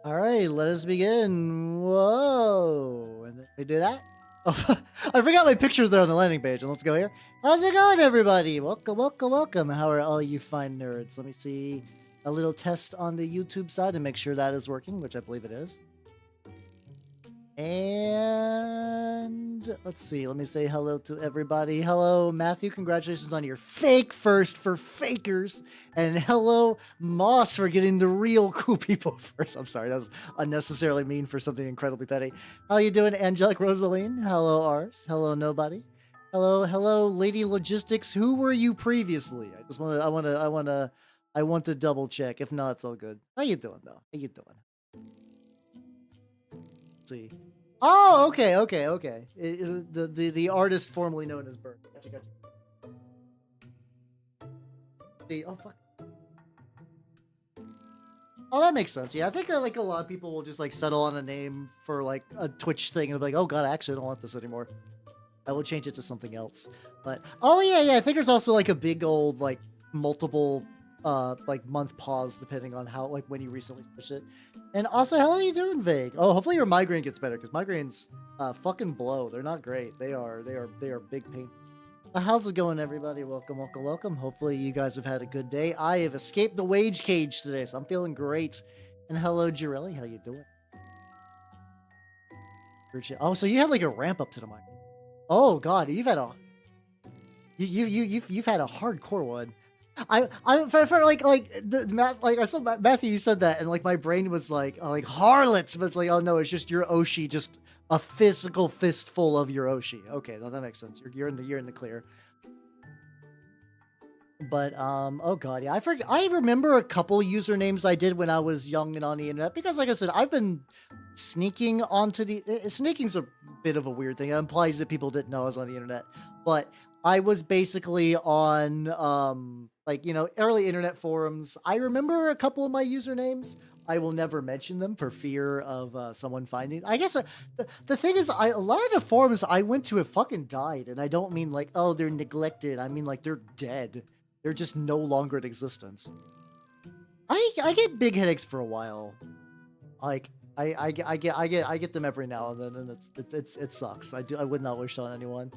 All right, let us begin. Whoa. And then we do that. Oh, I forgot my pictures there on the landing page. And let's go here. How's it going, everybody? Welcome, welcome, welcome. How are all you fine nerds? Let me see a little test on the YouTube side and make sure that is working, which I believe it is. And let's see. Let me say hello to everybody. Hello, Matthew. Congratulations on your fake first for fakers. And hello, Moss, for getting the real cool people first. I'm sorry. That was unnecessarily mean for something incredibly petty. How you doing, Angelic Rosaline? Hello, Ars. Hello, nobody. Hello, Lady Logistics. Who were you previously? I want to double check. If not, it's all good. How you doing, though? How you doing? See. Oh, okay. The artist formerly known as Bird. Gotcha. See, oh fuck. Oh, that makes sense. Yeah, I think like a lot of people will just like settle on a name for like a Twitch thing and be like, oh god, actually I don't want this anymore. I will change it to something else. But oh yeah. I think there's also like a big old like multiple like month pause depending on how like when you recently switched it. And also, how are you doing, Vague? Oh, hopefully your migraine gets better because migraines fucking blow. They're not great. They are big pain. How's it going, everybody? Welcome. Hopefully you guys have had a good day. I have escaped the wage cage today, so I'm feeling great. And hello, Jirelli. How you doing? Oh, so you had like a ramp up to the mic. Oh god, you've had a you've had a hardcore one. I for like I saw Matthew, you said that and like my brain was like harlots, but it's like, oh no, it's just your Oshi, just a physical fistful of your Oshi. Okay, no, that makes sense. You're in the clear. But oh god, yeah, I remember a couple usernames I did when I was young and on the internet because like I said, I've been sneaking onto the sneaking's a bit of a weird thing. It implies that people didn't know I was on the internet, but I was basically on like, you know, early internet forums. I remember a couple of my usernames. I will never mention them for fear of someone finding. I guess the thing is, a lot of the forums I went to have fucking died, and I don't mean like, oh, they're neglected. I mean like they're dead. They're just no longer in existence. I get big headaches for a while. Like I get them every now and then, and it sucks. I would not wish on anyone.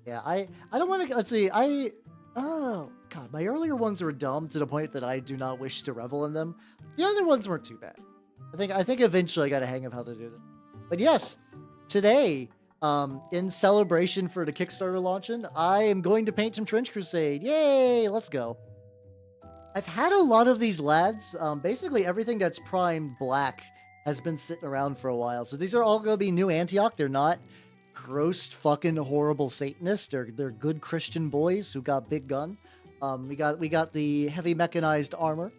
Yeah, I don't want to. Let's see. Oh god, my earlier ones were dumb to the point that I do not wish to revel in them. The other ones weren't too bad. I think eventually I got a hang of how to do them. But yes, today, in celebration for the Kickstarter launching, I am going to paint some Trench Crusade. Yay! Let's go. I've had a lot of these lads. Basically everything that's primed black has been sitting around for a while. So these are all going to be new Antioch. They're not gross fucking horrible Satanists. They're good Christian boys who got big gun. We got the heavy mechanized armor.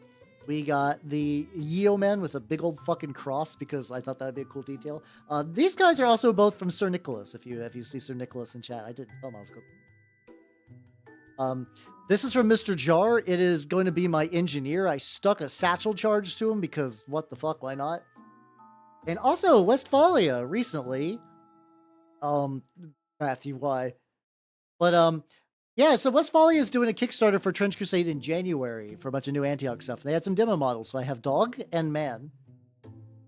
We got the Yeoman with a big old fucking cross because I thought that'd be a cool detail. These guys are also both from Sir Nicholas. If you see Sir Nicholas in chat, I didn't tell him I was cool. This is from Mr. Jar. It is going to be my engineer. I stuck a satchel charge to him because what the fuck, why not? And also Westphalia recently. Matthew, why? But yeah, so Westphalia is doing a Kickstarter for Trench Crusade in January for a bunch of new Antioch stuff. They had some demo models, so I have dog and man.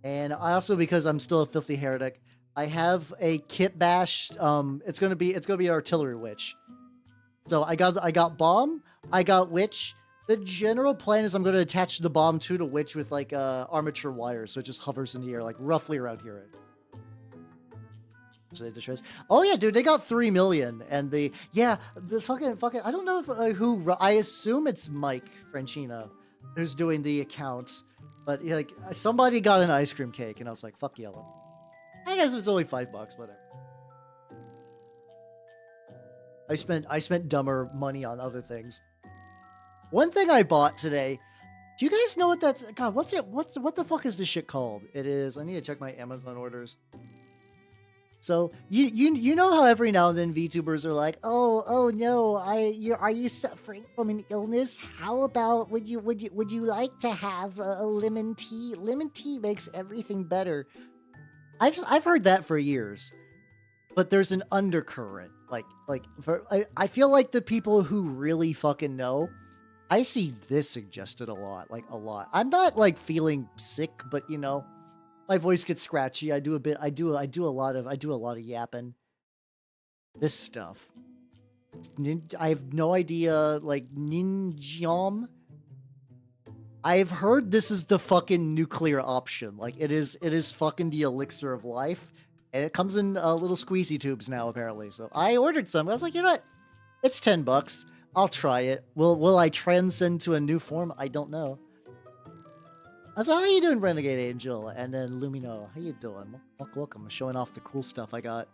And I also, because I'm still a filthy heretic, I have a Kitbash. It's gonna be artillery witch. So I got bomb, I got witch. The general plan is I'm going to attach the bomb to the witch with like armature wire, so it just hovers in the air, like roughly around here. Oh yeah, dude, they got 3 million, and the fucking I don't know if who. I assume it's Mike Franchino who's doing the accounts, but like somebody got an ice cream cake, and I was like, fuck yellow. I guess it's only $5, whatever. I spent dumber money on other things. One thing I bought today. Do you guys know what that's? God, what the fuck is this shit called? It is. I need to check my Amazon orders. So you know how every now and then VTubers are like, oh no, are you suffering from an illness? How about would you like to have a lemon tea? Lemon tea makes everything better. I've heard that for years, but there's an undercurrent. I feel like the people who really fucking know, I see this suggested a lot, like a lot. I'm not like feeling sick, but you know, my voice gets scratchy. I do a lot of yapping. This stuff. I have no idea, like ninjam. I've heard this is the fucking nuclear option. Like it is fucking the elixir of life. And it comes in little squeezy tubes now, apparently. So I ordered some. I was like, you know what? It's $10. I'll try it. Will I transcend to a new form? I don't know. So how you doing, Renegade Angel? And then Lumino, how you doing? Welcome. I'm showing off the cool stuff I got.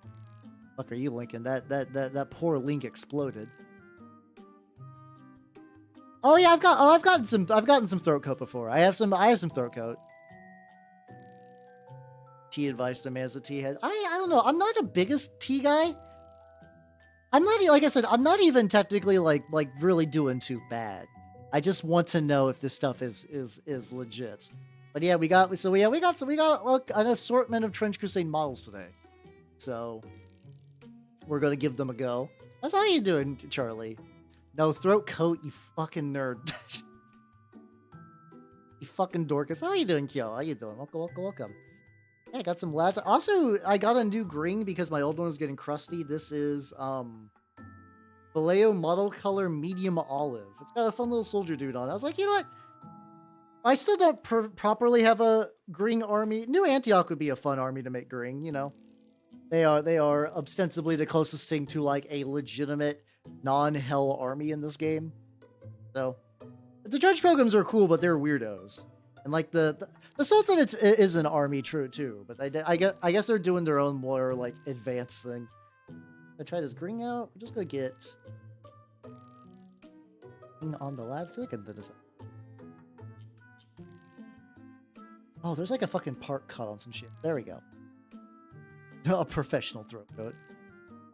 Fuck are you linking? That poor link exploded. Oh yeah, I've gotten some throat coat before. I have some throat coat. Tea advice to man as a tea head. I don't know. I'm not the biggest tea guy. I'm not, like I said, I'm not even technically like really doing too bad. I just want to know if this stuff is legit. But yeah, we got an assortment of Trench Crusade models today. So we're gonna give them a go. That's how you doing, Charlie? No throat coat, you fucking nerd. You fucking dorcas. How you doing, Kyo? How you doing? Welcome. Yeah, I got some lads. Also, I got a new green because my old one was getting crusty. This is Vallejo model color medium olive. It's got a fun little soldier dude on it. I was like, you know what? I still don't properly have a green army. New Antioch would be a fun army to make green, you know. They are ostensibly the closest thing to like a legitimate non-hell army in this game. So the judge programs are cool, but they're weirdos. And like the Sultan is an army too, but I guess they're doing their own more like advanced thing. I try this green out. We're just gonna get on the lad. I feel like I did this. Oh, there's like a fucking part cut on some shit. There we go. A professional throat coat.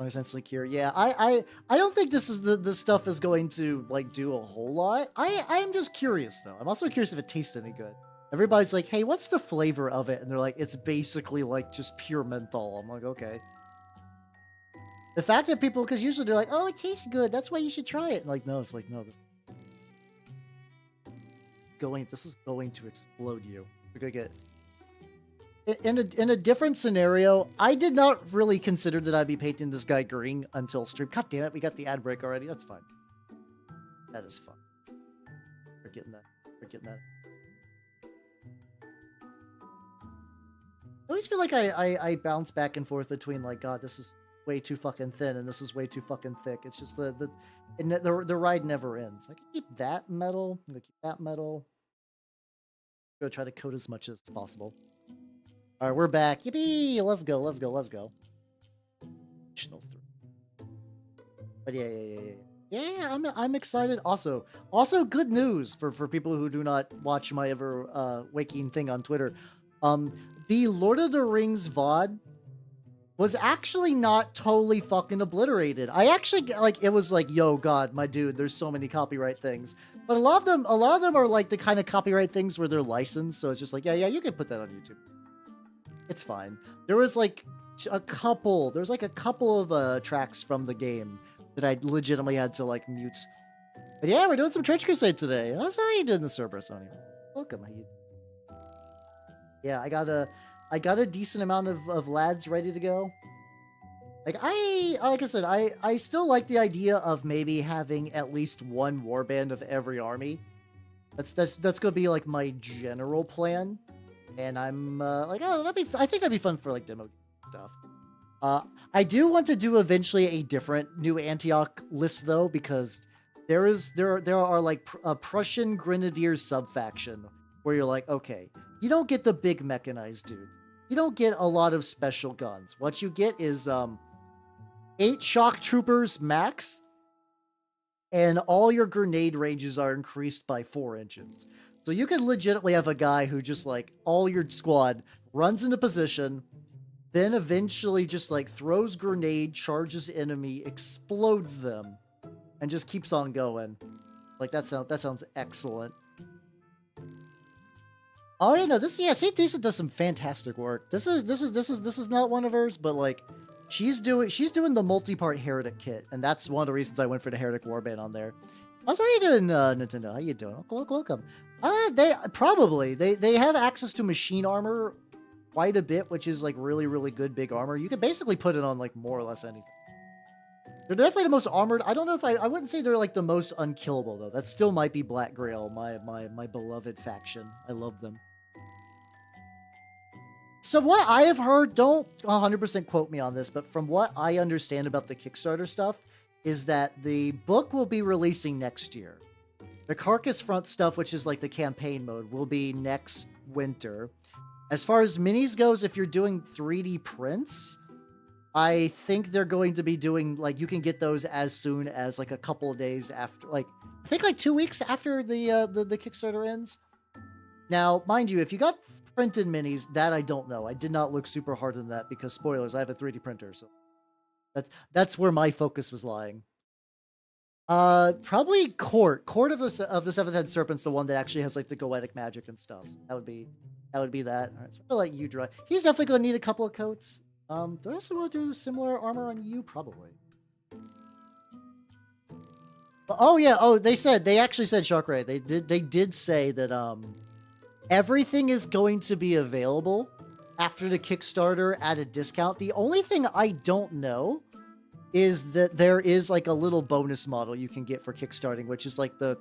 Essentially cure. Yeah, I don't think this stuff is going to like do a whole lot. I'm just curious though. I'm also curious if it tastes any good. Everybody's like, hey, what's the flavor of it? And they're like, it's basically like just pure menthol. I'm like, okay. The fact that people, because usually they're like, oh, it tastes good. That's why you should try it. And like, no, it's like, no, this is going to explode you. You're gonna get. In a different scenario, I did not really consider that I'd be painting this guy green until stream. God damn it, we got the ad break already. That's fine. That is fun. We're getting that. I always feel like I bounce back and forth between like, God, this is way too fucking thin and this is way too fucking thick. It's just the ride never ends. I can keep that metal. I'm gonna keep that metal. I'm gonna try to coat as much as possible. All right, we're back. Yippee! Let's go. But yeah. I'm excited. Also, good news for people who do not watch my ever waking thing on Twitter. The Lord of the Rings VOD was actually not totally fucking obliterated. I actually it was like, yo, God, my dude, there's so many copyright things. But a lot of them are like the kind of copyright things where they're licensed, so it's just like, yeah, you can put that on YouTube. It's fine. There was like a couple of tracks from the game that I legitimately had to like mute. But yeah, we're doing some Trench Crusade today. That's how you did in the Cerberus anyway. Welcome. How you? Yeah, I got a decent amount of lads ready to go. Like I said, I still like the idea of maybe having at least one warband of every army. That's gonna be like my general plan. And I'm like, oh, I think that'd be fun for like demo stuff. I do want to do eventually a different new Antioch list though, because there are like a Prussian Grenadiers sub-faction where you're like, okay, you don't get the big mechanized dudes. You don't get a lot of special guns. What you get is 8 shock troopers max, and all your grenade ranges are increased by 4 inches. So you could legitimately have a guy who just like all your squad runs into position, then eventually just like throws grenade, charges enemy, explodes them, and just keeps on going. Like that sounds excellent. Oh yeah, no, Saint Decent does some fantastic work. This is not one of hers, but like she's doing the multi-part Heretic kit, and that's one of the reasons I went for the Heretic Warband on there. How's how you doing, Nintendo? How you doing? Welcome. They have access to machine armor quite a bit, which is like really, really good big armor. You can basically put it on like more or less anything. They're definitely the most armored. I don't know if I wouldn't say they're like the most unkillable though. That still might be Black Grail, my beloved faction. I love them. So what I have heard, don't 100% quote me on this, but from what I understand about the Kickstarter stuff, is that the book will be releasing next year. The Carcass Front stuff, which is like the campaign mode, will be next winter. As far as minis goes, if you're doing 3D prints, I think they're going to be doing, like, you can get those as soon as like a couple of days after, like, I think like 2 weeks after the Kickstarter ends. Now, mind you, if you got printed minis, that I don't know. I did not look super hard on that because, spoilers, I have a 3D printer, so that's where my focus was lying. Probably Court of the Seventh-Head Serpent's the one that actually has like the goetic magic and stuff. So that would be that. All right, so I'll let you draw. He's definitely gonna need a couple of coats. Do I also want to do similar armor on you? Probably. But, oh yeah. Oh, they actually said Sharkray. They did say that everything is going to be available after the Kickstarter at a discount. The only thing I don't know is that there is like a little bonus model you can get for kickstarting, which is like the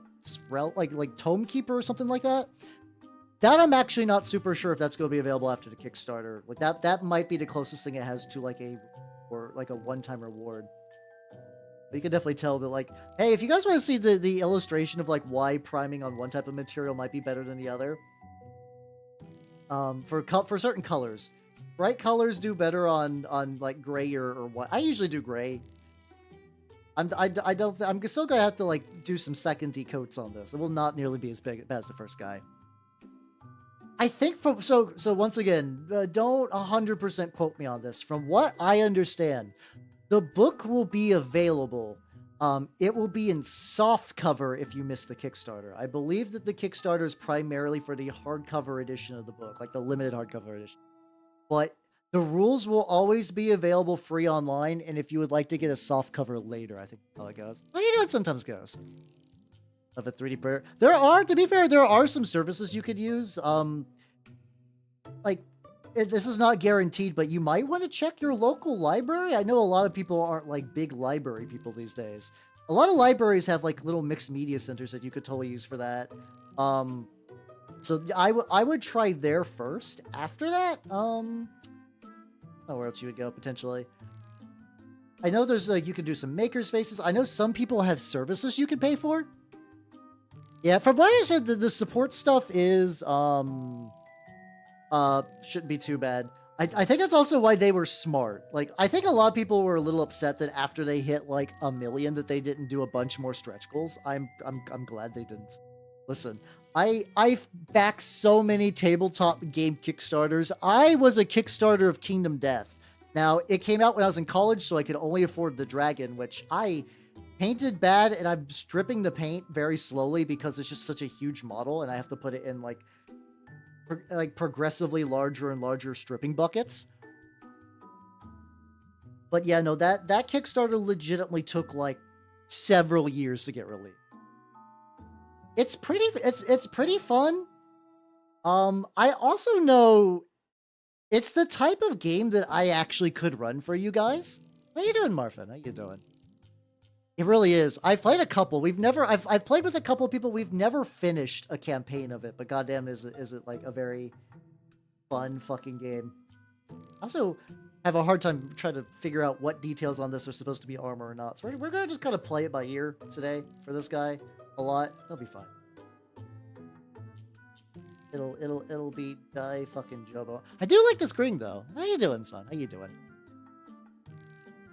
like Tome Keeper or something like that. That I'm actually not super sure if that's going to be available after the Kickstarter. Like that might be the closest thing it has to like a one-time reward. But you can definitely tell that, like, hey, if you guys want to see the illustration of like why priming on one type of material might be better than the other, for certain colors. Bright colors do better on like gray or white. I usually do gray. I'm still gonna have to like do some second decoats on this. It will not nearly be as big as the first guy. I think so once again, don't 100% quote me on this. From what I understand, the book will be available. It will be in soft cover if you missed the Kickstarter. I believe that the Kickstarter is primarily for the hardcover edition of the book, like the limited hardcover edition. But the rules will always be available free online, and if you would like to get a soft cover later, I think that's how it goes. Well, you know, it sometimes goes. Of a 3D printer. To be fair, there are some services you could use. This is not guaranteed, but you might want to check your local library. I know a lot of people aren't like big library people these days. A lot of libraries have like little mixed media centers that you could totally use for that. So I would try there first. After that, oh, where else you would go potentially? I know there's like you could do some maker spaces. I know some people have services you could pay for. Yeah, from what I said, the support stuff is shouldn't be too bad. I think that's also why they were smart. Like, I think a lot of people were a little upset that after they hit like 1 million that they didn't do a bunch more stretch goals. I'm glad they didn't. Listen, I've backed so many tabletop game Kickstarters. I was a Kickstarter of Kingdom Death. Now, it came out when I was in college, so I could only afford the dragon, which I painted bad, and I'm stripping the paint very slowly because it's just such a huge model, and I have to put it in like progressively larger and larger stripping buckets. But yeah, no, that Kickstarter legitimately took like several years to get released. It's pretty fun. I also know it's the type of game that I actually could run for you guys. How you doing, Marfin? How you doing? It really is. I've played a couple. I've played with a couple of people. We've never finished a campaign of it, but goddamn, is it like a very fun fucking game. I also have a hard time trying to figure out what details on this are supposed to be armor or not. So we're gonna just kind of play it by ear today for this guy a lot. It'll be fine. It'll be die fucking Jobo. I do like this green though. How you doing, son? How you doing?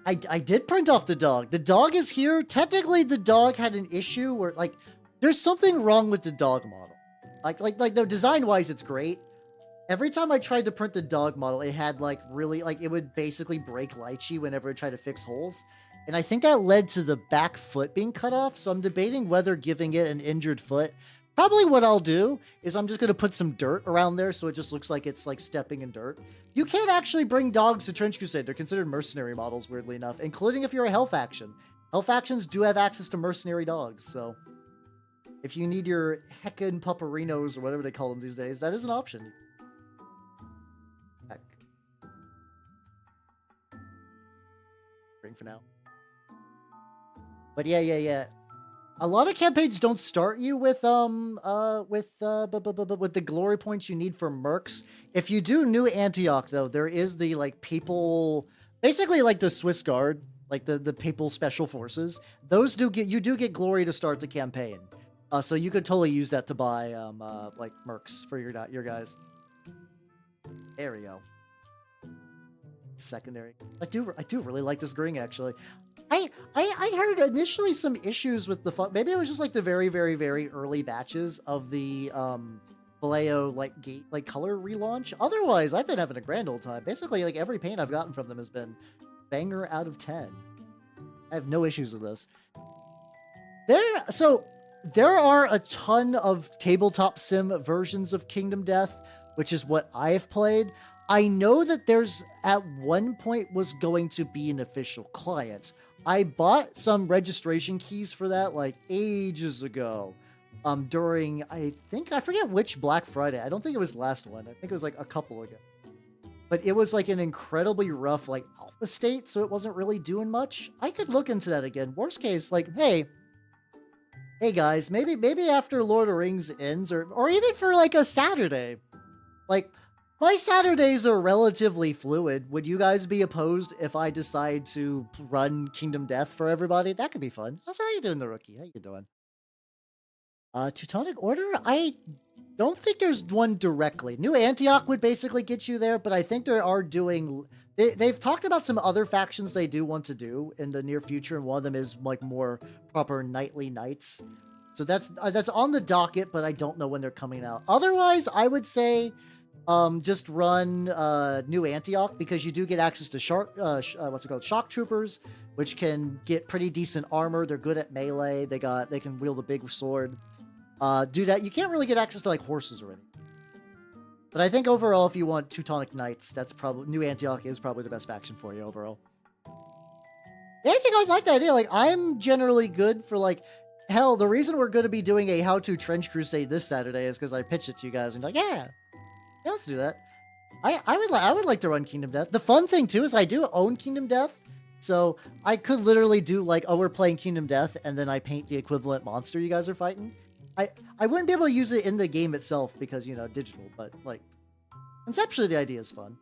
I did print off the dog. The dog is here. Technically, the dog had an issue where, like, there's something wrong with the dog model. Like no, design-wise, it's great. Every time I tried to print the dog model, it had, like, really, like, it would basically break lychee whenever it tried to fix holes. And I think that led to the back foot being cut off, so I'm debating whether giving it an injured foot. Probably what I'll do is I'm just going to put some dirt around there so it just looks like it's like stepping in dirt. You can't actually bring dogs to Trench Crusade. They're considered mercenary models, weirdly enough, including if you're a health faction. Health factions do have access to mercenary dogs, so If you need your heckin' pupperinos or whatever they call them these days, that is an option. Heck. Bring for now. But yeah. A lot of campaigns don't start you with the glory points you need for mercs. If you do New Antioch though, there is the like papal, basically like the Swiss Guard, like the papal special forces. Those do get glory to start the campaign. So you could totally use that to buy like mercs for your guys. There we go. Secondary. I do really like this Gring actually. I heard initially some issues with the fun. Maybe it was just like the very, very, very early batches of the Vallejo like gate like color relaunch. Otherwise, I've been having a grand old time. Basically, like every paint I've gotten from them has been banger out of 10. I have no issues with this. There are a ton of tabletop sim versions of Kingdom Death, which is what I've played. I know that there's at one point was going to be an official client. I bought some registration keys for that like ages ago. During I forget which Black Friday. I don't think it was last one. I think it was like a couple ago. But it was like an incredibly rough like alpha state, so it wasn't really doing much. I could look into that again. Worst case, like, hey guys, maybe after Lord of the Rings ends or even for like a Saturday. Like my Saturdays are relatively fluid. Would you guys be opposed if I decide to run Kingdom Death for everybody? That could be fun. How's how you doing, the rookie? How you doing? Teutonic Order? I don't think there's one directly. New Antioch would basically get you there, but I think they are doing... They've talked about some other factions they do want to do in the near future, and one of them is like more proper knightly knights. So that's on the docket, but I don't know when they're coming out. Otherwise, I would say... just run New Antioch because you do get access to shock troopers, which can get pretty decent armor. They're good at melee. They can wield a big sword. Do that. You can't really get access to like horses or anything. But I think overall, if you want Teutonic Knights, that's probably New Antioch is probably the best faction for you overall. Yeah, I think I was like that idea. Like I'm generally good for like. Hell, the reason we're going to be doing a how-to Trench Crusade this Saturday is because I pitched it to you guys and like, yeah, let's do that. I would like to run Kingdom Death. The fun thing too is I do own Kingdom Death, so I could literally do like, oh, we're playing Kingdom Death, and then I paint the equivalent monster you guys are fighting. I wouldn't be able to use it in the game itself because digital, but like conceptually the idea is fun.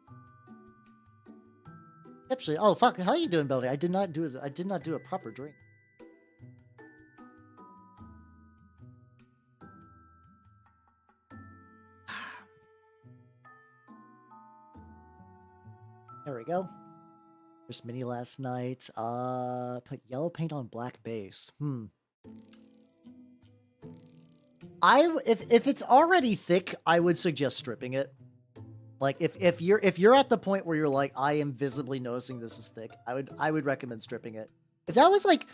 Conceptually, oh fuck, how are you doing, Belly? I did not do a proper drink. There we go. First mini last night. Put yellow paint on black base. If it's already thick, I would suggest stripping it. Like if you're at the point where you're like, I am visibly noticing this is thick, I would recommend stripping it. If that was like,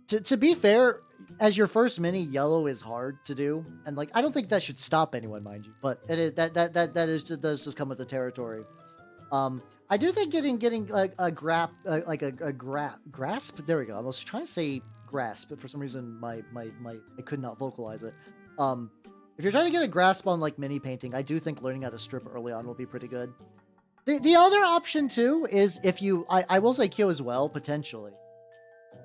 to be fair, as your first mini, yellow is hard to do, and like I don't think that should stop anyone, mind you. But it is does just come with the territory. I do think getting like a grasp. There we go. I was trying to say grasp, but for some reason I could not vocalize it. If you're trying to get a grasp on like mini painting, I do think learning how to strip early on will be pretty good. The other option too is if you, I will say Q as well potentially.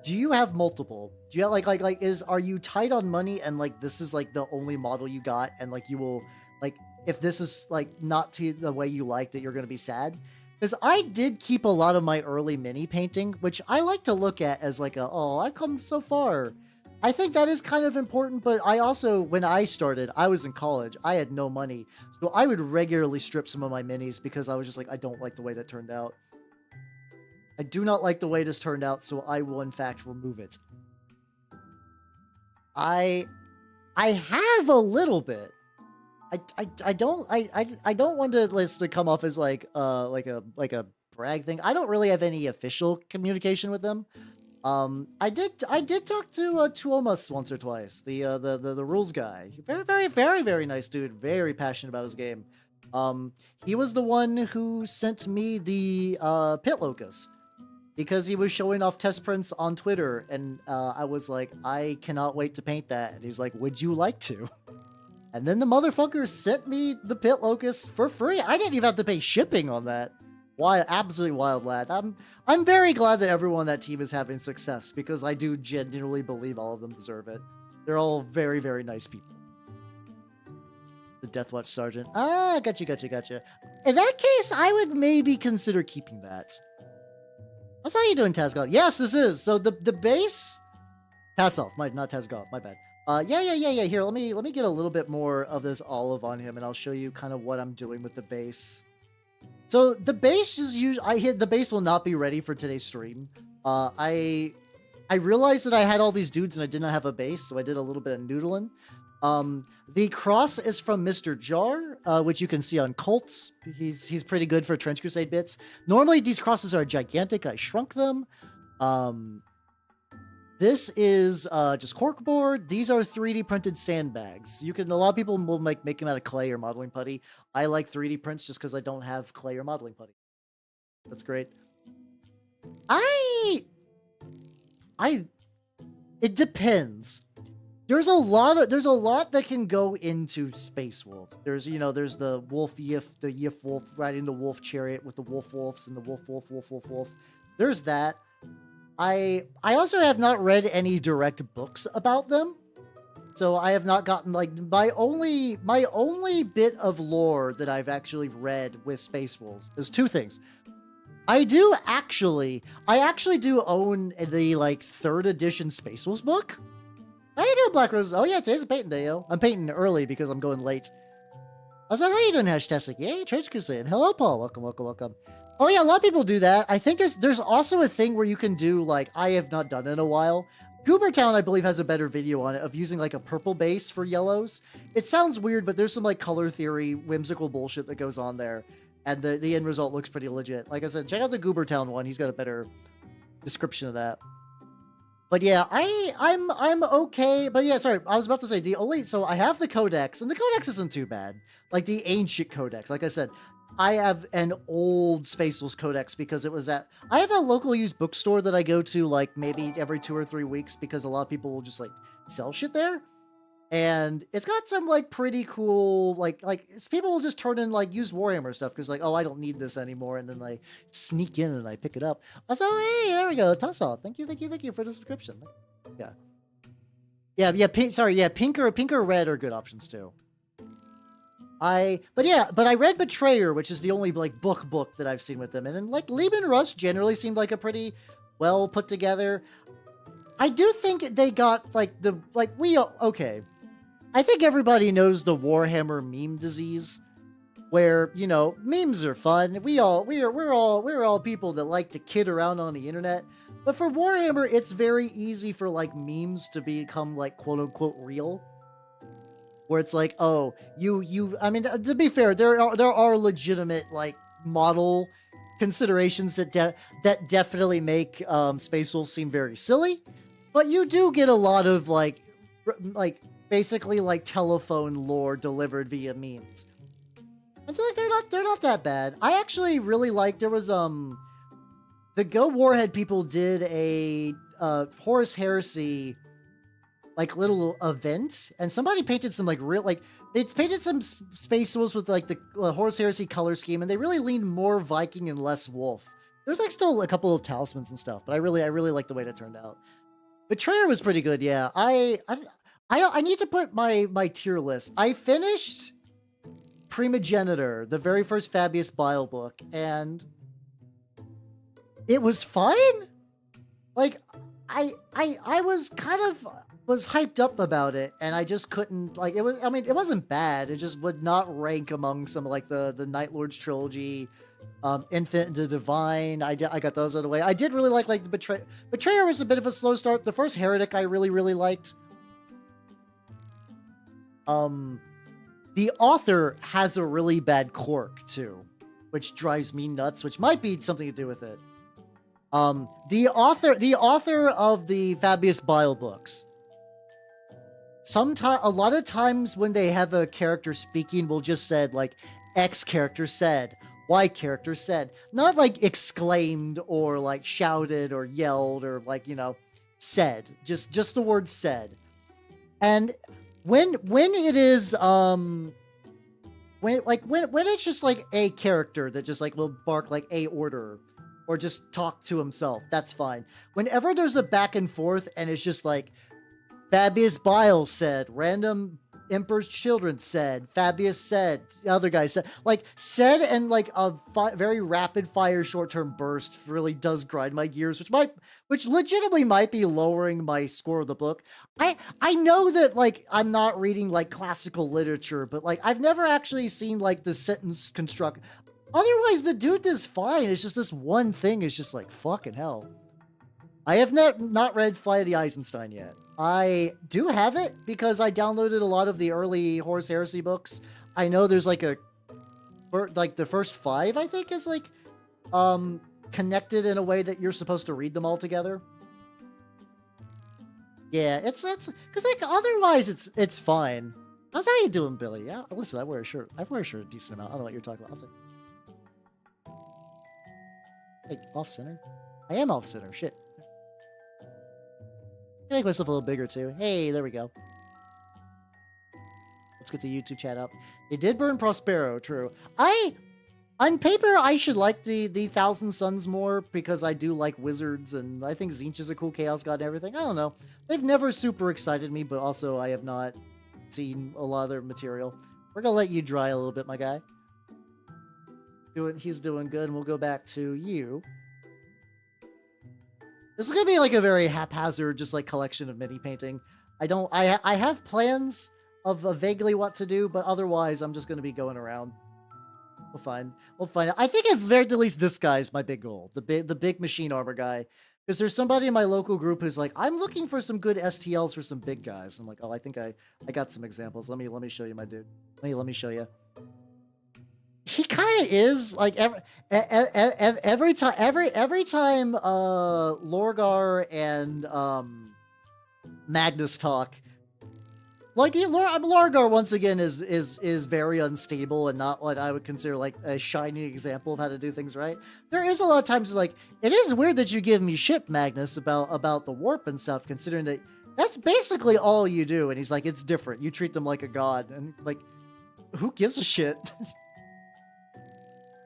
Do you have multiple? Do you have are you tight on money and like this is like the only model you got and like you will like if this is like not to the way you like that you're gonna be sad? Because I did keep a lot of my early mini painting, which I like to look at as like I've come so far. I think that is kind of important, but I also, when I started, I was in college. I had no money. So I would regularly strip some of my minis because I was just like, I don't like the way that turned out. I do not like the way this turned out, so I will in fact remove it. I have a little bit. I don't want to come off as like a brag thing. I don't really have any official communication with them. I did talk to Tuomas once or twice, the rules guy. Very nice dude, very passionate about his game. He was the one who sent me the Pit Locust. because he was showing off test prints on Twitter, and I was like, I cannot wait to paint that. And he's like, would you like to? And then the motherfucker sent me the Pit Locust for free. I didn't even have to pay shipping on that. Wild, absolutely wild, lad. I'm very glad that everyone on that team is having success, because I do genuinely believe all of them deserve it. They're all very, very nice people. The Deathwatch Sergeant. Ah, gotcha. In that case, I would maybe consider keeping that. That's how you doing, Tazgoth? Yes, this is. So the base... Tassoff, not Tazgoth, my bad. Yeah. Here, let me get a little bit more of this olive on him, and I'll show you kind of what I'm doing with the base. So the base is usually... the base will not be ready for today's stream. I realized that I had all these dudes and I did not have a base, so I did a little bit of noodling. The cross is from Mr. Jar, which you can see on Colts. He's pretty good for Trench Crusade bits. Normally, these crosses are gigantic. I shrunk them. This is just corkboard. These are 3D printed sandbags. A lot of people will make them out of clay or modeling putty. I like 3D prints just because I don't have clay or modeling putty. That's great. It depends. There's a lot that can go into Space Wolves. There's the Wolf Yif, the Yif Wolf riding the Wolf Chariot with the Wolf Wolves and the Wolf. There's that. I also have not read any direct books about them. So I have not gotten, like, my only bit of lore that I've actually read with Space Wolves is two things. I actually do own the, like, 3rd edition Space Wolves book. How you doing, Black Rose? Oh yeah, today's a painting day, yo. I'm painting early because I'm going late. I was like, how you doing, Hashtag? Yay, Trench Crusade. Hello, Paul. Welcome. Oh yeah, a lot of people do that. I think there's also a thing where you can do, like, I have not done in a while. Goobertown, I believe, has a better video on it of using, like, a purple base for yellows. It sounds weird, but there's some, like, color theory, whimsical bullshit that goes on there. And the end result looks pretty legit. Like I said, check out the Goobertown one. He's got a better description of that. But yeah, I'm okay. But yeah, sorry, I was about to say so I have the Codex, and the Codex isn't too bad. Like the ancient Codex. Like I said, I have an old Space Wolves Codex because it was I have a local used bookstore that I go to like maybe every 2 or 3 weeks because a lot of people will just like sell shit there. And it's got some like pretty cool people will just turn in like used Warhammer stuff because like, oh, I don't need this anymore, and then I sneak in and I pick it up. So hey, there we go, Tassal. Thank you for the subscription. Yeah. Pink or red are good options too. But I read Betrayer, which is the only like book that I've seen with them, and like Lieben Russ generally seemed like a pretty well put together. I do think they got okay. I think everybody knows the Warhammer meme disease, where, you know, memes are fun. We're all people that like to kid around on the internet. But for Warhammer, it's very easy for like memes to become like quote unquote real. Where it's like, oh, I mean, to be fair, there are legitimate like model considerations that definitely make Space Wolves seem very silly. But you do get a lot of like basically like telephone lore delivered via memes. And so like they're not that bad. I actually really liked, there was the Go Warhead people did a Horus Heresy like little event, and somebody painted some like real they painted some Space Wolves with like the Horus Heresy color scheme, and they really leaned more Viking and less Wolf. There's like still a couple of talismans and stuff, but I really like the way that turned out. Betrayer was pretty good, yeah. I need to put my tier list. I finished Primogenitor, the very first Fabius Bile book, and it was fine. Like I was hyped up about it, and I just couldn't like it was. I mean, it wasn't bad. It just would not rank among some like the Night Lords trilogy. Infinite and Divine, I got those out of the way. I did really like the Betrayer was a bit of a slow start. The first Heretic I really liked. The author has a really bad quirk too, which drives me nuts, which might be something to do with it. The author of the Fabius Bile books, a lot of times when they have a character speaking will just said like X character said, Y character said, not like exclaimed or like shouted or yelled or like, you know, said, just the word said. And when it is when it's just like a character that just like will bark like a order or just talk to himself, that's fine. Whenever there's a back and forth and it's just like Fabius Bile said, random Emperor's Children said, Fabius said, the other guy said, like said, and like a very rapid fire short-term burst really does grind my gears, which legitimately might be lowering my score of the book. I know that like I'm not reading like classical literature, but like I've never actually seen like the sentence construct. Otherwise, the dude is fine. It's just this one thing is just like fucking hell. I have not read Flight of the Eisenstein yet. I do have it because I downloaded a lot of the early Horus Heresy books. I know there's like like the first 5, I think, is like connected in a way that you're supposed to read them all together. Yeah, it's because like otherwise it's fine. How's how you doing, Billy? Yeah, listen, I wear a shirt. I wear a shirt a decent amount. I don't know what you're talking about. I was like off center. I am off center. Shit. I make myself a little bigger too. Hey, there we go. Let's get the YouTube chat up. They did burn Prospero, true. On paper, I should like the Thousand Suns more because I do like wizards and I think Tzeentch is a cool chaos god and everything. I don't know. They've never super excited me, but also I have not seen a lot of their material. We're gonna let you dry a little bit, my guy. He's doing good, and we'll go back to you. This is gonna be like a very haphazard, just like collection of mini painting. I have plans of vaguely what to do, but otherwise I'm just gonna be going around. We'll find it. I think at very least this guy's my big goal, the big machine armor guy, because there's somebody in my local group who's like, I'm looking for some good STLs for some big guys. I'm like, oh, I think I got some examples. Let me show you, my dude. Let me show you. He kind of is like every time Lorgar and Magnus talk, like Lorgar once again is very unstable and not what I would consider like a shining example of how to do things right. There is a lot of times like it is weird that you give me shit, Magnus, about the warp and stuff, considering that that's basically all you do. And he's like, it's different. You treat them like a god, and like, who gives a shit?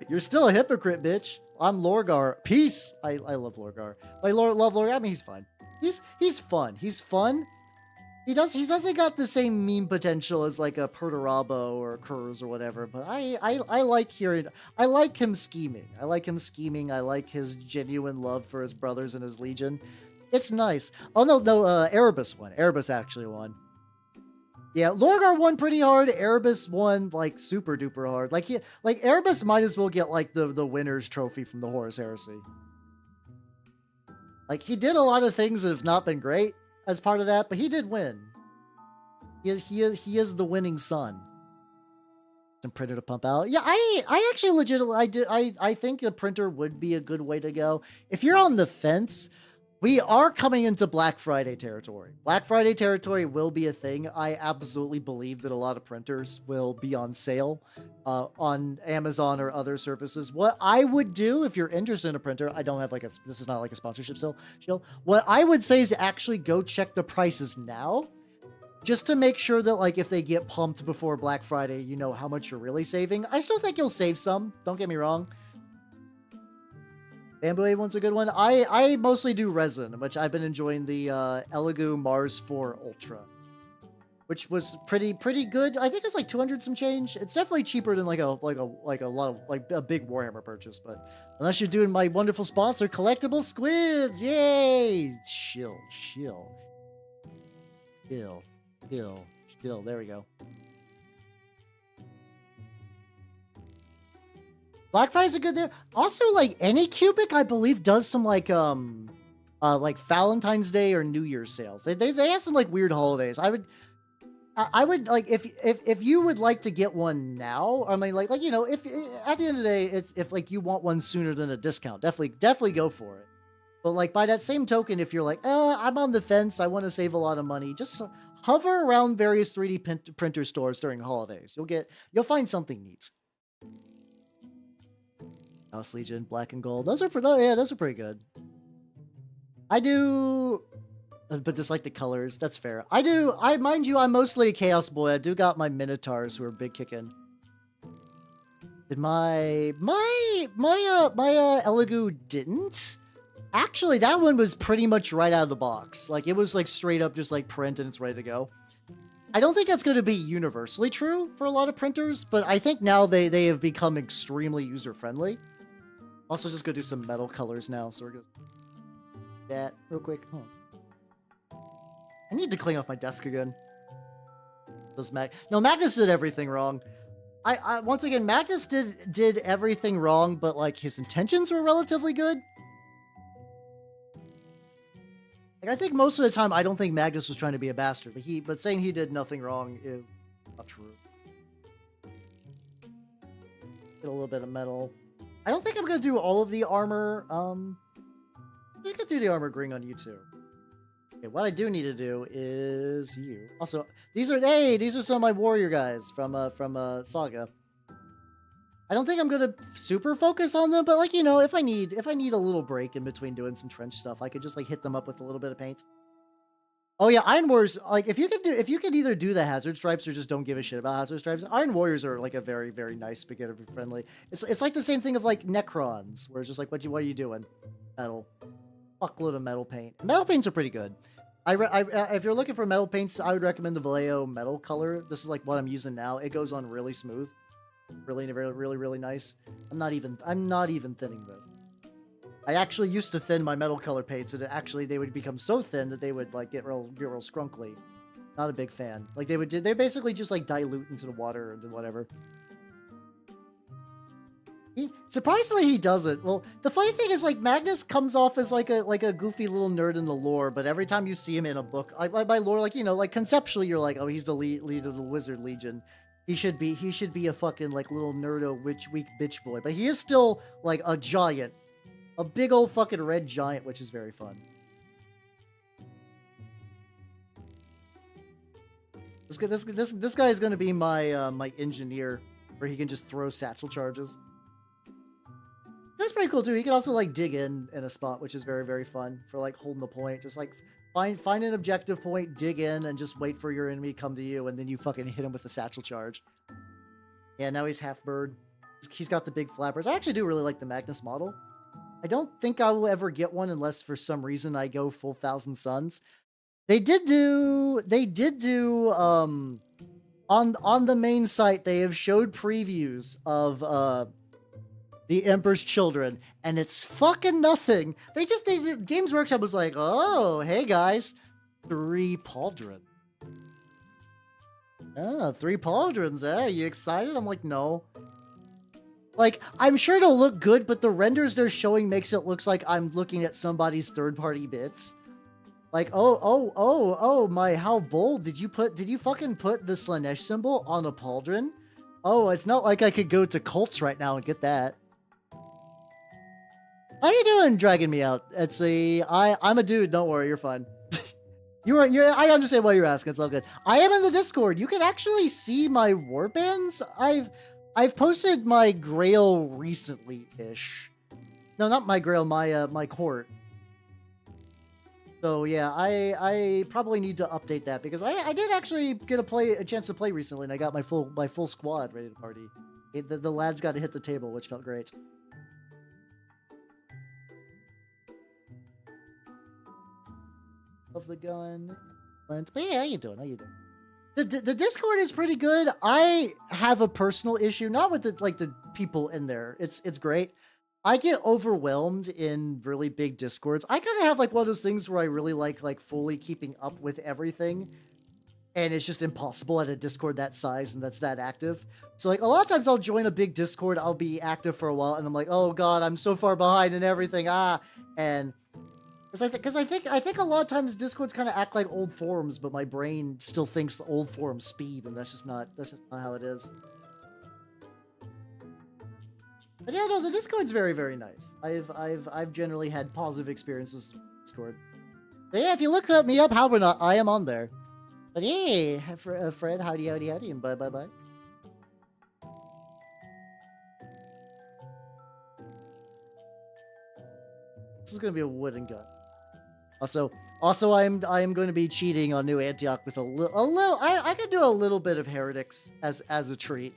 You're still a hypocrite, bitch. I'm Lorgar. Peace. I love Lorgar. I love Lorgar. I mean, he's fun. He's fun. He's fun. He doesn't got the same meme potential as like a Perturabo or a Kurz or whatever. But I like hearing. I like him scheming. I like his genuine love for his brothers and his legion. It's nice. Oh no, Erebus won. Erebus actually won. Yeah, Lorgar won pretty hard. Erebus won like super duper hard. Like Erebus might as well get like the winner's trophy from the Horus Heresy. Like he did a lot of things that have not been great as part of that, but he did win. He is the winning son. Some printer to pump out. Yeah, I actually legitimately I think a printer would be a good way to go. If you're on the fence, we are coming into Black Friday territory. Black Friday territory will be a thing. I absolutely believe that a lot of printers will be on sale on Amazon or other services. What I would do if you're interested in a printer, I don't have like this is not like a sponsorship still. What I would say is actually go check the prices now, just to make sure that like if they get pumped before Black Friday, you know how much you're really saving. I still think you'll save some. Don't get me wrong. Bamboo A1's a good one. I mostly do resin, which I've been enjoying the Elegoo Mars 4 Ultra, which was pretty good. I think it's like 200 some change. It's definitely cheaper than like a lot of like a big Warhammer purchase, but unless you're doing my wonderful sponsor, Collectible Squids, yay! Chill. There we go. Black Friday's a good there. Also, like any Cubic, I believe, does some like Valentine's Day or New Year's sales. They have some like weird holidays. I would like if you would like to get one now. I mean, like you know, if at the end of the day, it's if like you want one sooner than a discount, definitely go for it. But like by that same token, if you're like, I'm on the fence, I want to save a lot of money, just hover around various 3D printer stores during holidays. You'll find something neat. Chaos Legion, black and gold. Those are yeah, those are pretty good. I do, but dislike the colors. That's fair. I mind you, I'm mostly a Chaos boy. I do got my Minotaurs who are big kicking. Did my Elegoo didn't? Actually, that one was pretty much right out of the box. Like, it was like straight up just like print and it's ready to go. I don't think that's going to be universally true for a lot of printers, but I think now they have become extremely user-friendly. Also, just go do some metal colors now, so we're going to do that real quick. I need to clean off my desk again. No, Magnus did everything wrong. I once again, Magnus did everything wrong, but like his intentions were relatively good. Like, I think most of the time, I don't think Magnus was trying to be a bastard, but saying he did nothing wrong is not true. Get a little bit of metal. I don't think I'm gonna do all of the armor. I could do the armor green on you too. Okay, what I do need to do is you. Also, these are some of my warrior guys from Saga. I don't think I'm gonna super focus on them, but like, you know, if I need a little break in between doing some trench stuff, I could just like hit them up with a little bit of paint. Oh yeah, Iron Warriors, like if you could either do the hazard stripes or just don't give a shit about hazard stripes, Iron Warriors are like a very, very nice beginner friendly. It's like the same thing of like Necrons, where it's just like, what are you doing? Metal. Fuckload of metal paint. Metal paints are pretty good. If you're looking for metal paints, I would recommend the Vallejo metal color. This is like what I'm using now. It goes on really smooth. Really nice. I'm not even thinning this. I actually used to thin my metal color paints, and they would become so thin that they would like get real scrunkly. Not a big fan. Like they basically just like dilute into the water and whatever. Surprisingly, he doesn't. Well, the funny thing is, like, Magnus comes off as like a goofy little nerd in the lore, but every time you see him in a book, by lore, like, you know, like conceptually, you're like, oh, he's the lead of the Wizard Legion. He should be a fucking like little nerdo weak bitch boy, but he is still like a giant, a big old fucking red giant, which is very fun. This guy is going to be my my engineer, where he can just throw satchel charges. That's pretty cool too. He can also like dig in a spot, which is very, very fun for like holding the point. Just like find an objective point, dig in, and just wait for your enemy to come to you, and then you fucking hit him with a satchel charge. Yeah, now he's half bird. He's got the big flappers. I actually do really like the Magnus model. I don't think I will ever get one unless for some reason I go full Thousand Suns. They did do on the main site, they have showed previews of the Emperor's Children, and it's fucking nothing. Games Workshop was like, oh, hey guys, 3 pauldron. Ah, 3 pauldrons, eh? You excited? I'm like, no. Like, I'm sure it'll look good, but the renders they're showing makes it look like I'm looking at somebody's third-party bits. Like, oh, my, how bold. Did you fucking put the Slanesh symbol on a pauldron? Oh, it's not like I could go to Cults right now and get that. How you doing, dragging me out? I'm a dude, don't worry, you're fine. I understand why you're asking, it's all good. I am in the Discord. You can actually see my warbands. I've posted my Grail recently-ish. No, not my Grail, my court. So yeah, I probably need to update that because I did actually get a chance to play recently, and I got my full squad ready to party. The lads got to hit the table, which felt great. Of the gun, but yeah, how you doing? The Discord is pretty good. I have a personal issue, not with the people in there. It's great. I get overwhelmed in really big Discords. I kind of have like one of those things where I really like fully keeping up with everything, and it's just impossible at a Discord that size and that's that active. So like a lot of times I'll join a big Discord, I'll be active for a while, and I'm like, oh god, I'm so far behind and everything. And because I think a lot of times Discords kind of act like old forums, but my brain still thinks the old forum speed, and that's just not how it is. But yeah, no, the Discord's very, very nice. I've generally had positive experiences with Discord. But yeah, if you look me up, how or not, I am on there. But yeah, Fred, howdy, and bye. This is gonna be a wooden gun. Also, I'm going to be cheating on New Antioch with a little. I could do a little bit of heretics as a treat,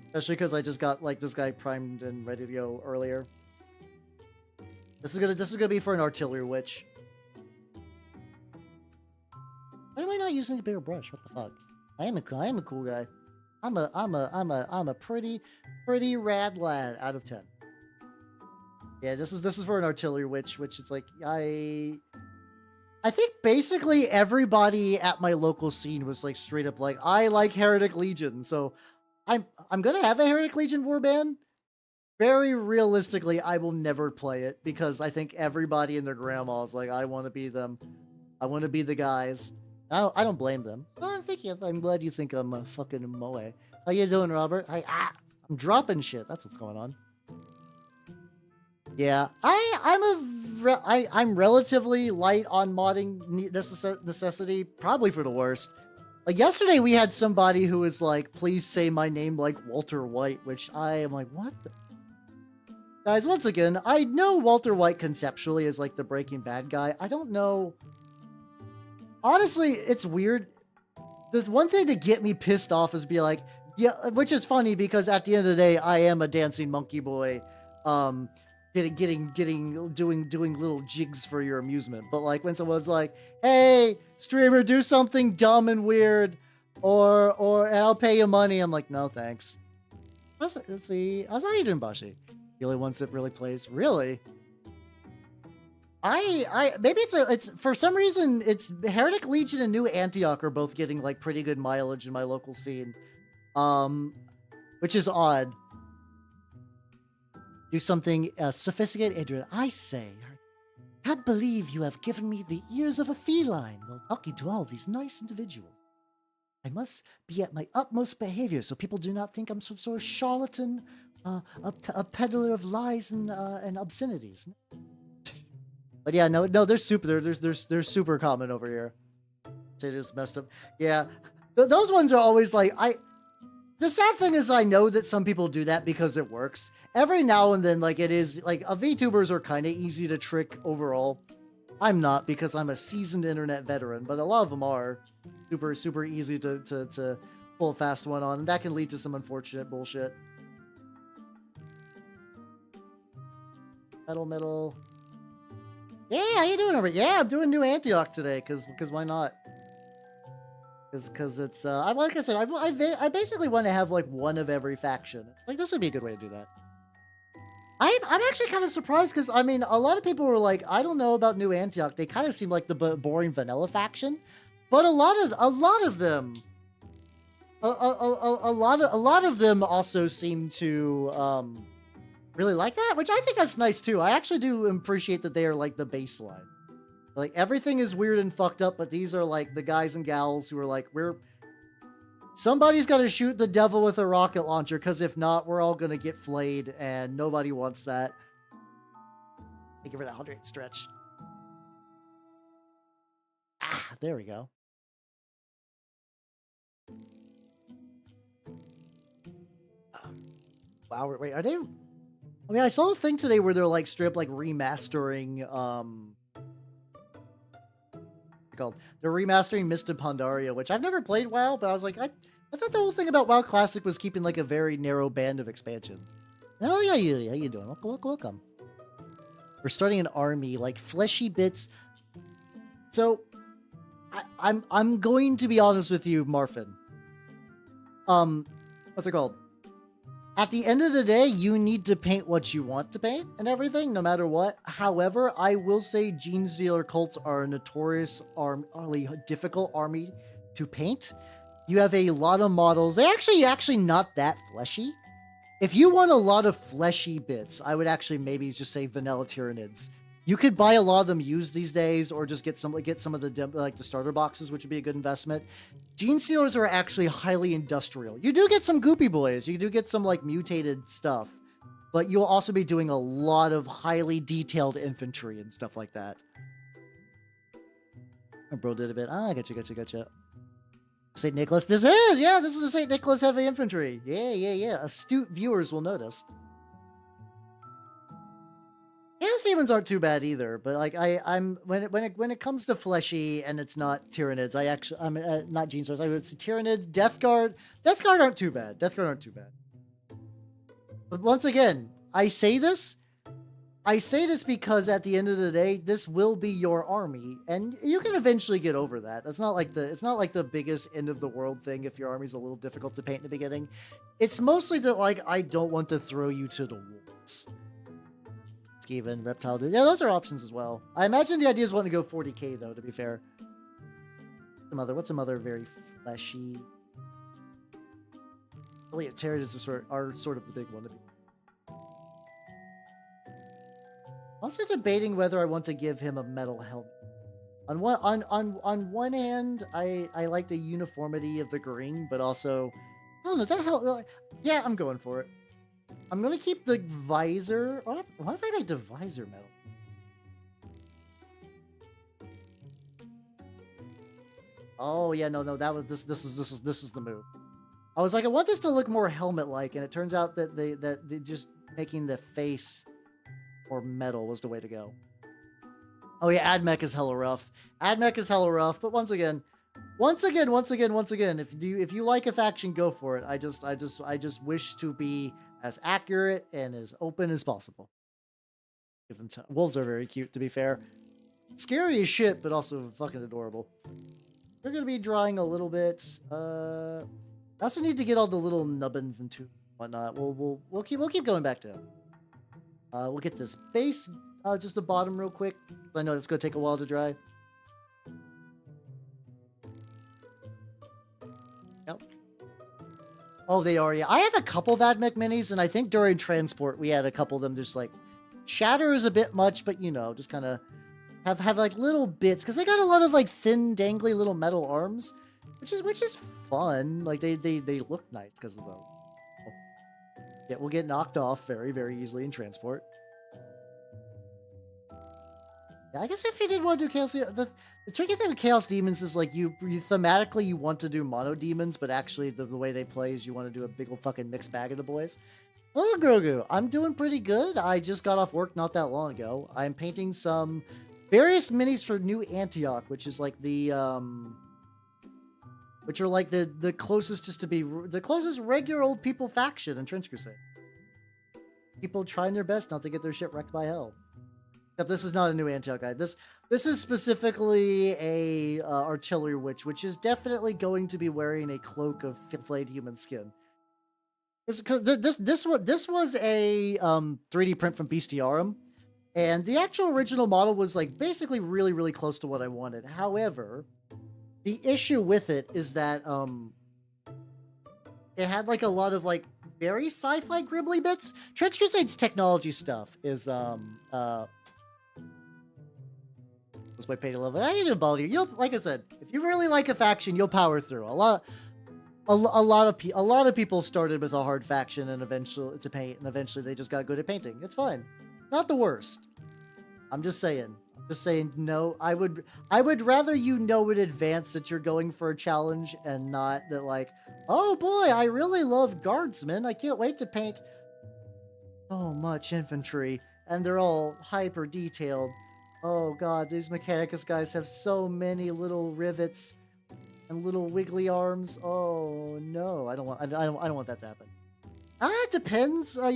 especially because I just got like this guy primed and ready to go earlier. This is gonna be for an artillery witch. Why am I not using a bigger brush? What the fuck? I am a cool guy. I'm a pretty rad lad out of 10. Yeah, this is for an artillery witch, which is like I think basically everybody at my local scene was like straight up like, I like Heretic Legion, so I'm gonna have a Heretic Legion warband. Very realistically, I will never play it because I think everybody and their grandma is like, I want to be them. I want to be the guys. I don't blame them. Oh, I'm glad you think I'm a fucking moe. How you doing, Robert? I'm dropping shit. That's what's going on. Yeah, I'm relatively light on modding necessity, probably for the worst. Like yesterday, we had somebody who was like, "Please say my name like Walter White," which I am like, "What?" Guys, once again, I know Walter White conceptually as like the Breaking Bad guy. I don't know. Honestly, it's weird. The one thing to get me pissed off is be like, yeah, which is funny because at the end of the day, I am a dancing monkey boy, doing little jigs for your amusement. But like when someone's like, "Hey, streamer, do something dumb and weird, or and I'll pay you money," I'm like, "No, thanks." Let's see. How's how you doing, Bashi? The only ones that really plays, really. Maybe it's for some reason it's Heretic Legion and New Antioch are both getting like pretty good mileage in my local scene, which is odd. Do something sophisticated, Adrian. I say, can't believe you have given me the ears of a feline while talking to all these nice individuals. I must be at my utmost behavior so people do not think I'm some sort of charlatan, a peddler of lies and obscenities. But yeah, no, they're super common over here. They just messed up. Yeah, those ones are always like The sad thing is I know that some people do that because it works. Every now and then, like it is like VTubers are kind of easy to trick overall. I'm not because I'm a seasoned internet veteran, but a lot of them are super easy to pull a fast one on, and that can lead to some unfortunate bullshit. Metal. Yeah, how you doing over? Yeah, I'm doing New Antioch today, cause why not? Cause it's like I said, I basically want to have like one of every faction. Like this would be a good way to do that. I'm actually kind of surprised because I mean a lot of people were like, I don't know about New Antioch. They kind of seem like the boring vanilla faction, but a lot of them also seem to really like that, which I think that's nice too. I actually do appreciate that they are like the baseline. Like everything is weird and fucked up, but these are like the guys and gals who are like, somebody's got to shoot the devil with a rocket launcher, because if not, we're all going to get flayed, and nobody wants that. Thank you for that 100 stretch. There we go. Wow, wait, are they... I mean, I saw a thing today where they're like strip like remastering, they're remastering Mist of Pandaria, which I've never played WoW, but I was like, I thought the whole thing about WoW Classic was keeping like a very narrow band of expansions. Oh yeah, how you doing? Welcome. We're starting an army, like fleshy bits. So, I'm going to be honest with you, Marfin. What's it called? At the end of the day, you need to paint what you want to paint and everything, no matter what. However, I will say Gene Stealer cults are a notorious, difficult army to paint. You have a lot of models. They're actually not that fleshy. If you want a lot of fleshy bits, I would actually maybe just say vanilla Tyranids. You could buy a lot of them used these days, or just get some of the starter boxes, which would be a good investment. Gene Stealers are actually highly industrial. You do get some goopy boys. You do get some like mutated stuff, but you'll also be doing a lot of highly detailed infantry and stuff like that. My bro did a bit. Gotcha. St. Nicholas. This is a St. Nicholas heavy infantry. Yeah. Astute viewers will notice. Chaos demons aren't too bad either, but like I'm when it comes to fleshy and it's not Tyranids, I'm not Gene Source. I would say Tyranids, Death Guard aren't too bad. Death Guard aren't too bad. But once again, I say this because at the end of the day, this will be your army, and you can eventually get over that. It's not like the biggest end of the world thing if your army's a little difficult to paint in the beginning. It's mostly that like I don't want to throw you to the wolves. Even reptile dude. Yeah, those are options as well. I imagine the idea is wanting to go 40k though, to be fair. What's some other very fleshy? Oh yeah, Pterids are sort of the big one to be. Also debating whether I want to give him a metal helmet. On one hand, I like the uniformity of the green, but also I don't know that hell. Yeah, I'm going for it. I'm gonna keep the visor. What if I make the visor metal? Oh yeah, no, that was this is the move. I was like, I want this to look more helmet-like, and it turns out that they just making the face more metal was the way to go. Oh yeah, AdMech is hella rough. AdMech is hella rough, but once again, if you like a faction, go for it. I just wish to be as accurate and as open as possible. Give them time. Wolves are very cute, to be fair. Scary as shit, but also fucking adorable. They're gonna be drawing a little bit. I also need to get all the little nubbins and whatnot. We'll keep going back to. We'll get this base just the bottom real quick. I know it's gonna take a while to dry. Yep. Oh, they are, yeah. I have a couple of AdMech minis, and I think during transport, we had a couple of them just, like, shatter is a bit much, but, you know, just kind of have, like, little bits, because they got a lot of, like, thin, dangly little metal arms, which is fun. Like, they look nice because of them. Yeah, we'll get knocked off very, very easily in transport. Yeah, I guess if you did want to do Chaos... The tricky thing with Chaos Demons is, like, you thematically, you want to do mono demons, but actually the way they play is you want to do a big old fucking mixed bag of the boys. Hello, Grogu. I'm doing pretty good. I just got off work not that long ago. I'm painting some various minis for New Antioch, which is, like, the, which are, like, the closest the closest regular old people faction in Trench Crusade. People trying their best not to get their shit wrecked by hell. Except this is not a New Antioch guide. This is specifically a artillery witch, which is definitely going to be wearing a cloak of flayed human skin. Because this was a 3D print from Bestiarum, and the actual original model was like basically really, really close to what I wanted. However, the issue with it is that it had like a lot of like very sci-fi gribbly bits. Trench Crusade's technology stuff is That's my painting level. I didn't bother you. You'll, like I said, if you really like a faction, you'll power through. A lot of people started with a hard faction and eventually they just got good at painting. It's fine. Not the worst. I'm just saying. No, I would rather you know in advance that you're going for a challenge and not that like, oh boy, I really love guardsmen. I can't wait to paint so much infantry and they're all hyper detailed. Oh god, these Mechanicus guys have so many little rivets and little wiggly arms. Oh no, I don't want that to happen. It depends. I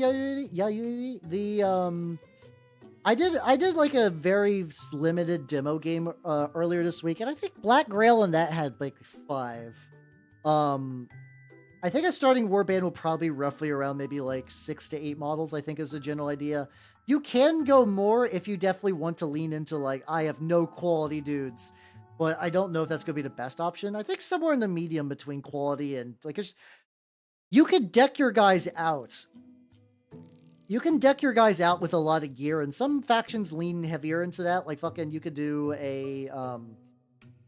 did like a very limited demo game earlier this week, and I think Black Grail and that had like 5. I think a starting warband will probably roughly around maybe like 6 to 8 models, I think is the general idea. You can go more if you definitely want to lean into like, I have no quality dudes, but I don't know if that's going to be the best option. I think somewhere in the medium between quality and like, you could deck your guys out. You can deck your guys out with a lot of gear, and some factions lean heavier into that. Like fucking, you could do a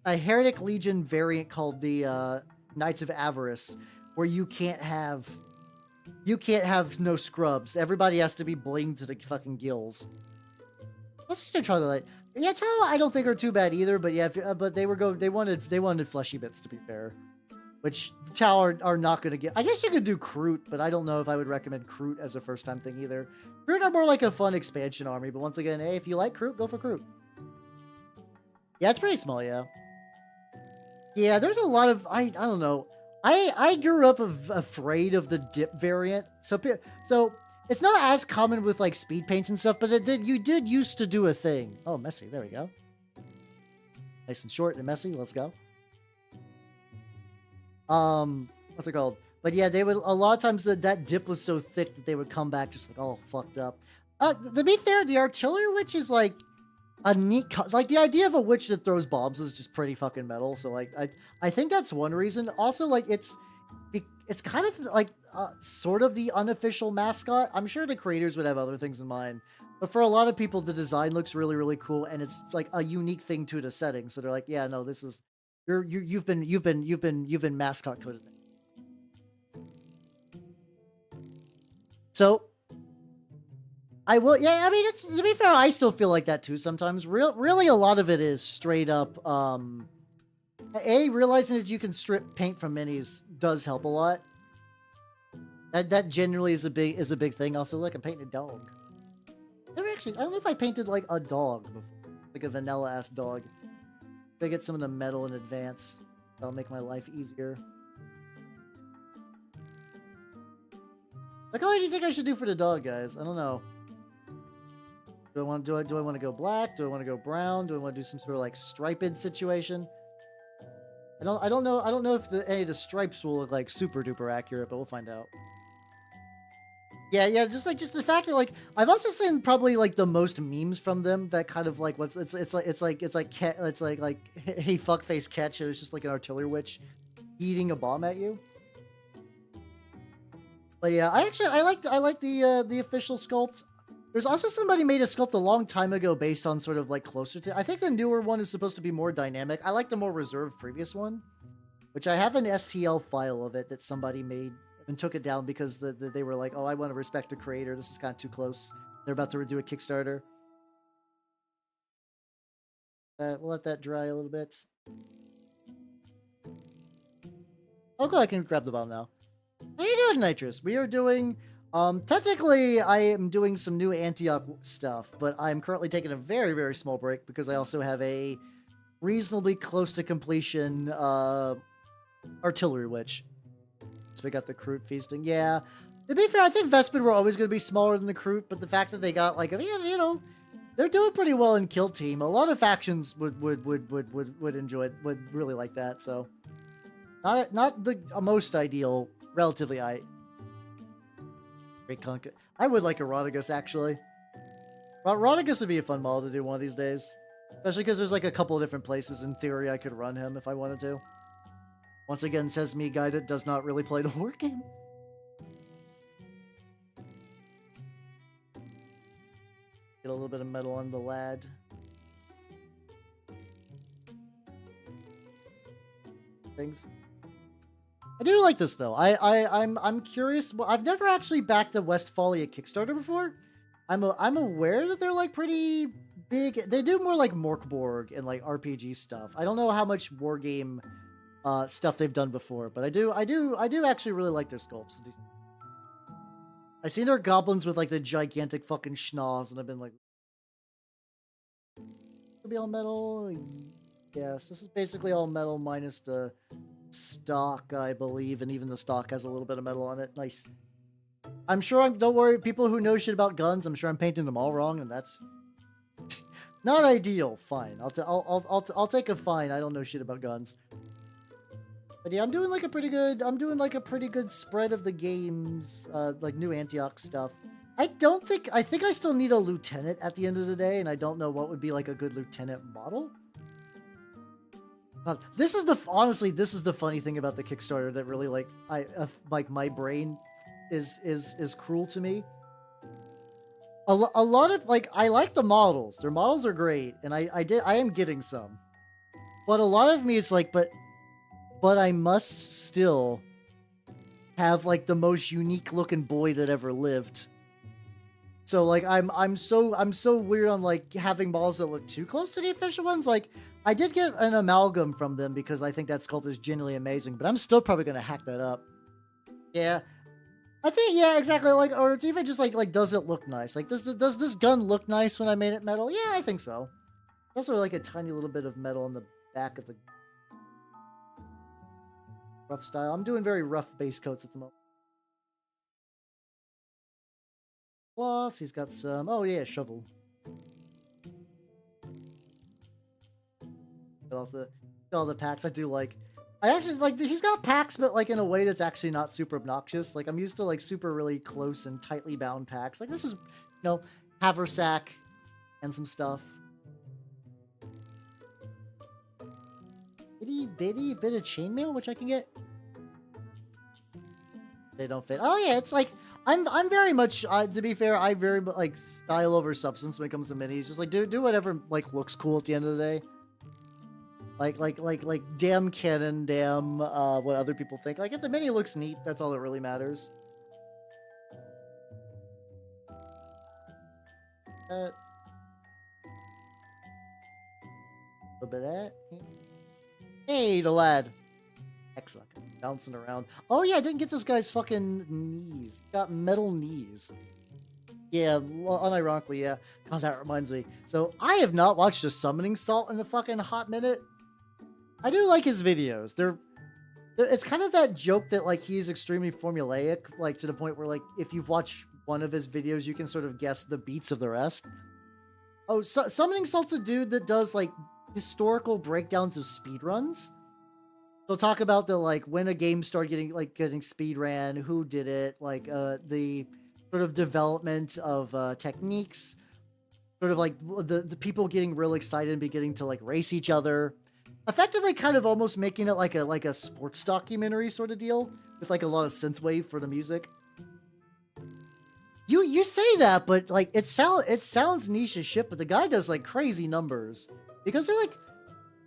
Heretic Legion variant called the Knights of Avarice, where you can't have no scrubs. Everybody has to be blinged to the fucking gills. Let's just try to like, yeah, Tau I don't think are too bad either. But yeah, but they wanted fleshy bits to be fair. which Tau are not going to get. I guess you could do Kroot, but I don't know if I would recommend Kroot as a first-time thing either. Kroot are more like a fun expansion army, but once again, hey, if you like Kroot, go for Kroot. Yeah, it's pretty small, yeah. Yeah, there's a lot of, I don't know. I grew up afraid of the dip variant, so it's not as common with like speed paints and stuff, but you did used to do a thing. Oh, messy, there we go. Nice and short and messy, let's go. What's it called? But yeah, they would, a lot of times that dip was so thick that they would come back just like all fucked up. To be fair, the artillery witch is like a neat, like the idea of a witch that throws bombs is just pretty fucking metal. So like, I think that's one reason. Also, like it's kind of like sort of the unofficial mascot. I'm sure the creators would have other things in mind, but for a lot of people, the design looks really, really cool, and it's like a unique thing to the setting. So they're like, yeah, no, this is you've been mascot coded. So I will, yeah, I mean, it's, to be fair, I still feel like that too sometimes. Really, a lot of it is straight up, realizing that you can strip paint from minis does help a lot. That generally is a big thing. Also, look, I'm painting a dog. Never actually, I don't know if I painted like a dog before, like a vanilla-ass dog. If I get some of the metal in advance, that'll make my life easier. What color do you think I should do for the dog, guys? I don't know. Do I want to go black? Do I want to go brown? Do I want to do some sort of like striped situation? I don't know if any of the stripes will look like super duper accurate, but we'll find out. Yeah, just the fact that like I've also seen probably like the most memes from them that kind of like it's like hey fuckface catch, and it's just like an artillery witch eating a bomb at you. But yeah, I like the official sculpt. There's also somebody made a sculpt a long time ago based on sort of like closer to, I think the newer one is supposed to be more dynamic. I like the more reserved previous one, which I have an STL file of it that somebody made and took it down because they were like, oh, I want to respect the creator. This is kind of too close. They're about to do a Kickstarter. We'll let that dry a little bit. Oh, good, I can grab the bomb now. How you doing, Nitrous? We are doing... technically, I am doing some new Antioch stuff, but I'm currently taking a very, very small break because I also have a reasonably close to completion artillery witch. So we got the Kroot feasting. Yeah, to be fair, I think Vespid were always going to be smaller than the Kroot, but the fact that they got like, I mean, you know, they're doing pretty well in Kill Team. A lot of factions would enjoy, would really like that. So not the most ideal, relatively. Great Conk. I would like Eroticus, actually. Eroticus would be a fun model to do one of these days. Especially because there's like a couple of different places in theory I could run him if I wanted to. Once again, says me, guy that does not really play the war game. Get a little bit of metal on the lad. Things. I do like this though. I'm curious. Well, I've never actually backed a Westphalia Kickstarter before. I'm aware that they're like pretty big. They do more like Morkborg and like RPG stuff. I don't know how much war game stuff they've done before, but I do actually really like their sculpts. I've seen their goblins with like the gigantic fucking schnoz, and I've been like, it'll be all metal. Yes, this is basically all metal minus the stock, I believe, and even the stock has a little bit of metal on it. Nice. I'm sure don't worry, people who know shit about guns, I'm sure I'm painting them all wrong, and that's not ideal. Fine. I'll take a fine. I don't know shit about guns. But yeah, I'm doing like a pretty good spread of the games, like new Antioch stuff. I think I still need a lieutenant at the end of the day, and I don't know what would be like a good lieutenant model. This is the funny thing about the Kickstarter that really like my brain is cruel to me. A lot of like, I like the models. Their models are great, and I am getting some. But a lot of me it's like, but I must still have like the most unique looking boy that ever lived. So like I'm so weird on like having balls that look too close to the official ones. Like I did get an amalgam from them because I think that sculpt is genuinely amazing, but I'm still probably gonna hack that up. Yeah. I think yeah, exactly. Like, or it's even just like does it look nice? Like, does this gun look nice when I made it metal? Yeah, I think so. Also, like a tiny little bit of metal on the back of the rough style. I'm doing very rough base coats at the moment. Plus, he's got some. Oh yeah, shovel. Got all the packs. I do like. I actually like. He's got packs, but like in a way that's actually not super obnoxious. Like I'm used to like super really close and tightly bound packs. Like this is, haversack and some stuff. Itty bitty bit of chainmail, which I can get. They don't fit. Oh yeah, it's like I'm very much to be fair, I very like style over substance when it comes to minis. Just like do whatever like looks cool at the end of the day. Like damn canon, damn what other people think. Like if the mini looks neat, that's all that really matters. A little bit of that. Hey, the lad. Excellent. Bouncing around. Oh yeah, I didn't get this guy's fucking knees. Got metal knees. Yeah, well, unironically, yeah. God, that reminds me. So I have not watched a summoning salt in a fucking hot minute. I do like his videos. It's kind of that joke that like he's extremely formulaic, like to the point where like if you've watched one of his videos, you can sort of guess the beats of the rest. Oh, summoning salt's a dude that does like historical breakdowns of speedruns. They'll talk about the like when a game started getting speed ran, who did it, like the sort of development of techniques, sort of like the people getting real excited and beginning to like race each other, effectively kind of almost making it like a sports documentary sort of deal with like a lot of synthwave for the music. You say that, but like it sounds niche as shit, but the guy does like crazy numbers because they're like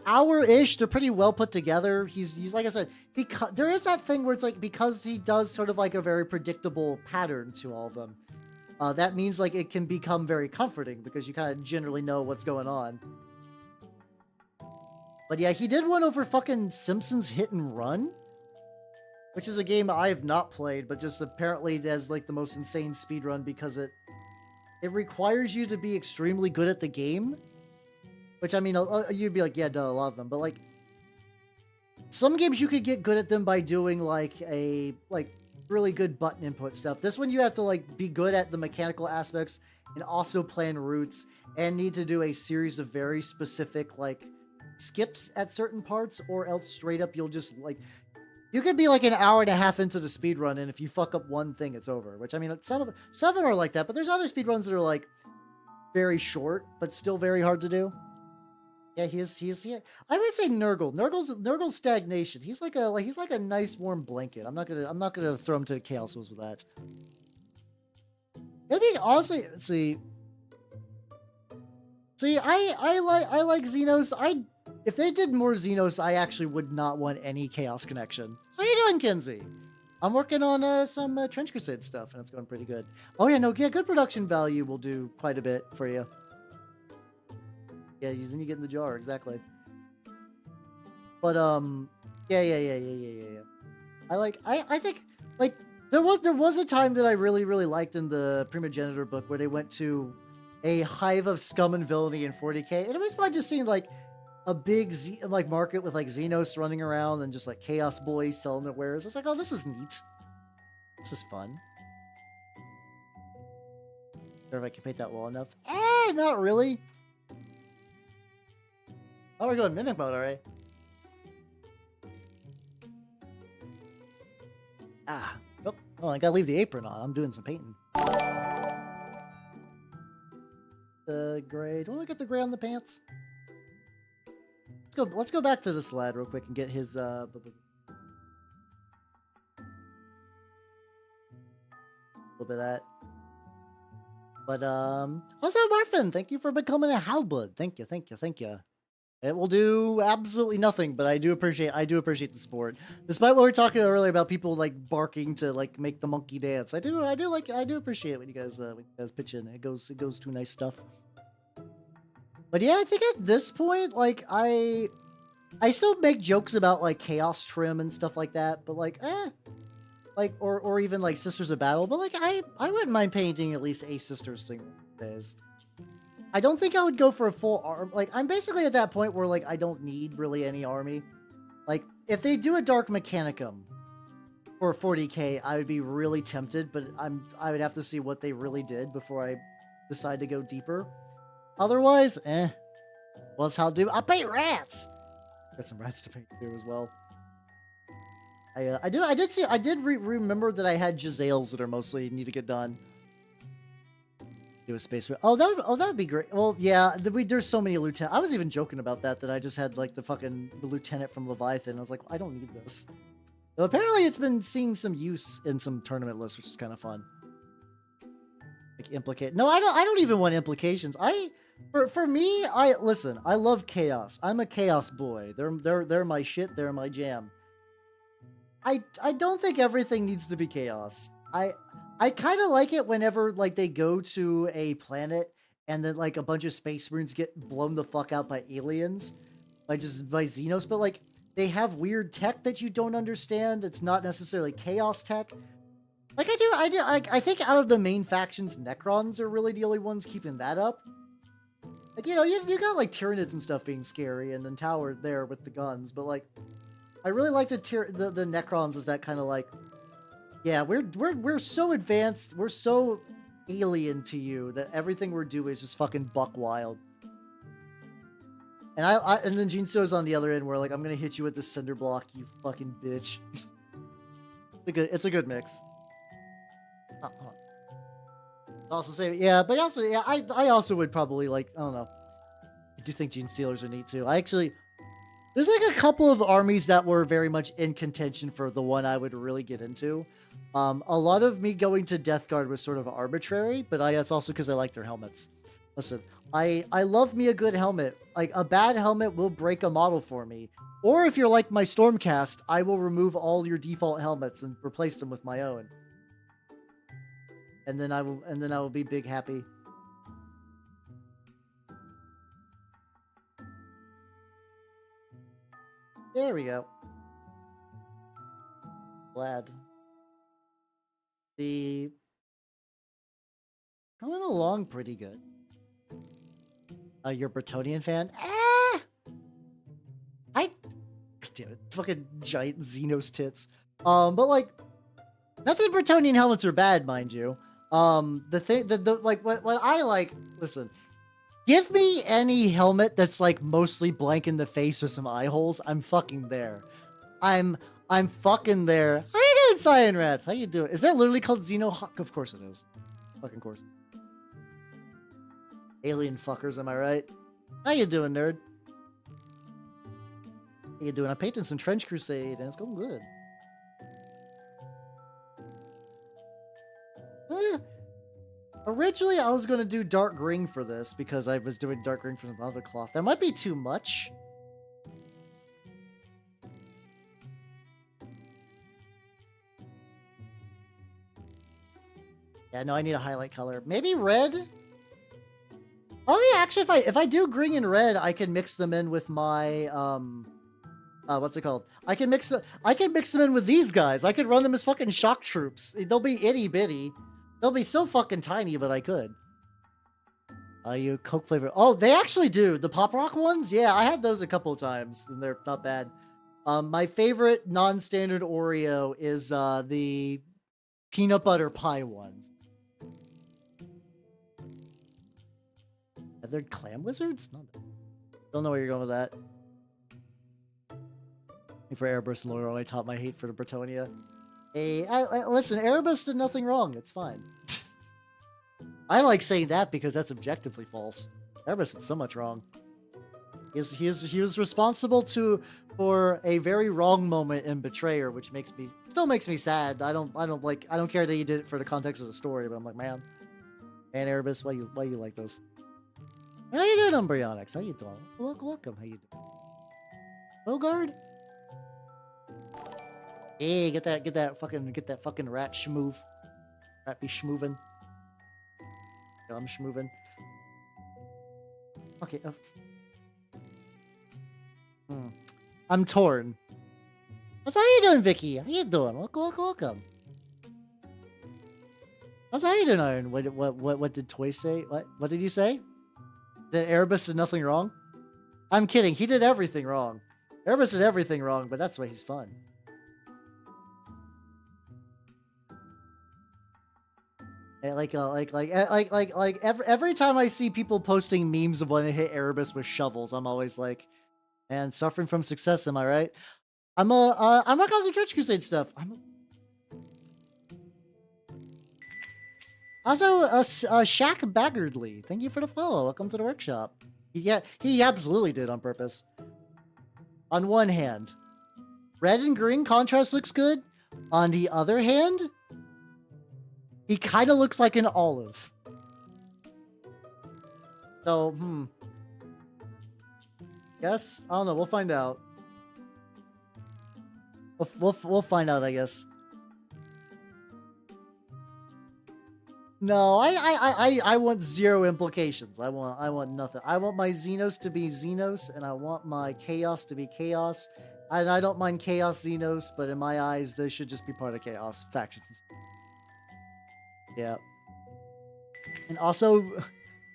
hour-ish. They're pretty well put together. He's like I said, because there is that thing where it's like because he does sort of like a very predictable pattern to all of them. That means like it can become very comforting because you kind of generally know what's going on. But yeah, he did one over fucking Simpsons Hit and Run, which is a game I have not played, but just apparently has like the most insane speedrun because it requires you to be extremely good at the game. Which, I mean, you'd be like, yeah, duh, a lot of them. But, like, some games you could get good at them by doing, like, really good button input stuff. This one you have to, like, be good at the mechanical aspects and also plan routes and need to do a series of very specific, like, skips at certain parts, or else straight up you'll just, like... You could be, like, an hour and a half into the speedrun, and if you fuck up one thing, it's over. Which, I mean, some of them are like that, but there's other speedruns that are, like, very short, but still very hard to do. Yeah, he's here. I would say Nurgle's stagnation. He's like a nice warm blanket. I'm not gonna throw him to the chaos woods with that. I think honestly, see, I like Xenos. If they did more Xenos, I actually would not want any chaos connection. How you doing, Kenzie? I'm working on some Trench Crusade stuff, and it's going pretty good. Oh yeah, good production value will do quite a bit for you. Yeah, then you get in the jar, exactly. But yeah. I think like there was a time that I really liked in the Primogenitor book where they went to a hive of scum and villainy in 40k, and it was fun just seeing like a big market with like Xenos running around and just like Chaos Boys selling their wares. It's like, oh, this is neat. This is fun. Or if I can paint that well enough. Not really. Oh, we're going Mimic mode, alright. Oh, I gotta leave the apron on. I'm doing some painting. The gray. Don't I get the gray on the pants? Let's go back to this lad real quick and get his a little bit of that. But also Marfin, thank you for becoming a halberd. Thank you. It will do absolutely nothing, but I do appreciate the sport. Despite what we were talking earlier about people like barking to like make the monkey dance. I do appreciate when you guys pitch in. It goes to nice stuff. But yeah, I think at this point, like I still make jokes about like chaos trim and stuff like that, but like like or even like Sisters of Battle, but like I wouldn't mind painting at least a Sisters thing days. I don't think I would go for a full arm. Like, I'm basically at that point where, like, I don't need really any army. Like, if they do a Dark Mechanicum for 40k, I would be really tempted, but I would have to see what they really did before I decide to go deeper. Otherwise, what's how do I paint rats? Got some rats to paint too as well. I did remember that I had Giselles that are mostly need to get done. Do a space. Oh, that would be great. Well, yeah, there's so many lieutenants. I was even joking about that I just had like the lieutenant from Leviathan. I was like, I don't need this. So apparently, it's been seeing some use in some tournament lists, which is kind of fun. Like implicate. No, I don't even want implications. For me, listen. I love chaos. I'm a chaos boy. They're my shit. They're my jam. I don't think everything needs to be chaos. I kind of like it whenever like they go to a planet and then like a bunch of space marines get blown the fuck out by aliens, like just by Xenos, but like they have weird tech that you don't understand. It's not necessarily chaos tech. Like I think out of the main factions, Necrons are really the only ones keeping that up. Like, you know, you got like Tyranids and stuff being scary and then Tower there with the guns, but like I really like the Necrons as that kind of like, yeah, we're so advanced, we're so alien to you that everything we're doing is just fucking buck wild. And and then Gene Sto's on the other end where like I'm gonna hit you with the cinder block, you fucking bitch. It's a good mix. Also say yeah, but also yeah, I also would probably like I don't know. I do think Gene Stealers are neat too. There's like a couple of armies that were very much in contention for the one I would really get into. A lot of me going to Death Guard was sort of arbitrary, but that's also because I like their helmets. Listen, I love me a good helmet. Like, a bad helmet will break a model for me. Or if you're like my Stormcast, I will remove all your default helmets and replace them with my own. And then I will be big happy. There we go. Glad. Coming along pretty good. You're a Bretonian fan? Damn it, fucking giant Xenos tits. But like, not that Bretonian helmets are bad, mind you. What I like, listen, give me any helmet that's like mostly blank in the face with some eye holes. I'm fucking there. I'm fucking there. How you doing, Cyan Rats? How you doing? Is that literally called Xenohawk? Of course it is. Fucking course. Alien fuckers, am I right? How you doing, nerd? How you doing? I'm painting some Trench Crusade, and it's going good. Originally, I was going to do dark green for this because I was doing dark green for some other cloth. That might be too much. Yeah, no, I need a highlight color. Maybe red? Oh yeah, actually, if I do green and red, I can mix them in with my what's it called? I can mix them in with these guys. I could run them as fucking shock troops. They'll be itty bitty. They'll be so fucking tiny, but I could. You Coke flavor. Oh, they actually do. The Pop Rock ones? Yeah, I had those a couple of times, and they're not bad. My favorite non-standard Oreo is the peanut butter pie ones. Are there clam wizards? No. Don't know where you're going with that. For Erebus and Laurel, I taught my hate for the Bretonia. Hey, listen, Erebus did nothing wrong. It's fine. I like saying that because that's objectively false. Erebus did so much wrong. He was responsible for a very wrong moment in Betrayer, which still makes me sad. I don't care that he did it for the context of the story, but I'm like, man, Erebus, why you like this? How you doing, Embryonics? How you doing? Welcome. How you doing? Bogard? Hey, get that fucking rat schmoove. Rat be schmoovin'. Yeah, I'm schmoovin'. Okay. I'm torn. How you doing, Vicky? How you doing? Welcome. How you doing, Iron? What did Toy say? What did you say? That Erebus did nothing wrong? I'm kidding. He did everything wrong. Erebus did everything wrong, but that's why he's fun. Like every time I see people posting memes of when they hit Erebus with shovels, I'm always like, man, suffering from success, am I right? I'm working on some Trench Crusade stuff. Also, Shaq Baggardly, thank you for the follow. Welcome to the workshop. Yeah, he absolutely did on purpose. On one hand, red and green contrast looks good. On the other hand, he kind of looks like an olive. So, Yes, I don't know. We'll find out. We'll find out, I guess. No, I want zero implications. I want nothing. I want my Xenos to be Xenos, and I want my Chaos to be Chaos. And I don't mind Chaos Xenos, but in my eyes, they should just be part of Chaos factions. Yeah. And also,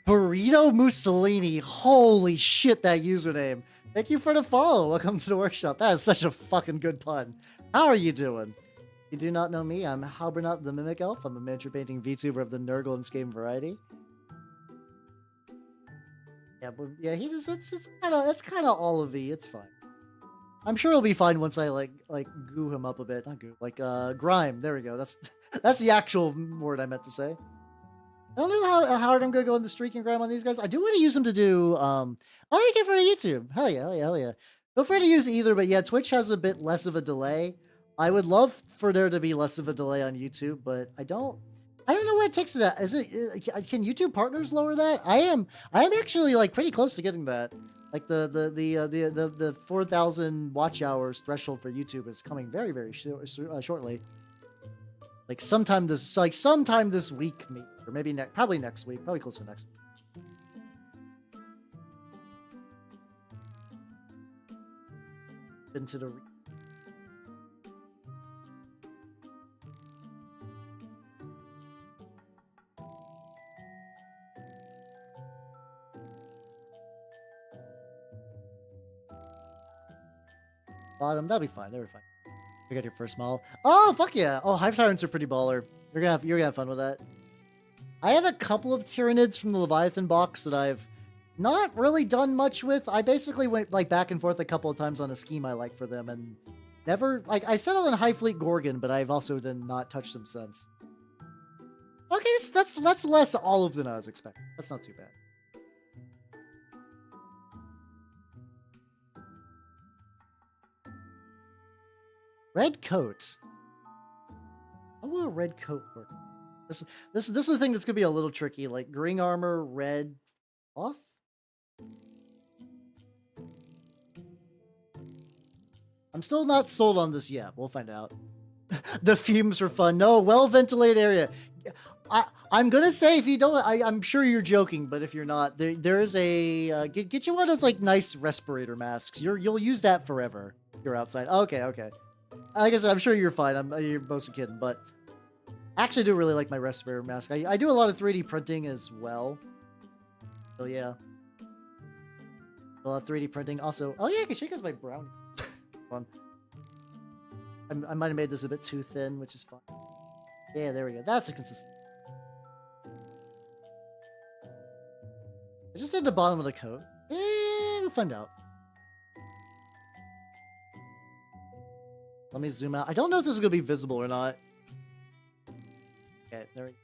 Burrito Mussolini. Holy shit, that username. Thank you for the follow. Welcome to the workshop. That is such a fucking good pun. How are you doing? You do not know me. I'm Halbernot the Mimic Elf. I'm a miniature painting VTuber of the Nurgle and Skaven variety. Yeah, but yeah, it's kind of olivey. It's fine. I'm sure he'll be fine once I like goo him up a bit. Not goo, grime. There we go. That's the actual word I meant to say. I don't know how hard I'm gonna go into streak and grime on these guys. I do want to use them to do oh, you get for YouTube. Hell yeah. Feel free to use either, but yeah, Twitch has a bit less of a delay. I would love for there to be less of a delay on YouTube, but I don't know what it takes to that. Is it can YouTube partners lower that? I am actually like pretty close to getting that. Like the 4,000 watch hours threshold for YouTube is coming very, very shortly. Like sometime this week, maybe, or maybe probably next week, probably close to next week. Into the bottom, that'll be fine. They'll be fine. You got your first model. Oh fuck yeah! Oh, Hive Tyrants are pretty baller. You're gonna have fun with that. I have a couple of Tyranids from the Leviathan box that I've not really done much with. I basically went like back and forth a couple of times on a scheme I like for them, and never like I settled on High Fleet Gorgon, but I've also then not touched them since. Okay, that's less olive than I was expecting. That's not too bad. Red coat. How will a red coat work? This is the thing that's gonna be a little tricky. Like green armor, red cloth. I'm still not sold on this yet. We'll find out. The fumes were fun. No, well-ventilated area. I'm gonna say if you don't, I'm sure you're joking, but if you're not, there is a get you one of those like nice respirator masks. You'll use that forever. You're outside. Okay. Like I said, I'm sure you're fine. You're mostly kidding, but I actually do really like my respirator mask. I do a lot of 3D printing as well. So yeah. A lot of 3D printing. Also, oh yeah, I can shake as my brownie. Fun. I might have made this a bit too thin, which is fine. Yeah, there we go. That's a consistent. I just did the bottom of the coat. We'll find out. Let me zoom out. I don't know if this is going to be visible or not. Okay, there we go.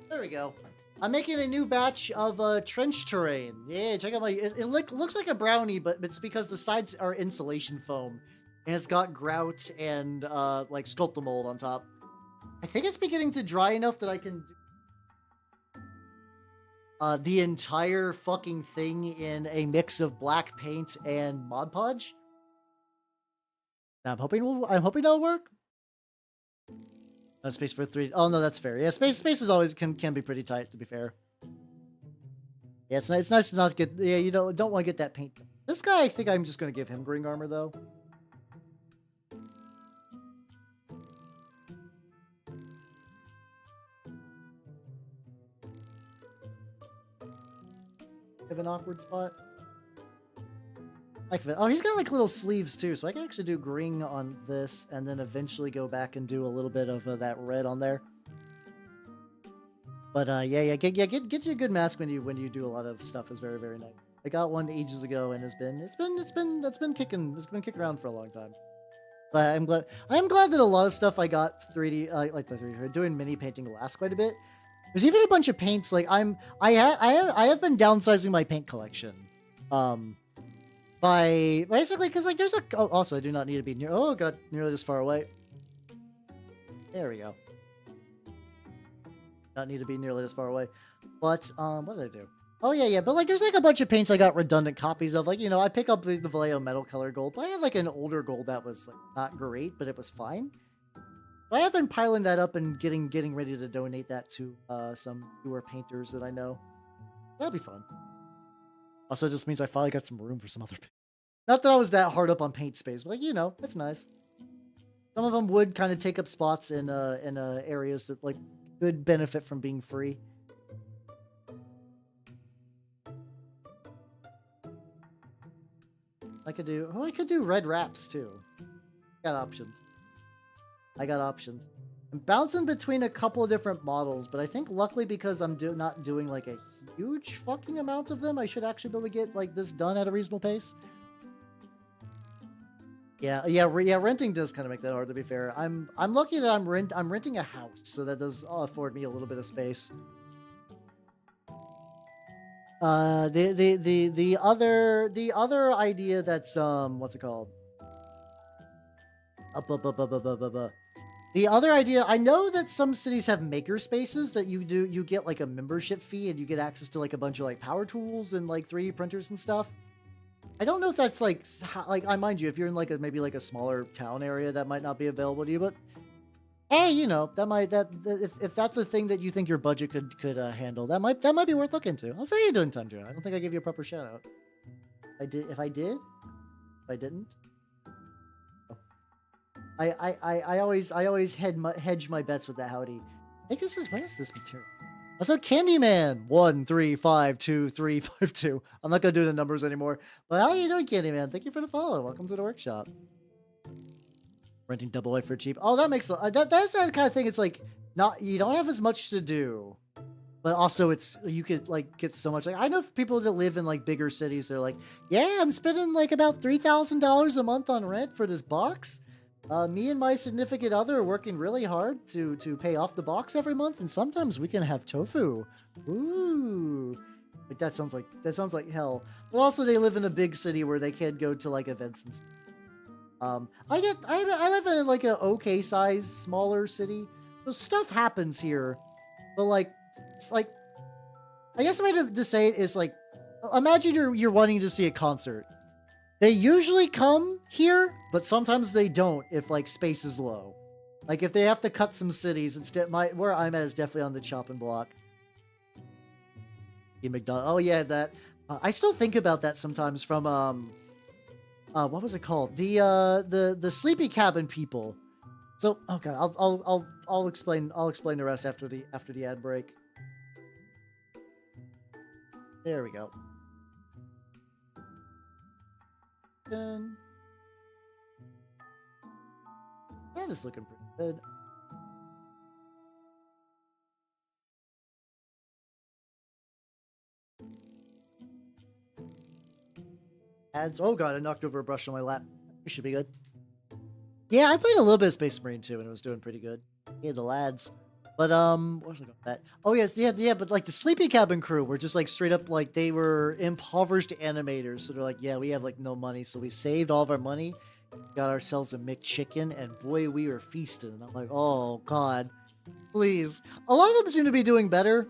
There we go. I'm making a new batch of trench terrain. Yeah, check out my... It looks like a brownie, but it's because the sides are insulation foam. And it's got grout and like sculptor mold on top. I think it's beginning to dry enough that I can do the entire fucking thing in a mix of black paint and Mod Podge. I'm hoping that'll work. Space for 3. Oh no, that's fair. Yeah, space is always can be pretty tight, to be fair. Yeah, it's nice to not get. Yeah, you don't want to get that paint. This guy, I think I'm just gonna give him green armor though. Have an awkward spot. Oh, he's got like little sleeves too, so I can actually do green on this, and then eventually go back and do a little bit of that red on there. But yeah, get you a good mask when you do a lot of stuff is very, very nice. I got one ages ago, and it's been kicking around for a long time. But I'm glad that a lot of stuff I got 3D like the 3D doing mini painting lasts quite a bit. There's even a bunch of paints like I have been downsizing my paint collection. By basically, because like there's a also I do not need to be near. Oh god, nearly this far away. There we go. Not need to be nearly this far away. But what did I do? Oh yeah. But like there's like a bunch of paints I got redundant copies of. Like, you know, I pick up the Vallejo metal color gold. But I had like an older gold that was like not great, but it was fine. I have been piling that up and getting ready to donate that to some newer painters that I know. That'll be fun. Also, it just means I finally got some room for some other paint. Not that I was that hard up on paint space, but like, you know, it's nice. Some of them would kind of take up spots in areas that like could benefit from being free. I could do red wraps too. Got options. I got options. I'm bouncing between a couple of different models, but I think luckily because I'm not doing like a huge fucking amount of them, I should actually be able to get like this done at a reasonable pace. Yeah, renting does kind of make that hard, to be fair. I'm lucky that I'm renting a house, so that does afford me a little bit of space. The other idea that's what's it called? The other idea, I know that some cities have maker spaces that you get like a membership fee and you get access to like a bunch of like power tools and like 3D printers and stuff. I don't know if that's like I mind you, if you're in like maybe like a smaller town area, that might not be available to you, but hey, you know, if that's a thing that you think your budget could handle, that might be worth looking into. I'll say how you doing, Tundra. I don't think I gave you a proper shout out. If I didn't. I always hedge my bets with that howdy. I think what is this material? Also, Candyman 1352352. I'm not gonna do the numbers anymore. But how are you doing, Candyman? Thank you for the follow. Welcome to the workshop. Renting double white for cheap. Oh, that makes that's that kind of thing. It's like you don't have as much to do, but also you could like get so much. Like I know people that live in like bigger cities. They're like, yeah, I'm spending like about $3,000 a month on rent for this box. Me and my significant other are working really hard to pay off the box every month, and sometimes we can have tofu. Ooh, like that sounds like hell. But also, they live in a big city where they can go to like events and stuff. I live in like an okay size, smaller city, so stuff happens here. But like, it's like, I guess the way to say it is like, imagine you're wanting to see a concert. They usually come here, but sometimes they don't if like space is low. Like if they have to cut some cities instead. Where I'm at is definitely on the chopping block. McDonald. Oh yeah, that. I still think about that sometimes from what was it called? The Sleepy Cabin people. So okay, I'll explain the rest after the ad break. There we go. That is looking pretty good. Ads. Oh god, I knocked over a brush on my lap. It should be good. Yeah, I played a little bit of Space Marine too, and it was doing pretty good. Yeah, the lads. But where's I going with that? Oh yes, yeah. But like the Sleepy Cabin crew were just like straight up like they were impoverished animators. So they're like, yeah, we have like no money, so we saved all of our money, got ourselves a McChicken, and boy, we were feasting. And I'm like, oh god. Please. A lot of them seem to be doing better.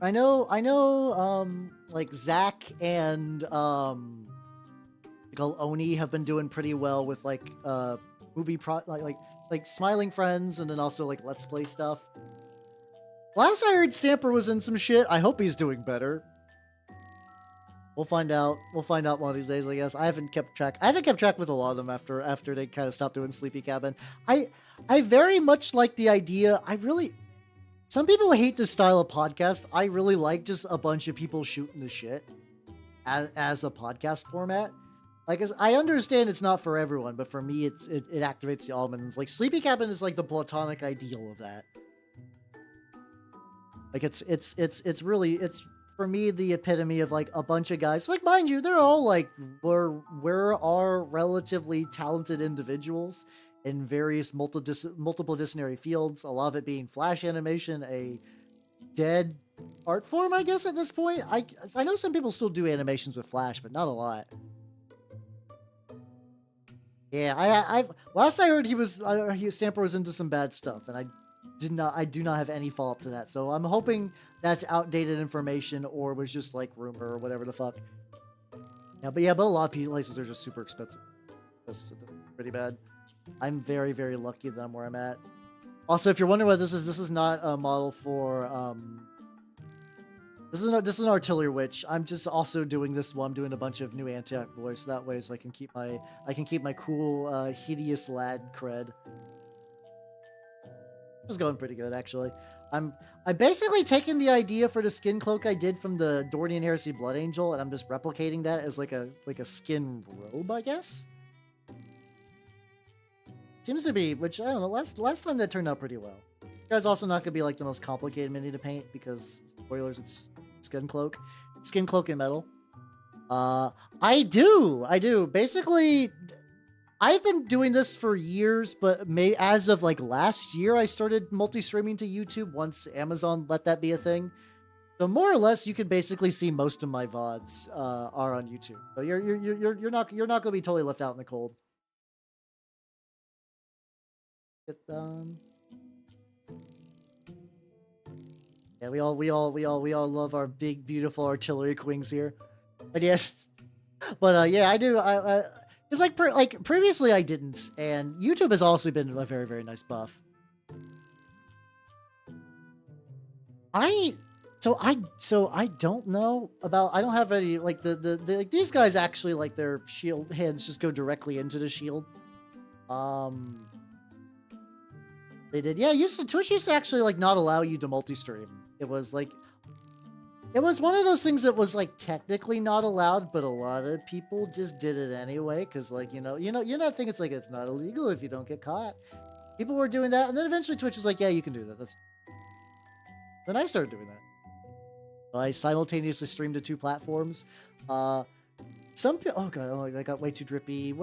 I know, like Zach and like Oni have been doing pretty well with like movie like Smiling Friends, and then also like Let's Play stuff. Last I heard, Stamper was in some shit. I hope he's doing better. We'll find out. We'll find out one of these days, I guess. I haven't kept track. I haven't kept track with a lot of them after they kind of stopped doing Sleepy Cabin. I very much like the idea. Some people hate this style of podcast. I really like just a bunch of people shooting the shit as a podcast format. Like, I understand it's not for everyone, but for me, it activates the elements. Like, Sleepy Cabin is like the platonic ideal of that. Like, it's really for me the epitome of like a bunch of guys. Like, mind you, they're all like we're all relatively talented individuals in various multiple disciplinary fields. A lot of it being Flash animation, a dead art form, I guess, at this point. I know some people still do animations with Flash, but not a lot. Yeah, I last I heard Stamper was into some bad stuff, and I do not have any follow-up to that. So I'm hoping that's outdated information or was just like rumor or whatever the fuck. Yeah, but a lot of places are just super expensive. That's pretty bad. I'm very, very lucky that I'm where I'm at. Also, if you're wondering what this is not a model for this is an artillery witch. I'm just also doing this while I'm doing a bunch of new Antioch boys, so that way I can keep my cool hideous lad cred. It's going pretty good, actually. I'm basically taking the idea for the skin cloak I did from the Dornian Heresy Blood Angel, and I'm just replicating that as like a skin robe, I guess. Seems to be, which I don't know. Last time that turned out pretty well. You guys also not gonna be like the most complicated mini to paint because spoilers, it's skin cloak and metal. I do. Basically, I've been doing this for years, but as of like last year, I started multi-streaming to YouTube once Amazon let that be a thing. So more or less, you can basically see most of my VODs are on YouTube. So you're not gonna be totally left out in the cold. Yeah, we all love our big, beautiful artillery queens here. But yes, yeah, I do. It's like previously I didn't, and YouTube has also been a very, very nice buff. I don't know about. I don't have any like like these guys actually like their shield hands just go directly into the shield. They did, yeah. Twitch used to actually like not allow you to multi-stream. It was one of those things that was like technically not allowed, but a lot of people just did it anyway because like you not think it's like it's not illegal if you don't get caught. People were doing that, and then eventually Twitch was like, yeah, you can do that. Then I started doing that. I simultaneously streamed to 2 platforms. Oh god, I got way too drippy.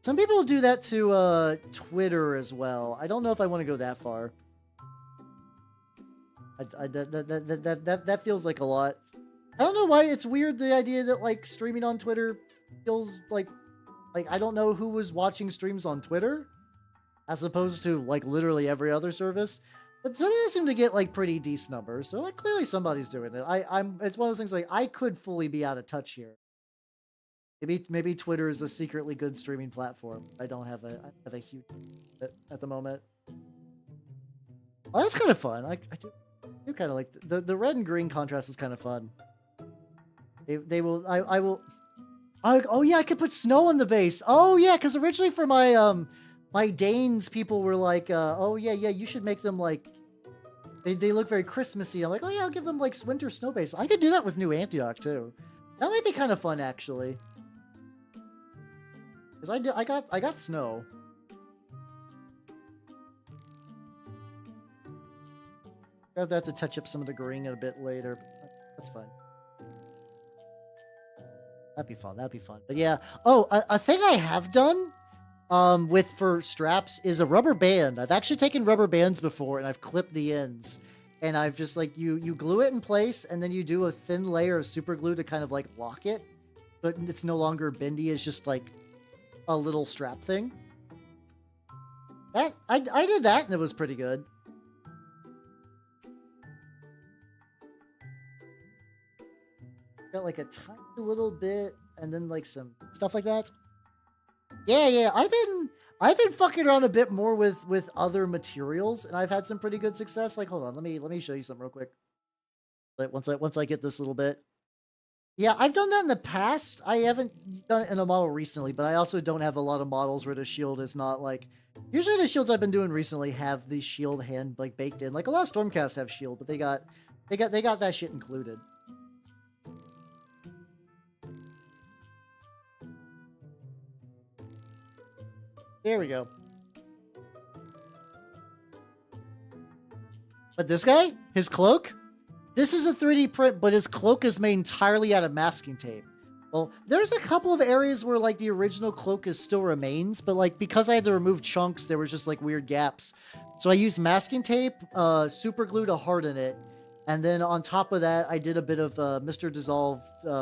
Some people do that to Twitter as well. I don't know if I want to go that far. That feels like a lot. I don't know why it's weird, the idea that like streaming on Twitter feels like I don't know who was watching streams on Twitter as opposed to like literally every other service. But some of them seem to get like pretty decent numbers. So like clearly somebody's doing it. It's one of those things like I could fully be out of touch here. Maybe Twitter is a secretly good streaming platform. I have a huge at the moment. Oh, that's kind of fun. I do kind of like the red and green contrast is kind of fun. I will. Oh yeah, I could put snow on the base. Oh yeah, because originally for my my Danes, people were like, oh yeah, you should make them like they look very Christmassy. I'm like, oh yeah, I'll give them like winter snow base. I could do that with New Antioch too. That might be kind of fun actually. Because I got snow. I'll have to touch up some of the green a bit later. But that's fine. That'd be fun. But yeah. Oh, a thing I have done for straps is a rubber band. I've actually taken rubber bands before and I've clipped the ends. And I've just like you glue it in place and then you do a thin layer of super glue to kind of like lock it. But it's no longer bendy, it's just like a little strap thing. That I did that and it was pretty good. Got like a tiny little bit and then like some stuff like that. Yeah, I've been fucking around a bit more with other materials and I've had some pretty good success. Like, hold on, let me show you something real quick. Like once I get this little bit. Yeah, I've done that in the past. I haven't done it in a model recently, but I also don't have a lot of models where the shield is not like. Usually the shields I've been doing recently have the shield hand like baked in. Like a lot of Stormcast have shield, but they got that shit included. There we go. But this guy, his cloak. This is a 3D print, but his cloak is made entirely out of masking tape. Well, there's a couple of areas where like the original cloak still remains, but like because I had to remove chunks, there was just like weird gaps. So I used masking tape, super glue to harden it, and then on top of that, I did a bit of Mr. Dissolve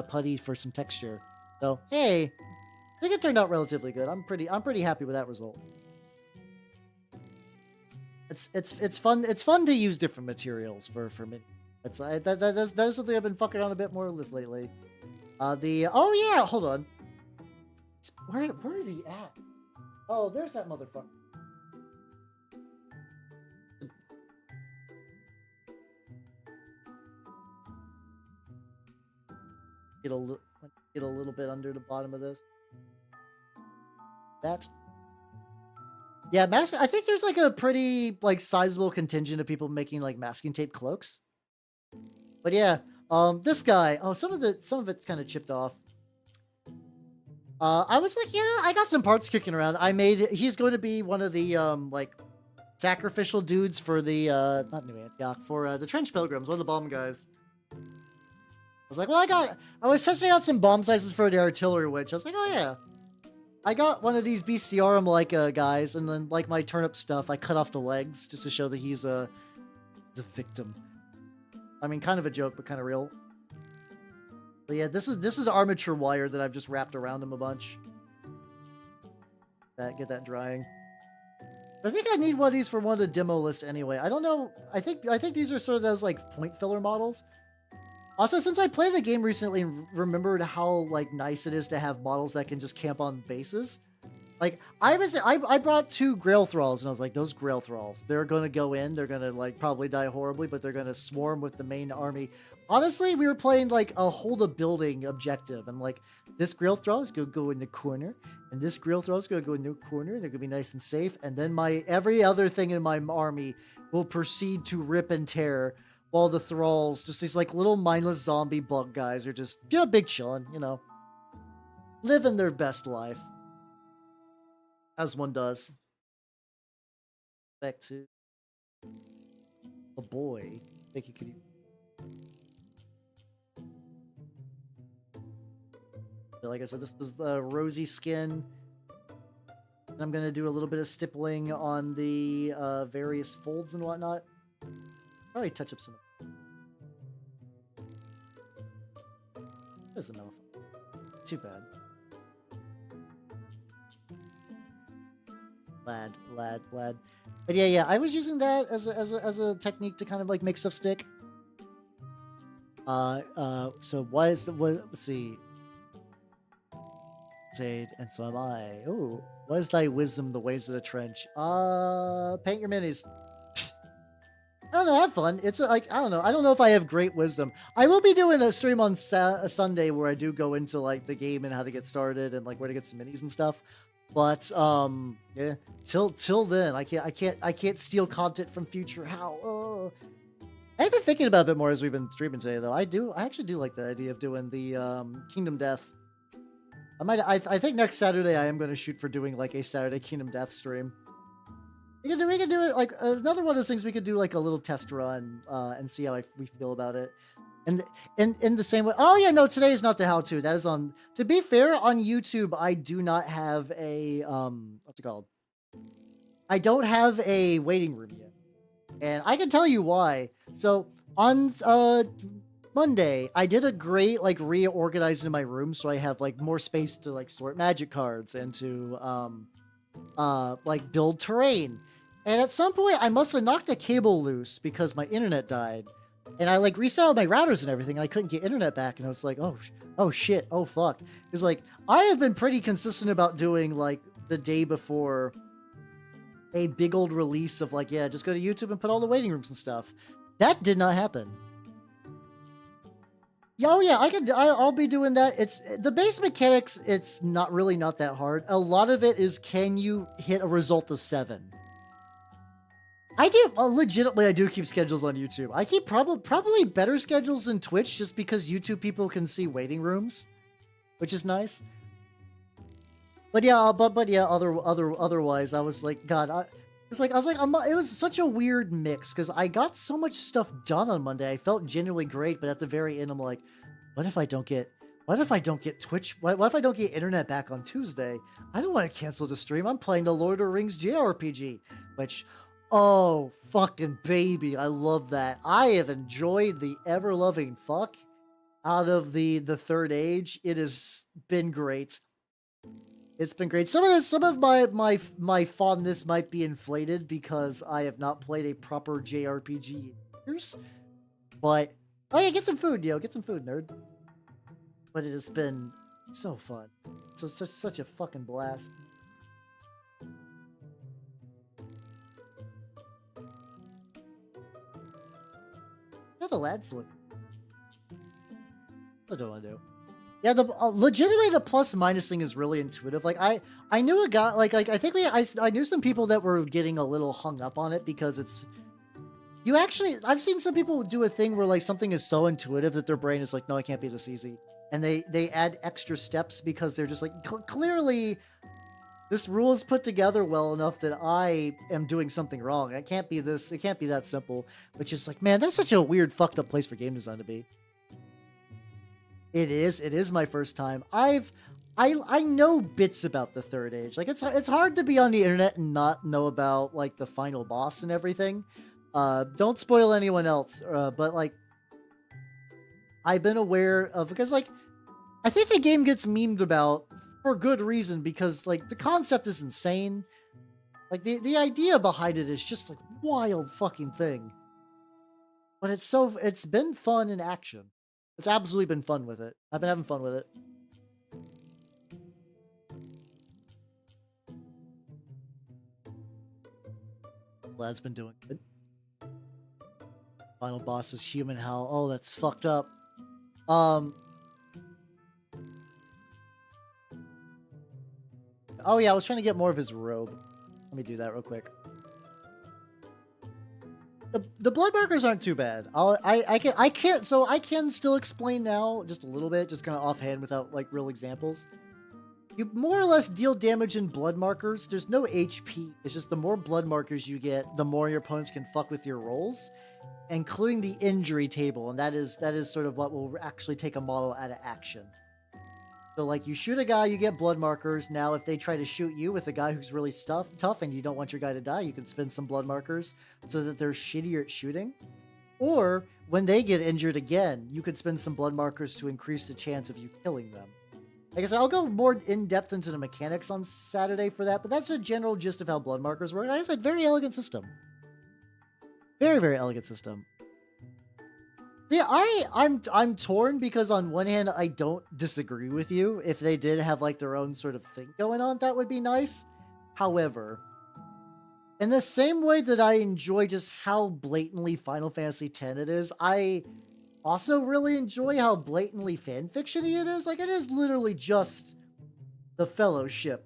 putty for some texture. So hey, I think it turned out relatively good. I'm pretty happy with that result. It's fun to use different materials for me. That's something I've been fucking around a bit more with lately. Oh yeah, hold on. Where is he at? Oh, there's that motherfucker. Get a little bit under the bottom of this. That. Yeah, I think there's like a pretty like sizable contingent of people making like masking tape cloaks. But yeah, this guy, some of it's kind of chipped off. I was like, I got some parts kicking around. He's going to be one of the, like, sacrificial dudes for the, not New Antioch, for, the Trench Pilgrims, one of the bomb guys. I was like, well, I was testing out some bomb sizes for the artillery witch. I was like, oh yeah. I got one of these bestiarum, like, guys, and then, like, my turnip stuff, I cut off the legs just to show that he's a victim. I mean, kind of a joke, but kind of real. But yeah, this is armature wire that I've just wrapped around him a bunch. Get that drying. I think I need one of these for one of the demo lists anyway. I don't know. I think these are sort of those like point filler models. Also, since I played the game recently and remembered how like nice it is to have models that can just camp on bases. Like, I brought 2 Grail Thralls, and I was like, those Grail Thralls, they're going to go in, they're going to, like, probably die horribly, but they're going to swarm with the main army. Honestly, we were playing, like, a hold a building objective, and, like, this Grail Thrall is going to go in the corner, and this Grail Thrall is going to go in the corner, and they're going to be nice and safe, and then every other thing in my army will proceed to rip and tear, while the Thralls, just these, like, little mindless zombie bug guys, are just, big chillin', living their best life. As one does. Back to a boy. Thank you, Kitty. Like I said, this is the rosy skin. And I'm gonna do a little bit of stippling on the various folds and whatnot. Probably touch up some. Doesn't know. Too bad. Lad. But yeah, I was using that as a technique to kind of like make stuff stick. So let's see. Jade, and so am I. Ooh, what is thy wisdom, the ways of the trench? Paint your minis. I don't know, have fun. It's I don't know. I don't know if I have great wisdom. I will be doing a stream on a Sunday where I do go into like the game and how to get started and like where to get some minis and stuff. But yeah, till then, I can't steal content from future. How? I've been thinking about it a bit more as we've been streaming today, though. I actually do like the idea of doing the Kingdom Death. I think next Saturday I am going to shoot for doing like a Saturday Kingdom Death stream. We can do it like another one of those things. We could do like a little test run and see how we feel about it. And in the same way, oh yeah, no, today is not the how-to. That is on. To be fair, on YouTube, I do not have a what's it called? I don't have a waiting room yet, and I can tell you why. So on Monday, I did a great like reorganizing my room, so I have like more space to like sort magic cards and to like build terrain. And at some point, I must have knocked a cable loose because my internet died. And I like reset all my routers and everything. And I couldn't get internet back. And I was like, oh shit, oh fuck. It's like, I have been pretty consistent about doing like the day before a big old release of like, yeah, just go to YouTube and put all the waiting rooms and stuff. That did not happen. Oh yeah, I'll be doing that. It's the base mechanics. It's not that hard. A lot of it is, can you hit a result of 7? I do legitimately. I do keep schedules on YouTube. I keep probably better schedules than Twitch, just because YouTube people can see waiting rooms, which is nice. But yeah, but yeah. Otherwise, I was like, God, it was such a weird mix because I got so much stuff done on Monday. I felt genuinely great, but at the very end, I'm like, what if I don't get Twitch? What if I don't get internet back on Tuesday? I don't want to cancel the stream. I'm playing the Lord of the Rings JRPG, which. Oh, fucking baby. I love that. I have enjoyed the ever-loving fuck out of the Third Age. It has been great. It's been great. Some of my fondness might be inflated because I have not played a proper JRPG in years. But, oh yeah, get some food, yo. Get some food, nerd. But it has been so fun. So such a fucking blast. How the lads look? What do I do? Yeah, the legitimately the plus minus thing is really intuitive. Like I knew a guy like I think I knew some people that were getting a little hung up on it because it's I've seen some people do a thing where like something is so intuitive that their brain is like, no, it can't be this easy, and they add extra steps because they're just like clearly this rule is put together well enough that I am doing something wrong. It can't be this. It can't be that simple. Which is like, man, that's such a weird, fucked up place for game design to be. It is. It is my first time. I know bits about the Third Age. Like it's hard to be on the internet and not know about like the final boss and everything. Don't spoil anyone else. But like, I've been aware of, because like, I think the game gets memed about for good reason, because like the concept is insane. Like the idea behind it is just like wild fucking thing. But it's been fun in action. It's absolutely been fun with it. I've been having fun with it. Lad's been doing good. Final boss is human hell. Oh, that's fucked up. Oh yeah, I was trying to get more of his robe. Let me do that real quick. The blood markers aren't too bad. I can still explain now just a little bit, just kind of offhand without like real examples. You more or less deal damage in blood markers. There's no HP. It's just the more blood markers you get, the more your opponents can fuck with your rolls, including the injury table, and that is sort of what will actually take a model out of action. So, like, you shoot a guy, you get blood markers. Now, if they try to shoot you with a guy who's really tough and you don't want your guy to die, you can spend some blood markers so that they're shittier at shooting. Or, when they get injured again, you could spend some blood markers to increase the chance of you killing them. Like I said, I'll go more in-depth into the mechanics on Saturday for that, but that's a general gist of how blood markers work. Like I said, very elegant system. Very, very elegant system. Yeah, I'm torn because on one hand, I don't disagree with you. If they did have like their own sort of thing going on, that would be nice. However, in the same way that I enjoy just how blatantly Final Fantasy X it is, I also really enjoy how blatantly fanfiction-y it is. Like, it is literally just the Fellowship.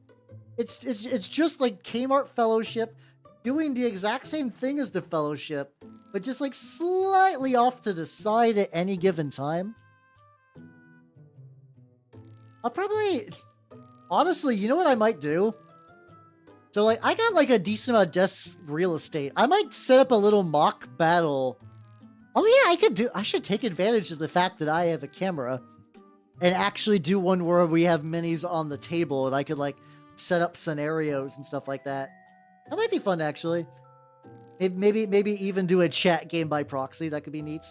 It's just like Kmart Fellowship doing the exact same thing as the Fellowship, but just like slightly off to the side at any given time. I'll probably, honestly, you know what I might do? So like, I got like a decent amount of desk real estate. I might set up a little mock battle. Oh yeah, I should take advantage of the fact that I have a camera and actually do one where we have minis on the table and I could like set up scenarios and stuff like that. That might be fun, actually. Maybe even do a chat game by proxy. That could be neat.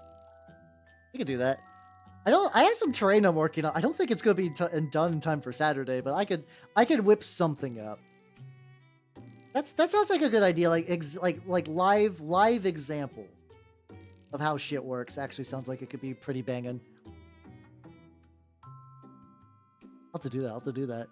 We could do that. I have some terrain I'm working on. I don't think it's going to be done in time for Saturday, but I could whip something up. That sounds like a good idea. Like live examples of how shit works. Actually, sounds like it could be pretty banging. I'll have to do that. I'll have to do that.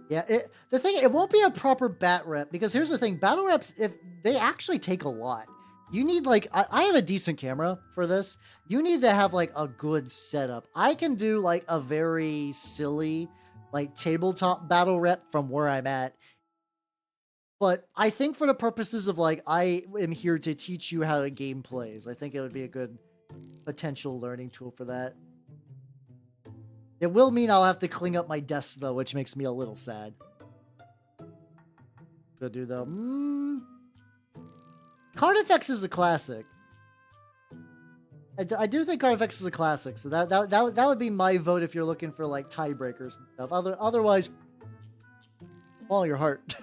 Yeah, it won't be a proper bat rep because here's the thing: battle reps, if they actually take a lot. You need like I have a decent camera for this. You need to have like a good setup. I can do like a very silly like tabletop battle rep from where I'm at. But I think for the purposes of like I am here to teach you how to game plays, I think it would be a good potential learning tool for that. It will mean I'll have to clean up my desk though, which makes me a little sad. Go do though. Card Effects is a classic. I do think Card Effects is a classic, so that would be my vote if you're looking for like tiebreakers and stuff. Otherwise, follow your heart.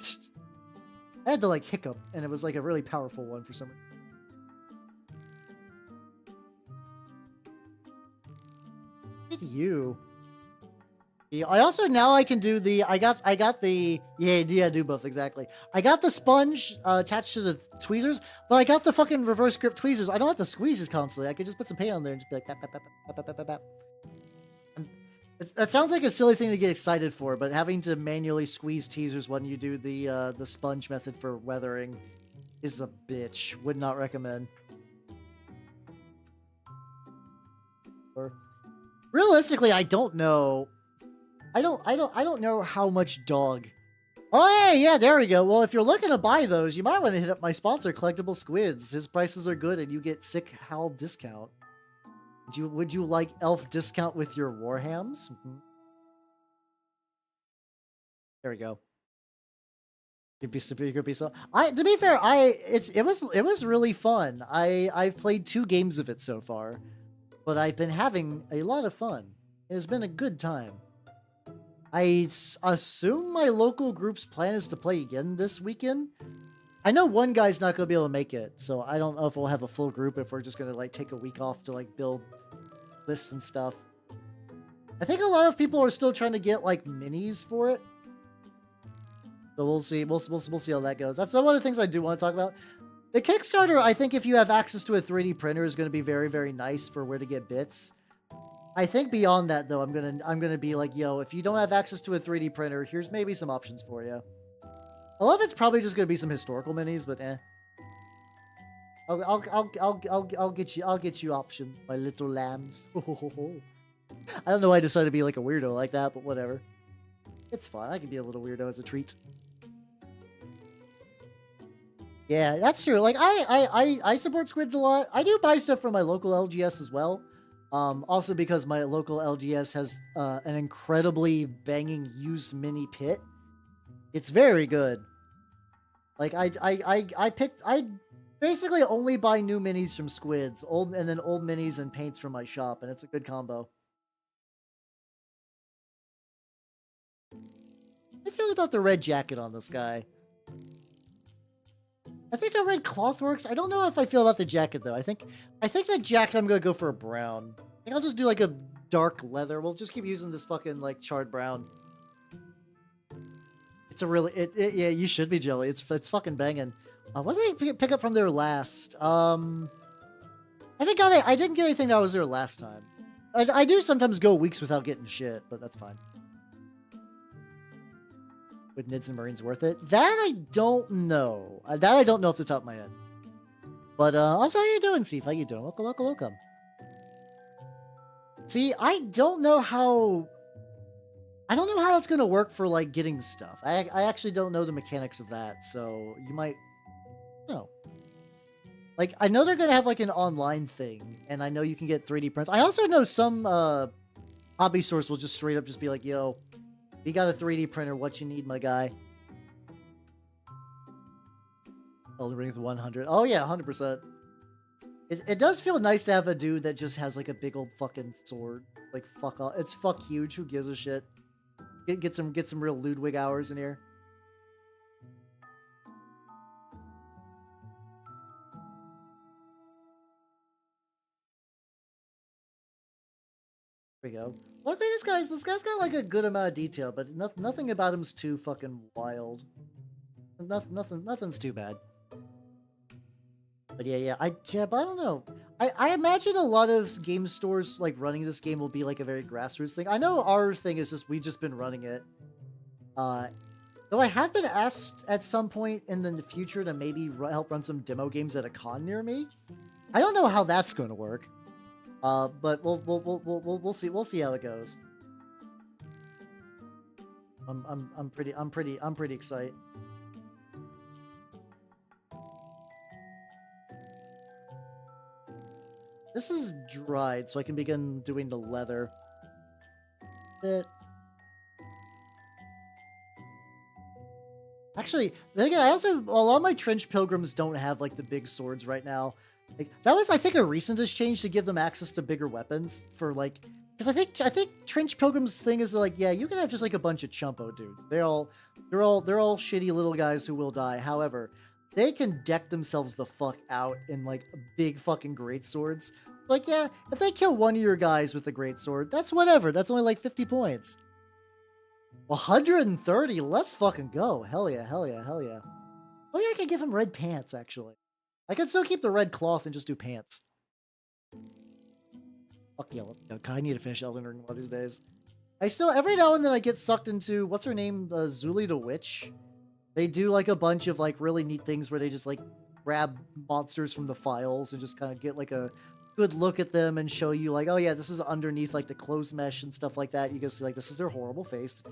I had to like hiccup, and it was like a really powerful one for some reason. Look at you. Yeah, I also now I can do the I got the yeah do both exactly. I got the sponge attached to the tweezers, but I got the fucking reverse grip tweezers. I don't have to squeeze this constantly. I could just put some paint on there and just be like bap, bap, bap, bap, bap, bap, bap. That sounds like a silly thing to get excited for, but having to manually squeeze teasers when you do the sponge method for weathering is a bitch. Would not recommend. Or realistically, I don't know. I don't know how much dog. Oh hey, yeah, there we go. Well, if you're looking to buy those, you might want to hit up my sponsor, Collectible Squids. His prices are good, and you get sick Hal discount. Would you like elf discount with your Warhams? There we go. Could be super. Could be so. To be fair, it was really fun. I've played 2 games of it so far, but I've been having a lot of fun. It has been a good time. I assume my local group's plan is to play again this weekend. I know one guy's not going to be able to make it, so I don't know if we'll have a full group if we're just going to like take a week off to like build lists and stuff. I think a lot of people are still trying to get like minis for it. So we'll see. We'll see how that goes. That's one of the things I do want to talk about. The Kickstarter, I think if you have access to a 3D printer, is going to be very, very nice for where to get bits. I think beyond that, though, I'm gonna be like, yo, if you don't have access to a 3D printer, here's maybe some options for you. A lot of it's probably just gonna be some historical minis, but eh. I'll get you options, my little lambs. I don't know why I decided to be like a weirdo like that, but whatever. It's fine. I can be a little weirdo as a treat. Yeah, that's true. Like I support squids a lot. I do buy stuff from my local LGS as well. Also because my local LGS has an incredibly banging used mini pit. It's very good. Like I basically only buy new minis from squids, and then old minis and paints from my shop, and it's a good combo. I feel about the red jacket on this guy. I think a red cloth works. I don't know if I feel about the jacket though. I think that jacket I'm gonna go for a brown. I think I'll just do like a dark leather. We'll just keep using this fucking like charred brown. It's a really yeah. You should be jelly. It's fucking banging. What did I pick up from there last? I didn't get anything that was there last time. I do sometimes go weeks without getting shit, but that's fine. With Nids and Marines worth it? That I don't know. That I don't know off the top of my head. But also, how you doing, Steve? How you doing? Welcome, welcome, welcome. See, I don't know how that's gonna work for like getting stuff. I actually don't know the mechanics of that, so you might know. Like, I know they're gonna have like an online thing, and I know you can get 3D prints. I also know some hobby stores will just straight up just be like, yo, you got a 3D printer, what you need, my guy? Elden Ring 100. Oh yeah, 100%. It does feel nice to have a dude that just has like a big old fucking sword. Like fuck off. It's fuck huge. Who gives a shit? Get some real Ludwig hours in here. There we go. Well, I think this guy's got like a good amount of detail, but nothing about him's too fucking wild. Nothing's too bad. But yeah, but I don't know. I imagine a lot of game stores like running this game will be like a very grassroots thing. I know our thing is just we've just been running it. Though I have been asked at some point in the future to maybe help run some demo games at a con near me. I don't know how that's going to work. But we'll see. We'll see how it goes. I'm pretty excited. This is dried, so I can begin doing the leather. Actually, then again, a lot of my trench pilgrims don't have like the big swords right now. Like that was, I think, a recentest change to give them access to bigger weapons for like, because I think trench pilgrims thing is like, yeah, you can have just like a bunch of chumpo dudes. They're all shitty little guys who will die. However, they can deck themselves the fuck out in like big fucking great swords. Like, yeah, if they kill one of your guys with a great sword, that's whatever. That's only like 50 points. 130. Let's fucking go. Hell yeah, hell yeah, hell yeah. Oh yeah, I could give him red pants, actually. I could still keep the red cloth and just do pants. Fuck yeah, God, I need to finish Elden Ring one of these days. I still, every now and then I get sucked into, what's her name? Zuli the Witch. They do like a bunch of like really neat things where they just like grab monsters from the files and just kind of get like a good look at them and show you like, oh yeah, this is underneath like the closed mesh and stuff like that. You can see like, this is their horrible face.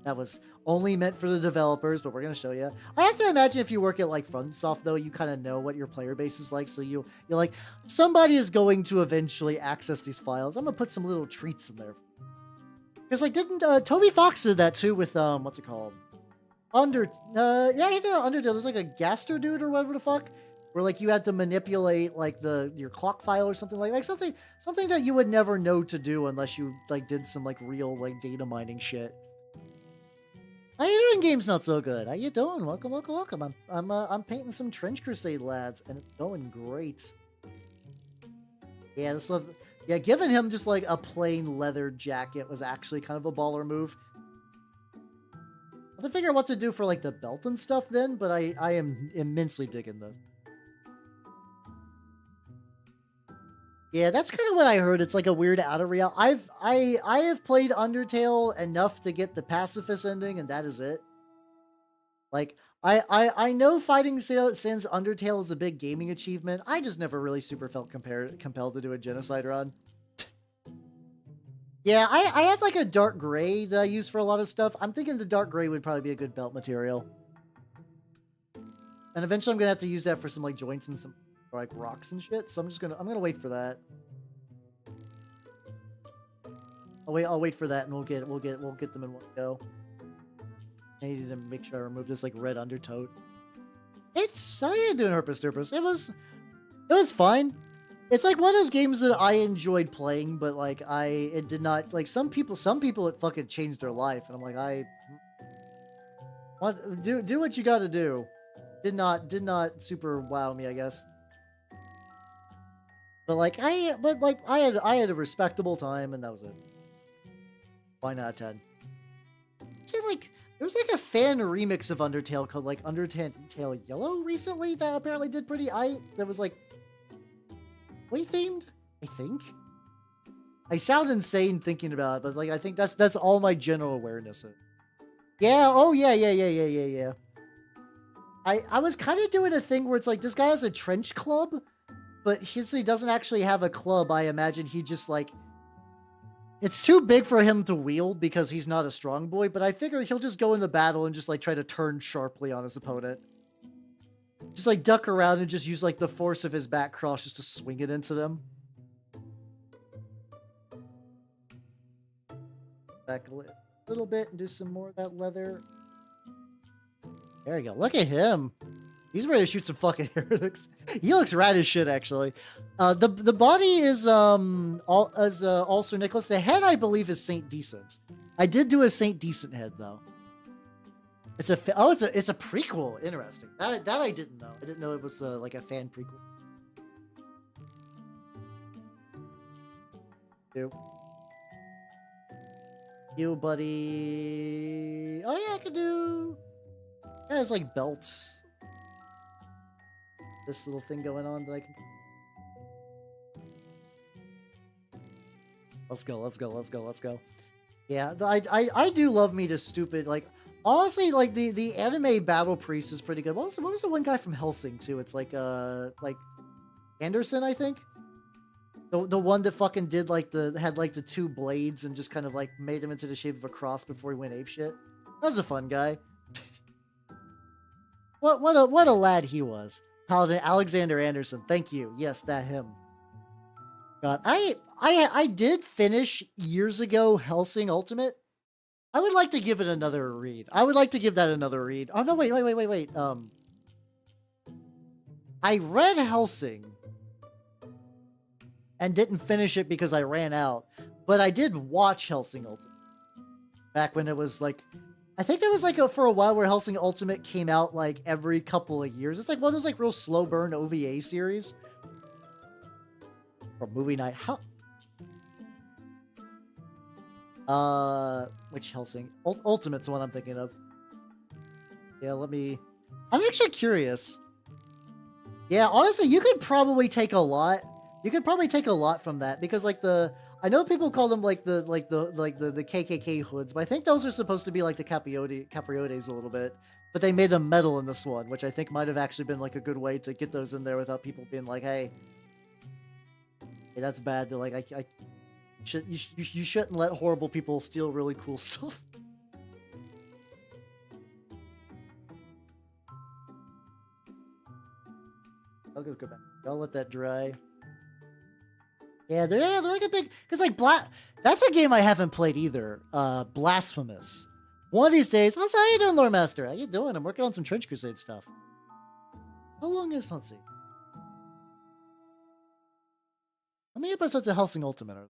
That was only meant for the developers, but we're going to show you. I have to imagine if you work at like FromSoft though, you kind of know what your player base is like. So you're like, somebody is going to eventually access these files. I'm going to put some little treats in there. Because like, didn't Toby Fox did that too with, what's it called? Yeah, he did Undertale. There's like a Gaster dude or whatever the fuck. Where like you had to manipulate like your clock file or something like something that you would never know to do unless you like did some like real like data mining shit. How you doing, Game's Not So Good? How you doing? Welcome, welcome, welcome. I'm painting some Trench Crusade lads, and it's going great. Yeah, yeah, giving him just like a plain leather jacket was actually kind of a baller move. I have to figure out what to do for like the belt and stuff then, but I am immensely digging this. Yeah, that's kind of what I heard. It's like a weird out of real. I have played Undertale enough to get the pacifist ending, and that is it. Like I know Fighting Sans Undertale is a big gaming achievement. I just never really super felt compelled to do a genocide run. Yeah, I have like a dark gray that I use for a lot of stuff. I'm thinking the dark gray would probably be a good belt material. And eventually I'm gonna have to use that for some like joints and some like rocks and shit. So I'm gonna wait for that. I'll wait for that and we'll get them in one go. I need to make sure I remove this like red undertow. How you doing, Herpes Derpus? It was fine. It's like one of those games that I enjoyed playing, but like it did not, like some people it fucking changed their life, and I'm like, do what you gotta do. Did not super wow me, I guess. But I had a respectable time, and that was it. 9 out of 10. See, like there was like a fan remix of Undertale called like Undertale Yellow recently that apparently did pretty. That was like way themed, I think. I sound insane thinking about it, but like I think that's all my general awareness of. Yeah, oh yeah. I was kind of doing a thing where it's like this guy has a trench club, but he doesn't actually have a club. I imagine he just like it's too big for him to wield because he's not a strong boy, but I figure he'll just go in the battle and just like try to turn sharply on his opponent. Just like duck around and just use like the force of his back cross just to swing it into them. Back a little bit and do some more of that leather. There you go. Look at him. He's ready to shoot some fucking heretics. He looks rad as shit, actually. The body is also Nicholas. The head, I believe, is Saint Decent. I did do a Saint Decent head though. It's a prequel. Interesting. That I didn't know. I didn't know it was like a fan prequel. You, buddy. Oh yeah, I could do. Yeah, it's like belts. This little thing going on that I can. Let's go, let's go, let's go, let's go. Yeah, I do love me to stupid, like, honestly, like, the anime Battle Priest is pretty good. What was the one guy from Helsing, too? It's like Anderson, I think? The one that fucking did, like, had, like, the two blades and just kind of, like, made him into the shape of a cross before he went apeshit. That was a fun guy. What a lad he was. Paladin Alexander Anderson. Thank you. Yes, that him. God, I did finish years ago Helsing Ultimate. I would like to give it another read. I would like to give that another read. Oh no, wait. I read Helsing and didn't finish it because I ran out. But I did watch Helsing Ultimate. Back when it was like, I think there was like for a while where Helsing Ultimate came out like every couple of years. It's like one of those like real slow burn OVA series. Or movie night. How? Which Helsing? Ultimate's the one I'm thinking of. Yeah, I'm actually curious. Yeah, honestly, you could probably take a lot. You could probably take a lot from that because like I know people call them like the KKK hoods, but I think those are supposed to be like the Capriotes a little bit. But they made them metal in this one, which I think might have actually been like a good way to get those in there without people being like, hey, that's bad. They're like, you shouldn't let horrible people steal really cool stuff. I'll just go back. I'll let that dry. Yeah, they're like a big, because like that's a game I haven't played either. Blasphemous. One of these days. How you doing, Lore Master? How you doing? I'm working on some Trench Crusade stuff. How long is, let's see. How many episodes of Helsing Ultimate are there?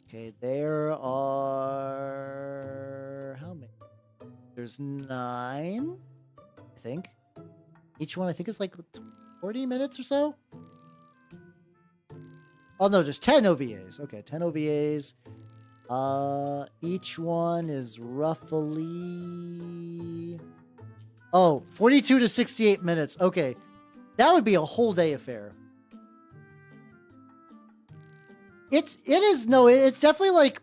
Okay, there are, how many? There's 9, I think. Each one, I think, is like 40 minutes or so. Oh, no, there's 10 OVAs. Okay, 10 OVAs. Each one is roughly... Oh, 42 to 68 minutes. Okay, that would be a whole day affair. It's definitely like...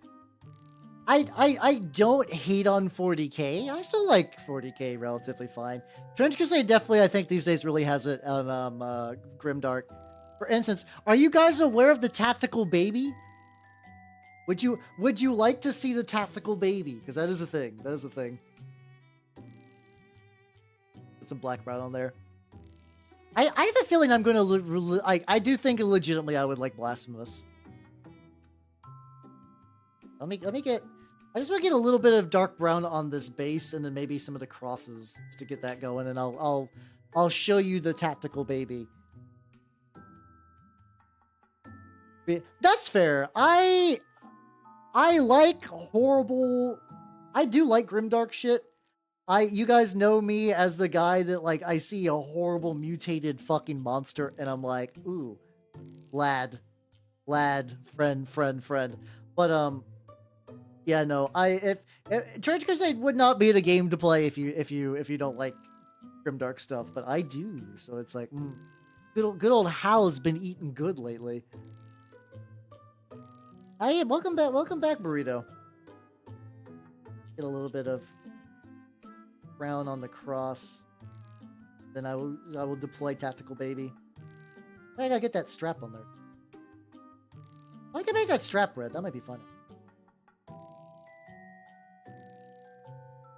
I don't hate on 40k. I still like 40k relatively fine. Trench Crusade definitely, I think, these days really has it on Grimdark. For instance, are you guys aware of the tactical baby? Would you like to see the tactical baby? Because that is a thing. That is a thing. Put some black brown on there. I have a feeling I'm gonna I do think legitimately I would like Blasphemous. Let me get. I just want to get a little bit of dark brown on this base, and then maybe some of the crosses just to get that going, and I'll show you the tactical baby. That's fair. I like horrible. I do like grimdark shit. You guys know me as the guy that like I see a horrible mutated fucking monster, and I'm like, ooh, lad, friend. But yeah, no. If Trench Crusade would not be the game to play if you don't like grimdark stuff, but I do. So it's like, good old Hal has been eating good lately. Hey, welcome back, Burrito. Get a little bit of brown on the cross. Then I will deploy Tactical Baby. I gotta get that strap on there. I can make that strap red. That might be fun.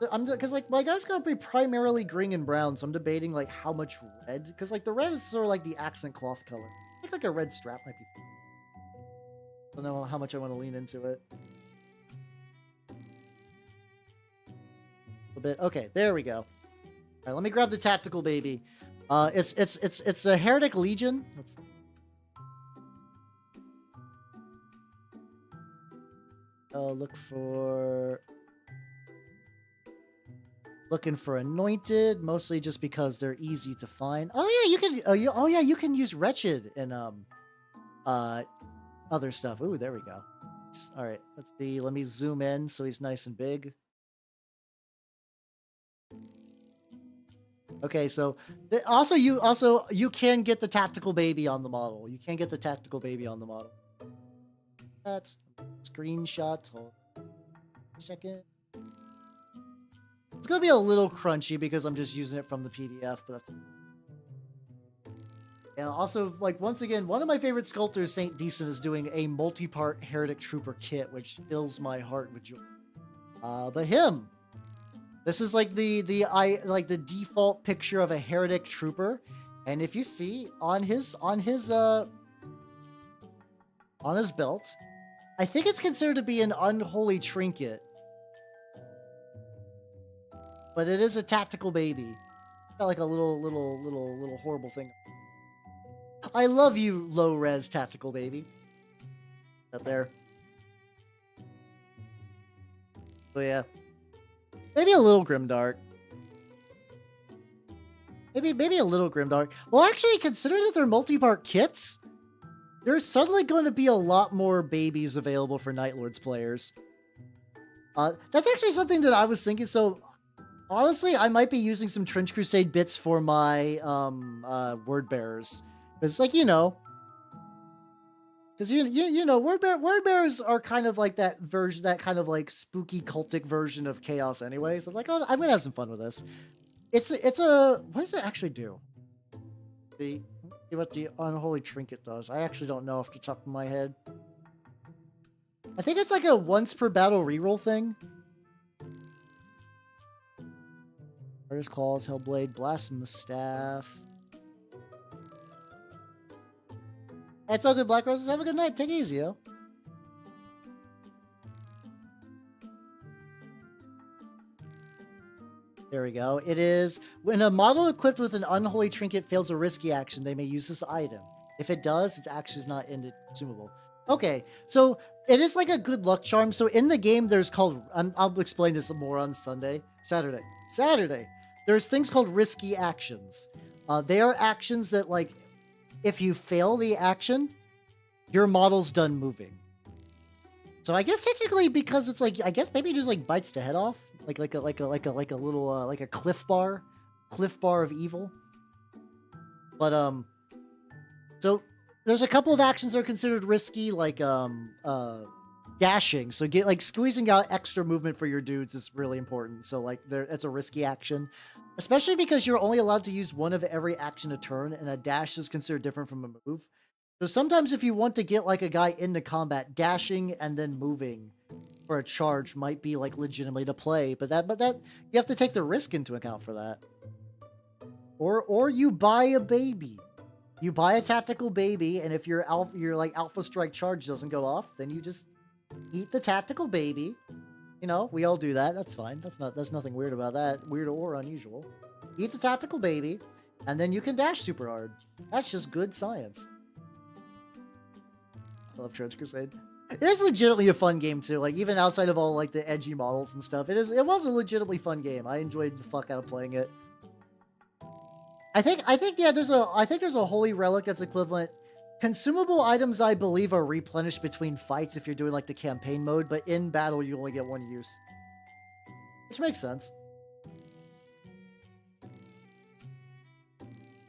Because like my guy's gonna be primarily green and brown, so I'm debating like how much red. Because like the red is sort of like the accent cloth color. I think like a red strap might be fun. I don't know how much I want to lean into it. A bit. Okay, there we go. All right, let me grab the Tactical Baby. It's a Heretic Legion. Look for. Looking for Anointed, mostly just because they're easy to find. Oh yeah, you can. Oh yeah, you can use Wretched and other stuff. Ooh, there we go. All right, let's see. Let me zoom in so he's nice and big. Okay, so also you can get the tactical baby on the model. You can get the tactical baby on the model. That's screenshot. Hold on a second. It's gonna be a little crunchy because I'm just using it from the PDF, but that's. And also, like, once again, one of my favorite sculptors, Saint Decent, is doing a multi-part Heretic Trooper kit, which fills my heart with joy. But him, this is like the default picture of a Heretic Trooper, and if you see on his belt, I think it's considered to be an unholy trinket, but it is a tactical baby. Got like a little horrible thing. I love you, low-res tactical baby. Up there. So yeah. Maybe a little grimdark. Maybe a little grimdark. Well, actually, consider that they're multi-part kits. There's suddenly going to be a lot more babies available for Night Lords players. That's actually something that I was thinking. So, honestly, I might be using some Trench Crusade bits for my word bearers. It's like, you know, because you know, word bearers are kind of like that version, that kind of like spooky cultic version of chaos anyway. So I'm like, oh, I'm gonna have some fun with this. It's a what does it actually do? See what the unholy trinket does. I actually don't know off the top of my head. I think it's like a once per battle reroll thing. Artist Claws, Hellblade, Blasphemous Staff. It's all good, Black Roses. Have a good night. Take it easy, yo. There we go. It is when a model equipped with an unholy trinket fails a risky action, they may use this item. If it does, its action is not consumable. Okay, so it is like a good luck charm. So in the game, there's called. I'll explain this more on Saturday. There's things called risky actions. They are actions that, like, if you fail the action, your model's done moving. So I guess technically, because it's like, I guess maybe it just like bites the head off, like a little like a cliff bar of evil. But so there's a couple of actions that are considered risky, like dashing. So get like squeezing out extra movement for your dudes is really important. So like it's a risky action, especially because you're only allowed to use one of every action a turn, and a dash is considered different from a move. So sometimes if you want to get like a guy into combat, dashing and then moving for a charge might be like legitimately to play, but that you have to take the risk into account for that. Or you buy a baby. You buy a tactical baby, and if your alpha strike charge doesn't go off, then you just eat the tactical baby. You know, we all do that. That's fine. That's nothing weird about that. Weird or unusual. Eat the tactical baby, and then you can dash super hard. That's just good science. I love Trench Crusade. It is legitimately a fun game too. Like, even outside of all like the edgy models and stuff, it was a legitimately fun game. I enjoyed the fuck out of playing it. I think yeah, there's a holy relic that's equivalent. Consumable items, I believe, are replenished between fights if you're doing like the campaign mode, but in battle you only get one use, which makes sense.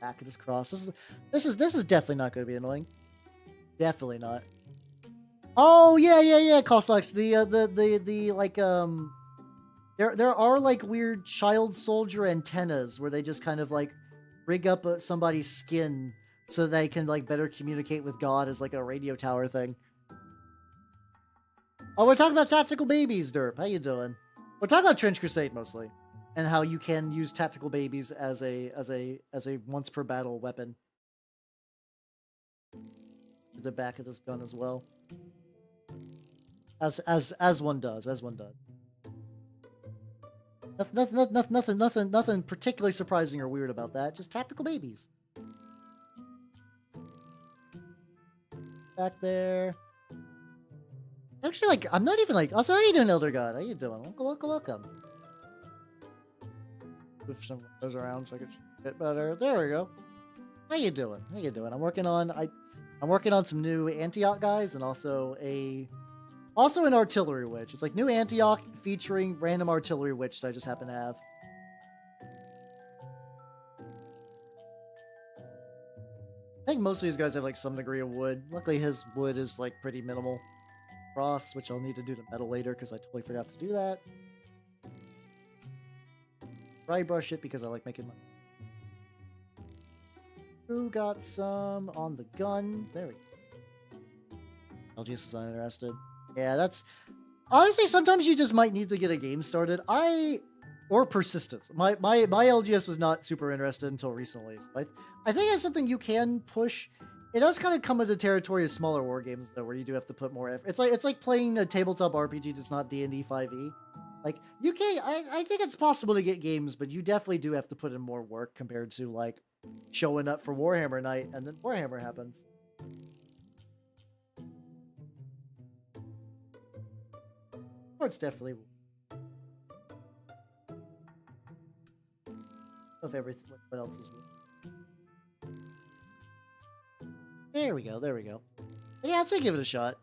Back of this cross. This is definitely not going to be annoying. Definitely not. Oh yeah. Cossacks. The like there are like weird child soldier antennas where they just kind of like rig up somebody's skin so they can like better communicate with God as like a radio tower thing. Oh, we're talking about tactical babies, Derp. How you doing? We're talking about Trench Crusade mostly, and how you can use tactical babies as a once per battle weapon. The back of this gun as well. As one does. Nothing particularly surprising or weird about that. Just tactical babies. Back there. Actually, like, I'm not even like. Also, how you doing, Elder God? How you doing? Welcome. Move some of those around so I can get better. There we go. How you doing? I'm working on some new Antioch guys and also a Also an artillery witch. It's like new Antioch featuring random artillery witch that I just happen to have. I think most of these guys have like some degree of wood. Luckily his wood is like pretty minimal. Frost, which I'll need to do to metal later because I totally forgot to do that. Dry brush it because I like making money. Who got some on the gun? There we go. LGS is uninterested. Yeah, that's... Honestly, sometimes you just might need to get a game started. Or persistence. My LGS was not super interested until recently. So I think it's something you can push. It does kind of come with the territory of smaller war games though, where you do have to put more effort. It's like playing a tabletop RPG that's not D&D 5e. Like you can, I think it's possible to get games, but you definitely do have to put in more work compared to like showing up for Warhammer night and then Warhammer happens. Or it's definitely of everything. What else is weird? There we go. There we go. But yeah, I'd say give it a shot.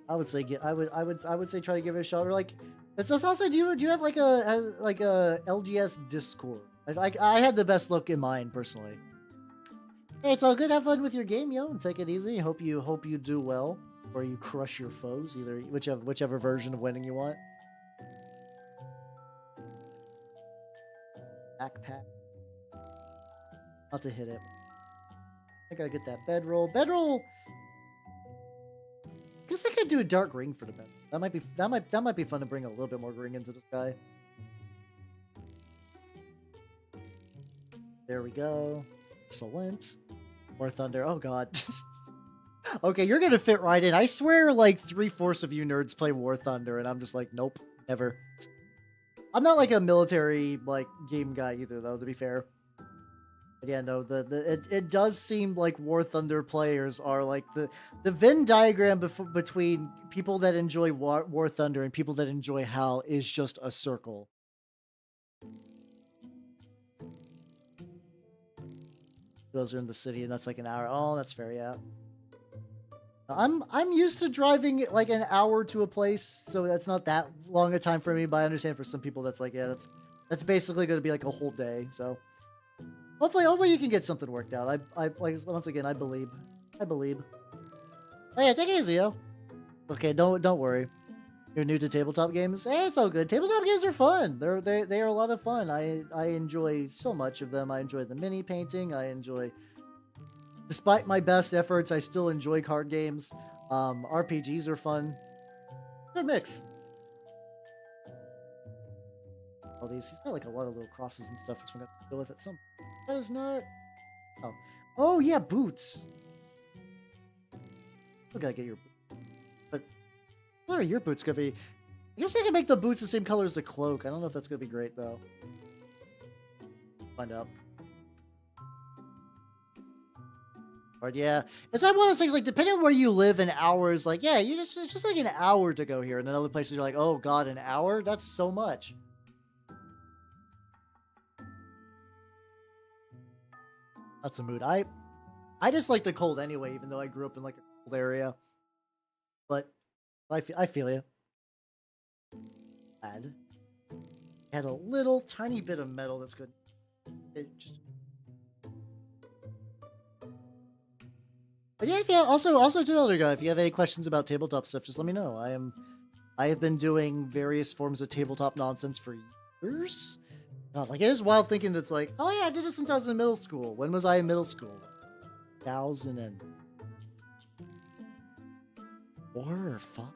I would say I would say try to give it a shot. Or like, it's just also do you have like a LGS Discord? I had the best look in mind personally. Hey, it's all good. Have fun with your game, yo, and take it easy. Hope you do well, or you crush your foes. Either whichever version of winning you want. Backpack. Not to hit it. I gotta get that bedroll. Bedroll. I guess I could do a dark ring for the bed. That might be fun to bring a little bit more ring into this guy. There we go. Excellent. More thunder. Oh god. Okay, you're gonna fit right in. I swear, like 3/4 of you nerds play War Thunder, and I'm just like, nope, never. I'm not like a military like game guy either, though. To be fair. But yeah, no, it does seem like War Thunder players are like the Venn diagram between people that enjoy War Thunder and people that enjoy HAL is just a circle. Those are in the city, and that's like an hour. Oh, that's fair, yeah. I'm used to driving like an hour to a place, so that's not that long a time for me. But I understand for some people that's like, yeah, that's basically going to be like a whole day. So. Hopefully you can get something worked out. I like once again, I believe. Oh yeah, take it easy, yo. Okay, don't worry. You're new to tabletop games? Hey, it's all good. Tabletop games are fun. They are a lot of fun. I enjoy so much of them. I enjoy the mini painting. I enjoy, despite my best efforts, I still enjoy card games. RPGs are fun. Good mix. All these, he's got like a lot of little crosses and stuff, which we're gonna have to deal with at some. That is not. Oh yeah, boots. We gotta get your. But what are your boots gonna be? I guess I can make the boots the same color as the cloak. I don't know if that's gonna be great though. Find out. But yeah, it's like one of those things. Like depending on where you live, an hour is like it's just like an hour to go here, and then other places you're like, oh god, an hour? That's so much. That's a mood. I just like the cold anyway, even though I grew up in like a cold area. But I feel you. Add. Had a little tiny bit of metal that's good. But yeah, also to other guy, if you have any questions about tabletop stuff, just let me know. I have been doing various forms of tabletop nonsense for years. God, like it is wild thinking it's like, oh yeah, I did it since I was in middle school. When was I in middle school? 2004 or 5?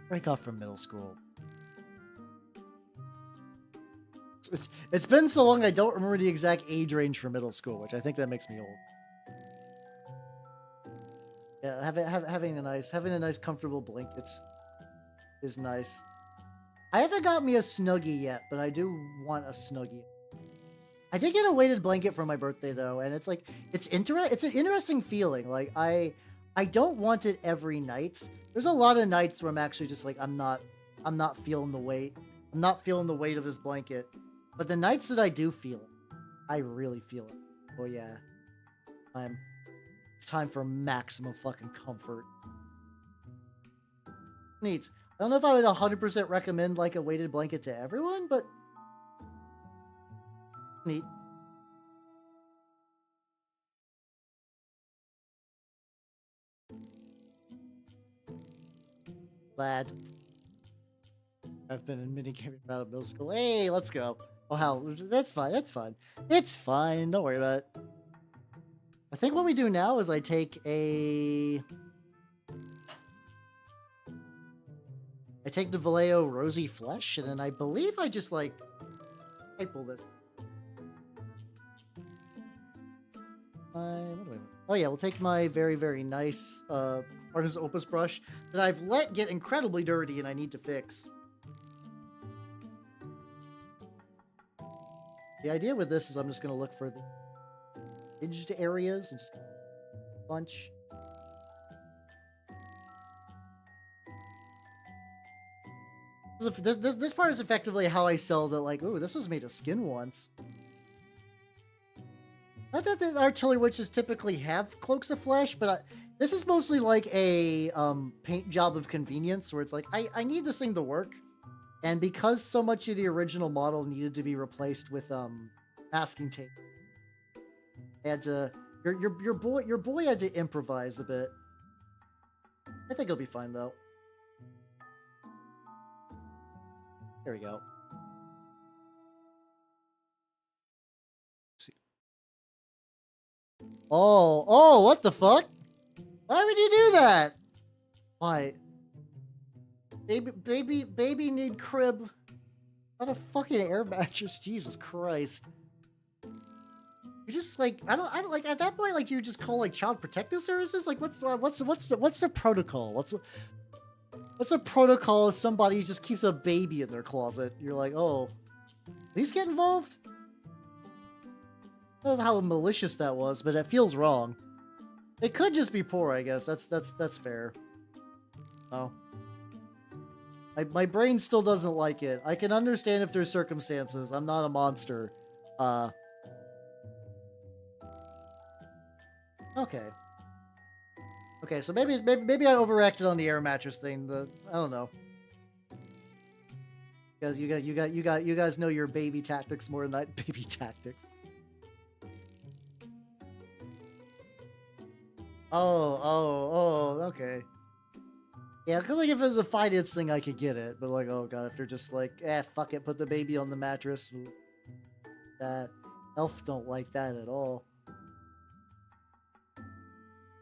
Break off from middle school. It's been so long I don't remember the exact age range for middle school, which I think that makes me old. Yeah, having a nice comfortable blanket is nice. I haven't got me a Snuggie yet, but I do want a Snuggie. I did get a weighted blanket for my birthday though, and it's like it's an interesting feeling. Like I don't want it every night. There's a lot of nights where I'm actually just like I'm not feeling the weight. I'm not feeling the weight of this blanket. But the nights that I do feel it, I really feel it. Oh yeah. It's time for maximum fucking comfort. Neat. I don't know if I would 100% recommend like a weighted blanket to everyone, but neat. Glad. I've been in minigaming out of middle school. Hey, let's go. Oh, hell. That's fine. That's fine. It's fine. Don't worry about it. I think what we do now is I take the Vallejo Rosy Flesh, and then I believe I just like pull this. Oh yeah, we'll take my very, very nice Artist Opus brush that I've let get incredibly dirty and I need to fix. The idea with this is I'm just going to look for the edged areas and just bunch. This part is effectively how I sell that, like, ooh, this was made of skin once. Not that the artillery witches typically have cloaks of flesh, but this is mostly like a paint job of convenience, where it's like, I need this thing to work. And because so much of the original model needed to be replaced with masking tape, I had to, your boy had to improvise a bit. I think it'll be fine though. There we go. Oh, what the fuck? Why would you do that? Why? Baby need crib. Not a fucking air mattress, Jesus Christ. You just like, I don't like, at that point, like, do you just call like child protective services? Like, what's the protocol? What's the protocol if somebody just keeps a baby in their closet? You're like, oh, please get involved? I don't know how malicious that was, but it feels wrong. They could just be poor, I guess. That's fair. Oh. My brain still doesn't like it. I can understand if there's circumstances. I'm not a monster. Okay. Okay, so maybe I overreacted on the air mattress thing, but I don't know. Because you guys know your baby tactics more than that. Baby tactics. Oh, okay. Yeah, because like if it was a finance thing, I could get it. But like, oh god, if they're just like, fuck it, put the baby on the mattress. That elf don't like that at all.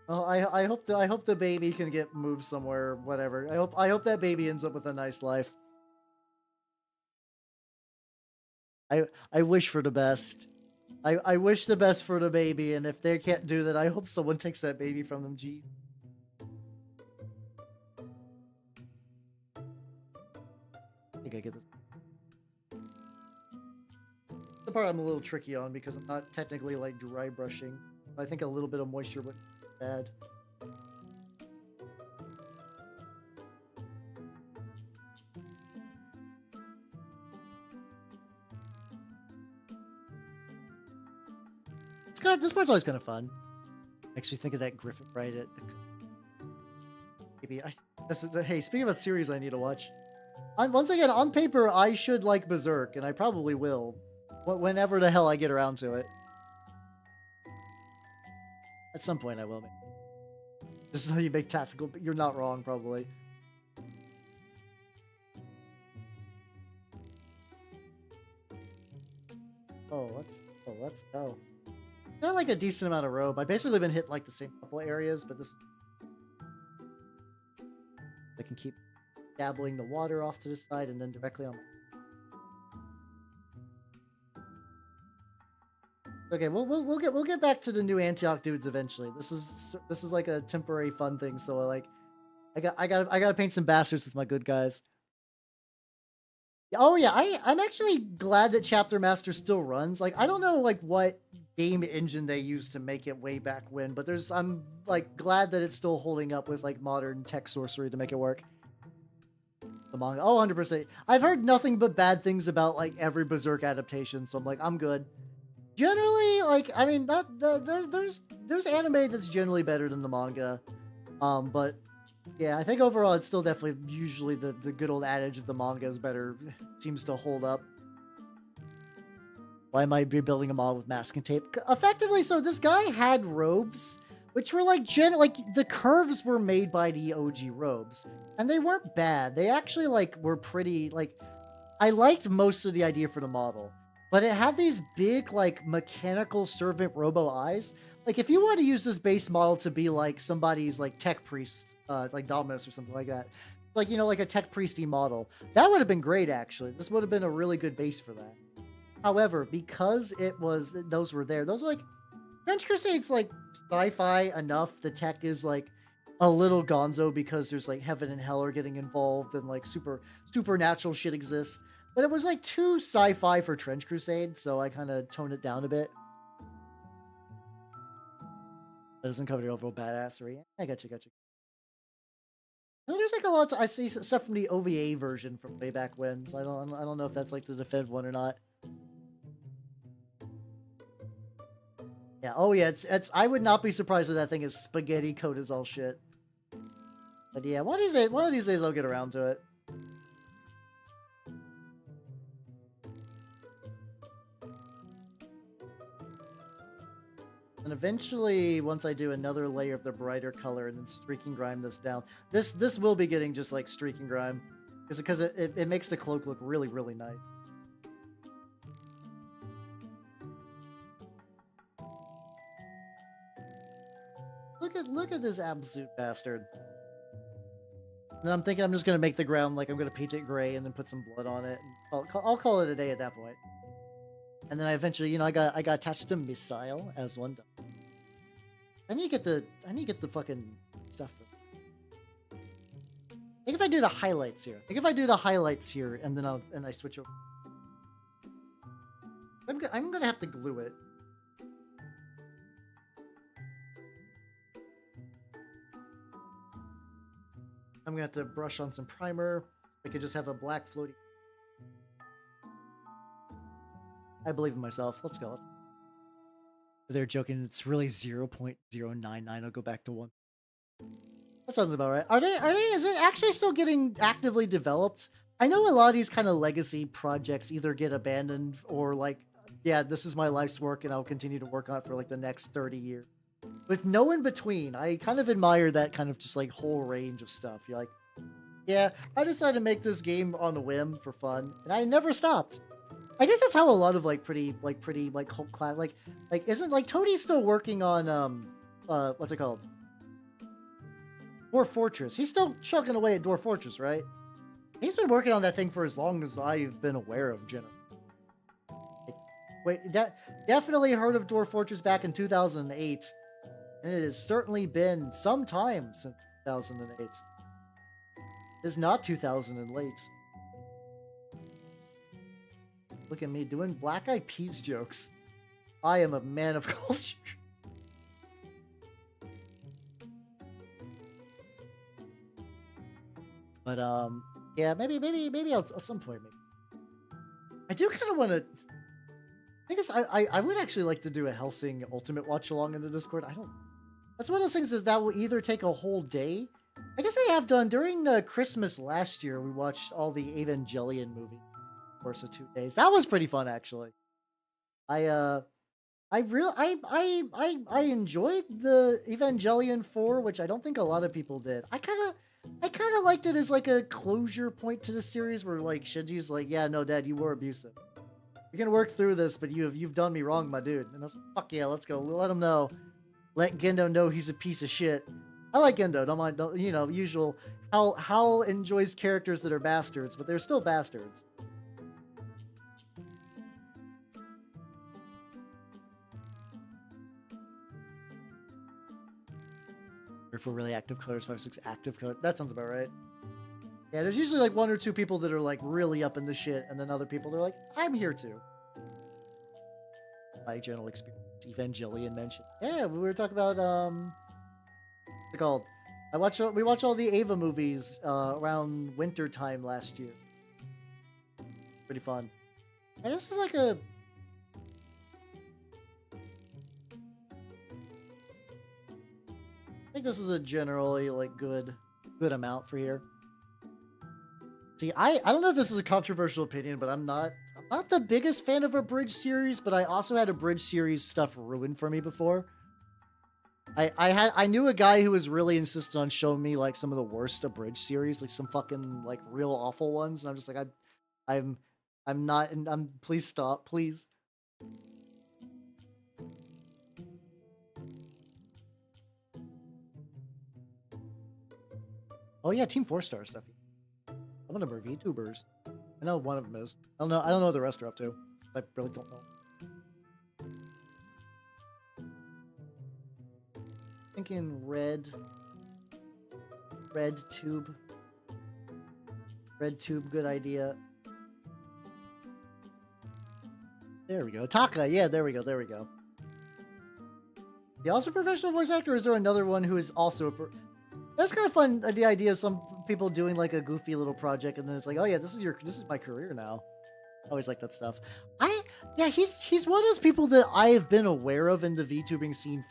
Oh, I hope the baby can get moved somewhere, whatever. I hope that baby ends up with a nice life. I wish for the best. I wish the best for the baby, and if they can't do that, I hope someone takes that baby from them. Gee. I think I get this. The part I'm a little tricky on because I'm not technically like dry brushing. I think a little bit of moisture would be bad. This part's always kind of fun. Makes me think of that Griffin, right? Maybe hey, speaking of a series I need to watch. Once again, on paper, I should like Berserk, and I probably will. Whenever the hell I get around to it. At some point I will. This is how you make tactical, but you're not wrong, probably. Oh, let's go. Got like a decent amount of robe. I basically been hit like the same couple areas, but this I can keep dabbling the water off to the side and then directly on. Okay, we'll get back to the new Antioch dudes eventually. This is like a temporary fun thing. So like, I gotta paint some bastards with my good guys. Oh yeah, I'm actually glad that Chapter Master still runs. Like, I don't know like what game engine they used to make it way back when, but I'm like glad that it's still holding up with like modern tech sorcery to make it work. The manga, 100%. I've heard nothing but bad things about like every Berserk adaptation, so I'm like, I'm good. Generally, like, I mean, there's anime that's generally better than the manga, but Yeah, I think overall it's still definitely usually the good old adage of the manga is better seems to hold up. Why am I rebuilding a model with masking tape? Effectively, so this guy had robes, which were like like the curves were made by the OG robes, and they weren't bad. They actually like were pretty like I liked most of the idea for the model, but it had these big like mechanical servant robo eyes. Like if you want to use this base model to be like somebody's like tech priest, like Dominus or something like that, like like a tech priesty model, that would have been great actually. This would have been a really good base for that. However, because those were there, those are like Trench Crusade's like sci-fi enough. The tech is like a little gonzo because there's like heaven and hell are getting involved and like supernatural shit exists. But it was like too sci-fi for Trench Crusade, so I kind of toned it down a bit. That doesn't cover the overall badassery. I got you. There's like a lot. I see stuff from the OVA version from way back when, so I don't know if that's like the defend one or not. Yeah. Oh yeah. It's. I would not be surprised if that thing is spaghetti coat as all shit. But yeah, one of these days I'll get around to it. And eventually, once I do another layer of the brighter color and then streaking grime this down, this will be getting just like streaking grime, because it makes the cloak look really really nice. Look at this absolute bastard. And I'm thinking I'm just gonna make the ground like I'm gonna paint it gray and then put some blood on it. I'll call it a day at that point. And then I eventually, I got attached to missile as one does. I need to get the fucking stuff. I think if I do the highlights here, and then I switch over. I'm gonna have to glue it. I'm gonna have to brush on some primer. I could just have a black floaty. I believe in myself. Let's go. They're joking. It's really 0.099. I'll go back to 1. That sounds about right. Is it actually still getting actively developed? I know a lot of these kind of legacy projects either get abandoned or like, yeah, this is my life's work and I'll continue to work on it for like the next 30 years. With no in between. I kind of admire that kind of just like whole range of stuff. You're like, yeah, I decided to make this game on a whim for fun and I never stopped. I guess that's how a lot of pretty cult class like isn't like Tony's still working on what's it called? Dwarf Fortress. He's still chugging away at Dwarf Fortress, right? He's been working on that thing for as long as I've been aware of, Jenna. Wait, definitely heard of Dwarf Fortress back in 2008, and it has certainly been some time since 2008. It's not 2000 and late. Look at me doing Black Eyed Peas jokes. I am a man of culture. But yeah, maybe at some point. Maybe I do kind of want to. I guess I would actually like to do a Helsing Ultimate watch along in the Discord. That's one of those things is that will either take a whole day. I guess I have done during Christmas last year. We watched all the Evangelion movie. Course of 2 days. That was pretty fun actually. I enjoyed the Evangelion 4, which I don't think a lot of people did. I kind of liked it as like a closure point to the series where like Shinji's like, yeah, no, Dad, you were abusive. You're gonna work through this, but you've done me wrong, my dude. And I was like, fuck yeah, let's go. Let him know. Let Gendo know he's a piece of shit. I like Gendo. Don't mind. Usual. Hal enjoys characters that are bastards, but they're still bastards. For really active coders, 5-6 active code. That sounds about right. Yeah, there's usually like 1 or 2 people that are like really up in the shit, and then other people they're like, I'm here too. My general experience, Evangelion mentioned. Yeah, we were talking about what's it called? We watched all the Ava movies around winter time last year. Pretty fun. And this is like a. I think this is a generally like good good amount for here. See, I don't know if this is a controversial opinion, but I'm not the biggest fan of abridged series, but I also had abridged series stuff ruined for me before. I knew a guy who was really insistent on showing me like some of the worst abridged series, like some fucking like real awful ones, and I'm just like I'm not, and please stop, please. Oh yeah, Team 4-star stuff. I have a number of VTubers. I know one of them is. I don't know what the rest are up to. I really don't know. Thinking red tube. Red tube, good idea. There we go. Taka, yeah, there we go. The also professional voice actor, or is there another one who is also a that's kind of fun, the idea of some people doing like a goofy little project and then it's like, oh yeah, this is my career now. I always like that stuff. Yeah, he's one of those people that I have been aware of in the VTubing scene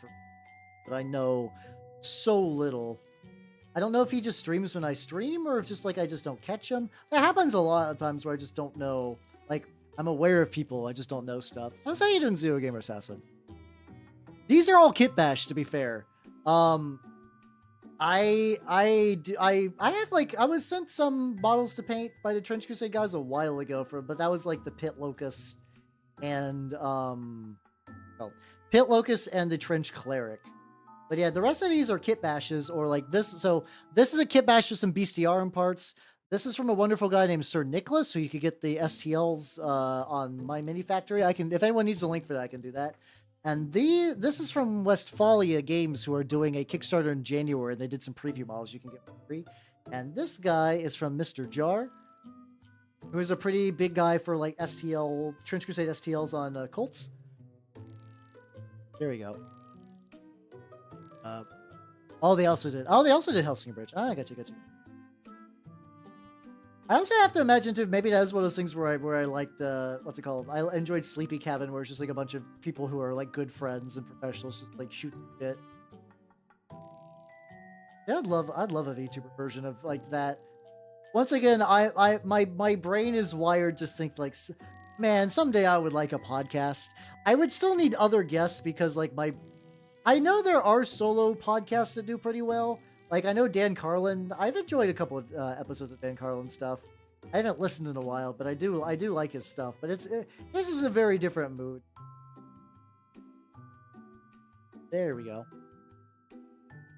but I know so little. I don't know if he just streams when I stream or if just like I just don't catch him. That happens a lot of times where I just don't know. Like, I'm aware of people, I just don't know stuff. That's how you doing, Zero Gamer Assassin. These are all Kitbash, to be fair. I have like, I was sent some models to paint by the Trench Crusade guys a while ago but that was like the Pit Locust and Pit Locust and the Trench Cleric. But yeah, the rest of these are kit bashes or like this. So this is a kit bash with some bestiarium parts. This is from a wonderful guy named Sir Nicholas, so you could get the STLs on my mini factory. I can, if anyone needs a link for that, I can do that. And this is from Westphalia Games, who are doing a Kickstarter in January. They did some preview models you can get for free. And this guy is from Mr. Jar, who is a pretty big guy for like STL, Trench Crusade STLs on Colts. There we go. They also did Helsinki Bridge. I got you. I also have to imagine too, maybe that is one of those things where I like the, what's it called? I enjoyed Sleepy Cabin, where it's just like a bunch of people who are like good friends and professionals just like shooting shit. Yeah, I'd love a VTuber version of like that. Once again, my brain is wired to think like, man, someday I would like a podcast. I would still need other guests because like I know there are solo podcasts that do pretty well. Like, I know Dan Carlin. I've enjoyed a couple of episodes of Dan Carlin stuff. I haven't listened in a while, but I do like his stuff. But this is a very different mood. There we go.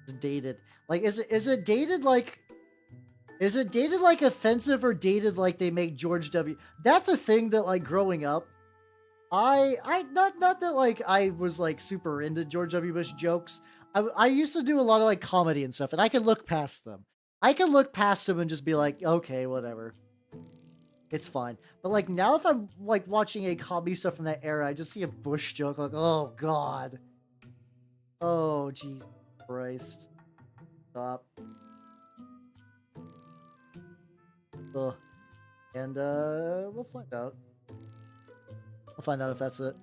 It's dated. Like, is it dated like? Is it dated like offensive or dated like they make George W? That's a thing that like growing up. Not that like I was like super into George W. Bush jokes. I used to do a lot of like comedy and stuff, and I could look past them. I could look past them and just be like, okay, whatever. It's fine. But like now if I'm like watching a comedy stuff from that era, I just see a Bush joke like, oh God. Oh Jesus Christ. Stop. Ugh. And we'll find out. I'll find out if that's it.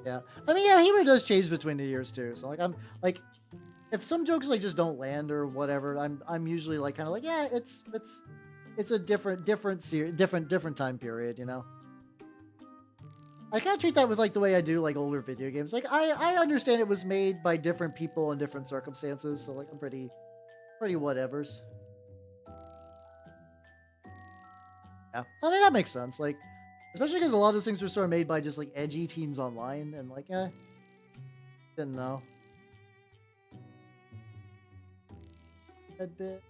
Yeah, I mean, yeah, humor does change between the years too. So like, I'm like, if some jokes like just don't land or whatever, I'm usually like kind of like, yeah, it's a different time period, you know. I kind of treat that with like the way I do like older video games. Like I understand it was made by different people in different circumstances, so like I'm pretty whatevers. Yeah, I mean that makes sense. Like. Especially because a lot of those things were sort of made by just like edgy teens online and like, didn't know. That bit.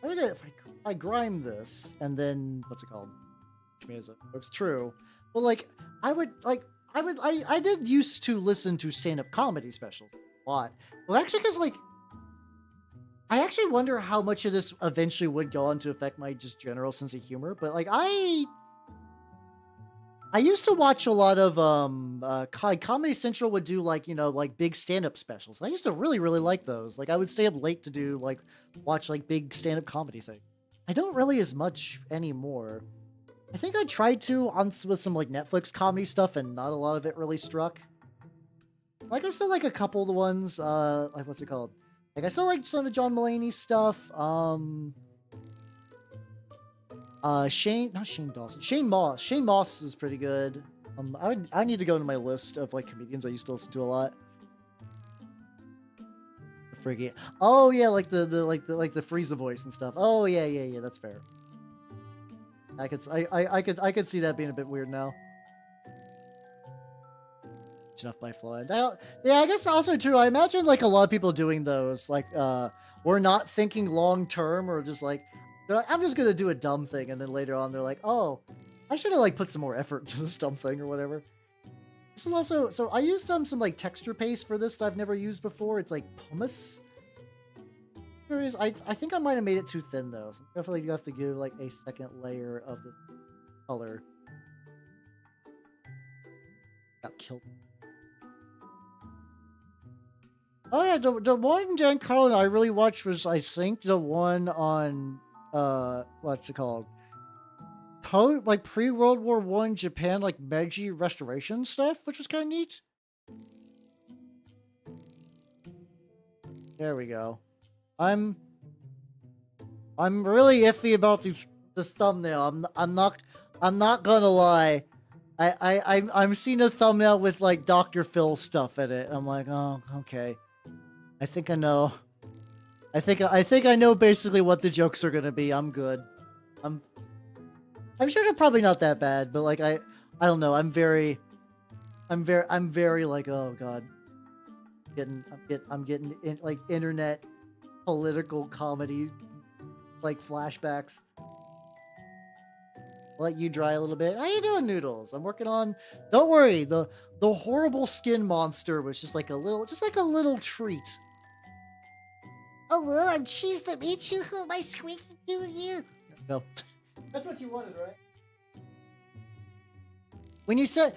I mean, if I grime this and then what's it called? It's true. But like, I did used to listen to stand-up comedy specials a lot. Well, actually, because like. I actually wonder how much of this eventually would go on to affect my just general sense of humor, but like I used to watch a lot of Comedy Central would do like, you know, like big stand-up specials. I used to really like those. Like I would stay up late to do like watch like big stand-up comedy thing. I don't really as much anymore. I think I tried to with some like Netflix comedy stuff and not a lot of it really struck. Like I still like a couple of the ones like what's it called? Like I still like some of John Mulaney's stuff. Not Shane Dawson. Shane Moss. Shane Moss is pretty good. I need to go into my list of like comedians I used to listen to a lot. Freaky. Oh yeah, like the Frieza voice and stuff. Oh yeah, that's fair. I could see that being a bit weird now. Enough by Floyd. Yeah, I guess also too, I imagine like a lot of people doing those, like we're not thinking long term, or just like they're like, I'm just gonna do a dumb thing, and then later on they're like, oh, I should have like put some more effort into this dumb thing or whatever. This is also, so I used some like texture paste for this that I've never used before. It's like pumice. I think I might have made it too thin though. So definitely you have to give like a second layer of the color. Got killed. Oh yeah, the one Dan Carl and I really watched was, I think, the one on what's it called? Like pre-World War I Japan, like Meiji restoration stuff, which was kind of neat. There we go. I'm really iffy about this thumbnail. I'm not gonna lie. I'm seeing a thumbnail with like Dr. Phil stuff in it. I'm like, oh, okay. I think I know. I think I know basically what the jokes are gonna be. I'm good. I'm sure they're probably not that bad, but like I don't know. I'm very like, oh god. I'm getting like internet political comedy like flashbacks. I'll let you dry a little bit. How you doing, Noodles? I'm working on, don't worry, the horrible skin monster was just like a little treat. Oh well, I'm cheese that meet you. Who am I squeaking to with you? No. That's what you wanted, right? When you said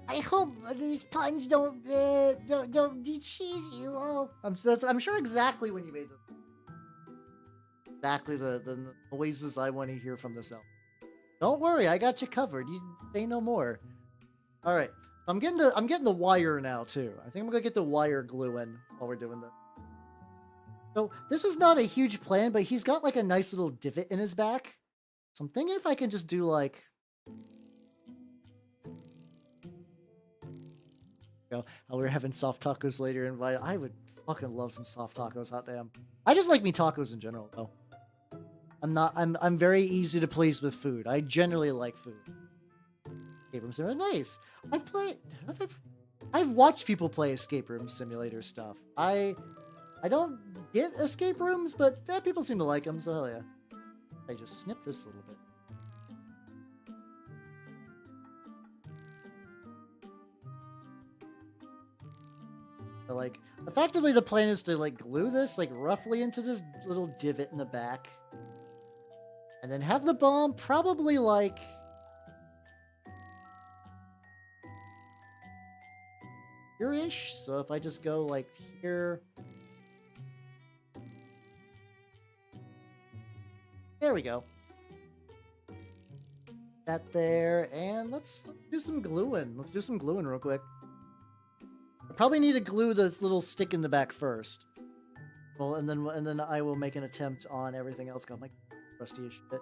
I hope these puns don't de-cheese you. Oh, I'm sure exactly when you made them. Exactly the noises I want to hear from this album. Don't worry, I got you covered. You say no more. All right, I'm getting the wire now too. I think I'm gonna get the wire glue in while we're doing this. So this was not a huge plan, but he's got like a nice little divot in his back. So I'm thinking if I can just do like. Oh, we're having soft tacos later, and I would fucking love some soft tacos. Hot damn! I just like me tacos in general, though. I'm very easy to please with food. I generally like food. Escape room simulator, nice. I've watched people play escape room simulator stuff. I don't get escape rooms, but people seem to like them, so hell yeah. I just snip this a little bit. So, like, effectively the plan is to like glue this like roughly into this little divot in the back. And then have the bomb probably like here-ish. So if I just go like here. There we go. That there, and let's do some gluing. Let's do some gluing real quick. I probably need to glue this little stick in the back first. Well, and then I will make an attempt on everything else. Got my rusty as shit.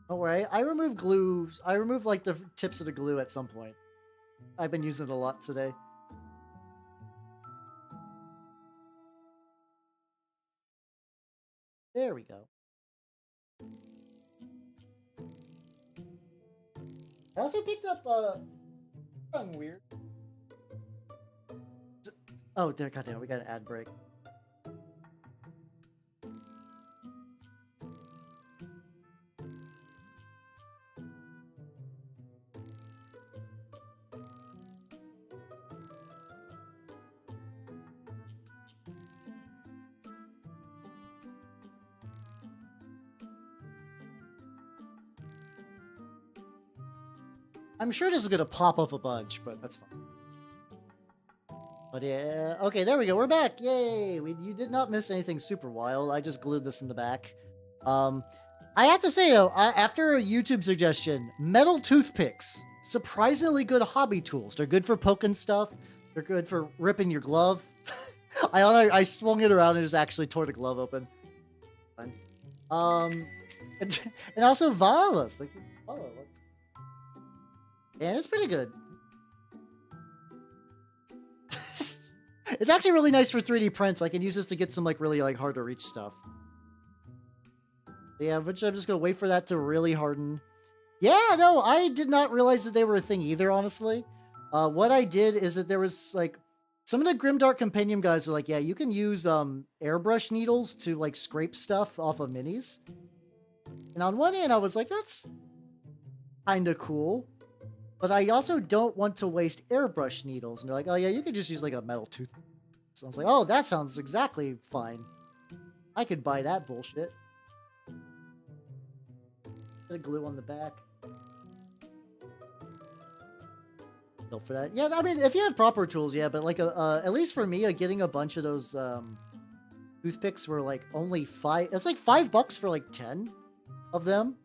Don't worry, I remove glue. I remove like the tips of the glue at some point. I've been using it a lot today. There we go. I also picked up something weird. Oh, there, goddamn, we got an ad break. I'm sure this is gonna pop up a bunch, but that's fine. But yeah, okay, there we go. We're back. Yay! You did not miss anything super wild. I just glued this in the back. I have to say though, after a YouTube suggestion, metal toothpicks, surprisingly good hobby tools. They're good for poking stuff. They're good for ripping your glove. I swung it around and just actually tore the glove open. Fine. And also Valas. Like, oh, and it's pretty good. It's actually really nice for 3D prints. I can use this to get some like really like hard to reach stuff. Yeah, which I'm just gonna wait for that to really harden. Yeah, no, I did not realize that they were a thing either, honestly. What I did is that there was like some of the Grimdark Compendium guys are like, yeah, you can use airbrush needles to like scrape stuff off of minis. And on one hand, I was like, that's kind of cool. But I also don't want to waste airbrush needles. And they're like, oh yeah, you could just use like a metal tooth. So I was like, oh, that sounds exactly fine. I could buy that bullshit. Bit of glue on the back. Go for that. Yeah, I mean, if you have proper tools, yeah, but like at least for me, getting a bunch of those toothpicks were like only $5. It's like $5 for like 10 of them.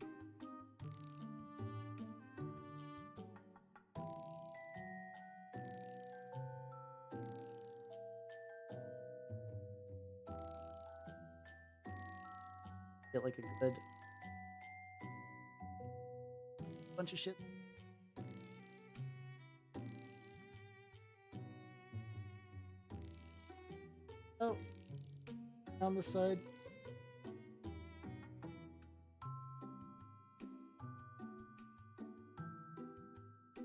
Get like a good bunch of shit. Oh, on the side.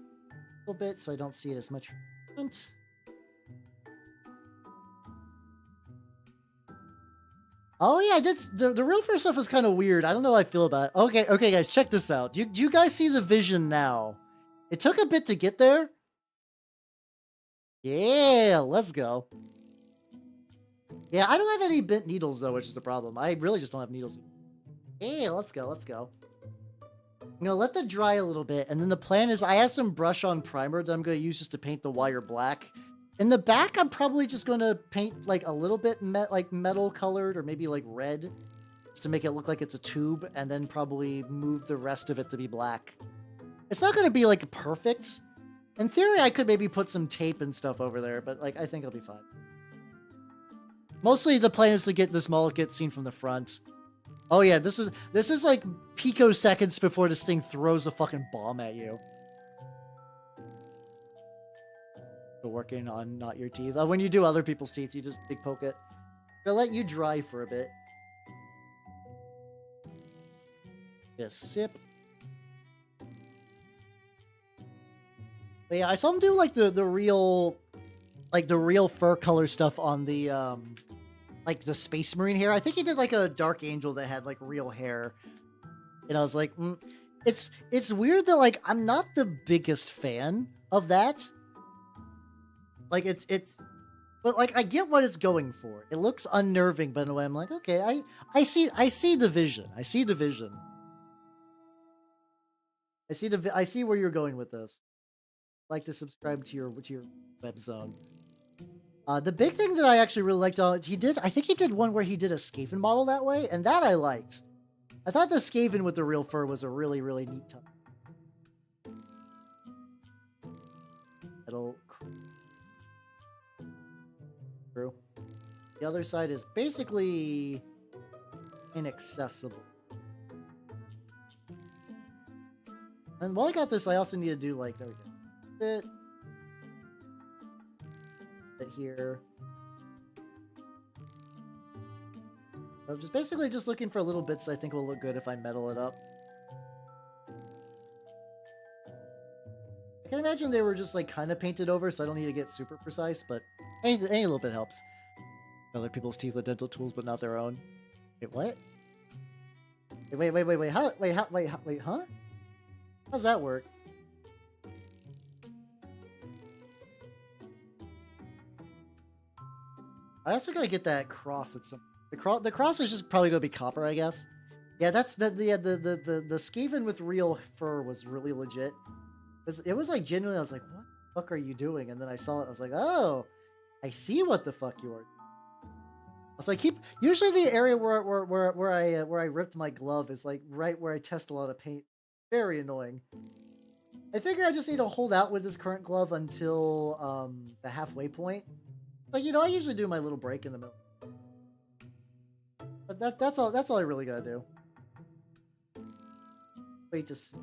A little bit so I don't see it as much. Oh yeah, I did. The real first stuff is kind of weird. I don't know how I feel about it. Okay, guys, check this out. Do you guys see the vision now? It took a bit to get there. Yeah, let's go. Yeah, I don't have any bent needles though, which is the problem. I really just don't have needles. Yeah, let's go. I'm gonna let that dry a little bit, and then the plan is I have some brush-on primer that I'm gonna use just to paint the wire black. In the back, I'm probably just going to paint like a little bit like metal colored or maybe like red just to make it look like it's a tube, and then probably move the rest of it to be black. It's not going to be like perfect. In theory, I could maybe put some tape and stuff over there, but like I think it'll be fine. Mostly the plan is to get this mulligan seen from the front. Oh yeah, this is like picoseconds before this thing throws a fucking bomb at you. Working on not your teeth. When you do other people's teeth, you just big poke it. They'll let you dry for a bit. Just sip. But yeah, I saw him do like the real fur color stuff on the like the Space Marine hair. I think he did like a Dark Angel that had like real hair. And I was like, it's weird that like I'm not the biggest fan of that. Like but like I get what it's going for. It looks unnerving, but in a way I'm like, okay, I see the vision. I see where you're going with this. I'd like to subscribe to your web zone. The big thing that I actually really liked, I think he did one where he did a Skaven model that way, and that I liked. I thought the Skaven with the real fur was a really, really neat touch. The other side is basically inaccessible. And while I got this, I also need to do like, there we go. Bit here. I'm just basically just looking for little bits I think will look good if I metal it up. I can imagine they were just like kind of painted over, so I don't need to get super precise, but any little bit helps. Other people's teeth with dental tools, but not their own. Wait, what? Wait, huh? How's that work? I also gotta get that cross at some. The cross is just probably gonna be copper, I guess. Yeah, that's the Skaven with real fur was really legit. It was like genuinely, I was like, what the fuck are you doing? And then I saw it, I was like, oh, I see what the fuck you are. So I keep usually the area where I ripped my glove is like right where I test a lot of paint. Very annoying. I figure I just need to hold out with this current glove until the halfway point. Like, you know, I usually do my little break in the middle. But that's all I really gotta do. Wait to see.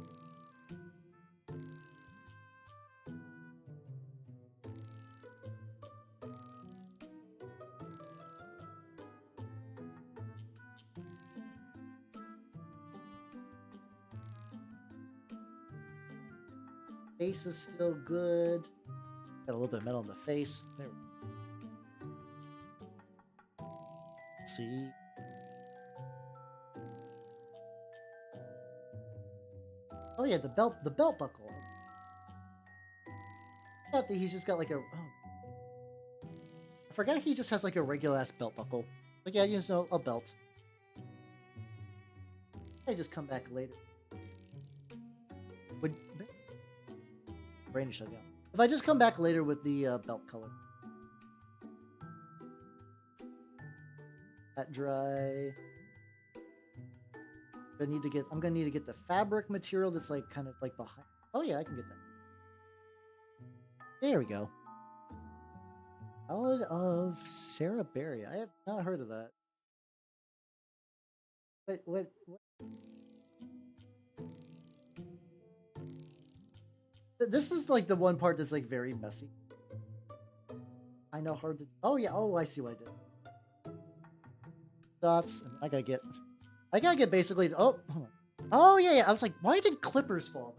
Face is still good. Got a little bit of metal in the face. There. Let's see. Oh yeah, the belt buckle. I thought that he's just got like a. Oh. I forgot he just has like a regular ass belt buckle. Like, yeah, you just know, a belt. I just come back later. Would brain shut down. If I just come back later with the belt color. That dry. I'm gonna need to get the fabric material that's like kind of like behind. Oh yeah, I can get that. There we go. Ballad of Sarah Berry. I have not heard of that. What? This is like the one part that's like very messy. I know hard to. Oh yeah. Oh, I see what I did. Dots. And I gotta get basically. Oh, hold on. Oh yeah. I was like, why did clippers fall?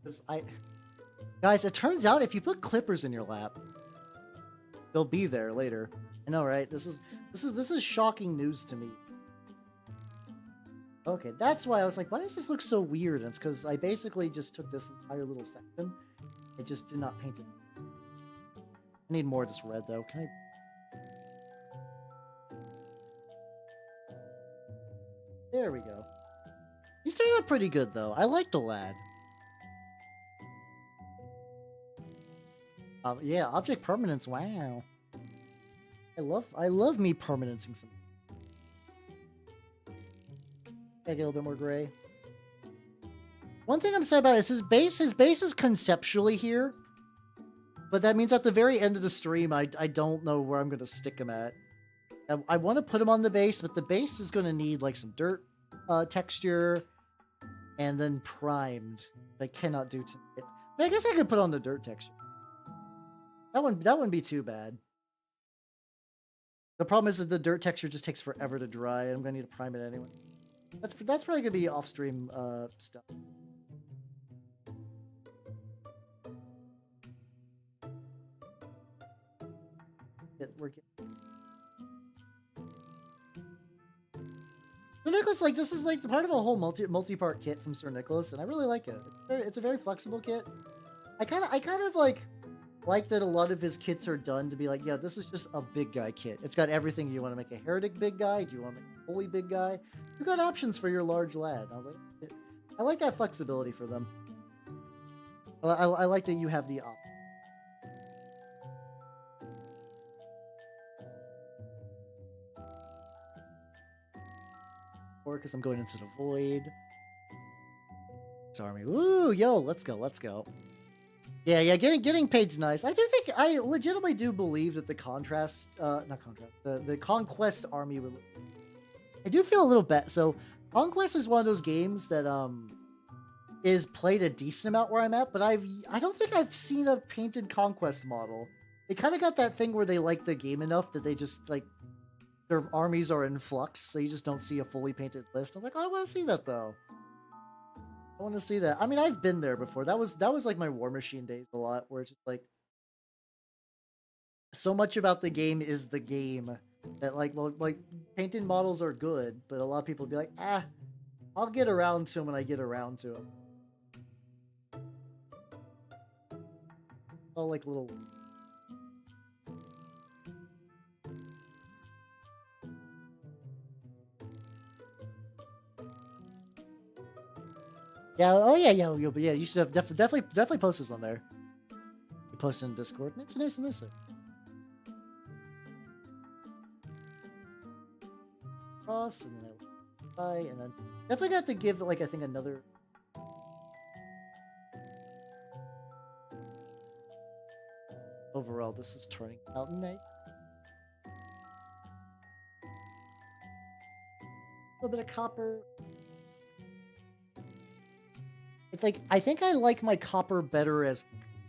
Because guys, it turns out if you put clippers in your lap, they'll be there later. I know, right? This is shocking news to me. Okay, that's why I was like, why does this look so weird? And it's because I basically just took this entire little section. I just did not paint it. I need more of this red, though. Can I... There we go. He's turned out pretty good, though. I like the lad. Yeah, object permanence. Wow. I love me permanenting some. I get a little bit more gray. One thing I'm sad about is his base is conceptually here, but that means at the very end of the stream, I don't know where I'm going to stick him at. I want to put him on the base, but the base is going to need like some dirt texture and then primed. I cannot do tonight. But I guess I could put on the dirt texture. That wouldn't be too bad. The problem is that the dirt texture just takes forever to dry, and I'm going to need to prime it anyway. That's probably gonna be off-stream stuff. We're getting... Sir Nicholas, like, this is like part of a whole multi-part kit from Sir Nicholas, and I really like it. It's a very flexible kit. I kind of like that a lot of his kits are done to be like, yeah, this is just a big guy kit. It's got everything. You want to make a heretic big guy? Do you want to make a holy big guy? You've got options for your large lad. I like that flexibility for them. I like that you have the option. Or because I'm going into the void. Army. Woo, yo, let's go. Yeah, getting paid's nice. I legitimately do believe that the the Conquest army would... I do feel a little bad. So, Conquest is one of those games that is played a decent amount where I'm at, but I don't think I've seen a painted Conquest model. They kind of got that thing where they like the game enough that they just, like, their armies are in flux, so you just don't see a fully painted list. I was like, oh, I want to see that, though. I want to see that. I mean, I've been there before. That was like my War Machine days a lot, where it's just like so much about the game is the game that like painted models are good, but a lot of people would be like, I'll get around to them when I get around to them. All like little. Yeah, oh yeah, but yeah, you should have definitely post this on there. You post in Discord. Nice. Cross, and then and then definitely got to give like I think another. Overall, this is turning out nice. little bit of copper. I think I like my copper better as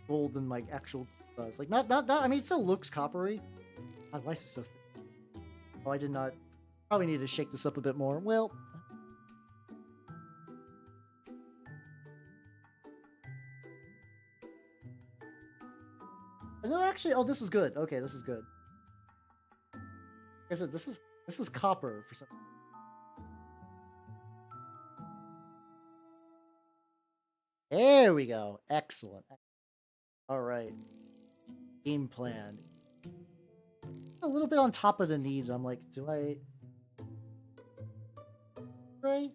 gold than my actual does. Like not I mean it still looks coppery. God, why is this so thick? Oh, I did not. Probably need to shake this up a bit more. Well, no, actually, oh, this is good. Okay, this is good. Like I said, this is copper for some. There we go. Excellent. All right. Game plan. A little bit on top of the needs. I'm like, do I? Right.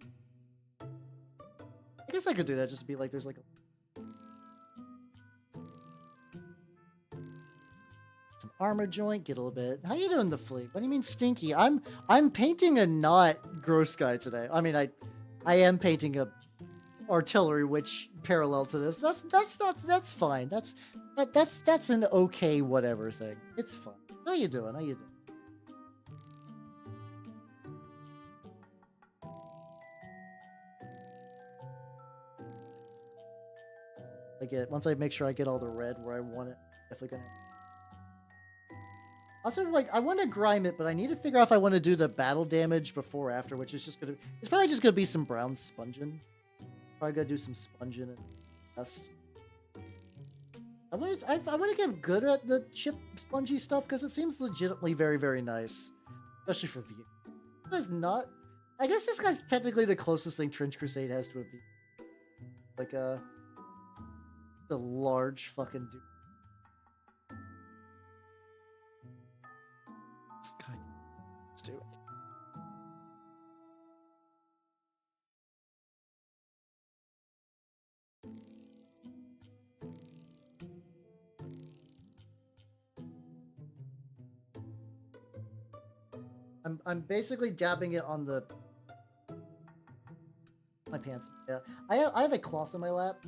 I guess I could do that. Just to be like, there's like a some armor joint. Get a little bit. How you doing, the fleet? What do you mean stinky? I'm painting a not gross guy today. I mean, I am painting a artillery witch parallel to this. That's fine. That's an okay whatever thing. It's fine. How you doing? How you doing? Once I make sure I get all the red where I want it, definitely gonna. Also, like, I want to grime it, but I need to figure out if I want to do the battle damage before or after, which is just gonna. It's probably just gonna be some brown sponging. Probably gonna do some sponging and dust. I want to get good at the chip spongy stuff because it seems legitimately very, very nice, especially for view. This guy's not. I guess this guy's technically the closest thing Trench Crusade has to a view. Like the large fucking dude. This guy. Let's do it. I'm basically dabbing it on my pants. Yeah, I have a cloth in my lap.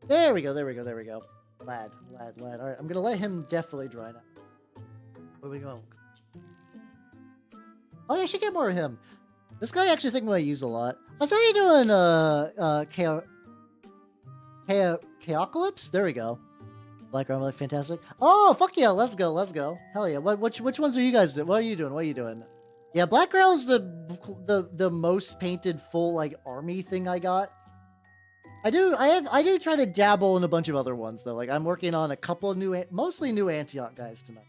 There we go. There we go. There we go. Lad. All right, I'm gonna let him definitely dry now. Where we go? Oh, yeah, I should get more of him. This guy I actually think I'm gonna use a lot. How's how you doing? Chaocalypse? There we go. Black armor, fantastic. Oh, fuck yeah, let's go. Hell yeah. Which ones are you guys doing? What are you doing? Yeah, Black Ground is the most painted full like army thing I got. I do try to dabble in a bunch of other ones though. Like I'm working on a couple of mostly new Antioch guys tonight.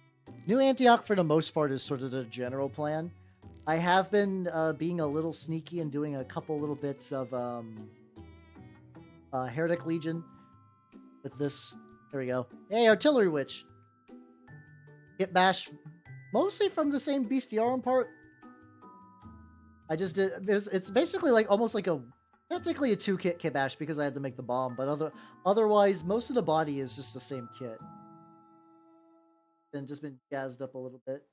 New Antioch for the most part is sort of the general plan. I have been being a little sneaky and doing a couple little bits of Heretic Legion with this. There we go. Hey, Artillery Witch. Get bashed mostly from the same bestiarum part. I just did. It's basically like almost like technically a 2-kit Kitbash because I had to make the bomb, but otherwise most of the body is just the same kit. And just been jazzed up a little bit.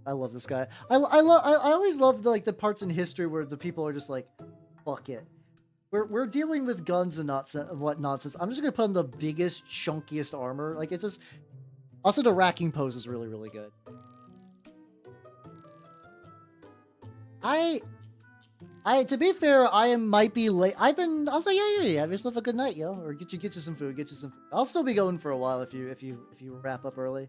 I love this guy. I always love the parts in history where the people are just like, fuck it. We're dealing with guns and what nonsense. I'm just gonna put on the biggest, chunkiest armor. Like it's just. Also, the racking pose is really, really good. To be fair, might be late. Also, yeah. Have yourself a good night, yo. Or get you some food. I'll still be going for a while if you wrap up early.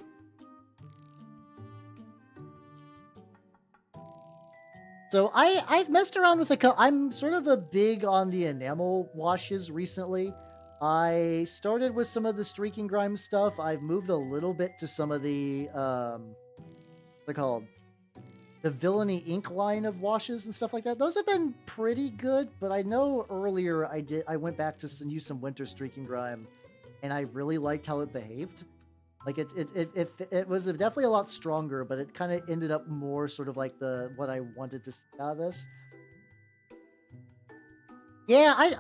So I've messed around with I'm sort of a big on the enamel washes recently. I started with some of the streaking grime stuff. I've moved a little bit to some of the what's it called? The Villainy ink line of washes and stuff like that. Those have been pretty good, but I know earlier I went back to use some winter streaking grime, and I really liked how it behaved. Like it was definitely a lot stronger, but it kind of ended up more sort of like what I wanted to see out of this. Yeah,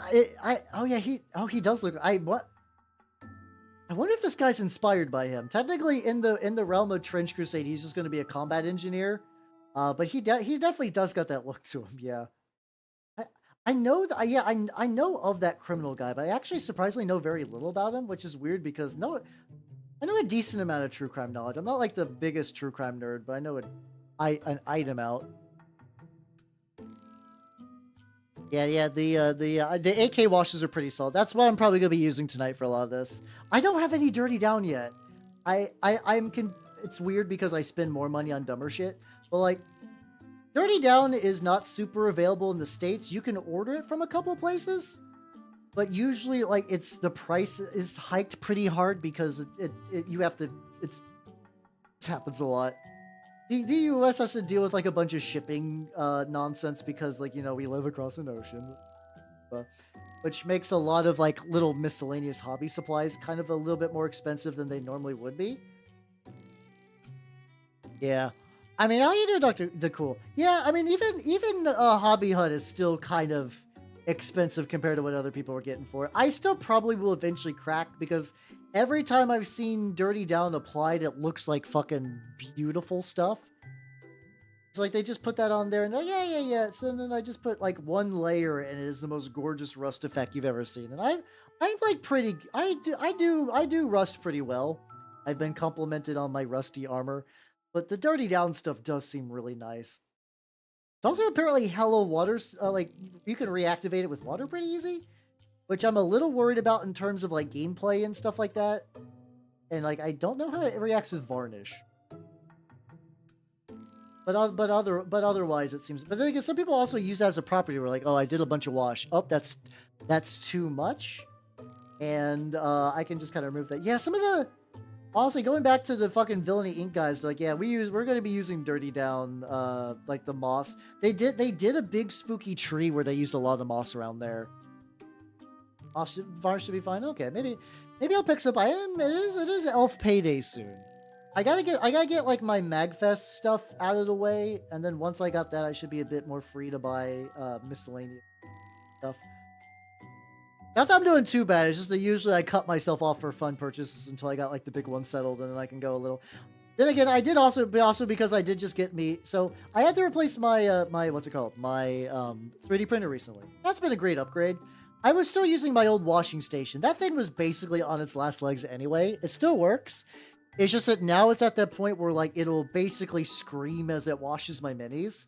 he does look. I wonder if this guy's inspired by him. Technically, in the realm of Trench Crusade, he's just going to be a combat engineer. But he definitely does got that look to him. Yeah. I know that, yeah, I know of that criminal guy, but I actually surprisingly know very little about him, which is weird because no, I know a decent amount of true crime knowledge. I'm not like the biggest true crime nerd, but I know an item out. Yeah, the AK washes are pretty solid. That's what I'm probably gonna be using tonight for a lot of this. I don't have any dirty down yet. It's weird because I spend more money on dumber shit, but like dirty down is not super available in the States. You can order it from a couple of places, but usually like the price is hiked pretty hard because you have to, it happens a lot. The US has to deal with like a bunch of shipping nonsense because like, you know, we live across an ocean, which makes a lot of like little miscellaneous hobby supplies kind of a little bit more expensive than they normally would be. Yeah. I mean, how you do, Dr. DeCool? Yeah, I mean, even Hobby Hut is still kind of expensive compared to what other people are getting for it. I still probably will eventually crack because every time I've seen Dirty Down applied, it looks like fucking beautiful stuff. It's like they just put that on there and yeah. So then I just put like one layer and it is the most gorgeous rust effect you've ever seen. And I'm like pretty, I do rust pretty well. I've been complimented on my rusty armor, but the Dirty Down stuff does seem really nice. It's also apparently Hello Water's, like, you can reactivate it with water pretty easy, which I'm a little worried about in terms of, like, gameplay and stuff like that. And, like, I don't know how it reacts with varnish. But otherwise, it seems... But then again, some people also use that as a property where, like, oh, I did a bunch of wash. Oh, that's too much. And I can just kind of remove that. Yeah, some of the... Honestly, going back to the fucking Villainy Inc. guys, like, yeah, we're going to be using Dirty Down, like the moss. They did a big spooky tree where they used a lot of the moss around there. Varnish should be fine. Okay, maybe I'll pick some. It is Elf Payday soon. I gotta get like my Magfest stuff out of the way, and then once I got that, I should be a bit more free to buy miscellaneous stuff. Not that I'm doing too bad, it's just that usually I cut myself off for fun purchases until I got like the big one settled, and then I can go a little. Then again, I did also because I did just get me, so I had to replace my my 3D printer recently. That's been a great upgrade. I was still using my old washing station. That thing was basically on its last legs anyway. It still works. It's just that now it's at that point where like it'll basically scream as it washes my minis,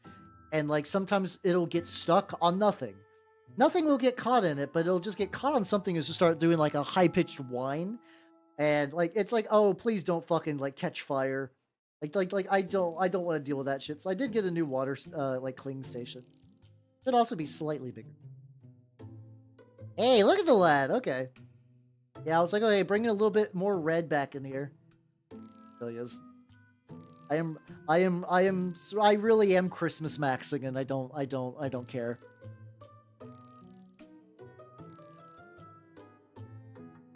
and like sometimes it'll get stuck on nothing. Nothing will get caught in it, but it'll just get caught on something as just start doing like a high-pitched whine. And like it's like, oh, please don't fucking like catch fire. Like I don't want to deal with that shit. So I did get a new water like cleaning station. Should also be slightly bigger. Hey, look at the lad. Okay. Yeah, I was like, okay, bringing a little bit more red back in here. There he is. I really am Christmas maxing, and I don't care.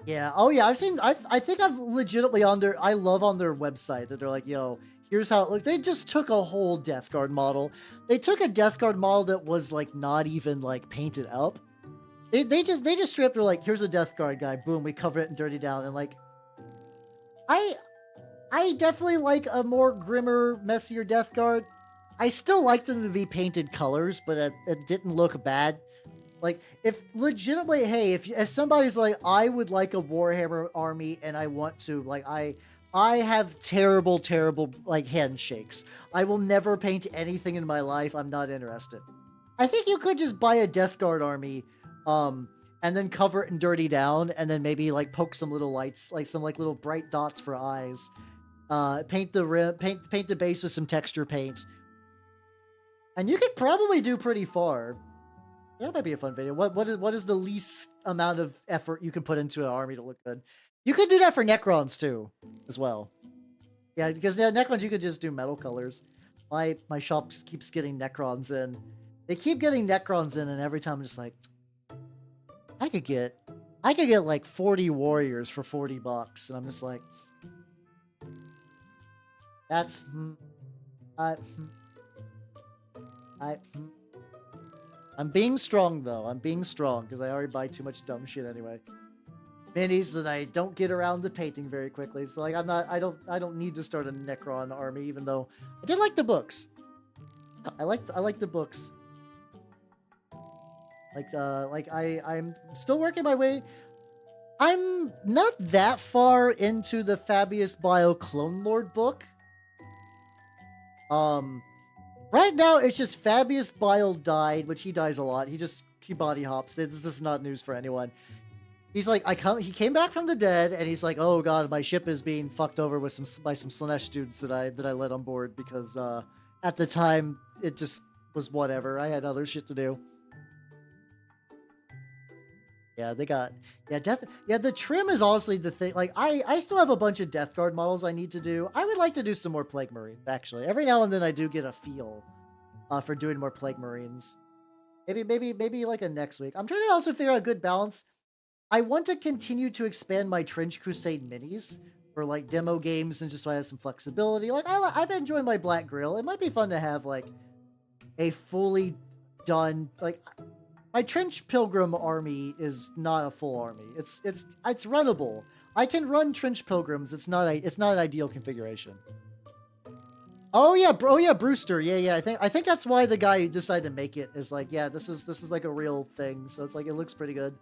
Yeah. Oh, yeah. I think I've legitimately I love on their website that they're like, yo, here's how it looks. They just took a whole Death Guard model. They took a Death Guard model that was like not even like painted up. They just stripped. They're like, here's a Death Guard guy. Boom. We cover it and Dirty Down. And like, I definitely like a more grimmer, messier Death Guard. I still like them to be painted colors, but it didn't look bad. Like, if legitimately, hey, if somebody's like, I would like a Warhammer army and I want to, like, I have terrible, like, handshakes. I will never paint anything in my life. I'm not interested. I think you could just buy a Death Guard army, and then cover it in Dirty Down, and then maybe, like, poke some little lights, like, some, like, little bright dots for eyes. Paint the base with some texture paint. And you could probably do pretty far. That might be a fun video. What is the least amount of effort you can put into an army to look good? You could do that for Necrons too, as well. Yeah, because Necrons you could just do metal colors. My shop keeps getting Necrons in. They keep getting Necrons in, and every time I'm just like, I could get like 40 warriors for $40, and I'm just like, that's I'm being strong, though. I'm being strong, because I already buy too much dumb shit anyway. Minis that I don't get around to painting very quickly. So, like, I don't need to start a Necron army, even though I did like the books. I like the books. I'm still working my way. I'm not that far into the Fabius Bio Clone Lord book. Right now it's just Fabius Bile died, which he dies a lot. He body hops. This is not news for anyone. He's like, he came back from the dead, and he's like, oh god, my ship is being fucked over by some Slaanesh dudes that I let on board because at the time it just was whatever. I had other shit to do. Yeah, the trim is honestly the thing. Like, I still have a bunch of Death Guard models I need to do. I would like to do some more Plague Marines, actually. Every now and then I do get a feel for doing more Plague Marines. Maybe like a next week. I'm trying to also figure out a good balance. I want to continue to expand my Trench Crusade minis for like demo games and just so I have some flexibility. Like, I've been enjoying my Black Grill. It might be fun to have like a fully done, like, my Trench Pilgrim army is not a full army. It's runnable. I can run Trench Pilgrims. It's not an ideal configuration. Oh yeah, Brewster. Yeah. I think that's why the guy who decided to make it is like, yeah, this is like a real thing. So it's like, it looks pretty good.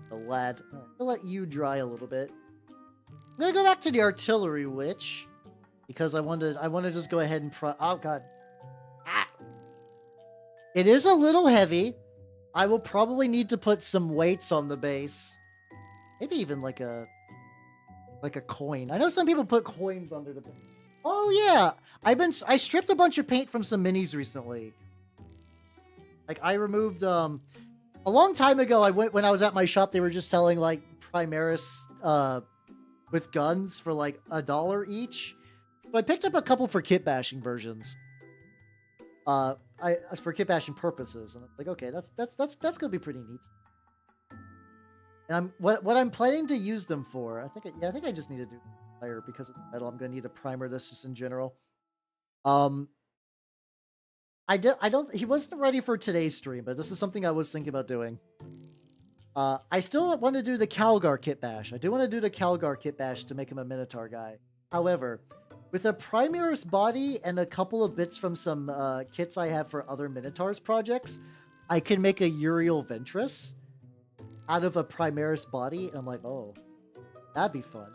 The lad. Right, I'll let you dry a little bit. I'm gonna go back to the Artillery Witch because I want to just go ahead and oh god. It is a little heavy. I will probably need to put some weights on the base. Maybe even like a coin. I know some people put coins under the base. Oh yeah, I stripped a bunch of paint from some minis recently. Like, I removed a long time ago. When I was at my shop, they were just selling like Primaris with guns for like $1 each. So I picked up a couple for kitbashing versions. As for kitbashing purposes, and I'm like, okay, that's gonna be pretty neat. And what I'm planning to use them for, I think I just need to do fire because of metal. I'm gonna need to primer this just in general. He wasn't ready for today's stream, but this is something I was thinking about doing. I still want to do the Calgar kitbash. I do want to do the Calgar kitbash to make him a Minotaur guy. However, with a Primaris body and a couple of bits from some kits I have for other Minotaurs projects, I can make a Uriel Ventress out of a Primaris body. And I'm like, oh, that'd be fun.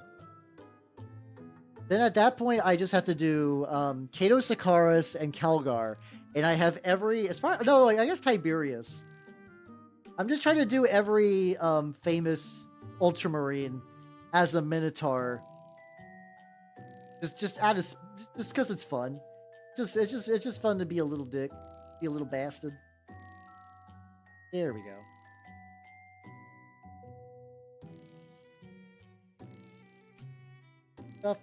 Then at that point, I just have to do Cato Sakaris and Calgar. And I have I guess Tiberius. I'm just trying to do every famous Ultramarine as a Minotaur. Just because it's fun. It's just fun to be a little dick, be a little bastard. There we go.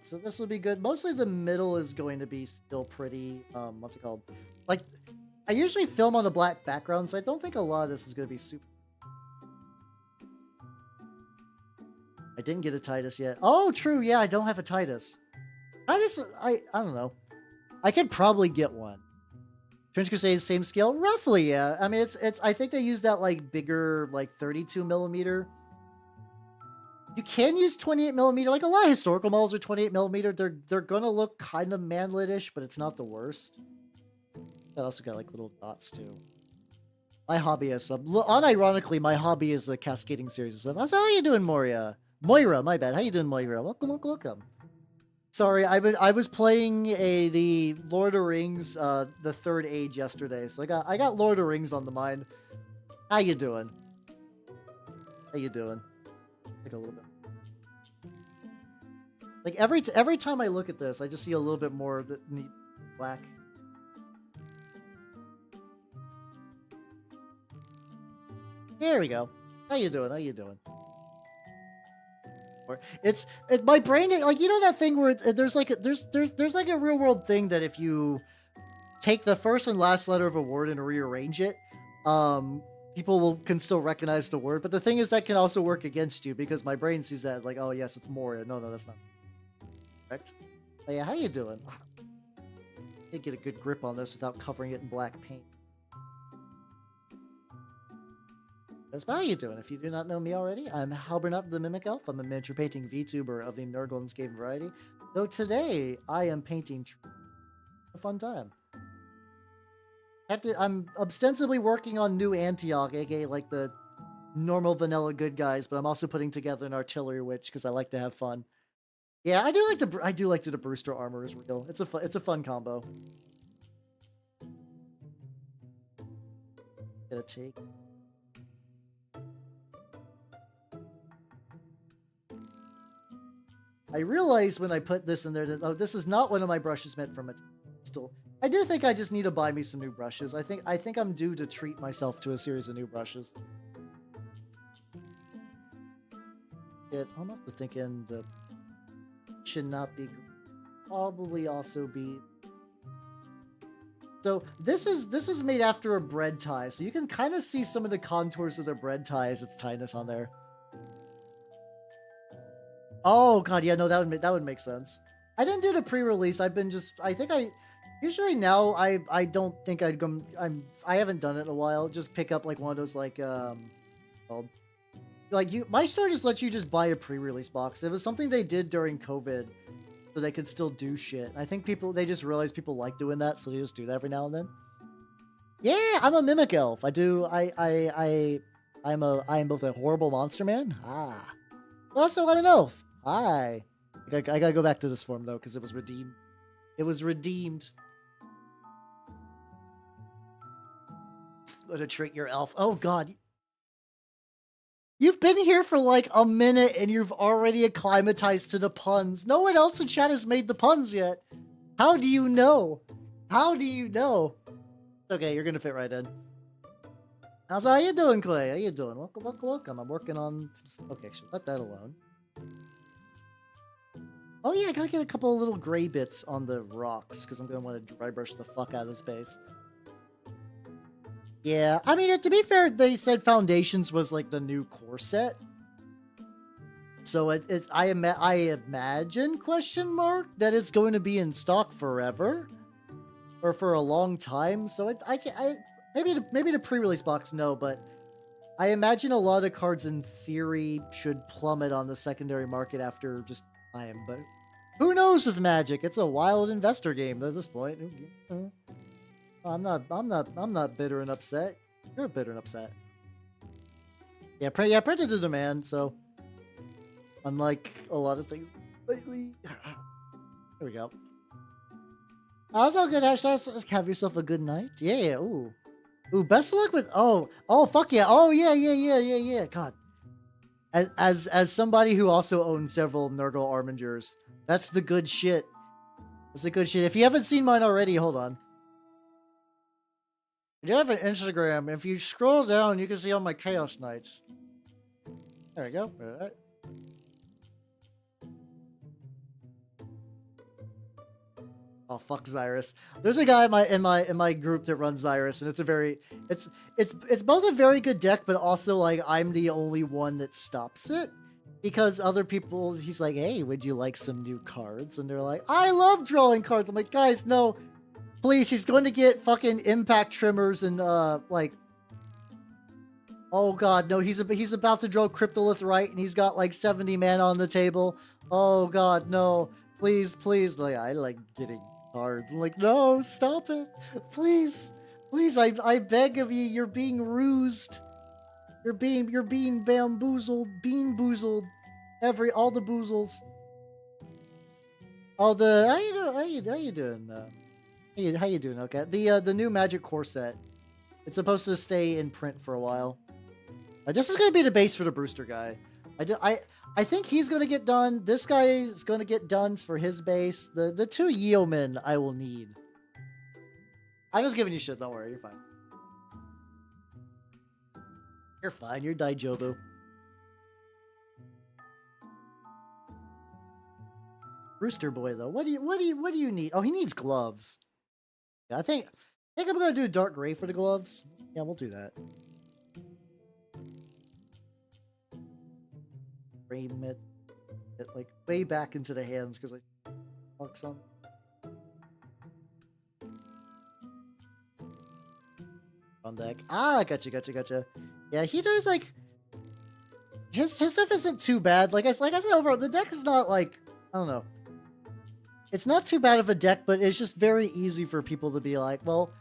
So this will be good. Mostly the middle is going to be still pretty. What's it called? Like, I usually film on a black background, so I don't think a lot of this is going to be super. I didn't get a Titus yet. Oh, true. Yeah, I don't have a Titus. I don't know. I could probably get one. Trench Crusade, same scale? Roughly, yeah. I mean, it's I think they use that, like, bigger, like, 32mm. You can use 28mm. Like, a lot of historical models are 28mm. They're gonna look kind of manlet-ish, but it's not the worst. I also got, like, little dots, too. My hobby is unironically, my hobby is a cascading series of stuff. That's how you doing, Moira? Moira, my bad. How you doing, Moira? Welcome. Sorry, I was playing the Lord of Rings, the Third Age yesterday, so I got Lord of Rings on the mind. How you doing? Like a little bit. Like every time I look at this, I just see a little bit more of the neat black. There we go. How you doing? It's my brain, like, you know that thing where there's like a real world thing that if you take the first and last letter of a word and rearrange it, people can still recognize the word. But the thing is that can also work against you because my brain sees that like, oh yes, it's Moria. No, that's not correct. Oh, yeah, how you doing? Can't get a good grip on this without covering it in black paint. That's how you doing. If you do not know me already, I'm Halbernut the Mimic Elf. I'm a miniature painting VTuber of the Nurgle's variety. Though today I am painting a fun time. I'm ostensibly working on new Antioch, aka like the normal vanilla good guys, but I'm also putting together an artillery witch because I like to have fun. Yeah, I do like the Brewster armor is real. It's a fun combo. Gonna take. I realized when I put this in there that, oh, this is not one of my brushes meant from a still. I do think I just need to buy me some new brushes. I think I'm due to treat myself to a series of new brushes. I'm also thinking the should not be probably also be. So this is made after a bread tie, so you can kind of see some of the contours of the bread tie as its tiness on there. Oh god, yeah, no, that would make sense. I didn't do the pre-release. I've been just usually now I don't think I'd go. I haven't done it in a while. Just pick up like one of those like called like my store just lets you just buy a pre-release box. It was something they did during COVID, so they could still do shit. I think they just realized people like doing that, so they just do that every now and then. Yeah, I'm a mimic elf. I am both a horrible monster man. Ah, also I'm an elf. Hi. I gotta go back to this form though, because it was redeemed. It was redeemed. Let to treat your elf. Oh god. You've been here for like a minute and you've already acclimatized to the puns. No one else in chat has made the puns yet. How do you know? How do you know? Okay, you're gonna fit right in. How you doing, Clay? How you doing? Welcome, welcome, welcome. I'm working on some... Okay, sure. Let that alone. Oh yeah, I gotta get a couple of little gray bits on the rocks because I'm gonna want to dry brush the fuck out of this base. Yeah, I mean, to be fair, they said Foundations was like the new core set. So I imagine, question mark, that it's going to be in stock forever. Or for a long time. So maybe the pre-release box, no, but I imagine a lot of cards in theory should plummet on the secondary market after just time, but who knows with Magic? It's a wild investor game at this point. I'm not bitter and upset. You're bitter and upset. Yeah, printed to demand, so unlike a lot of things lately. There we go. Oh, it's all good, Ash. Have yourself a good night. Yeah, ooh. Ooh, best of luck with oh fuck yeah. Oh yeah. God. As somebody who also owns several Nurgle Armingers, that's the good shit. That's the good shit. If you haven't seen mine already, hold on. I do have an Instagram. If you scroll down, you can see all my Chaos Knights. There we go. All right. Oh fuck Xyrus. There's a guy in my group that runs Xyrus, and it's both a very good deck, but also like I'm the only one that stops it. Because other people, he's like, hey, would you like some new cards? And they're like, I love drawing cards. I'm like, guys, no. Please, he's going to get fucking impact trimmers and like oh god, no, he's about to draw Cryptolith and he's got like 70 mana on the table. Oh god, no. Please. Like I like getting cards. I'm like, no, stop it. Please, I beg of you, you're being rused. You're being bamboozled, bean-boozled. All the boozles. All the how you doing? How you doing? Okay. The new Magic core set. It's supposed to stay in print for a while. This is gonna be the base for the Brewster guy. I think he's gonna get done. This guy is gonna get done for his base. The two Yeomen I will need. I'm just giving you shit. Don't worry, you're fine. You're fine. You're Daijobu. Brewster boy though, what do you need? Oh, he needs gloves. Yeah, I think I'm gonna do dark gray for the gloves. Yeah, we'll do that. Frame it like way back into the hands because I fuck some. On deck. Ah, gotcha. Yeah, he does like his stuff isn't too bad. Like I said, overall the deck is not like I don't know. It's not too bad of a deck, but it's just very easy for people to be like, well,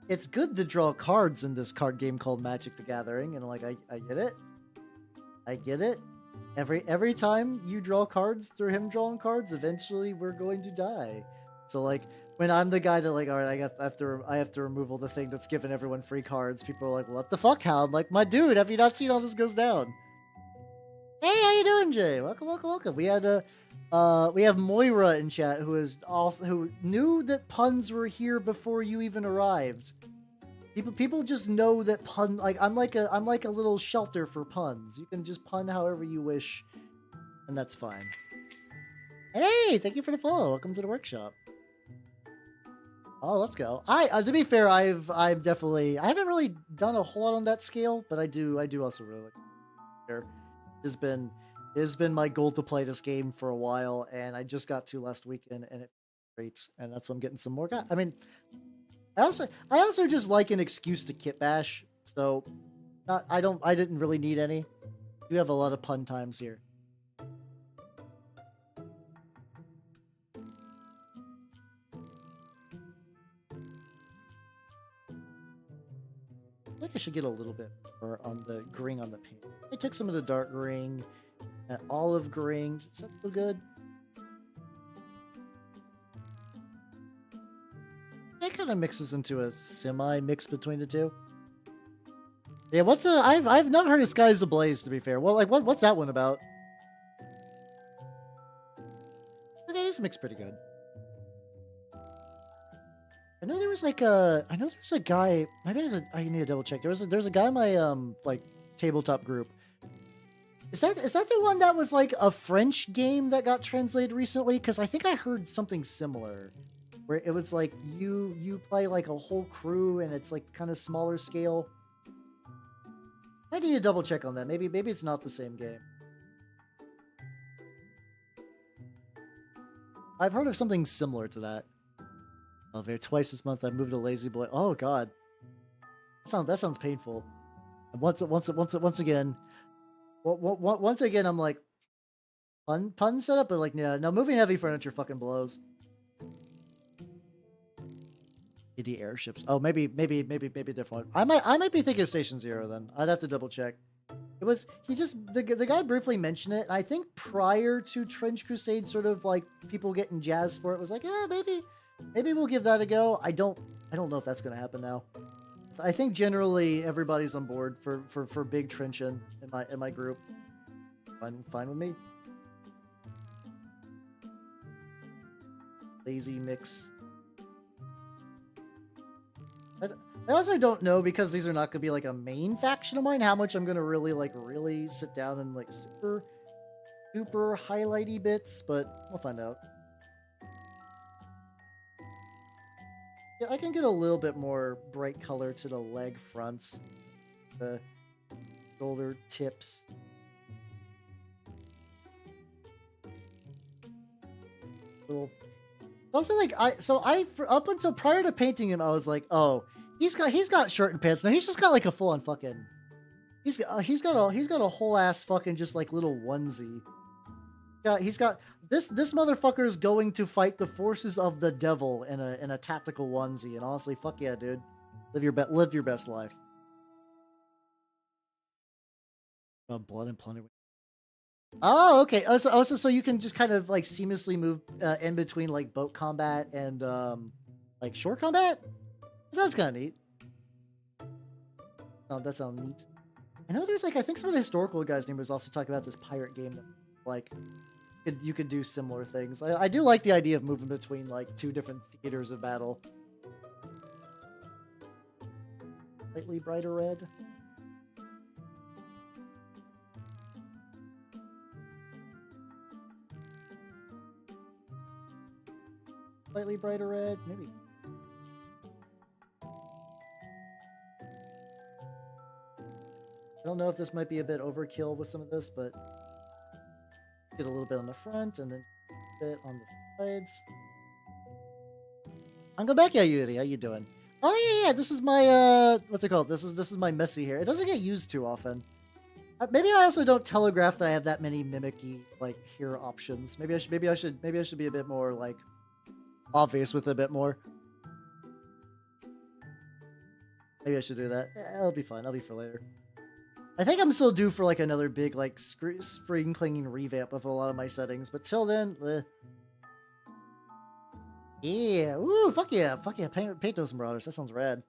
it's good to draw cards in this card game called Magic the Gathering, and like I get it. I get it. Every time you draw cards through him drawing cards, eventually we're going to die. So like when I'm the guy that like, all right, I have to remove all the thing that's giving everyone free cards. People are like, what the fuck, Hal? I'm like, my dude, have you not seen how this goes down? Hey, how you doing, Jay? Welcome, welcome, welcome. We have Moira in chat who knew that puns were here before you even arrived. People just know that pun, like I'm like a little shelter for puns. You can just pun however you wish, and that's fine. Hey, thank you for the follow. Welcome to the workshop. Oh, let's go. To be fair, I haven't really done a whole lot on that scale, but I do also really like it. It has been my goal to play this game for a while, and I just got to last weekend, and it's great, and that's why I'm getting some more guys. I mean, I also just like an excuse to kitbash, so I didn't really need any. We have a lot of pun times here. I think I should get a little bit more on the green on the paint. I took some of the dark green, that olive green. Does that feel good? It kind of mixes into a semi-mix between the two. Yeah, I've not heard of Skies Ablaze, to be fair. Well, like what's that one about? Okay, this mix pretty good. I know there's a guy. I need to double check. There's a guy in my like tabletop group. Is that the one that was like a French game that got translated recently? Because I think I heard something similar, where it was like you play like a whole crew and it's like kind of smaller scale. I need to double check on that. Maybe it's not the same game. I've heard of something similar to that. Elevator twice this month. I moved to Lazy Boy. Oh God, that sounds painful. And once again, I'm like pun setup, but like yeah, no, moving heavy furniture fucking blows. ED airships. Oh, maybe a different one. I might be thinking Station Zero then. I'd have to double check. The guy briefly mentioned it. I think prior to Trench Crusade, sort of like people getting jazzed for it, was like, yeah, maybe we'll give that a go. I don't know if that's gonna happen now. I think generally everybody's on board for big trenching in my group. Fine with me. Lazy mix. I also don't know, because these are not gonna be like a main faction of mine, how much I'm gonna really sit down and like super highlighty bits, but we'll find out. Yeah, I can get a little bit more bright color to the leg fronts, the shoulder tips. Also, like up until prior to painting him, I was like, oh, he's got shirt and pants. Now he's just got like a full on fucking. He's got a whole ass fucking just like little onesie. Yeah, he's got this motherfucker's going to fight the forces of the devil in a tactical onesie, and honestly, fuck yeah, dude, live your best life. Blood and plunder. Oh, okay. Also, so you can just kind of like seamlessly move in between like boat combat and like shore combat. That sounds kind of neat. Oh, that sounds neat. I know there's like, I think some of the historical guys' name was also talking about this pirate game that like you could do similar things. I do like the idea of moving between like two different theaters of battle. Slightly brighter red. Slightly brighter red, maybe. I don't know if this might be a bit overkill with some of this, but get a little bit on the front and then a bit on the sides. I'm going back, Yuri. How you doing? Oh yeah, this is my what's it called? This is my messy hair. It doesn't get used too often. Maybe I also don't telegraph that I have that many mimicky like hair options. Maybe I should be a bit more like obvious with a bit more. Maybe I should do that. It'll be fun. I'll be for later. I think I'm still due for like another big like spring clinging revamp of a lot of my settings, but till then, yeah, woo, fuck yeah, paint those marauders. That sounds rad.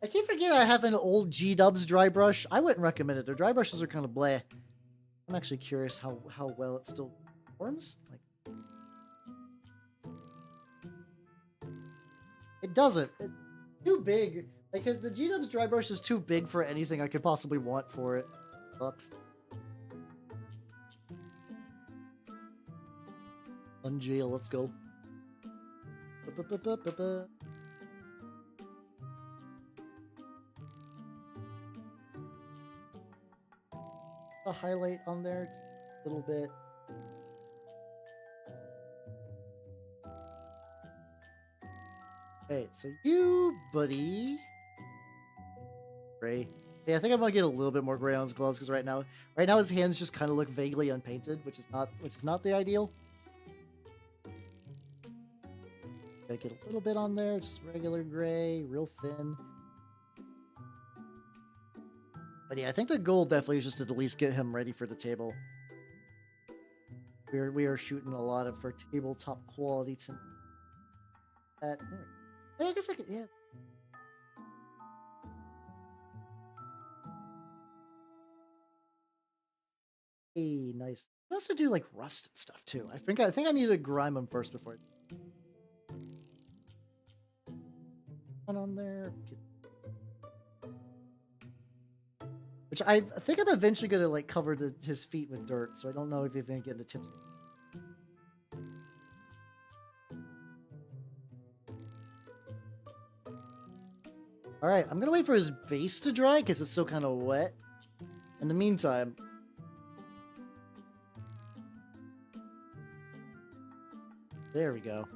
I keep forgetting I have an old G-Dubs dry brush. I wouldn't recommend it. Their dry brushes are kind of bleh. I'm actually curious how well it still performs. Like, it doesn't. It's too big. Like the G-Dubs dry brush is too big for anything I could possibly want for it. Sucks. Unjail, let's go. A highlight on there, a little bit. Wait, so you, buddy. Gray. Yeah, I think I'm gonna get a little bit more gray on his gloves because right now his hands just kind of look vaguely unpainted, which is not the ideal. Gotta get a little bit on there, just regular gray, real thin. But yeah, I think the goal definitely is just to at least get him ready for the table. We are shooting a lot of for tabletop quality to that. I guess I could, yeah. Hey, nice. We also do like rust and stuff too. I think I need to grime them first before. One on there. Which I think I'm eventually gonna like cover his feet with dirt, so I don't know if you're gonna get the tips. All right, I'm gonna wait for his base to dry because it's still kind of wet. In the meantime, there we go.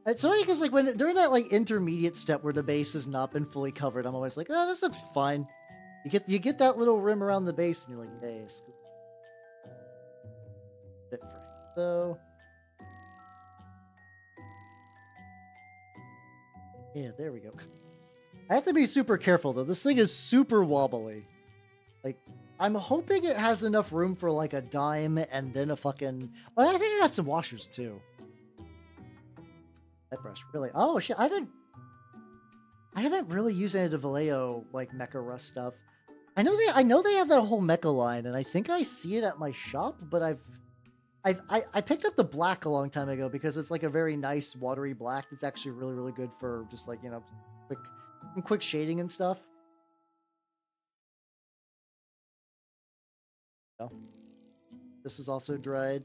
It's funny because like during that like intermediate step where the base has not been fully covered, I'm always like, oh, this looks fine. You get that little rim around the base, and you're like, hey, it's cool. Bit for him, though. Yeah, there we go. I have to be super careful though. This thing is super wobbly. Like, I'm hoping it has enough room for like a dime and then a fucking. Well, I think I got some washers too. That brush, really? Oh shit! I haven't really used any of the Vallejo like Mecha Rust stuff. I know they have that whole mecha line, and I think I see it at my shop, but I picked up the black a long time ago because it's like a very nice watery black that's actually really, really good for just like, you know, quick shading and stuff. Oh. This is also dried.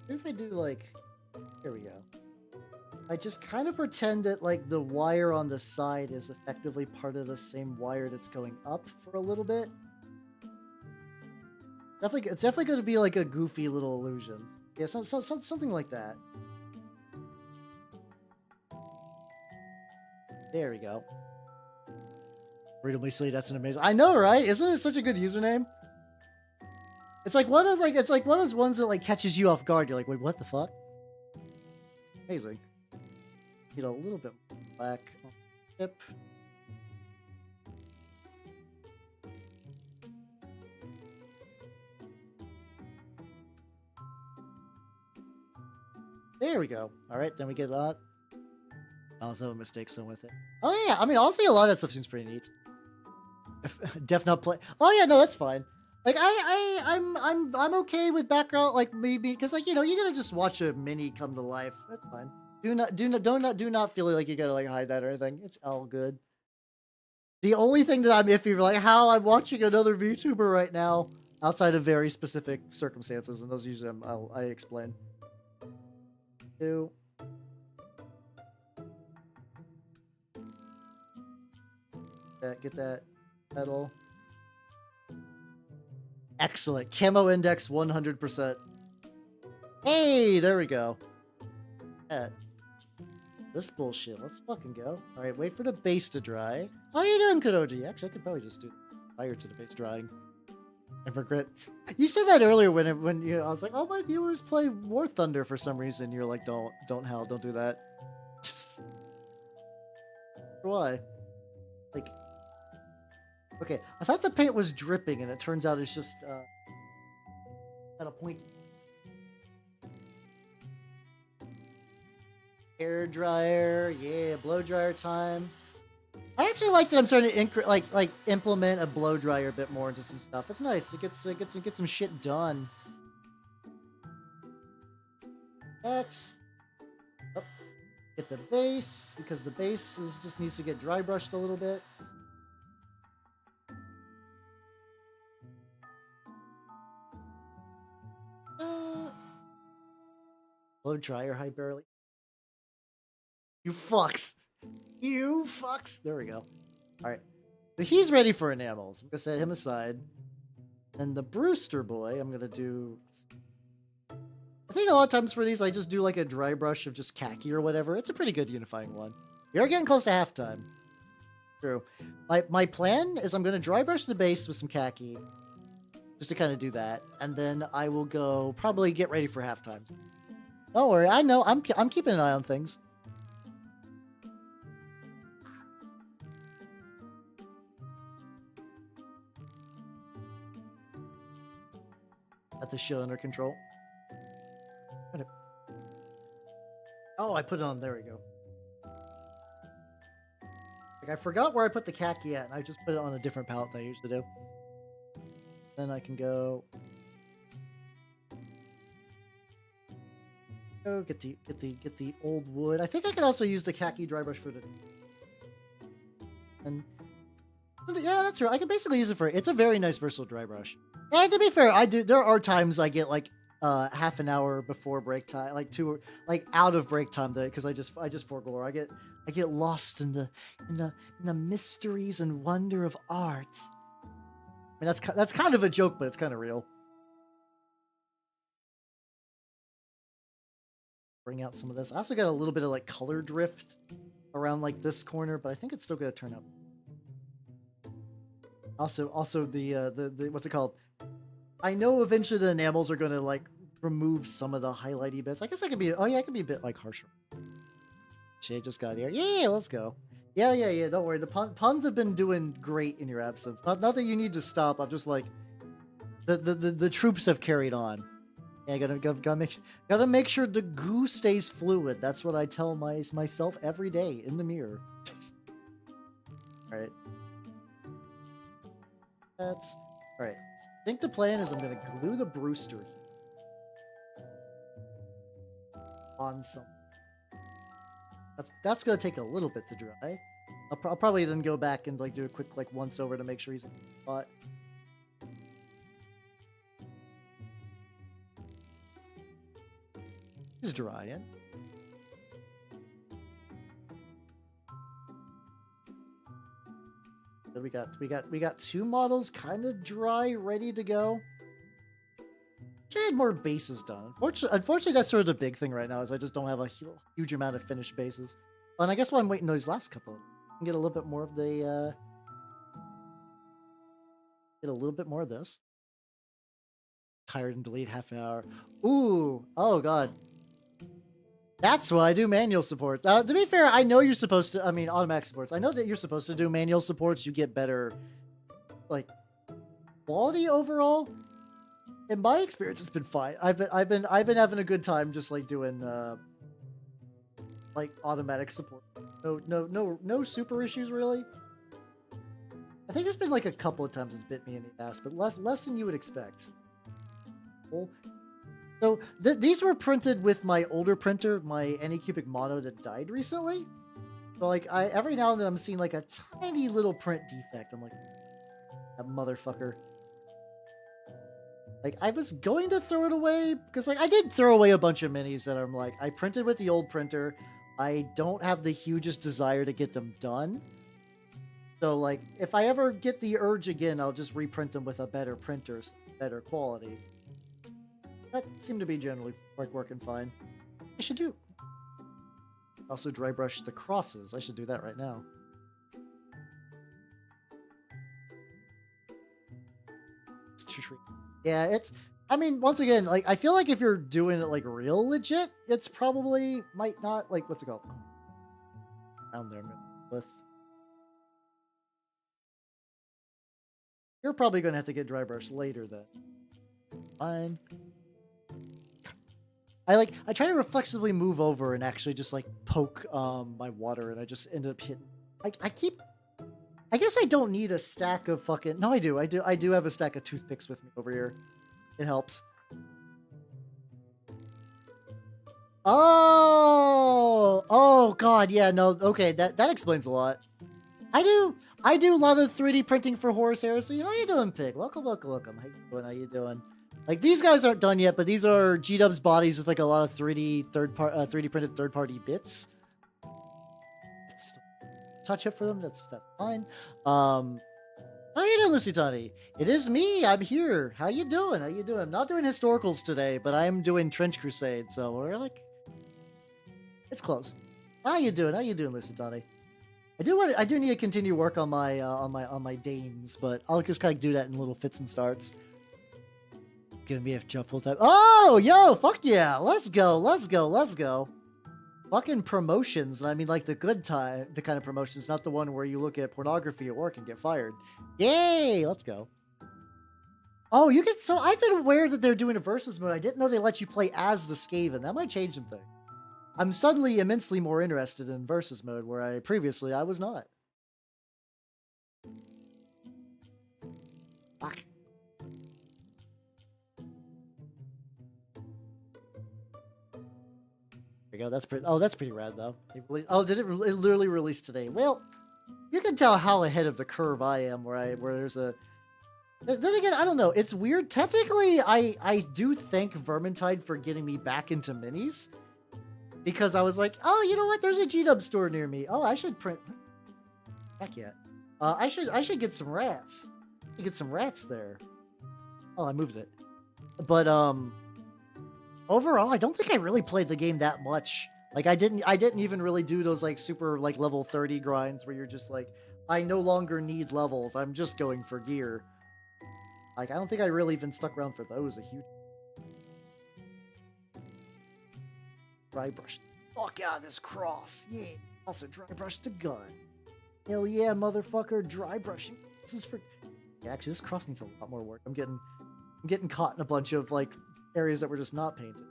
What if I do like, here we go. I just kind of pretend that like the wire on the side is effectively part of the same wire that's going up for a little bit. It's definitely going to be like a goofy little illusion. Yeah, something like that. There we go. Freedomly Sleep, that's an amazing. I know, right? Isn't it such a good username? It's like one of those ones that like catches you off guard. You're like, wait, what the fuck? Amazing. Need a little bit black on the tip. There we go. All right, then we get that. I also have a mistake so with it. Oh yeah, I mean, honestly, a lot of that stuff seems pretty neat. Def not play. Oh yeah, no, that's fine. Like I'm okay with background, like maybe because like, you know, you're gonna just watch a mini come to life. That's fine. Do not feel like you gotta like hide that or anything. It's all good. The only thing that I'm iffy for, like, how I'm watching another VTuber right now, outside of very specific circumstances, and those usually I explain. Two. Get that pedal. Excellent. Camo index 100%. Hey, there we go. Yeah. This bullshit. Let's fucking go. All right, wait for the base to dry. How you doing, Kudoji? Actually, I could probably just do prior to the base drying. And regret. You said that earlier when you know, I was like, oh, my viewers play War Thunder for some reason. You're like, don't do that. Why? Like, okay, I thought the paint was dripping, and it turns out it's just at a point. Hair dryer, yeah, blow dryer time. I actually like that I'm starting to like implement a blow dryer a bit more into some stuff. It's nice. It gets some shit done. Let's get the base because the base just needs to get dry brushed a little bit. Blow dryer hyperbole. You fucks. You fucks. There we go. All right. So he's ready for enamels. I'm going to set him aside. And the Brewster boy, I'm going to do... I think a lot of times for these, I just do like a dry brush of just khaki or whatever. It's a pretty good unifying one. You're getting close to halftime. True. My plan is I'm going to dry brush the base with some khaki. Just to kind of do that. And then I will go probably get ready for halftime. Don't worry. I know. I'm keeping an eye on things. Got the shit under control. Oh, I put it on. There we go. Like I forgot where I put the khaki at, and I just put it on a different palette than I usually do. Then I can go. Oh, get the old wood. I think I can also use the khaki dry brush for the. And yeah, that's right. I can basically use it for. It's a very nice versatile dry brush. And to be fair, I do. There are times I get like half an hour before break time, like out of break time, because I just forego. I get lost in the mysteries and wonder of art. I mean, that's kind of a joke, but it's kind of real. Bring out some of this. I also got a little bit of like color drift around like this corner, but I think it's still gonna turn out. Also the what's it called? I know eventually the enamels are gonna like remove some of the highlighty bits. I guess I could be. Oh yeah, I can be a bit like harsher. Shay just got here. Yeah, let's go. Yeah. Don't worry. The puns have been doing great in your absence. Not that you need to stop. I'm just like the troops have carried on. Yeah, gotta make sure the goo stays fluid. That's what I tell myself every day in the mirror. All right. That's all right. I think the plan is I'm gonna glue the Brewster on some. That's gonna take a little bit to dry. I'll probably then go back and like do a quick like once over to make sure he's in the spot. He's drying. Then we got two models kind of dry, ready to go. I had more bases done. Unfortunately, that's sort of the big thing right now is I just don't have a huge amount of finished bases. And I guess while I'm waiting those last couple, I can get a little bit more of the get a little bit more of this. Tired and delete half an hour. Ooh, oh god. That's why I do manual supports. To be fair, I know you're supposed to. I mean, automatic supports. I know that you're supposed to do manual supports. You get better, like, quality overall. In my experience, it's been fine. I've been having a good time just like doing like automatic support. No super issues really. I think there's been like a couple of times it's bit me in the ass, but less than you would expect. Cool. So these were printed with my older printer, my Anycubic Mono that died recently. So like every now and then I'm seeing like a tiny little print defect. I'm like, that motherfucker. Like I was going to throw it away because like I did throw away a bunch of minis that I'm like, I printed with the old printer. I don't have the hugest desire to get them done. So like if I ever get the urge again, I'll just reprint them with a better printer, better quality. that seemed to be generally working fine. I should do. Also dry brush the crosses. I should do that right now. Yeah, it's. I mean, once again, like I feel like if you're doing it like real legit, it's probably might not like what's it called? Down there with. You're probably gonna have to get dry brush later then. Fine. I try to reflexively move over and actually just like poke my water, and I just end up hitting. I guess I don't need a stack of fucking. No, I do have a stack of toothpicks with me over here. It helps. Oh god, yeah, no, okay, that explains a lot. I do a lot of 3D printing for Horus Heresy. How you doing, Pig? Welcome. How you doing? Like these guys aren't done yet, but these are G-Dub's bodies with like a lot of 3D printed third-party bits. Touch up for them. That's fine. How you doing, Lucy Tani? It is me. I'm here. How you doing? I'm not doing historicals today, but I'm doing Trench Crusade. So we're like, it's close. How you doing, Lucy Tani? I do need to continue work on my Danes, but I'll just kind of do that in little fits and starts. Gonna be a jump full time. Oh, yo, fuck yeah! Let's go. Fucking promotions, and I mean like the kind of promotions, not the one where you look at pornography at work and get fired. Yay! Let's go. Oh, you can. So I've been aware that they're doing a versus mode. I didn't know they let you play as the Skaven. That might change something. I'm suddenly immensely more interested in versus mode, where previously I was not. Fuck. There you go. That's pretty. Oh, that's pretty rad though. Did it literally release today? Well, you can tell how ahead of the curve I am. Where there's a. Then again, I don't know. It's weird. Technically, I do thank Vermintide for getting me back into minis, because I was like, oh, you know what? There's a G-Dub store near me. Oh, I should print. Heck yeah. I should get some rats. Get some rats there. Oh, I moved it. But overall, I don't think I really played the game that much. Like I didn't even really do those like super like level 30 grinds where you're just like, I no longer need levels. I'm just going for gear. Like I don't think I really even stuck around for those. A huge dry brush. Fuck out this cross. Yeah. Also dry brush the gun. Hell yeah, motherfucker. Dry brushing. This is for. Yeah, actually, this cross needs a lot more work. I'm getting caught in a bunch of like areas that were just not painted.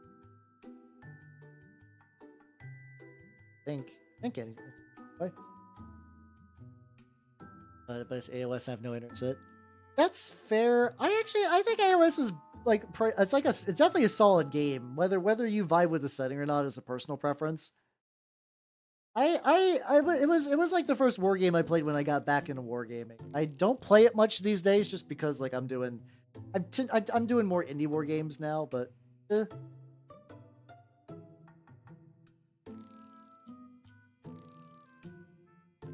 Think anything. What? But it's AOS. I have no internet. That's fair. I think AOS is like it's definitely a solid game. Whether you vibe with the setting or not is a personal preference. It was like the first war game I played when I got back into wargaming. I don't play it much these days just because like I'm doing more indie war games now, but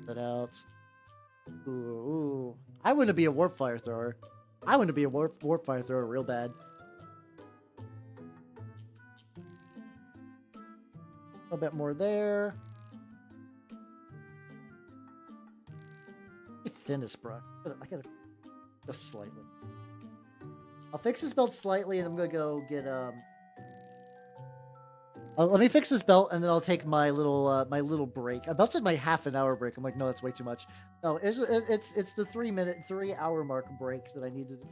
That else. Ooh. I want to be a warp fire thrower. I want to be a warp fire thrower real bad. A little bit more there. Thinnest brush. I gotta just slightly. I'll fix this belt slightly, and I'm gonna go get let me fix this belt, and then I'll take my little break. I'm about to take my half-an-hour break. I'm like, no, that's way too much. No, it's the 3-hour mark break that I need to do.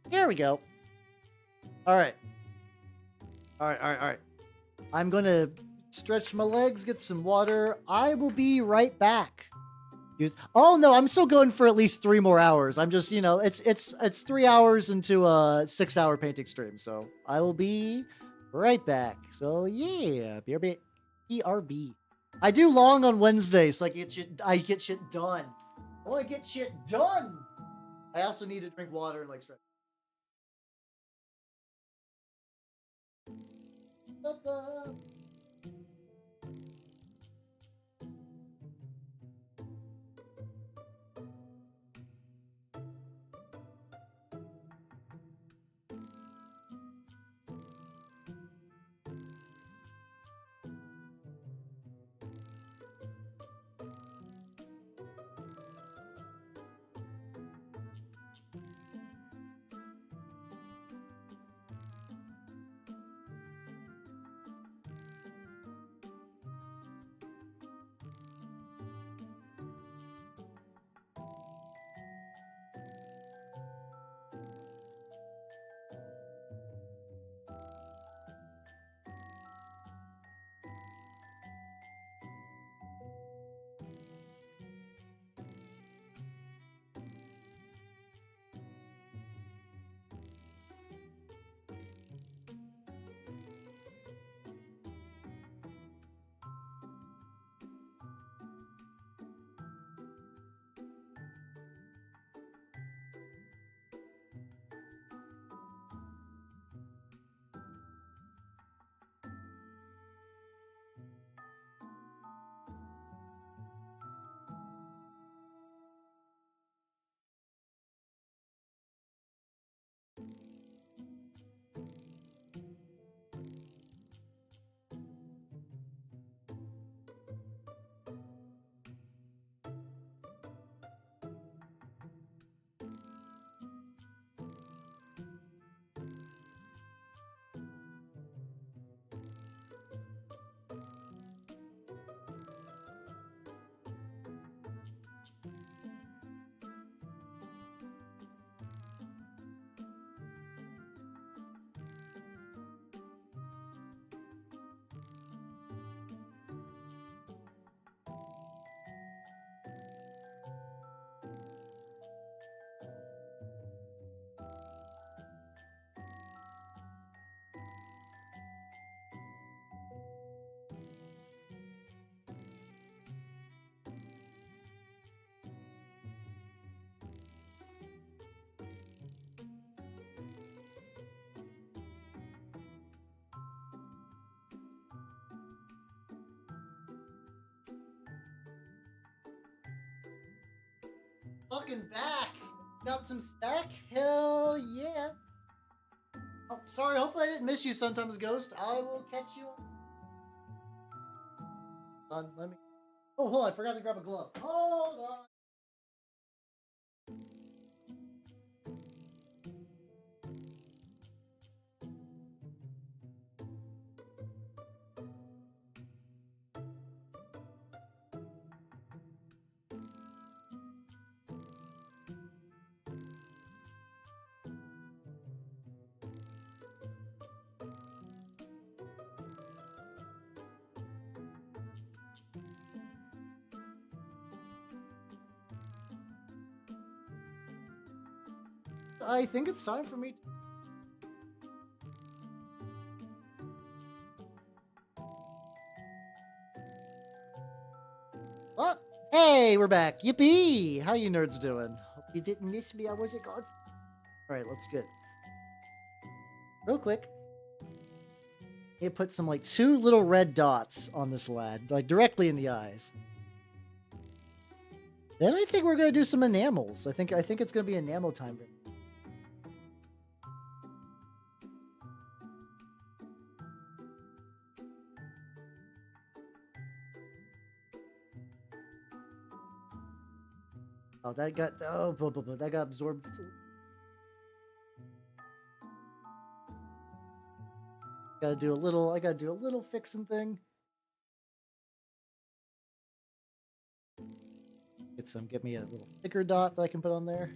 Here we go. All right. I'm gonna stretch my legs, get some water. I will be right back. Oh no, I'm still going for at least 3 more hours. I'm just, it's 3 hours into a 6-hour painting stream, so I will be right back. So yeah, BRB. I do long on Wednesday, so I get shit done. I want to get shit done. I also need to drink water and like stretch. Fucking back. Got some stack? Hell yeah. Oh, sorry. Hopefully I didn't miss you sometimes, Ghost. I will catch you on. Let me. Oh, hold on. I forgot to grab a glove. Hold on. I think it's time for me to... Oh, hey, we're back. Yippee! How you nerds doing? Hope you didn't miss me. I wasn't gone. Alright, let's get... Real quick. You put some, like, 2 little red dots on this lad. Like, directly in the eyes. Then I think we're going to do some enamels. I think it's going to be enamel time. Oh, that got that got absorbed. I gotta do a little fixing thing. Get me a little thicker dot that I can put on there.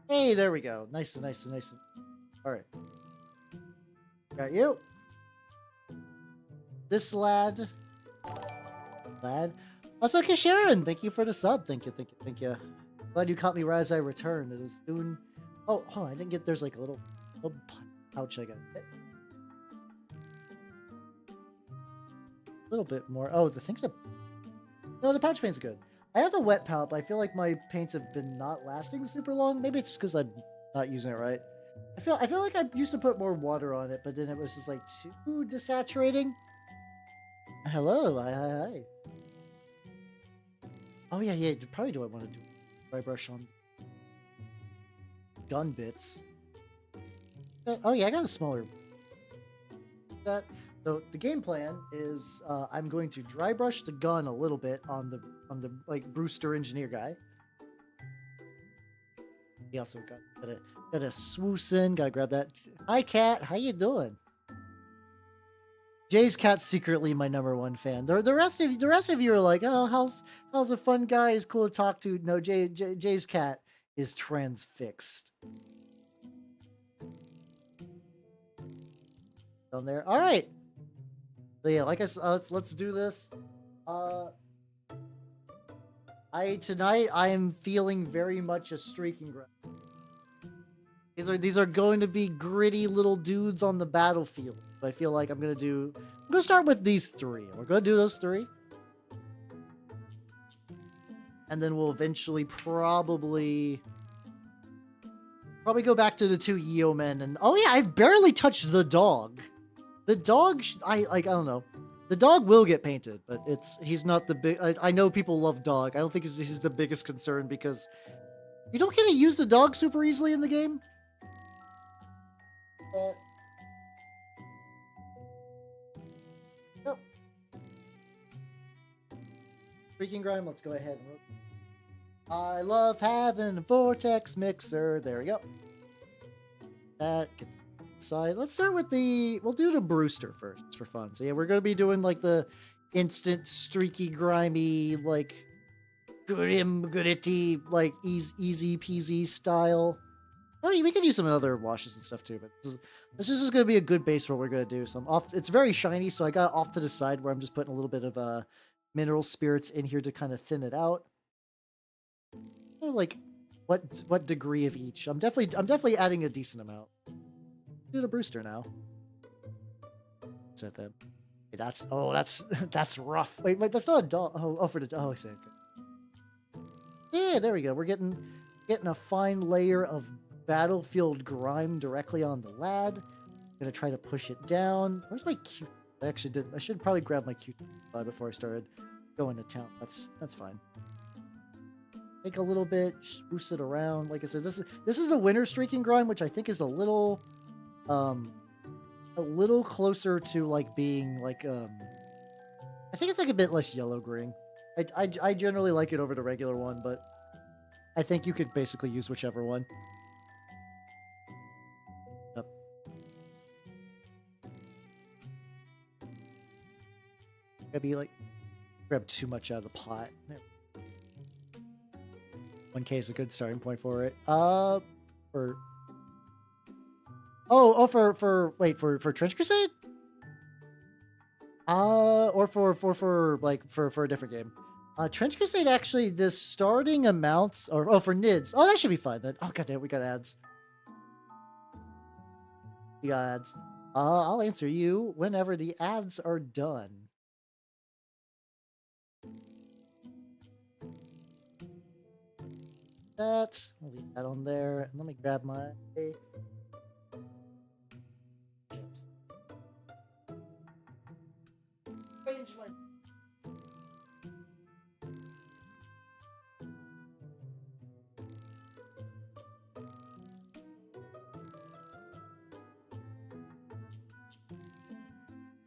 Hey, there we go. Nice and nice and nice. All right. Got you. This lad. What's okay, Sharon? Thank you for the sub. Thank you. Glad you caught me right as I return. It is soon. Oh, hold on. I didn't get. There's like a little pouch I got. A little bit more. Oh, no, the pouch paint's good. I have a wet palette, but I feel like my paints have been not lasting super long. Maybe it's because I'm not using it right. I feel like I used to put more water on it, but then it was just like too desaturating. Hello, hi. Oh yeah. Probably do I want to do dry brush on gun bits? Oh yeah, I got a smaller. So the game plan is I'm going to dry brush the gun a little bit on the like Brewster engineer guy. He also got a swoosh in. Gotta grab that. Hi cat, how you doing? Jay's cat's secretly my #1 fan. The rest of you are like, oh, how's a fun guy? He's cool to talk to. No, Jay's cat is transfixed. Down there. All right. So yeah, like I said, let's do this. Tonight I am feeling very much a streaking ground. These are going to be gritty little dudes on the battlefield. I feel like I'm gonna start with these 3. We're gonna do those 3. And then we'll eventually probably go back to the 2 yeomen. And oh yeah, I barely touched the dog. The dog, I don't know. The dog will get painted, but he's not the big. I know people love dog. I don't think he's the biggest concern because you don't get to use the dog super easily in the game. Nope. Freaking grime. Let's go ahead and. I love having a vortex mixer. There we go. That gets. Side. Let's start with we'll do the Brewster first for fun. So yeah, we're gonna be doing like the instant streaky, grimy, like gritty, like easy peasy style. I mean, we could use some other washes and stuff too, but this is just gonna be a good base for what we're gonna do. So I'm off. It's very shiny, so I got off to the side where I'm just putting a little bit of mineral spirits in here to kind of thin it out. Like what degree of each? I'm definitely adding a decent amount. Do the Brewster now. Set that. Hey, that's rough. Wait, that's not a doll. Oh, for the I see. Okay. Yeah, there we go. We're getting a fine layer of battlefield grime directly on the lad. Gonna try to push it down. Where's my cute? I actually did. I should probably grab my Q before I started going to town. That's fine. Take a little bit, spruce it around. Like I said, this is the winter streaking grind, which I think is a little closer to like being like I think it's like a bit less yellow green. I generally like it over the regular one, but I think you could basically use whichever one. Yep. Maybe like grab too much out of the pot. There. 1K is a good starting point for it. For Trench Crusade? Or for a different game. Trench Crusade actually, the starting amounts for NIDS. Oh, that should be fine then. Oh goddamn, we got ads. We got ads. I'll answer you whenever the ads are done. I'll leave that on there. Let me grab my.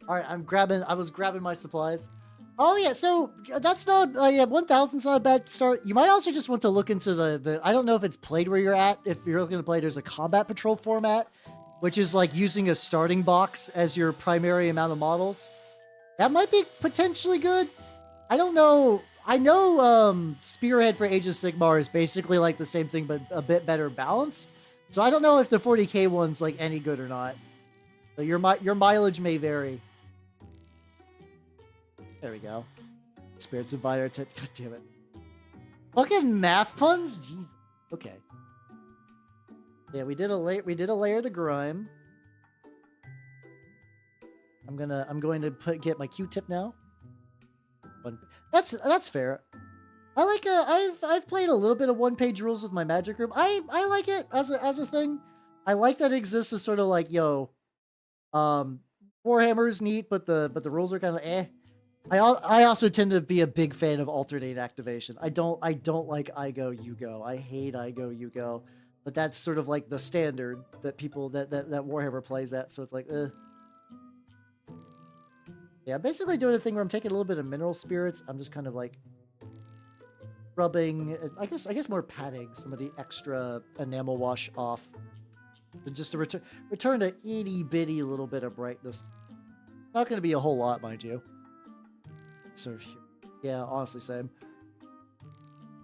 All right, I was grabbing my supplies. Oh yeah, so that's not, yeah, 1000's not a bad start. You might also just want to look into the, I don't know if it's played where you're at. If you're looking to play, there's a combat patrol format, which is like using a starting box as your primary amount of models. That might be potentially good. I don't know. I know Spearhead for Age of Sigmar is basically like the same thing, but a bit better balanced. So I don't know if the 40k one's like any good or not. So your mileage may vary. There we go. Spirits Inviter. God damn it. Fucking math puns? Jesus. Okay. Yeah, we did a layer of the grime. I'm going to get my Q-tip now. That's fair. I like I've played a little bit of one-page rules with my magic group. I like it as a thing. I like that it exists as sort of like, yo, Warhammer's neat, but the rules are kind of eh. I also tend to be a big fan of alternate activation. I don't like I go, you go. I hate I go, you go. But that's sort of like the standard that people that Warhammer plays at. So it's like, yeah, I'm basically doing a thing where I'm taking a little bit of mineral spirits. I'm just kind of like rubbing, I guess more patting some of the extra enamel wash off, just to return a itty bitty little bit of brightness. Not going to be a whole lot, mind you. Sort of, yeah, honestly, same.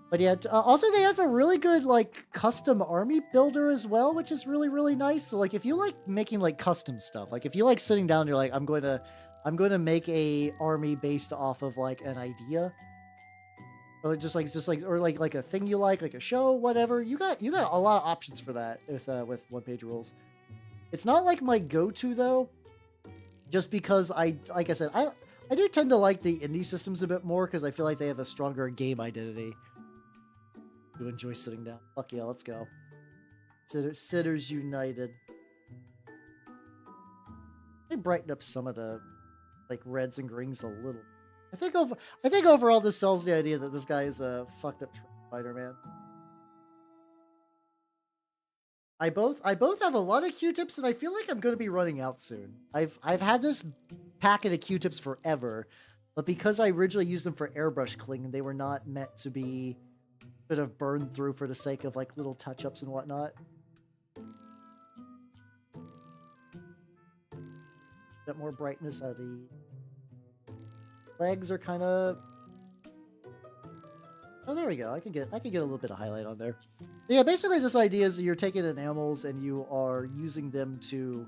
But yeah, also they have a really good like custom army builder as well, which is really, really nice. So like if you like making like custom stuff, like if you like sitting down, you're like, I'm going to make a army based off of like an idea, or just like or like a thing you like a show, whatever. You got a lot of options for that with one-page rules. It's not like my go-to though, just because like I said, I do tend to like the indie systems a bit more because I feel like they have a stronger game identity. I do enjoy sitting down. Fuck yeah, let's go. Sitters United. They brighten up some of the like reds and greens a little. I think overall this sells the idea that this guy is a fucked up fighter, man. I both have a lot of Q-tips, and I feel like I'm going to be running out soon. I've had this packet of Q-tips forever, but because I originally used them for airbrush cling, they were not meant to be sort of burned through for the sake of like little touch-ups and whatnot. Bit more brightness at the legs are kind of. Oh, there we go. I can get a little bit of highlight on there. Yeah, basically this idea is that you're taking enamels and you are using them to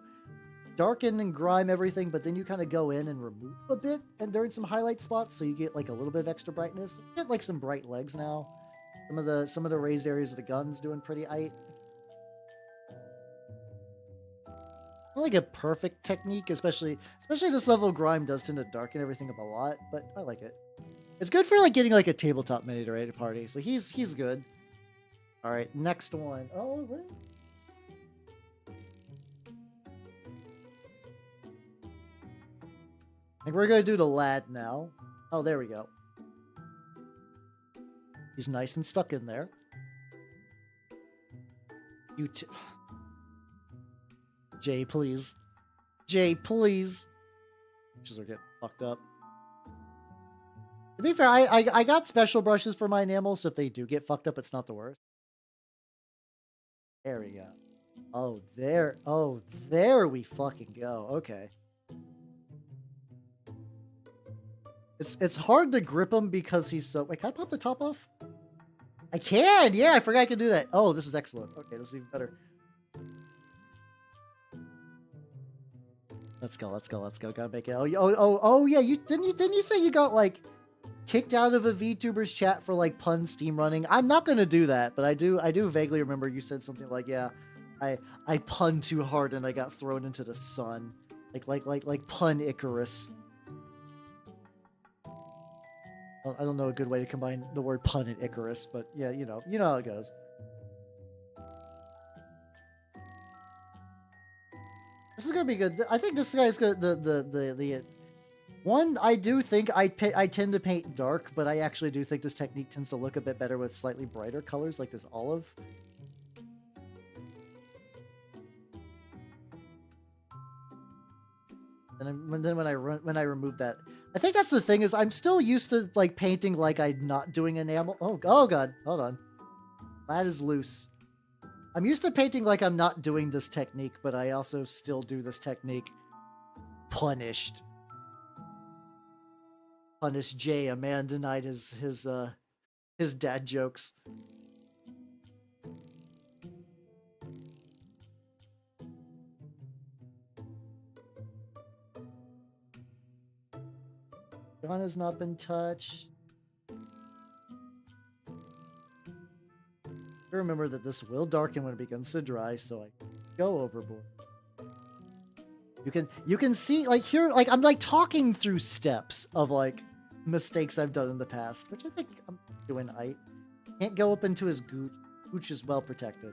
darken and grime everything, but then you kind of go in and remove a bit and during some highlight spots, so you get like a little bit of extra brightness. You get like some bright legs now. Some of the raised areas of the guns doing pretty aight. Not like a perfect technique, especially this level of grime does tend to darken everything up a lot, but I like it. It's good for like getting like a tabletop mini to raid a party, so he's good. All right, next one. Oh, wait. I think we're gonna do the lad now. Oh, there we go. He's nice and stuck in there. You Jay, please. Jay, please. Brushes are getting fucked up. To be fair, I got special brushes for my enamel, so if they do get fucked up, it's not the worst. There we go. Oh, there we fucking go. Okay. It's hard to grip him because he's so... Wait, can I pop the top off? I can! Yeah, I forgot I could do that. Oh, this is excellent. Okay, this is even better. Let's go, let's go, let's go. Gotta make it. Oh, yeah. Didn't you say you got like kicked out of a VTuber's chat for like pun steam running? I'm not gonna do that, but I do vaguely remember you said something like, yeah, I pun too hard and I got thrown into the sun. Like pun Icarus. I don't know a good way to combine the word pun and Icarus, but yeah, you know how it goes. This is gonna be good. I think this guy's good. The one, I do think I tend to paint dark, but I actually do think this technique tends to look a bit better with slightly brighter colors like this olive. And then when I remove that, I think that's the thing is I'm still used to like painting like I'm not doing enamel. Oh god, hold on, that is loose. I'm used to painting like I'm not doing this technique, but I also still do this technique. Punished. Punish Jay, a man denied his dad jokes. Gun has not been touched. Remember that this will darken when it begins to dry, so I go overboard. You can see like here, like I'm like talking through steps of like mistakes I've done in the past, which I think I'm doing. I can't go up into his gooch. Gooch is well protected.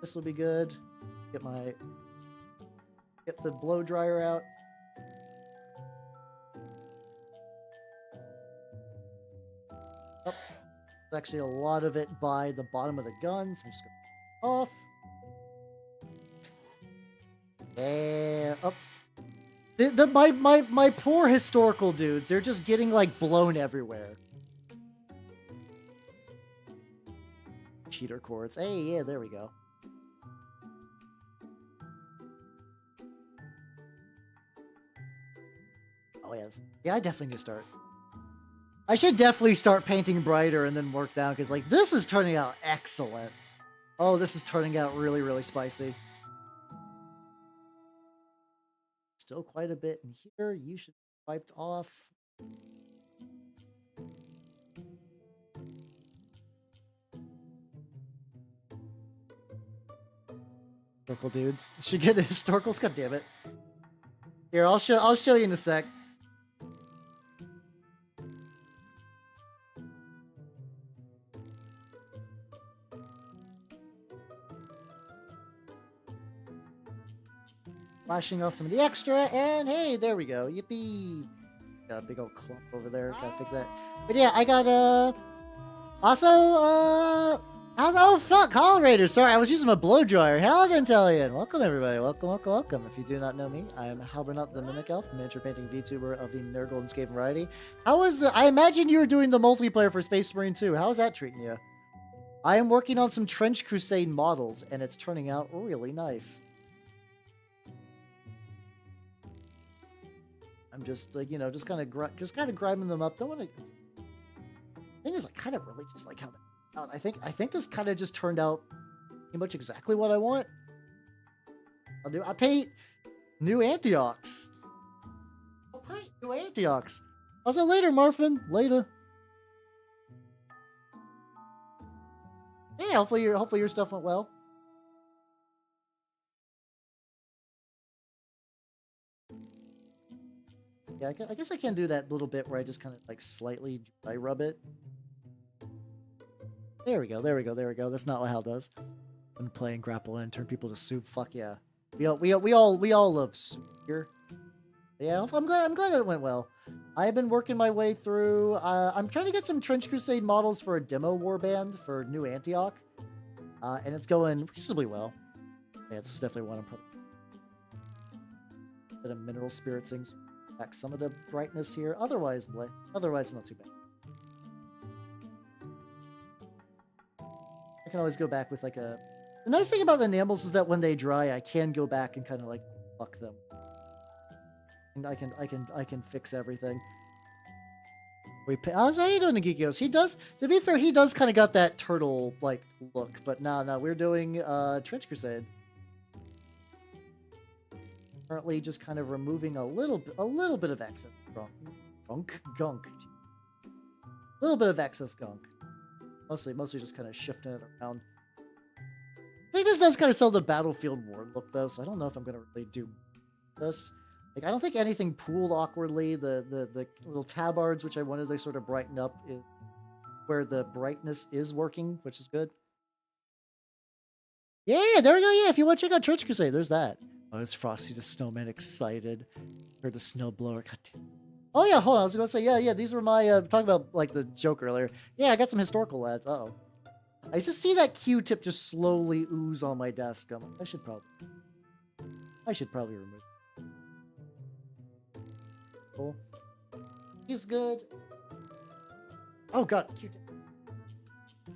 This will be good. Get the blow dryer out. Oh, there's actually a lot of it by the bottom of the gun, so I'm just gonna off. And up. My poor historical dudes, they're just getting like blown everywhere. Cheater chords. Hey, yeah, there we go. Oh yes. Yeah, I definitely need to start. I should definitely start painting brighter and then work down, because like this is turning out excellent. Oh, this is turning out really, really spicy. Still quite a bit in here. You should be wiped off. Historical dudes. Should get the historicals. God damn it. Here, I'll show you in a sec. Flashing off some of the extra, and hey, there we go. Yippee! Got a big old clump over there. Gotta fix that. But yeah, I got also oh fuck, Hall Raider. Sorry, I was using my blow dryer. Halgantelian. Welcome everybody. Welcome, welcome, welcome. If you do not know me, I am Halbernot the Mimic Elf, miniature painting VTuber of the Nurgle Scave variety. How is the? I imagine you were doing the multiplayer for Space Marine 2. How is that treating you? I am working on some Trench Crusade models, and it's turning out really nice. I'm just like, you know, just kind of grinding them up. Don't want to. Thing is, I kind of really just like how that out. I think this kind of just turned out pretty much exactly what I want. I paint new Antiochs. I'll paint new Antiochs. Also later, Marfin. Later. Yeah, hopefully your stuff went well. Yeah, I guess I can do that little bit where I just kind of like slightly dry rub it. There we go, there we go, there we go. That's not what Hal does. And play and grapple and turn people to soup. Fuck yeah. We all love soup here. Yeah, I'm glad it went well. I've been working my way through. I'm trying to get some Trench Crusade models for a demo warband for New Antioch, and it's going reasonably well. Yeah, this is definitely one I'm probably. Bit of mineral spiritsings, back some of the brightness here. Otherwise, not too bad. I can always go back with like a. The nice thing about enamels is that when they dry, I can go back and kind of like fuck them. And I can fix everything. How are you doing, Geekios? He does. To be fair, he does kind of got that turtle like look, but no, we're doing Trench Crusade. Currently, just kind of removing a little bit of excess gunk. A little bit of excess gunk. Mostly just kind of shifting it around. I think this does kind of sell the Battlefield War look though, so I don't know if I'm gonna really do this. Like, I don't think anything pooled awkwardly. The little tabards, which I wanted to sort of brighten up, is where the brightness is working, which is good. Yeah, there we go. Yeah, if you want to check out Trench Crusade, there's that. Oh, is Frosty the Snowman excited? Heard the snowblower. God damn. Oh yeah, hold on. I was gonna say, yeah. These were my talking about like the joke earlier. Yeah, I got some historical lads. Uh-oh. I just see that Q-tip just slowly ooze on my desk. I'm like, I should probably remove it. Cool. He's good. Oh god, Q-tip.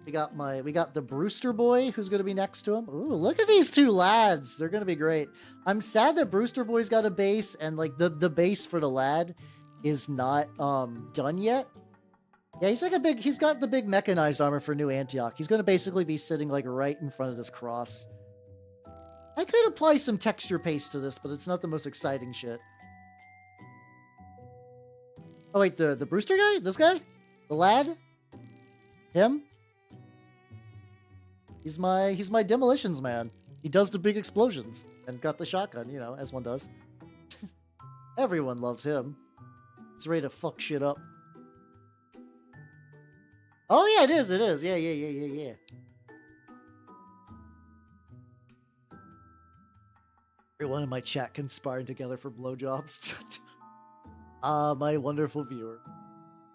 We got the Brewster boy who's gonna be next to him. Ooh, look at these two lads. They're gonna be great. I'm sad that Brewster boy's got a base and like the base for the lad is not done yet. Yeah, he's got the big mechanized armor for New Antioch. He's gonna basically be sitting like right in front of this cross. I could apply some texture paste to this, but it's not the most exciting shit. Oh wait, the Brewster guy? This guy? The lad? Him? He's my demolitions man. He does the big explosions and got the shotgun, you know, as one does. Everyone loves him. He's ready to fuck shit up. Oh yeah, it is. Yeah. Everyone in my chat conspiring together for blowjobs. My wonderful viewer.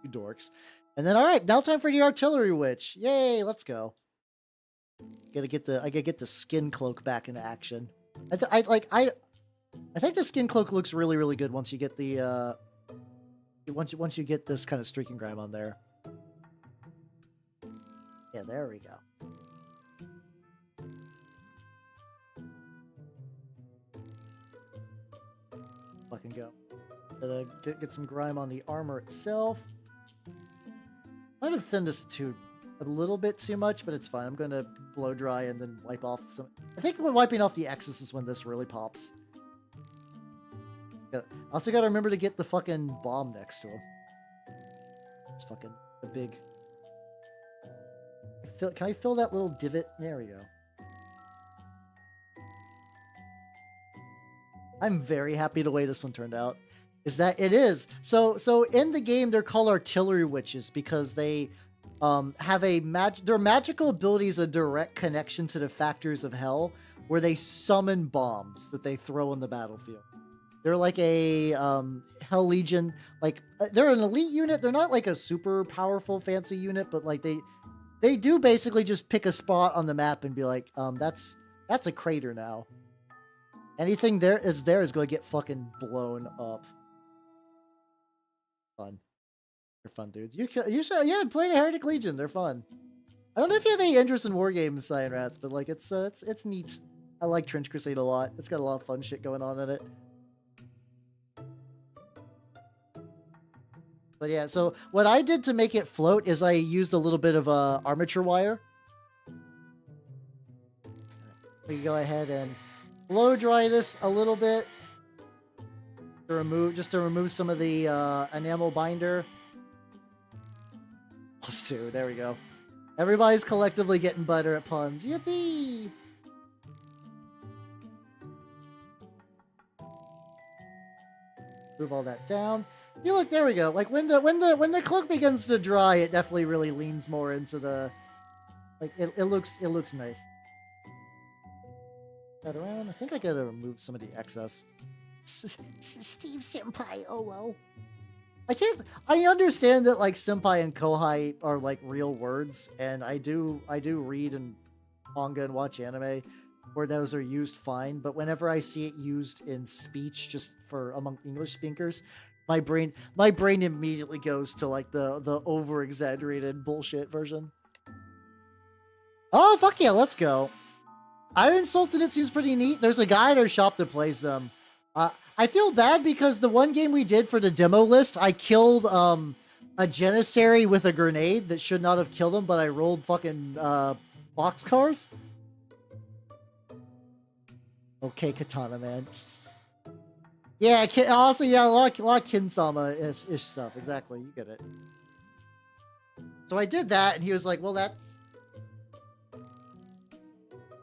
You dorks. And then alright, now time for the artillery witch. Yay, let's go. I gotta get the skin cloak back into action. I think the skin cloak looks really, really good once you get the once you get this kind of streaking grime on there. Yeah, there we go. Fucking go. Gotta get some grime on the armor itself. I might have thinned this to a little bit too much, but it's fine. I'm gonna blow dry and then wipe off some. I think when wiping off the excess is when this really pops. I also gotta remember to get the fucking bomb next to him. It's fucking a big. Can I fill that little divot? There we go. I'm very happy the way this one turned out. Is that it is. So in the game they're called artillery witches because they have their magical abilities a direct connection to the factors of hell where they summon bombs that they throw on the battlefield. They're like a Hell Legion, like they're an elite unit. They're not like a super powerful fancy unit, but like they do basically just pick a spot on the map and be like, that's a crater now. Anything there is going to get fucking blown up. Fun. They're fun, dudes. You should, yeah, play the Heretic Legion. They're fun. I don't know if you have any interest in war games, Cyan Rats, but like it's neat. I like Trench Crusade a lot. It's got a lot of fun shit going on in it. But yeah, so what I did to make it float is I used a little bit of armature wire. We can go ahead and blow dry this a little bit to remove some of the enamel binder. +2, there we go. Everybody's collectively getting better at puns. Yippee! Move all that down. You look, there we go. Like when the cloak begins to dry, it definitely really leans more into the like it looks nice. That around. I think I gotta remove some of the excess. Steve Senpai, oh well. I understand that like senpai and kohai are like real words, and I do read and manga and watch anime where those are used fine, but whenever I see it used in speech just for among English speakers, my brain immediately goes to like the over exaggerated bullshit version. Oh fuck yeah, let's go. Iron Sultan, it seems pretty neat. There's a guy at our shop that plays them. I feel bad because the one game we did for the demo list, I killed a Janissary with a grenade that should not have killed him, but I rolled fucking boxcars. Okay, Katana, man. Yeah, also, yeah, a lot of Kinsama-ish stuff. Exactly, you get it. So I did that, and he was like, well, that's...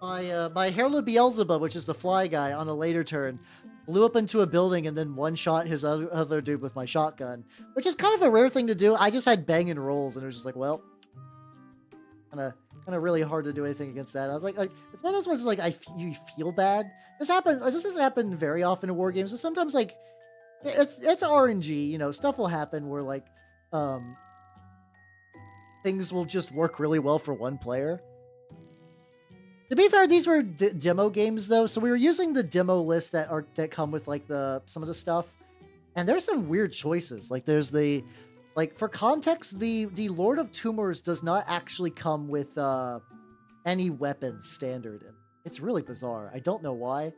My Herald Beelzebub, which is the fly guy, on a later turn, blew up into a building and then one-shot his other dude with my shotgun, which is kind of a rare thing to do. I just had bang and rolls, and it was just like, well, kind of really hard to do anything against that. I was like it's one of those ones like you feel bad. This doesn't happen very often in war games, but sometimes like it's RNG, you know, stuff will happen where like things will just work really well for one player. To be fair, these were demo games though, so we were using the demo list that come with like some of the stuff, and there's some weird choices. Like there's for context, the Lord of Tumors does not actually come with any weapons standard. It's really bizarre. I don't know why.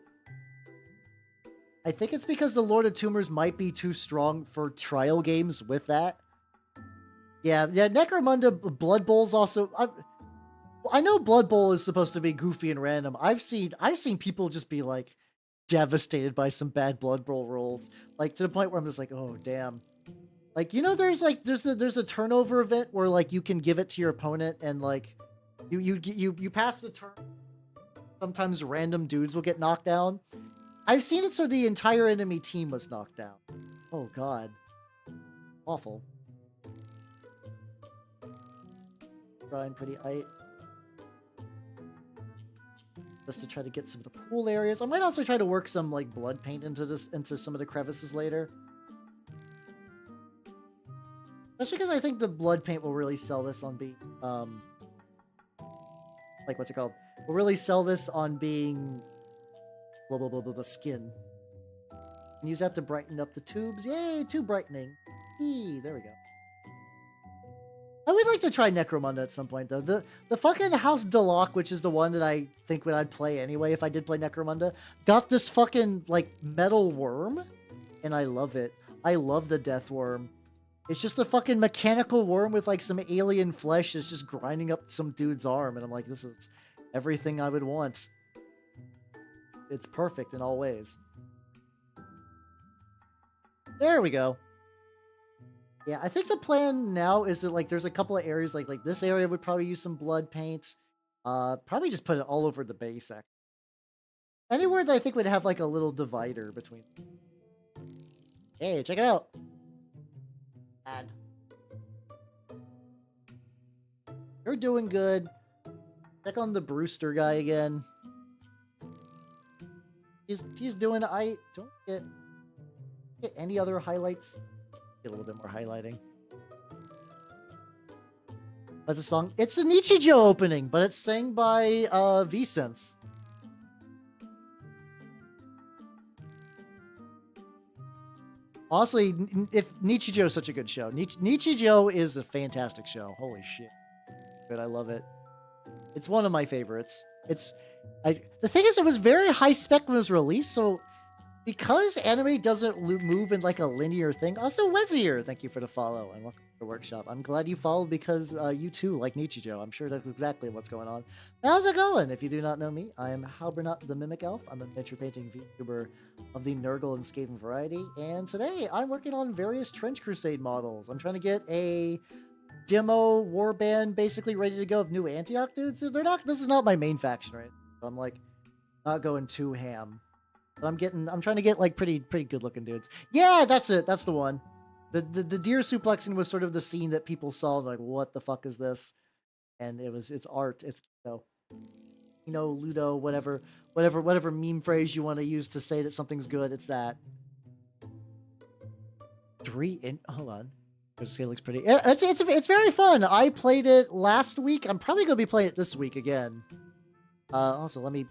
I think it's because the Lord of Tumors might be too strong for trial games with that. Yeah, Necromunda Blood Bowl's also... I know Blood Bowl is supposed to be goofy and random. I've seen people just be like devastated by some bad Blood Bowl rolls, like to the point where I'm just like, oh damn. Like, you know, there's a turnover event where like you can give it to your opponent and like you pass the turn. Sometimes random dudes will get knocked down. I've seen it so the entire enemy team was knocked down. Oh god, awful. Trying pretty tight. Just to try to get some of the pool areas. I might also try to work some like blood paint into some of the crevices later. Especially because I think the blood paint will really sell this on being like what's it called? Will really sell this on being blah blah blah blah, blah skin. And use that to brighten up the tubes. Yay, tube brightening. Eee, there we go. I would like to try Necromunda at some point, though. The fucking House Deloc, which is the one that I think I'd play anyway if I did play Necromunda, got this fucking, like, metal worm, and I love it. I love the Death Worm. It's just a fucking mechanical worm with, like, some alien flesh that's just grinding up some dude's arm, and I'm like, this is everything I would want. It's perfect in all ways. There we go. Yeah, I think the plan now is that, like, there's a couple of areas, like this area would probably use some blood paint. Probably just put it all over the base, actually. Anywhere that I think would have, like, a little divider between. Hey, check it out. Add. You're doing good. Check on the Brewster guy again. He's doing... I don't get any other highlights. Get a little bit more highlighting. That's a song. It's a Nichijou opening, but it's sang by V-Sense. Honestly, if Nichijou is such a good show. Nichijou is a fantastic show. Holy shit. But I love it. It's one of my favorites. The thing is, it was very high spec when it was released, so because anime doesn't move in like a linear thing. Also, Wezier, thank you for the follow and welcome to the workshop. I'm glad you followed because you too like Nichijou. I'm sure that's exactly what's going on. How's it going? If you do not know me, I am Halbernut the Mimic Elf. I'm a miniature painting VTuber of the Nurgle and Skaven variety, and today I'm working on various Trench Crusade models. I'm trying to get a demo warband basically ready to go of new Antioch dudes. This is not my main faction, right? So I'm like not going too ham. But I'm trying to get like pretty good looking dudes. Yeah, that's it. That's the one. The deer suplexing was sort of the scene that people saw like, what the fuck is this? And it's art. It's Ludo, whatever meme phrase you want to use to say that something's good. It's that. Hold on. It looks pretty. It's very fun. I played it last week. I'm probably gonna be playing it this week again. Also, let me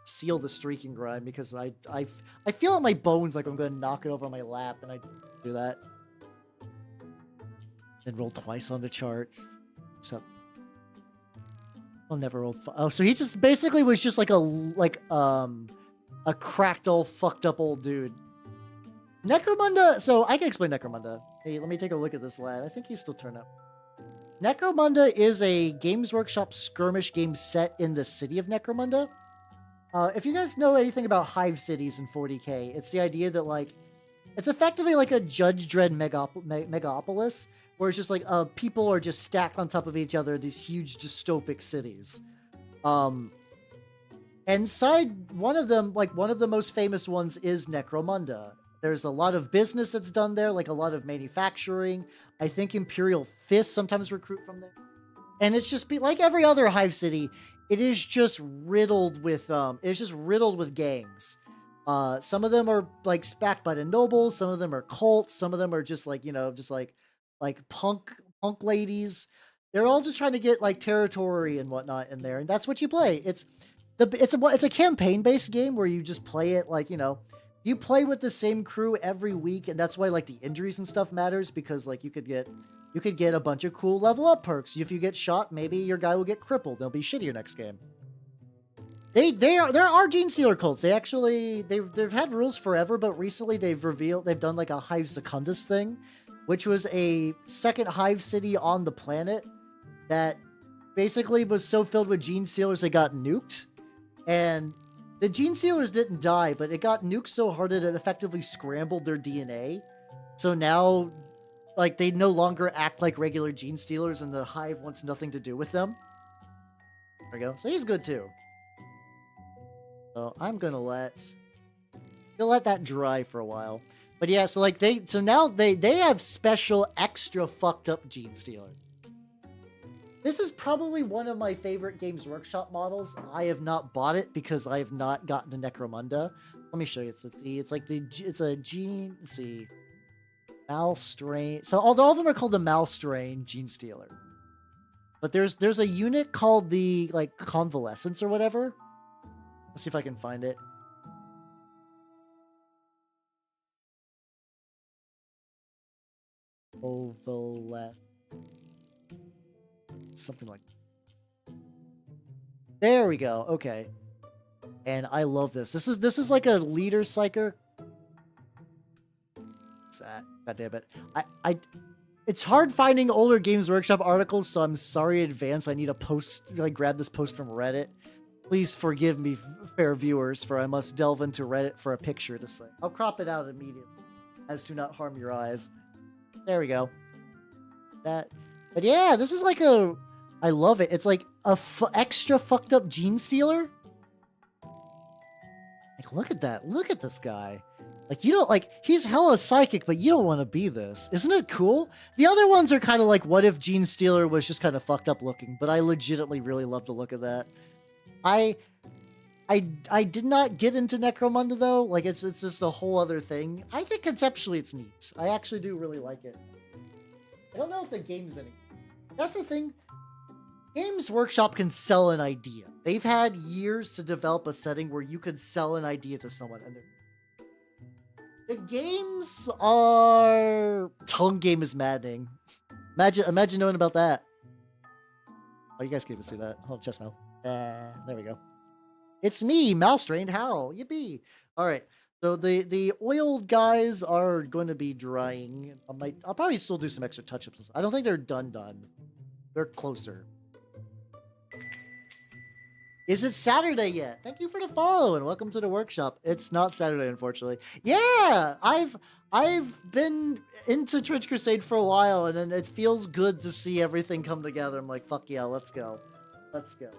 seal the streaking grind because I feel in my bones like I'm gonna knock it over on my lap, and I do that. Then roll twice on the chart. So I'll never roll. Oh, so he just basically was just like a cracked old fucked up old dude. Necromunda. So I can explain Necromunda. Hey, let me take a look at this lad. I think he's still turned up. Necromunda is a Games Workshop skirmish game set in the city of Necromunda. If you guys know anything about hive cities in 40k, it's the idea that like it's effectively like a Judge Dredd megapolis, where it's just like people are just stacked on top of each other, these huge dystopic cities. Inside one of them, like one of the most famous ones is Necromunda. There's a lot of business that's done there, like a lot of manufacturing. I think Imperial Fists sometimes recruit from there. And it's just like every other hive city, it is just riddled with gangs. Some of them are like backed by the nobles, some of them are cults, some of them are just like, just like punk ladies. They're all just trying to get like territory and whatnot in there, and that's what you play. It's a campaign-based game where you just play it like, you play with the same crew every week, and that's why like the injuries and stuff matters, because like you could get a bunch of cool level up perks. If you get shot, maybe your guy will get crippled. They'll be shittier next game. There are Gene Stealer cults. They've had rules forever, but recently they've done like a Hive Secundus thing, which was a second hive city on the planet that basically was so filled with Gene Stealers they got nuked. And the Gene Stealers didn't die, but it got nuked so hard that it effectively scrambled their DNA. So now, like, they no longer act like regular Gene Stealers, and the hive wants nothing to do with them. There we go. So he's good too. So I'm gonna let that dry for a while. But yeah, so like now they have special extra fucked up Gene Stealers. This is probably one of my favorite Games Workshop models. I have not bought it because I have not gotten to Necromunda. Let me show you. It's a Gene. Let's see. Malstrain. So all of them are called the Malstrain Gene Stealer. But there's a unit called the like Convalescence or whatever. Let's see if I can find it. Convalescence. Something like there we go. Okay. And I love this. This is like a leader psyker. What's that? God damn it. It's hard finding older Games Workshop articles, so I'm sorry in advance. I need to grab this post from Reddit. Please forgive me, fair viewers, for I must delve into Reddit for a picture to say. I'll crop it out immediately, as to not harm your eyes. There we go. But yeah, this is like I love it. It's like a extra fucked up Gene Stealer. Like, look at that. Look at this guy. Like, he's hella psychic, but you don't want to be this. Isn't it cool? The other ones are kind of like, what if Gene Stealer was just kind of fucked up looking? But I legitimately really love the look of that. I did not get into Necromunda, though. Like, it's just a whole other thing. I think conceptually it's neat. I actually do really like it. I don't know if the game's any. That's the thing. Games Workshop can sell an idea. They've had years to develop a setting where you could sell an idea to someone. And the games are... Tongue game is maddening. Imagine knowing about that. Oh, you guys can't even see that. Oh, chest mouth. There we go. It's me, Mouse-Strained Howl. Yippee. All right. So the oiled guys are going to be drying. I'll probably still do some extra touch-ups. I don't think they're done. They're closer. Is it Saturday yet? Thank you for the follow and welcome to the workshop. It's not Saturday, unfortunately. Yeah, I've been into Trench Crusade for a while, and then it feels good to see everything come together. I'm like, fuck yeah, let's go. Let's go.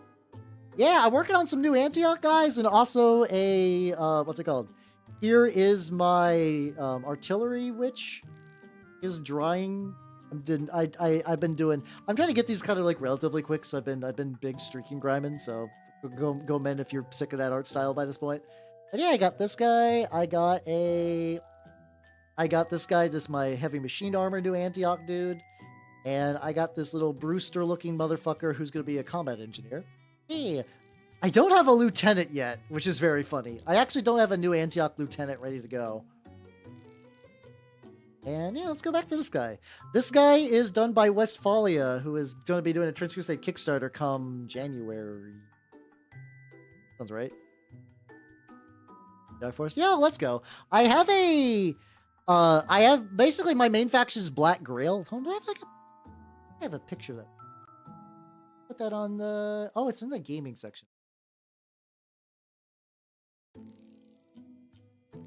Yeah, I'm working on some new Antioch guys, and also a what's it called? Here is my artillery witch is drying. I'm trying to get these kind of like relatively quick, so I've been big streaking grinding, so go men if you're sick of that art style by this point. But yeah, I got this guy. I got a I got this guy, my heavy machine armor new Antioch dude. And I got this little Brewster looking motherfucker who's going to be a combat engineer. Hey, I don't have a lieutenant yet, which is very funny. I actually don't have a new Antioch lieutenant ready to go. And yeah, let's go back to this guy. This guy is done by Westphalia, who is going to be doing a Trench Crusade Kickstarter come January. Sounds right. Dark Force. Yeah, let's go. I have basically my main faction is Black Grail. Do I have like I have a picture of that. Put that on the... Oh, it's in the gaming section.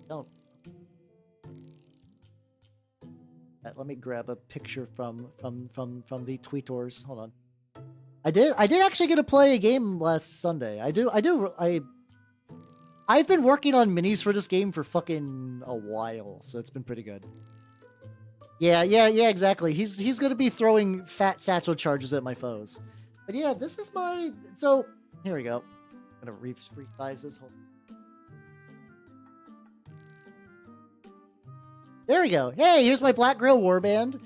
Don't. Let me grab a picture from the tweeters. Hold on. I did actually get to play a game last Sunday. I've been working on minis for this game for fucking a while, so it's been pretty good. Yeah, exactly. He's gonna be throwing fat satchel charges at my foes. But yeah, this is my... So, here we go. I'm gonna resize this. There we go. Hey, here's my Black Grail Warband.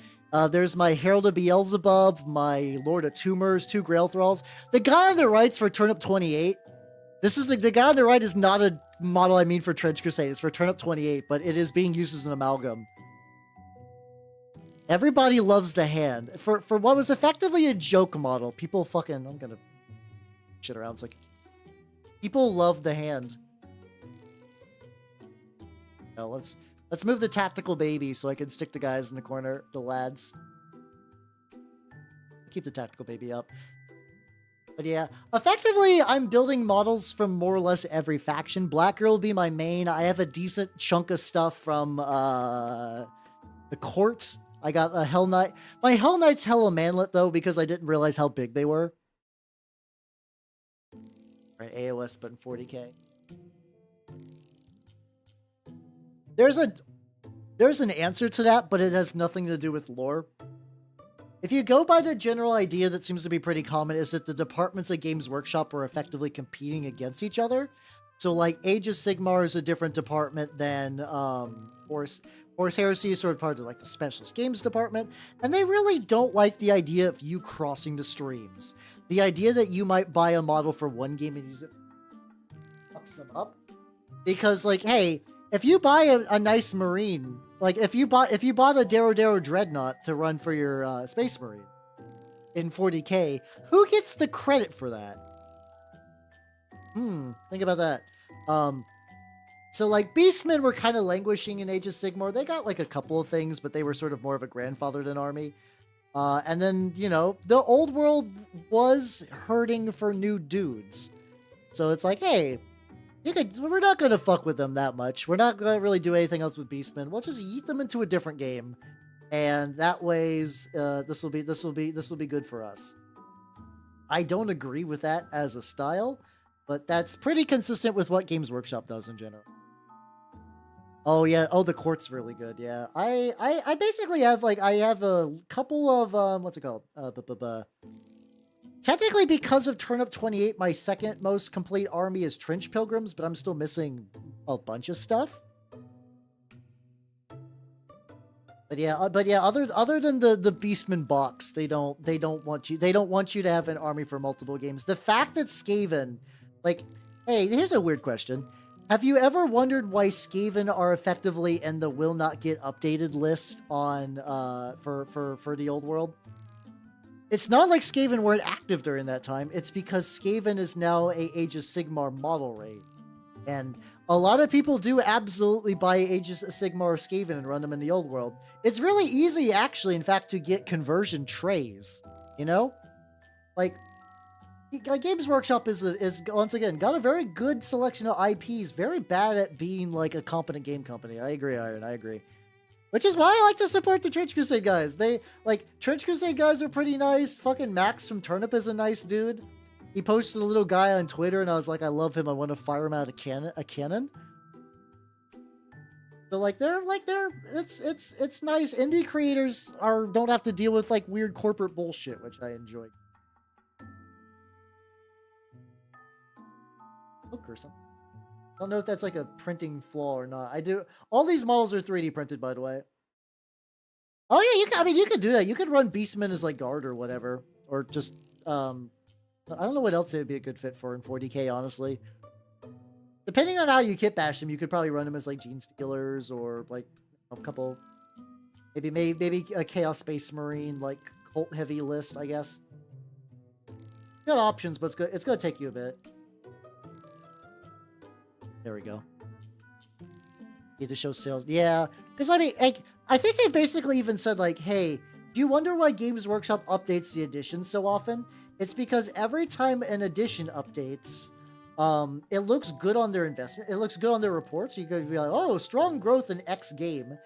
There's my Herald of Beelzebub, my Lord of Tumors, 2 Grail Thralls. The guy on the right's for Turnip 28. This is the guy on the right is not a model I mean for Trench Crusade. It's for Turnip 28, but it is being used as an amalgam. Everybody loves the hand. For what was effectively a joke model, people fucking... I'm gonna shit around so I can... People love the hand. Now let's move the tactical baby so I can stick the guys in the corner, the lads. Keep the tactical baby up. But yeah, effectively, I'm building models from more or less every faction. Black Girl will be my main. I have a decent chunk of stuff from the court. I got a Hell Knight. My Hell Knight's hella manlet, though, because I didn't realize how big they were. Right, AOS, but in 40k. There's an answer to that, but it has nothing to do with lore. If you go by the general idea that seems to be pretty common, is that the departments at Games Workshop are effectively competing against each other. So, like, Age of Sigmar is a different department than Horus Heresy is sort of part of, like, the Specialist Games department. And they really don't like the idea of you crossing the streams. The idea that you might buy a model for one game and use it fucks them up. Because, like, hey... If you buy a nice Marine, like if you bought a Darrow Dreadnought to run for your Space Marine in 40k, who gets the credit for that? Think about that. So like Beastmen were kind of languishing in Age of Sigmar. They got like a couple of things, but they were sort of more of a grandfathered in army. And then, you know, the old world was hurting for new dudes. So it's like, hey, we're not going to fuck with them that much. We're not going to really do anything else with Beastmen. We'll just yeet them into a different game. And that ways, this will be good for us. I don't agree with that as a style, but that's pretty consistent with what Games Workshop does in general. Oh yeah, oh the court's really good. Yeah, I basically have I have a couple of what's it called? Technically, because of Turnip 28, my second most complete army is Trench Pilgrims, but I'm still missing a bunch of stuff. But yeah, other than the Beastman box, they don't want you to have an army for multiple games. The fact that Skaven, like, hey, here's a weird question. Have you ever wondered why Skaven are effectively in the will not get updated list on for the old world? It's not like Skaven weren't active during that time. It's because Skaven is now a Age of Sigmar model rate. And a lot of people do absolutely buy Age of Sigmar or Skaven and run them in the old world. It's really easy, actually, in fact, to get conversion trays. You know? Like, Games Workshop is once again, got a very good selection of IPs. Very bad at being, like, a competent game company. I agree, Iron. I agree. Which is why I like to support the Trench Crusade guys. Trench Crusade guys are pretty nice. Fucking Max from Turnip is a nice dude. He posted a little guy on Twitter, and I was like, I love him. I want to fire him out of a cannon. So it's nice. Indie creators don't have to deal with like weird corporate bullshit, which I enjoy. Hook or something. don't know if that's like a printing flaw or not. I do. All these models are 3D printed, by the way. Oh yeah, you can. I mean, you could do that. You could run Beastmen as like guard or whatever, or just I don't know what else it would be a good fit for in 40k, honestly. Depending on how you kit bash them, you could probably run them as like Gene Stealers or like a couple, maybe a Chaos Space Marine like cult heavy list, I guess. Got options, but it's gonna take you a bit. There we go. Need to show sales. Yeah, because I mean, like, I think they basically even said like, hey, do you wonder why Games Workshop updates the edition so often? It's because every time an edition updates, it looks good on their investment. It looks good on their reports. So you could be like, oh, strong growth in X game.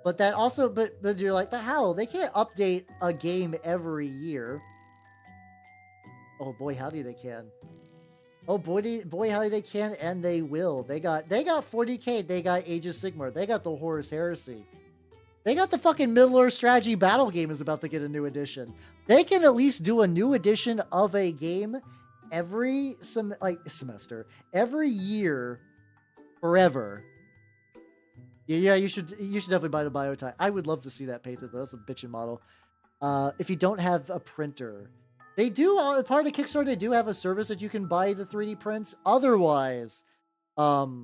But that also, but you're like, but how? They can't update a game every year. Oh boy, howdy they can. Oh boy, howdy they can, and they will. They got 40k. They got Age of Sigmar. They got the Horus Heresy. They got the fucking Middle-earth strategy battle game is about to get a new edition. They can at least do a new edition of a game every semester, every year, forever. Yeah, you should definitely buy the Biotype. I would love to see that painted though. That's a bitchin' model. If you don't have a printer, they do part of Kickstarter. They do have a service that you can buy the 3D prints. Otherwise, probably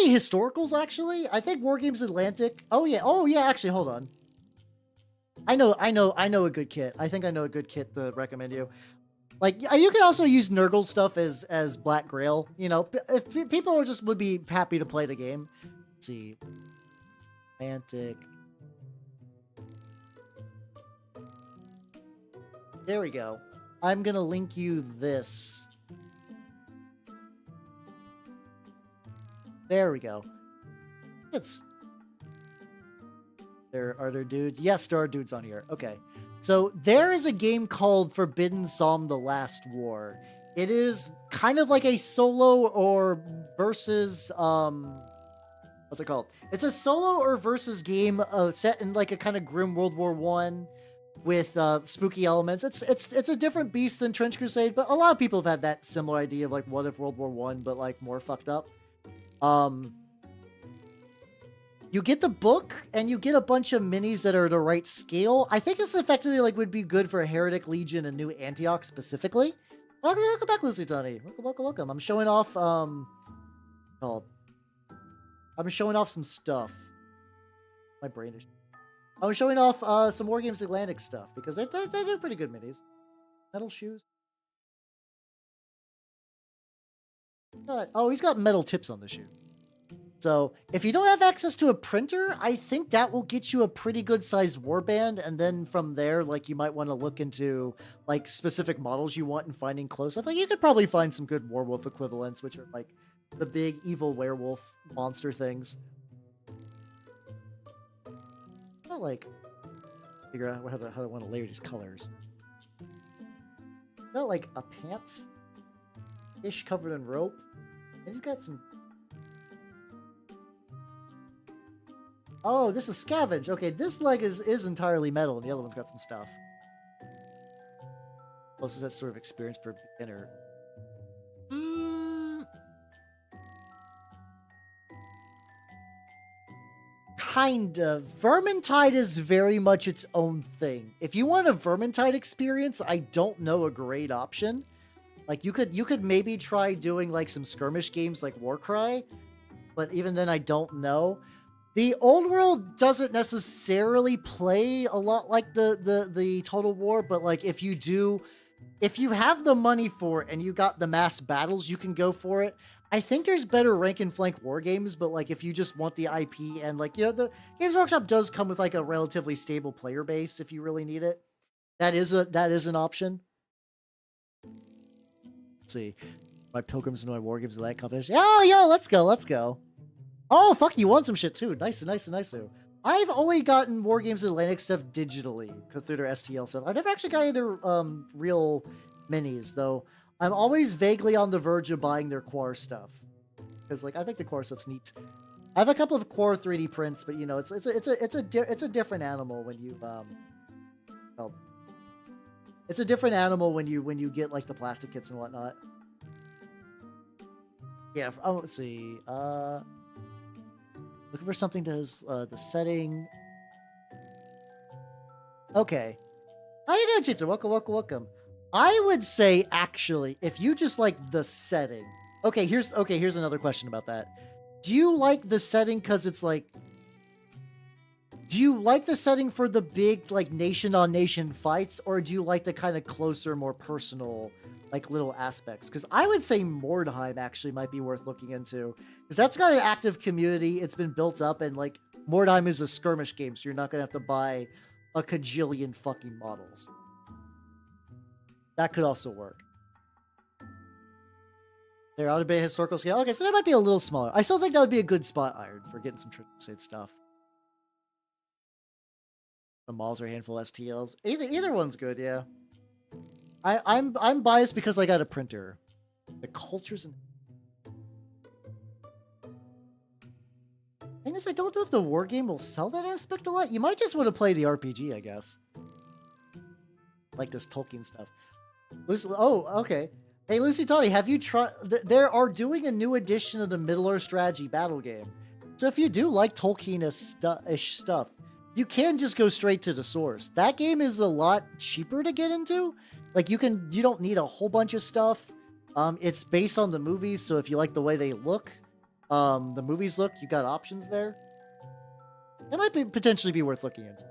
historicals, actually. I think Wargames Atlantic. Oh yeah, actually, hold on. I know a good kit. I think I know a good kit to recommend you. Like, you can also use Nurgle stuff as Black Grail. You know, if people just would be happy to play the game. Let's see. Atlantic. There we go. I'm gonna link you this. There we go. Are there dudes? Yes, there are dudes on here. Okay. So there is a game called Forbidden Psalm: The Last War. It is kind of like a solo or versus what's it called? It's a solo or versus game set in like a kind of grim World War I with spooky elements. It's a different beast than Trench Crusade, but a lot of people have had that similar idea of like what if World War I, but like more fucked up. You get the book, and you get a bunch of minis that are the right scale. I think this effectively like would be good for Heretic Legion and New Antioch specifically. Welcome back, Lucy Tony. Welcome. I'm showing off I'm showing off some stuff. My brain is. I'm showing off some Wargames Atlantic stuff because they do pretty good minis. Metal shoes. Oh, he's got metal tips on the shoe. So if you don't have access to a printer, I think that will get you a pretty good sized warband. And then from there, like, you might want to look into like specific models you want and finding close up. Like, you could probably find some good werewolf equivalents, which are like the big evil werewolf monster things. Not like figure out how I want to layer these colors. Got like a pants ish covered in rope. And he's got some. Oh, this is Scavenge. Okay, this leg is entirely metal, and the other one's got some stuff. Plus, that sort of experience for a beginner. Kind of. Vermintide is very much its own thing. If you want a Vermintide experience, I don't know a great option. Like, you could maybe try doing like some skirmish games like Warcry, but even then, I don't know. The old world doesn't necessarily play a lot like the Total War, but like if you have the money for it and you got the mass battles, you can go for it. I think there's better rank and flank war games, but like if you just want the IP and like, you know, the Games Workshop does come with like a relatively stable player base if you really need it. That is an option. Let's see. My pilgrims and my war games of that competition. Oh, yo, let's go. Oh, fuck, you want some shit too. Nice. I've only gotten Wargames Atlantic stuff digitally through their STL stuff. I've never actually got either real minis, though. I'm always vaguely on the verge of buying their Quar stuff. Because, like, I think the Quar stuff's neat. I have a couple of Quar 3D prints, but, you know, it's a different animal when you, well, it's a different animal when you get, like, the plastic kits and whatnot. Yeah, let's see. Looking for something that is the setting. Okay. How you doing, Chieftain? Welcome, welcome, welcome. I would say, actually, if you just like the setting. Okay, here's another question about that. Do you like the setting because it's like... Do you like the setting for the big, like, nation-on-nation fights, or do you like the kind of closer, more personal, like, little aspects? Because I would say Mordheim actually might be worth looking into. Because that's got an active community, it's been built up, and, like, Mordheim is a skirmish game, so you're not going to have to buy a kajillion fucking models. That could also work. They're out of beta historical scale. Okay, so that might be a little smaller. I still think that would be a good spot iron for getting some Trench Crusade stuff. The malls are a handful of STLs. Either one's good, yeah. I'm biased because I got a printer. The cultures and thing is, I don't know if the war game will sell that aspect a lot. You might just want to play the RPG, I guess. Like this Tolkien stuff. Lucy, oh, okay. Hey, Lucy Tawny, have you tried... They are doing a new edition of the Middle-earth strategy battle game. So if you do like Tolkien-ish stuff, you can just go straight to the source. That game is a lot cheaper to get into. Like, you don't need a whole bunch of stuff. It's based on the movies, so if you like the way they look, the movies look, you got options there. It might potentially be worth looking into.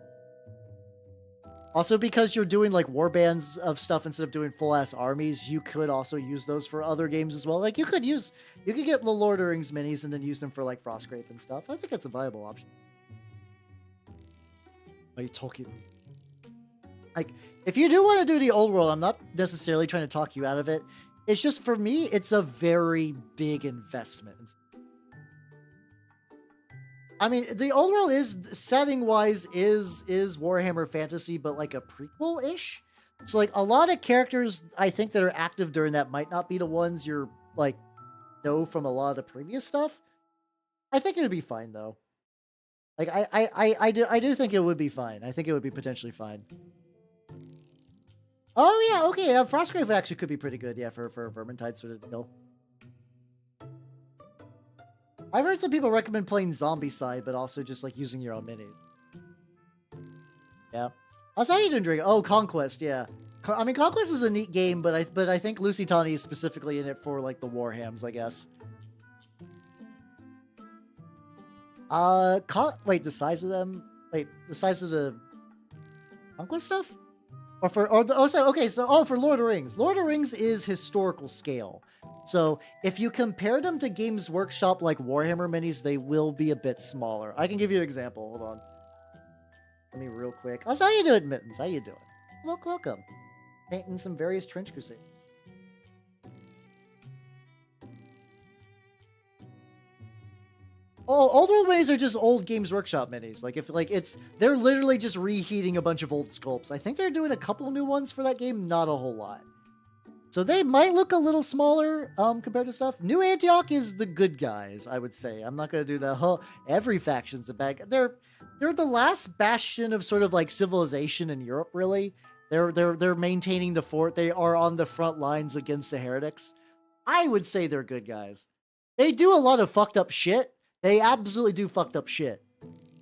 Also, because you're doing like war bands of stuff instead of doing full-ass armies, you could also use those for other games as well. Like, you could get the Lord of the Rings minis and then use them for like Frostgrave and stuff. I think that's a viable option. Are you Tolkien? Like, if you do want to do the old world, I'm not necessarily trying to talk you out of it. It's just, for me, it's a very big investment. I mean, the old world is, setting-wise, is Warhammer Fantasy, but like a prequel-ish. So, like, a lot of characters, I think, that are active during that might not be the ones you're, like, know from a lot of the previous stuff. I think it would be fine, though. Like, I do think it would be fine. I think it would be potentially fine. Oh, yeah, okay. Frostgrave actually could be pretty good, yeah, for a Vermintide sort of deal. I've heard some people recommend playing Zombicide, but also just, like, using your own minis. Yeah. How's how you doing, Drake? Oh, Conquest, yeah. I mean, Conquest is a neat game, but I think Lucy Tawny is specifically in it for, like, the Warhams, I guess. Wait, the size of them? Wait, the size of the Conquest stuff? For Lord of the Rings. Lord of the Rings is historical scale. So if you compare them to Games Workshop like Warhammer minis, they will be a bit smaller. I can give you an example. Hold on. Let me real quick. How you doing, Mittens? How you doing? Welcome. Painting some various Trench Crusade. Oh, old world minis are just old Games Workshop minis. They're literally just reheating a bunch of old sculpts. I think they're doing a couple new ones for that game, not a whole lot. So they might look a little smaller compared to stuff. New Antioch is the good guys, I would say. I'm not gonna do that. Every faction's a bad guy. They're the last bastion of sort of like civilization in Europe, really. They're maintaining the fort. They are on the front lines against the heretics. I would say they're good guys. They do a lot of fucked up shit. They absolutely do fucked up shit.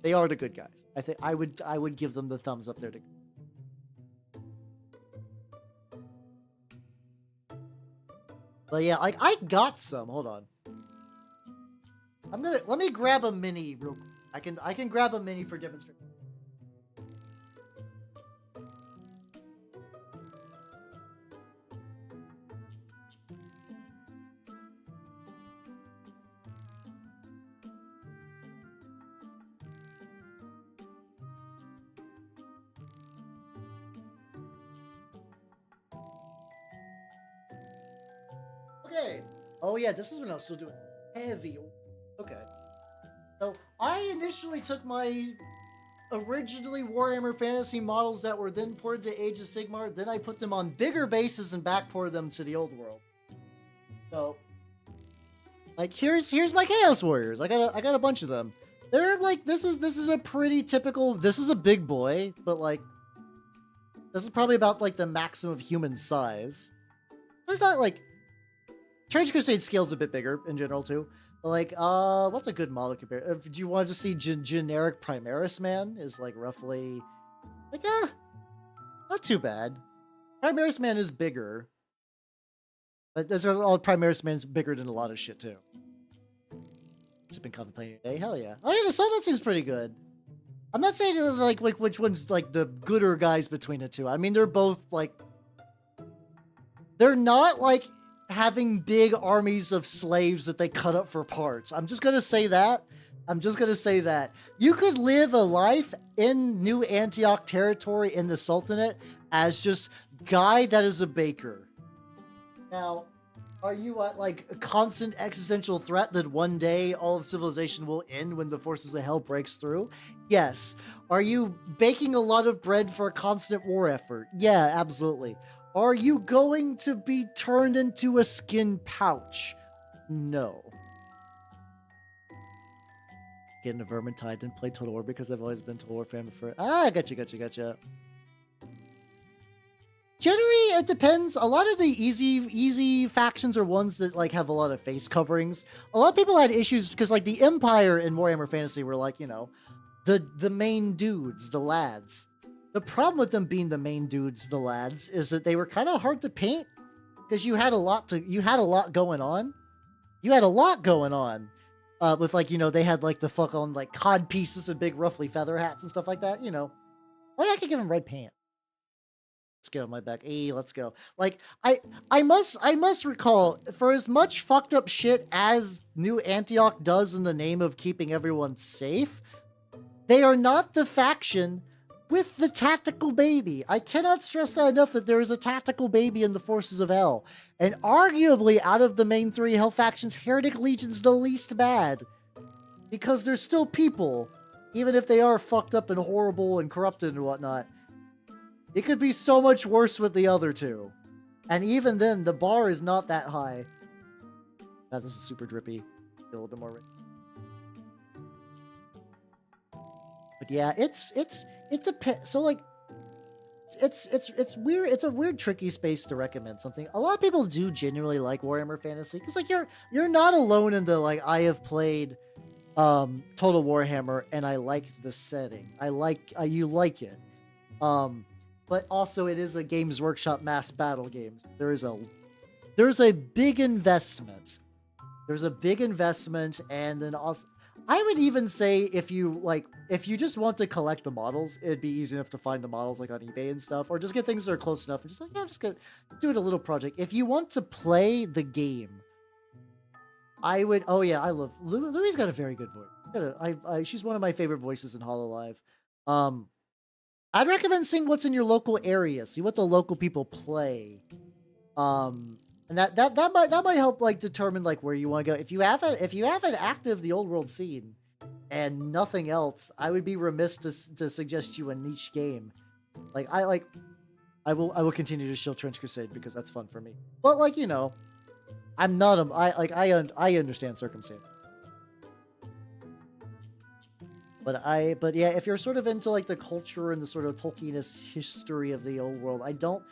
They are the good guys. I think I would give them the thumbs up there. But yeah, like, I got some. Hold on. Let me grab a mini real quick. I can grab a mini for demonstration. Okay. Oh yeah, this is when I was still doing heavy. Okay. So I initially took my originally Warhammer Fantasy models that were then ported to Age of Sigmar. Then I put them on bigger bases and backported them to the old world. So, like, here's my Chaos Warriors. I got a bunch of them. They're like, this is a pretty typical. This is a big boy, but like, this is probably about like the maximum human size. There's not like. Trench Crusade scale's a bit bigger in general too. But like, what's a good model compare? Do you want to see generic Primaris Man? Is like roughly, like, not too bad. Primaris Man is bigger, but there's all Primaris Man's bigger than a lot of shit too. Sipping contemplating today, hell yeah. Oh yeah, the sun that seems pretty good. I'm not saying like which one's like the gooder guys between the two. I mean, they're both like, they're not like having big armies of slaves that they cut up for parts. I'm just gonna say that. You could live a life in New Antioch territory in the Sultanate as just guy that is a baker. Now, are you at like a constant existential threat that one day all of civilization will end when the forces of hell breaks through? Yes. Are you baking a lot of bread for a constant war effort? Yeah, absolutely. Are you going to be turned into a skin pouch? No. Get into Vermintide and play Total War because I've always been Total War fan for... Gotcha. Generally, it depends. A lot of the easy factions are ones that like have a lot of face coverings. A lot of people had issues because like the Empire in Warhammer Fantasy were like, you know, the main dudes, the lads. The problem with them being the main dudes, the lads, is that they were kind of hard to paint because you had a lot going on. With like, you know, they had like the fuck on like cod pieces and big ruffly feather hats and stuff like that, you know. Oh yeah, I could give them red pants. Let's get on my back. Hey, let's go. Like, I must recall, for as much fucked up shit as New Antioch does in the name of keeping everyone safe, they are not the faction with the tactical baby. I cannot stress that enough that there is a tactical baby in the forces of hell. And arguably, out of the main three hell factions, Heretic Legion's the least bad. Because they're still people, even if they are fucked up and horrible and corrupted and whatnot. It could be so much worse with the other two. And even then, the bar is not that high. God, this is super drippy. A little bit more. But yeah, it depends. So like, it's weird. It's a weird, tricky space to recommend something. A lot of people do genuinely like Warhammer Fantasy because like you're not alone in the like I have played Total Warhammer and I like the setting. You like it. But also it is a Games Workshop mass battle game. There's a big investment. And then also I would even say if you just want to collect the models, it'd be easy enough to find the models like on eBay and stuff, or just get things that are close enough and just like, yeah, just do it a little project. If you want to play the game, I would, oh yeah, I love, Louis got a very good voice. She's one of my favorite voices in Hololive. I'd recommend seeing what's in your local area, see what the local people play. And that might help like determine like where you want to go. If you have an active the old world scene and nothing else, I would be remiss to suggest you a niche game. I will continue to shill Trench Crusade because that's fun for me. But like, you know, I understand circumstances. But yeah, if you're sort of into like the culture and the sort of Tolkienist history of the old world, I don't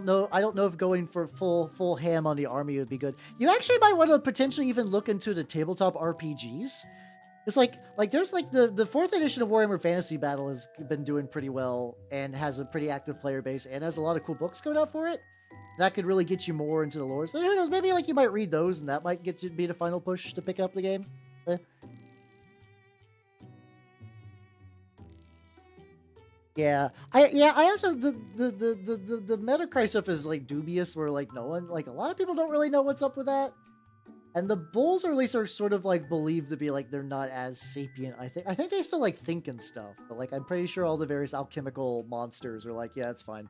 know if going for full ham on the army would be good. You actually might want to potentially even look into the tabletop RPGs. It's like there's like the 4th edition of Warhammer Fantasy Battle has been doing pretty well and has a pretty active player base and has a lot of cool books coming out for it. That could really get you more into the lore. So who knows, maybe like you might read those and that might get you to be the final push to pick up the game. Yeah, I also the Metacry stuff is like dubious, where like no one, like a lot of people don't really know what's up with that, and the bulls at least are sort of like believed to be like they're not as sapient. I think they still like think and stuff, but like I'm pretty sure all the various alchemical monsters are like, yeah, it's fine.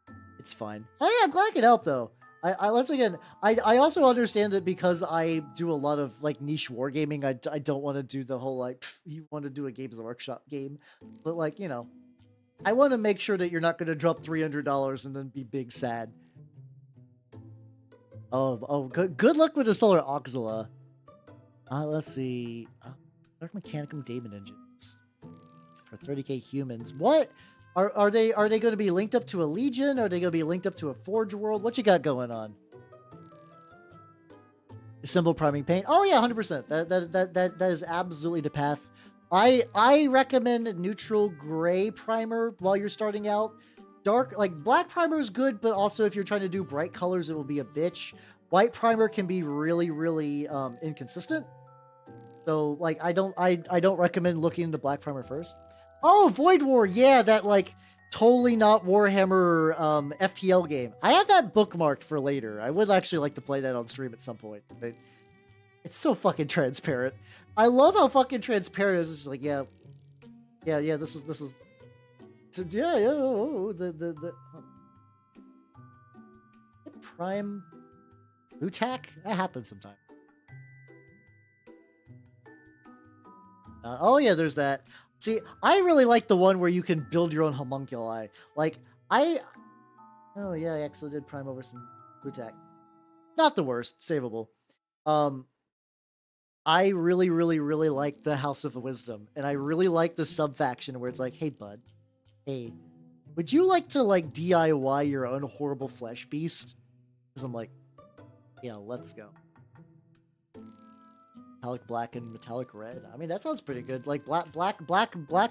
Oh yeah, I'm glad I could help though. I once again, I also understand that because I do a lot of like niche wargaming, I don't want to do the whole like you want to do a Games Workshop game, but like, you know, I want to make sure that you're not going to drop $300 and then be big sad. Oh, good luck with the Solar Auxila. Let's see. Dark Mechanicum Daemon Engines for 30k humans. What are they going to be linked up to a Legion? Are they going to be linked up to a Forge World? What you got going on? Symbol priming paint. Oh yeah, 100%. That is absolutely the path. I recommend neutral gray primer while you're starting out. Dark, like black primer is good, but also if you're trying to do bright colors, it will be a bitch. White primer can be really, really inconsistent. So like I don't recommend looking into black primer first. Oh, Void War, yeah, that like totally not Warhammer FTL game. I have that bookmarked for later. I would actually like to play that on stream at some point. But it's so fucking transparent. I love how fucking transparent it is. It's just like, yeah, this is the prime Utak? That happens sometimes. Oh yeah, there's that. See, I really like the one where you can build your own homunculi. Like, oh yeah, I actually did prime over some Utak. Not the worst, savable. I really, really, really like the House of the Wisdom, and I really like the sub-faction where it's like, hey bud, hey, would you like to like DIY your own horrible flesh beast? Because I'm like, yeah, let's go. Metallic black and metallic red. I mean, that sounds pretty good. Like black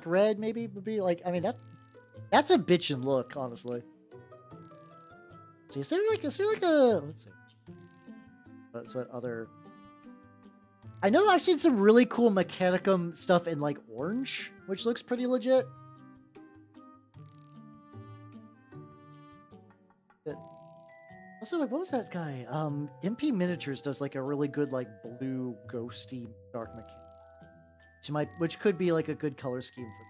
red maybe would be like. I mean that's a bitchin' look, honestly. See, is there like a let's see. That's what other. I know I've seen some really cool Mechanicum stuff in like orange, which looks pretty legit. Also, like, what was that guy? MP Miniatures does like a really good like blue ghosty dark mechanic, which could be like a good color scheme for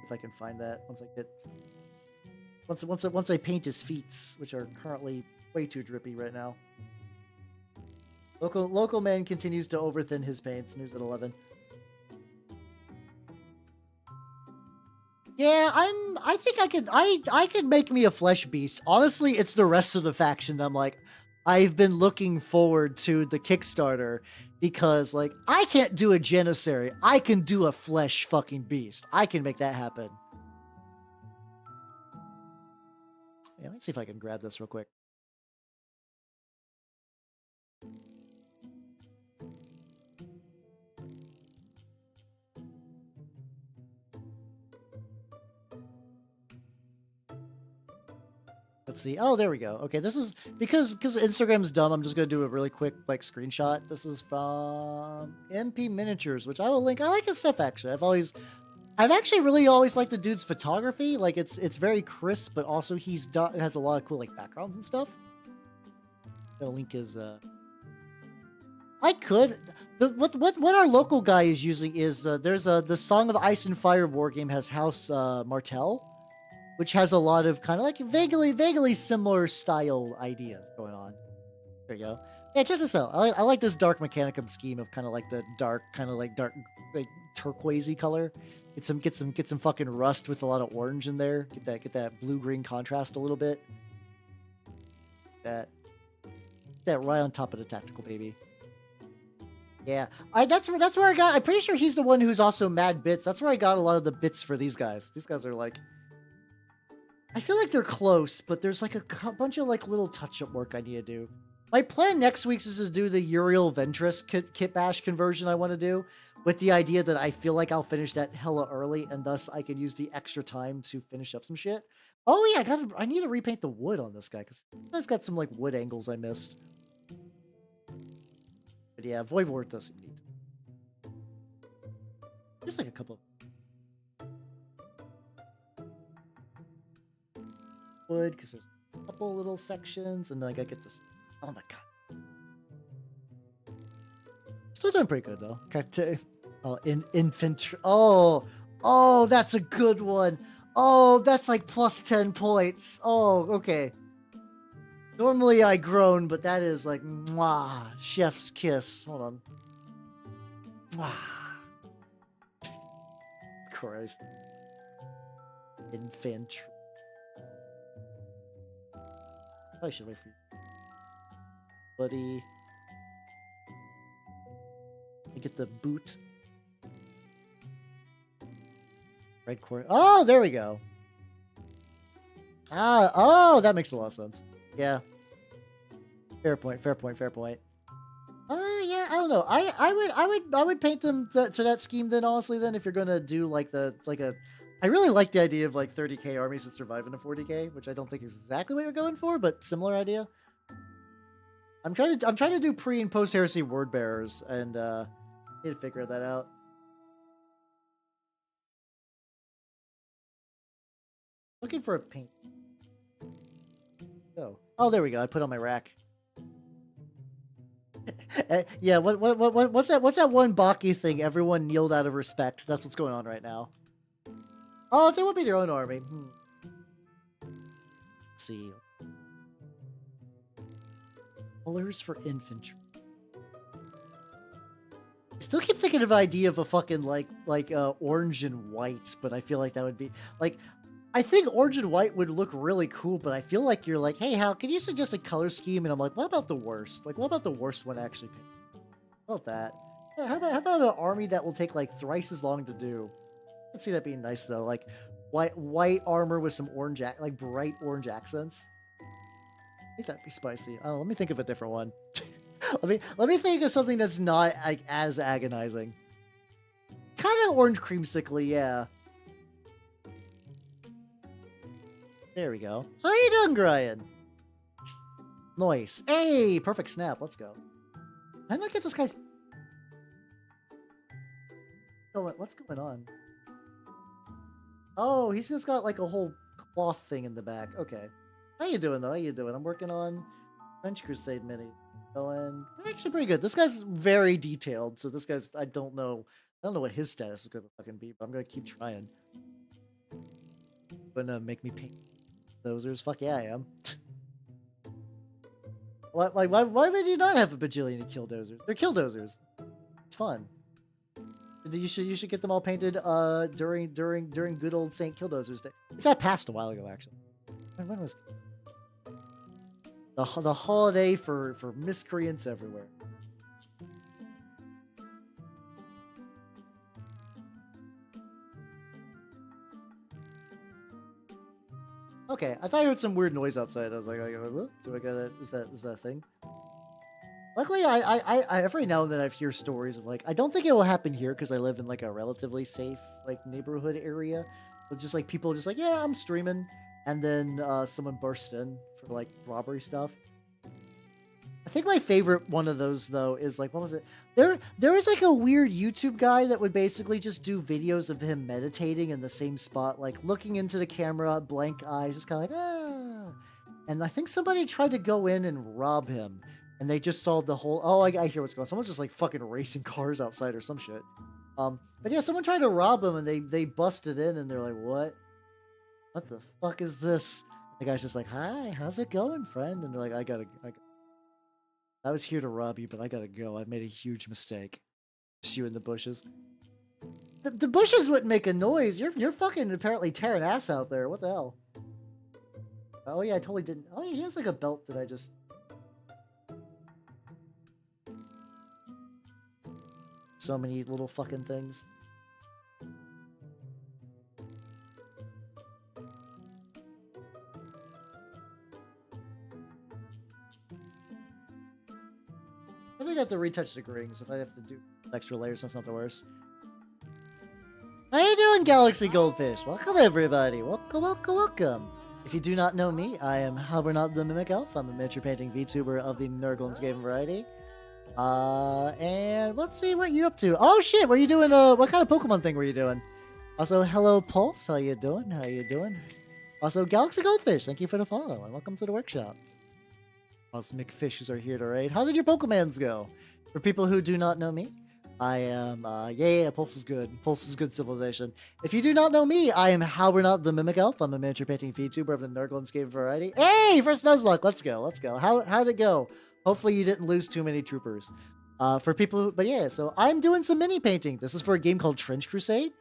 if I can find that once I paint his feet, which are currently way too drippy right now. Local man continues to overthin his paints. News at 11. Yeah, I think I could make me a flesh beast. Honestly, it's the rest of the faction. I'm like, I've been looking forward to the Kickstarter because like I can't do a Janissary. I can do a flesh fucking beast. I can make that happen. Yeah, let's see if I can grab this real quick. Let's see. Oh, there we go. Okay, this is because Instagram's dumb. I'm just gonna do a really quick like screenshot. This is from MP Miniatures, which I will link. I like his stuff actually. I've actually really always liked the dude's photography. Like it's very crisp, but also has a lot of cool like backgrounds and stuff. The link is I could. What our local guy is using is there's the Song of Ice and Fire war game has House Martell, which has a lot of kind of like vaguely similar style ideas going on. There you go. Yeah, check this out. I like this dark Mechanicum scheme of kind of like the dark like turquoisey color. Get some fucking rust with a lot of orange in there. Get that blue green contrast a little bit. That right on top of the tactical baby. Yeah, that's where I got. I'm pretty sure he's the one who's also Mad Bits. That's where I got a lot of the bits for these guys. These guys are like, I feel like they're close, but there's like a bunch of like little touch-up work I need to do. My plan next week is to do the Uriel Ventress Kitbash conversion I want to do, with the idea that I feel like I'll finish that hella early, and thus I can use the extra time to finish up some shit. Oh yeah, I need to repaint the wood on this guy, because he's got some like wood angles I missed. But yeah, Void War does seem neat. There's like a couple of wood, because there's a couple little sections, and then I gotta get this. Oh my god. Still doing pretty good though. Okay. Oh, infantry. Oh, that's a good one. Oh, that's like plus 10 points. Oh, okay. Normally I groan, but that is like, mwah, chef's kiss. Hold on. Mwah. Christ. Infantry. I should wait for you. Buddy. I get the boot. Red core. Oh, there we go. Oh, that makes a lot of sense. Yeah. Fair point. don't know. I would paint them to that scheme then. Honestly, then if you're gonna do like I really like the idea of like 30k armies that survive in a 40k, which I don't think is exactly what you're going for, but similar idea. I'm trying to do pre and post heresy word bearers, and need to figure that out. Looking for a paint. Oh, there we go. I put on my rack. Yeah, what's that one Baki thing? Everyone kneeled out of respect. That's what's going on right now. Oh, if there would be their own army. Let's see. Colors for infantry. I still keep thinking of the idea of a fucking like orange and white, but I feel like that would be like, I think orange and white would look really cool, but I feel like you're like, hey, how can you suggest a color scheme? And I'm like, what about the worst? Like, what about the worst one actually? How about that? How about an army that will take like thrice as long to do? I can see that being nice though, like white armor with some orange, like bright orange accents. I think that'd be spicy. Oh, let me think of a different one. let me think of something that's not like as agonizing. Kind of orange creamsicle, yeah. There we go. How you doing, Brian? Nice. Hey, perfect snap. Let's go. I'm gonna get this guy's. Oh, what's going on? Oh, he's just got like a whole cloth thing in the back. Okay. How you doing though? How you doing? I'm working on Trench Crusade mini. Going actually pretty good. This guy's very detailed, so this guy's I don't know what his status is gonna fucking be, but I'm gonna keep trying. Gonna make me paint dozers. Fuck yeah, I am. Why would you not have a bajillion of killdozers? They're killdozers. It's fun. You should get them all painted during good old Saint Killdozer's Day, which I passed a while ago actually. When was the holiday for miscreants everywhere? Okay, I thought I heard some weird noise outside. I was like, what? Do I gotta? Is that a thing? Luckily, I every now and then I hear stories of like, I don't think it will happen here because I live in like a relatively safe like neighborhood area, but just like people just like, yeah, I'm streaming, and then someone bursts in for like robbery stuff. I think my favorite one of those though is like, what was it? There was like a weird YouTube guy that would basically just do videos of him meditating in the same spot, like looking into the camera, blank eyes, just kind of like, ah. And I think somebody tried to go in and rob him, and they just saw the whole. Oh, I hear what's going on. Someone's just like fucking racing cars outside or some shit. But yeah, someone tried to rob him, and they busted in, and they're like, what? What the fuck is this? The guy's just like, hi, how's it going, friend? And they're like, I was here to rob you, but I gotta go. I've made a huge mistake. Just you in the bushes. The bushes wouldn't make a noise. You're fucking apparently tearing ass out there. What the hell? Oh yeah, I totally didn't. Oh yeah, he has like a belt that I just. So many little fucking things. I think I have to retouch the rings if I have to do extra layers. That's not the worst. How you doing, Galaxy Goldfish? Welcome, everybody. Welcome. If you do not know me, I am Halbernot the Mimic Elf. I'm a miniature painting VTuber of the Nurgle's Game variety. And let's see what you're up to. Oh shit, what are you doing? What kind of Pokemon thing were you doing? Also, hello Pulse. How you doing? Also, Galaxy Goldfish. Thank you for the follow and welcome to the workshop. Cosmic Fishes are here to raid. How did your Pokemons go? For people who do not know me, I am, Pulse is good. Pulse is good civilization. If you do not know me, I am Halbernot the Mimic Elf. I'm a miniature painting VTuber of the Nurgle's Game variety. Hey, first Nuzlocke. Let's go. How'd it go? Hopefully you didn't lose too many troopers. For people who, but yeah, so I'm doing some mini painting. This is for a game called Trench Crusade.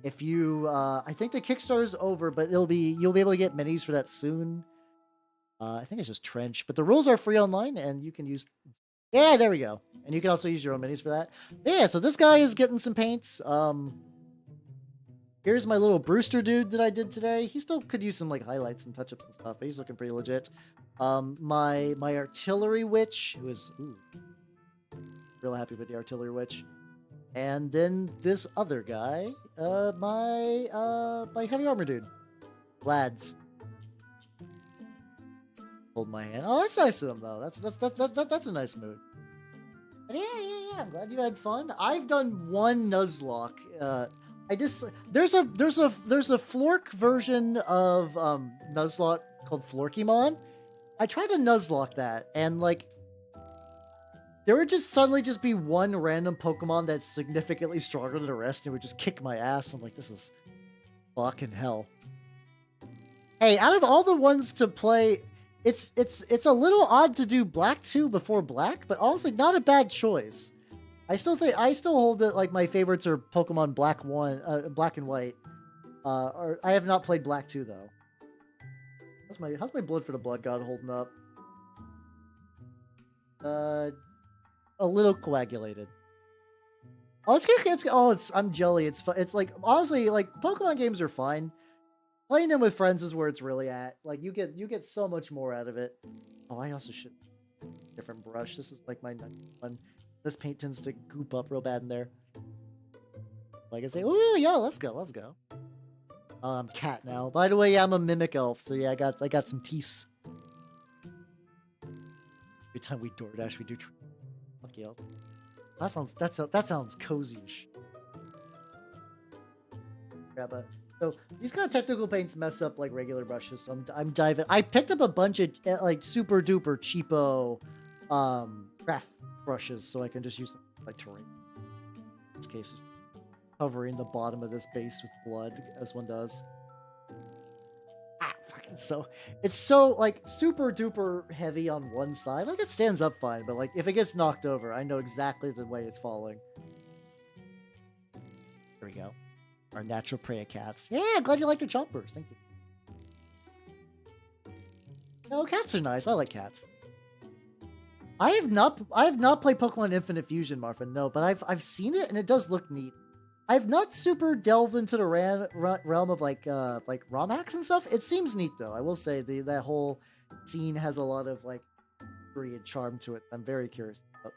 If you, I think the Kickstarter's over, but you'll be able to get minis for that soon. I think it's just Trench, but the rules are free online, and you can use. Yeah, there we go. And you can also use your own minis for that. Yeah, so this guy is getting some paints. Here's my little Brewster dude that I did today. He still could use some like highlights and touch-ups and stuff, but he's looking pretty legit. My artillery witch, who is real happy with the Artillery Witch. And then this other guy, my heavy armor dude, lads. Hold my hand. Oh, that's nice of them though. That's a nice mood. But yeah. I'm glad you had fun. I've done one Nuzlocke. There's a Flork version of Nuzlocke called Florkymon. I tried to Nuzlocke that, and like there would just suddenly just be one random Pokemon that's significantly stronger than the rest, and it would just kick my ass. I'm like, this is fucking hell. Hey, out of all the ones to play, it's a little odd to do Black 2 before Black, but also not a bad choice. I still hold it like my favorites are Pokemon Black 1, Black and White. Or I have not played Black 2 though. How's my Blood for the Blood God holding up? A little coagulated. Oh, it's good. I'm jelly. It's fun. It's like honestly, like Pokemon games are fine. Playing them with friends is where it's really at. Like you get so much more out of it. Oh, I also should different brush. This is like my one. This paint tends to goop up real bad in there. Like I say, ooh, yeah, let's go. I'm cat now. By the way, yeah, I'm a mimic elf, so yeah, I got some teeth. Every time we DoorDash, we do. Fuck you. That sounds cozy-ish. So these kind of technical paints mess up like regular brushes, so I'm diving. I picked up a bunch of like super duper cheapo craft brushes, so I can just use them like terrain. In this case, covering the bottom of this base with blood, as one does. It's so like super duper heavy on one side. Like it stands up fine, but like if it gets knocked over, I know exactly the way it's falling. There we go. Our natural prey of cats. Yeah, glad you like the chompers. Thank you. No, cats are nice. I like cats. I have not played Pokemon Infinite Fusion, Marvin. No, but I've seen it and it does look neat. I've not super delved into the realm of like ROM hacks and stuff. It seems neat though. I will say that whole scene has a lot of like history and charm to it. I'm very curious about.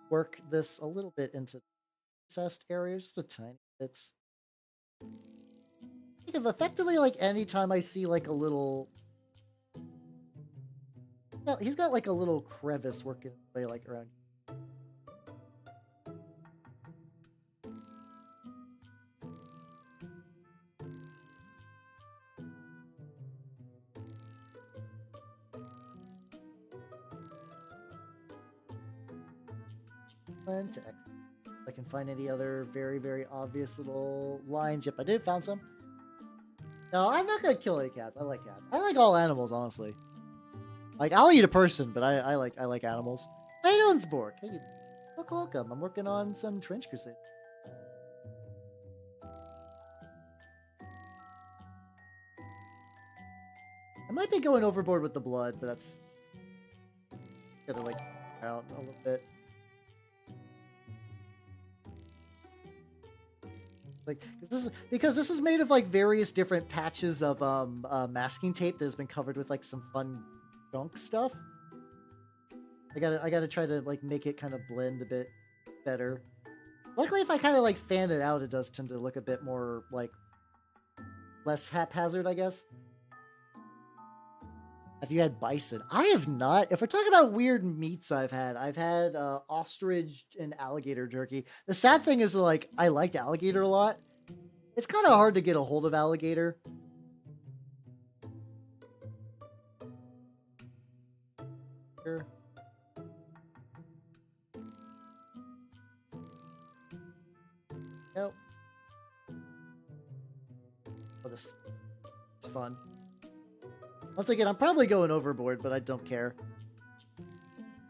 Work this a little bit into incest areas, just a tiny bit. If effectively like anytime I see like a little, he's got like a little crevice working way like around. To X. If I can find any other very, very obvious little lines. Yep, I did found some. No, I'm not gonna kill any cats. I like cats. I like all animals, honestly. Like I'll eat a person, but I like animals. How you doing, Spork? Hey, welcome. I'm working on some Trench Crusade. I might be going overboard with the blood, but that's gotta like out a little bit. Like because this is made of like various different patches of masking tape that has been covered with like some fun junk stuff. I gotta try to like make it kind of blend a bit better. Luckily, if I kind of like fan it out, it does tend to look a bit more like less haphazard, I guess. Have you had bison? I have not. If we're talking about weird meats I've had ostrich and alligator jerky. The sad thing is like I liked alligator a lot. It's kind of hard to get a hold of alligator. Sure. Nope. Oh, this is fun. Once again, I'm probably going overboard, but I don't care.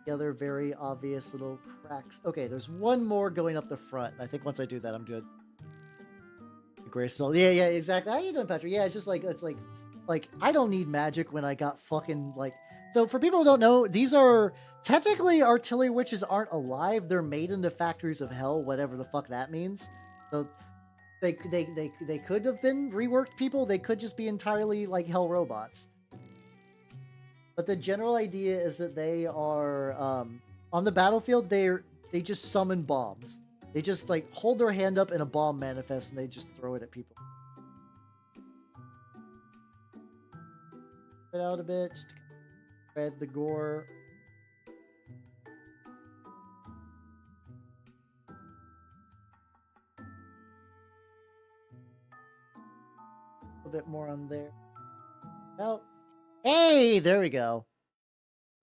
The other very obvious little cracks. Okay, there's one more going up the front. I think once I do that, I'm good. The gray spell. Yeah, exactly. How you doing, Patrick? Yeah, it's just like, it's like I don't need magic when I got fucking like. So for people who don't know, these are technically artillery witches aren't alive. They're made in the factories of hell, whatever the fuck that means. So they could have been reworked people. They could just be entirely like hell robots. But the general idea is that they are on the battlefield. They just summon bombs. They just like hold their hand up and a bomb manifests, and they just throw it at people. Spread out a bit, just to spread the gore. A bit more on there. Oh, hey, there we go.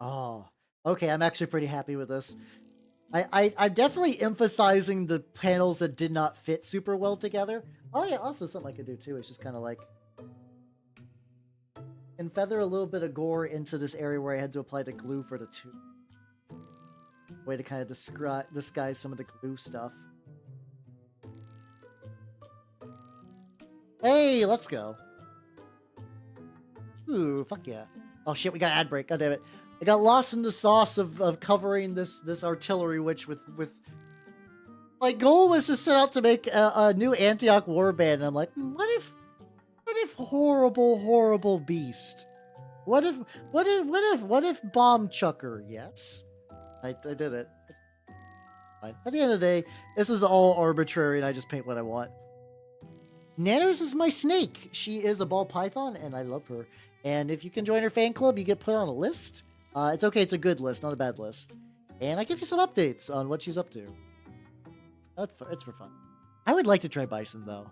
Oh, okay. I'm actually pretty happy with this. I'm definitely emphasizing the panels that did not fit super well together. Oh yeah, also something I could do too. It's just kind of like and feather a little bit of gore into this area where I had to apply the glue for the tube. Way to kind of disguise some of the glue stuff. Hey, let's go. Ooh, fuck yeah. Oh shit, we got ad break. God damn it. I got lost in the sauce of covering this artillery witch with... My goal was to set out to make a new Antioch warband, and I'm like, what if horrible beast? What if bomb chucker? Yes. I did it. Fine. At the end of the day, this is all arbitrary and I just paint what I want. Nanners is my snake. She is a ball python and I love her. And if you can join her fan club, you get put on a list. It's okay, it's a good list, not a bad list. And I give you some updates on what she's up to. It's for fun. I would like to try bison though.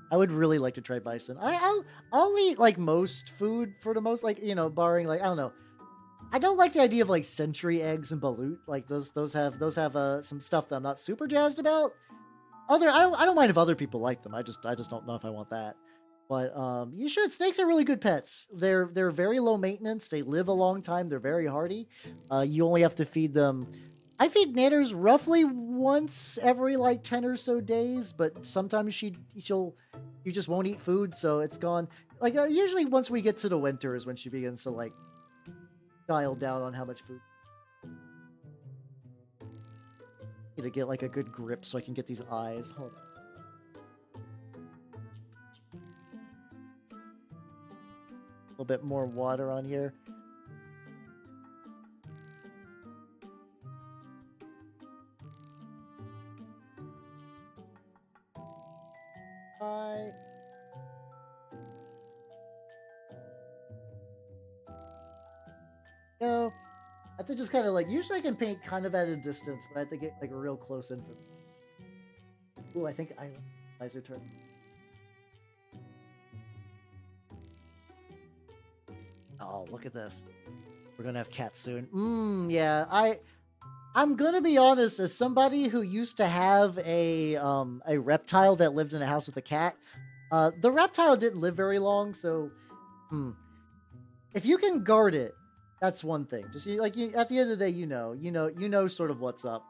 I would really like to try bison. I'll eat like most food for the most, like, you know, barring like, I don't know. I don't like the idea of like century eggs and balut. Like those have some stuff that I'm not super jazzed about. I don't mind if other people like them. I just don't know if I want that. But you should. Snakes are really good pets. They're very low maintenance. They live a long time. They're very hardy. You only have to feed them. I feed Nanners roughly once every like 10 or so days, but sometimes you just won't eat food, so it's gone. Like usually once we get to the winter is when she begins to like dial down on how much food. Need to get like a good grip so I can get these eyes. Hold on. A little bit more water on here. No, I have to just kind of like, usually I can paint kind of at a distance, but I have to get like a real close in for. Ooh, I think eyes are turning. Oh, look at this. We're gonna have cats soon. Yeah, I'm gonna be honest, as somebody who used to have a reptile that lived in a house with a cat, the reptile didn't live very long, so if you can guard it, that's one thing. Just at the end of the day, you know sort of what's up.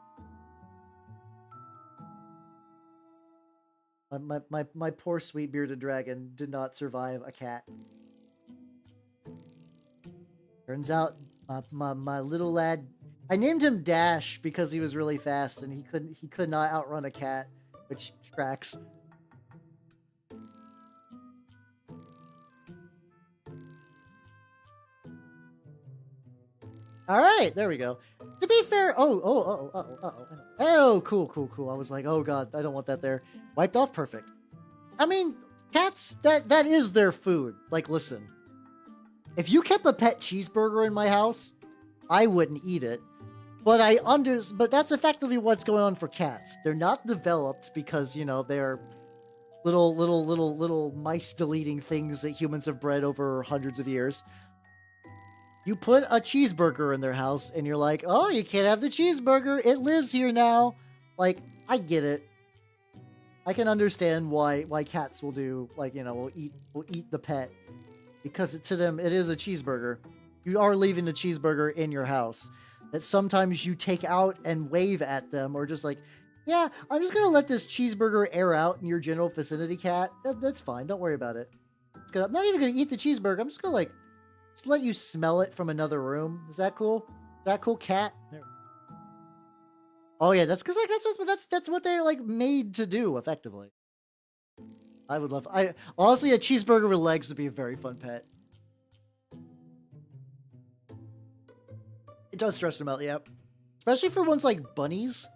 My poor sweet bearded dragon did not survive a cat. Turns out my little lad, I named him Dash because he was really fast and he could not outrun a cat, which tracks. All right, there we go. To be fair, oh, cool. I was like, oh god, I don't want that there. Wiped off, perfect. I mean, cats, that is their food. Like, listen, if you kept a pet cheeseburger in my house, I wouldn't eat it. But but that's effectively what's going on for cats. They're not developed because, you know, they're little mice deleting things that humans have bred over hundreds of years. You put a cheeseburger in their house and you're like, oh, you can't have the cheeseburger. It lives here now. Like, I get it. I can understand why cats will do, like, you know, will eat the pet. Because to them, it is a cheeseburger. You are leaving the cheeseburger in your house. That sometimes you take out and wave at them, or just like, yeah, I'm just gonna let this cheeseburger air out in your general vicinity, cat. That's fine. Don't worry about it. I'm not even gonna eat the cheeseburger. I'm just gonna like, just let you smell it from another room. Is that cool? Is that cool, cat? There. Oh yeah, that's because like that's what they're like made to do effectively. I would love. Honestly, a cheeseburger with legs would be a very fun pet. It does stress them out, yeah. Especially for ones like bunnies.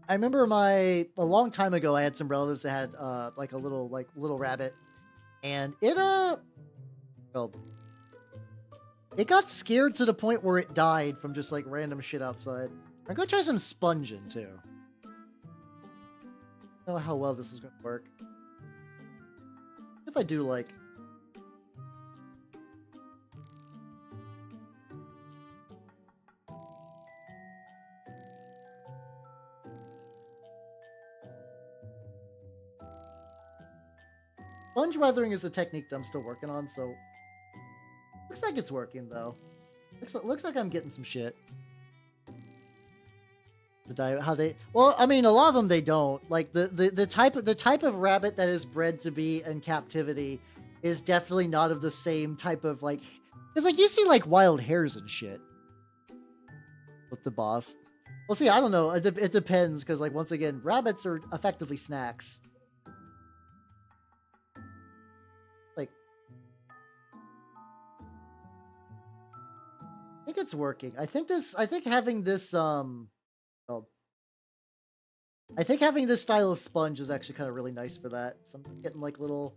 I remember a long time ago, I had some relatives that had like a little rabbit, and well, it got scared to the point where it died from just like random shit outside. I'm gonna try some sponging too. I don't know how well this is gonna work. If I do like. Sponge weathering is a technique that I'm still working on, so looks like it's working though. Looks like I'm getting some shit. Well, I mean, a lot of them they don't. Like the type of rabbit that is bred to be in captivity is definitely not of the same type of like, because like you see like wild hares and shit with the boss. Well, see, I don't know. It depends, because like once again, rabbits are effectively snacks. Like, I think it's working. I think having this I think having this style of sponge is actually kind of really nice for that. So I'm getting like little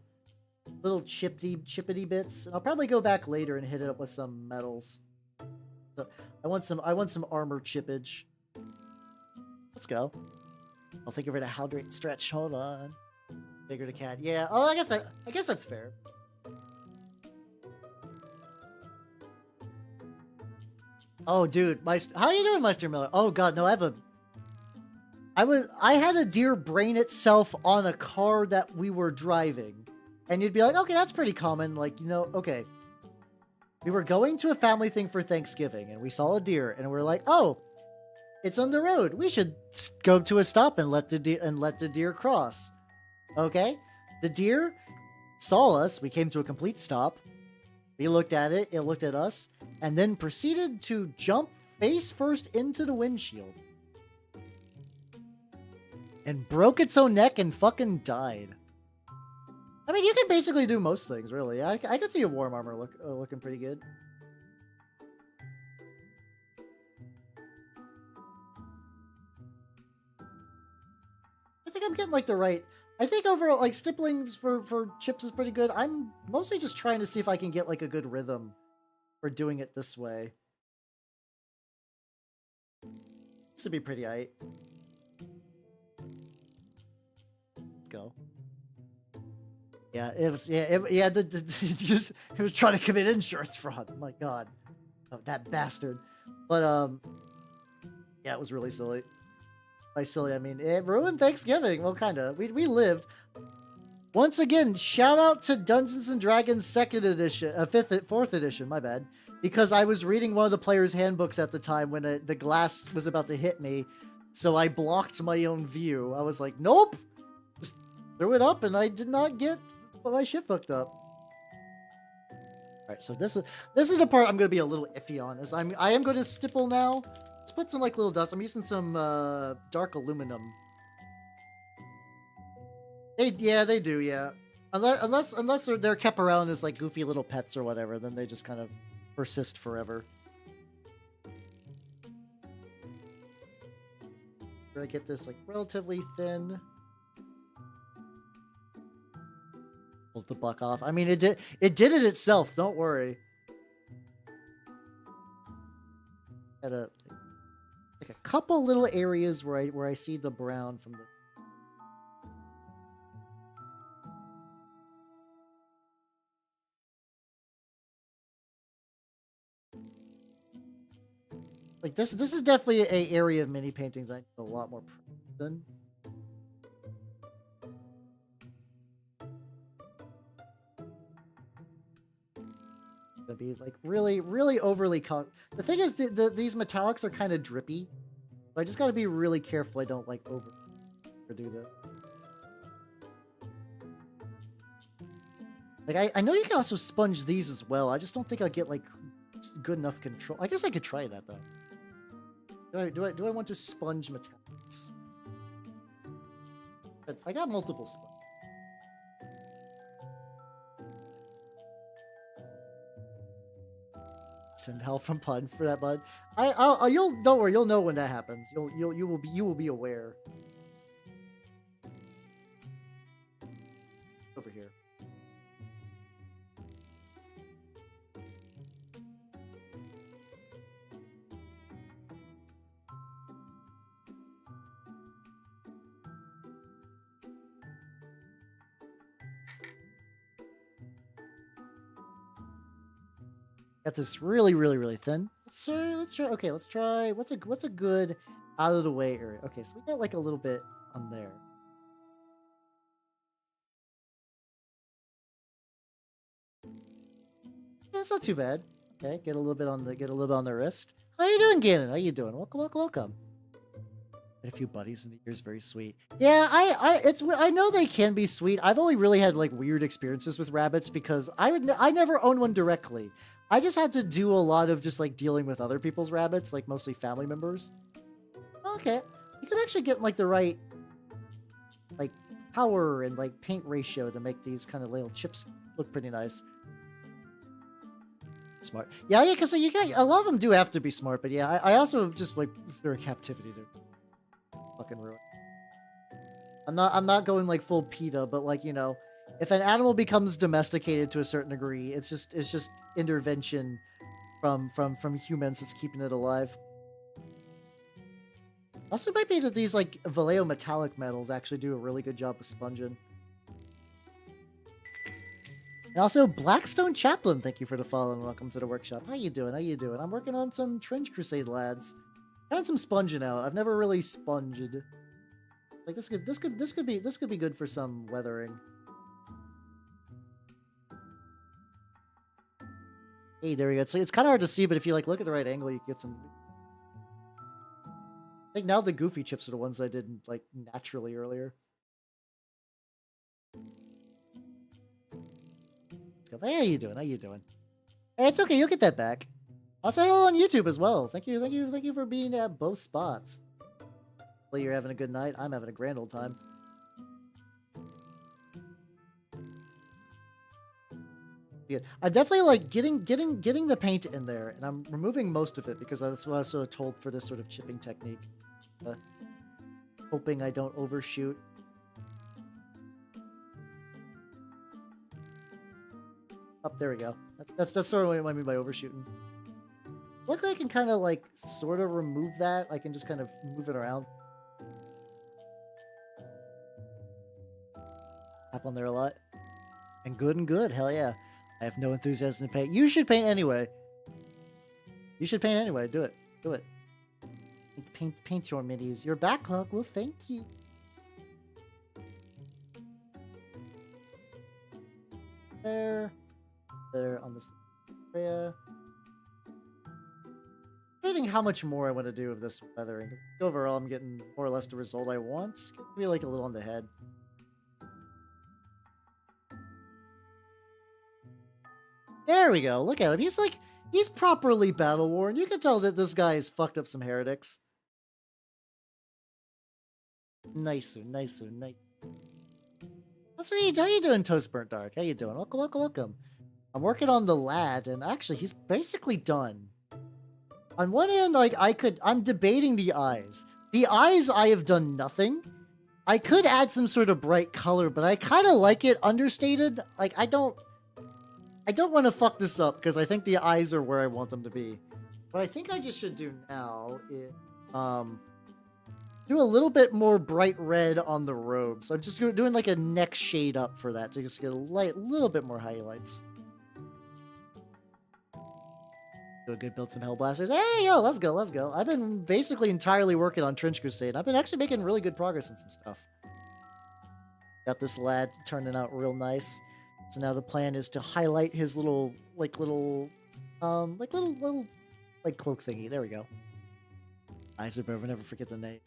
chippity bits, and I'll probably go back later and hit it up with some metals. So I want some armor chippage. Let's go. I'll think of it a hydrate stretch. Hold on. Bigger the cat. Yeah. Oh, I guess that's fair. Oh, dude, how you doing, Meister Miller? Oh God, no, I had a deer brain itself on a car that we were driving. And you'd be like, okay, that's pretty common. Like, you know, okay. We were going to a family thing for Thanksgiving, and we saw a deer, and we're like, oh, it's on the road. We should go to a stop and let the deer cross. Okay? The deer saw us. We came to a complete stop. We looked at it. It looked at us, and then proceeded to jump face first into the windshield. And broke its own neck and fucking died. I mean, you can basically do most things, really. I could see a warm armor looking pretty good. I think I'm getting like the right. I think overall, like stippling for chips is pretty good. I'm mostly just trying to see if I can get like a good rhythm for doing it this way. This would be pretty aight. Let's go. Yeah, it was. Yeah, it was trying to commit insurance fraud. Oh my God, oh, that bastard. But yeah, it was really silly. By silly, I mean it ruined Thanksgiving. Well, kind of. We lived. Once again, shout out to Dungeons and Dragons 2nd edition, 4th edition. My bad, because I was reading one of the players' handbooks at the time when the glass was about to hit me, so I blocked my own view. I was like, nope, just threw it up, and I did not get my shit fucked up. All right, so this is the part I'm going to be a little iffy on. Is I am going to stipple now. Let's put some like little dots. I'm using some dark aluminum. They do, yeah. Unless they're kept around as like goofy little pets or whatever, then they just kind of persist forever. Try to get this like relatively thin. Hold the buck off. I mean, it did it itself. Don't worry. Got a like a couple little areas where I see the brown from the. Like this is definitely a area of mini paintings I need a lot more than. To be like really overly the thing is these metallics are kind of drippy, so I just got to be really careful I don't like overdo this. Like I know you can also sponge these as well. I just don't think I'll get like good enough control. I guess I could try that though. Do I want to sponge metallics? I got multiple sponges. Send help from Pun for that, bud. You'll don't worry, you'll know when that happens. You will be aware. Over here. Got this really thin. Let's try. Okay, let's try. What's a good out of the way area? Okay, so we got like a little bit on there. Yeah, it's not too bad. Okay, get a little bit on the wrist. How you doing, Gannon? How you doing? Welcome. Had a few buddies in the years, very sweet. Yeah, I know they can be sweet. I've only really had like weird experiences with rabbits because I never owned one directly. I just had to do a lot of just like dealing with other people's rabbits, like mostly family members. Okay, you can actually get like the right like power and like paint ratio to make these kind of little chips look pretty nice. Smart. Yeah, because you got a lot of them do have to be smart, but yeah, I also just like if they're in captivity, they're fucking ruined. I'm not going like full PETA, but like, you know, if an animal becomes domesticated to a certain degree, it's just intervention from humans that's keeping it alive. Also, it might be that these like Vallejo metallic metals actually do a really good job of sponging. And also, Blackstone Chaplain, thank you for the follow and welcome to the workshop. How you doing? How you doing? I'm working on some Trench Crusade, lads. Trying some sponging out. I've never really sponged. Like this could be good for some weathering. Hey, there we go. It's kind of hard to see, but if you like look at the right angle, you can get some. I think now the goofy chips are the ones I did like naturally earlier. Hey, how you doing? How you doing? Hey, it's okay. You'll get that back. I'll say hello on YouTube as well. Thank you for being at both spots. Hopefully you're having a good night. I'm having a grand old time. Good. I definitely like getting the paint in there, and I'm removing most of it because that's what I was sort of told for this sort of chipping technique. Hoping I don't overshoot. Oh, there we go. That's sort of what I mean by overshooting. Look like I can kind of like sort of remove that. I can just kind of move it around. Tap on there a lot. And good. Hell yeah. I have no enthusiasm to paint. You should paint anyway. You should paint anyway. Do it. Do it. Paint your middies. Your backlog. Well, thank you. There on this area. Debating how much more I want to do of this weathering. Overall, I'm getting more or less the result I want. It's gonna be like a little on the head. There we go. Look at him. He's properly battle worn. You can tell that this guy has fucked up some heretics. Nice. That's what how you doing, Toast Burnt Dark? How you doing? Welcome. I'm working on the lad, and actually, he's basically done. On one hand, like, I'm debating the eyes. The eyes, I have done nothing. I could add some sort of bright color, but I kind of like it understated. Like, I don't want to fuck this up, because I think the eyes are where I want them to be. What I think I just should do now is, do a little bit more bright red on the robe. So I'm just doing like a neck shade up for that to just get a little bit more highlights. Do a good build some Hellblasters. Hey, yo, let's go. I've been basically entirely working on Trench Crusade. I've been actually making really good progress in some stuff. Got this lad turning out real nice. So now the plan is to highlight his little cloak thingy. There we go. Eyes are better, never forget the name.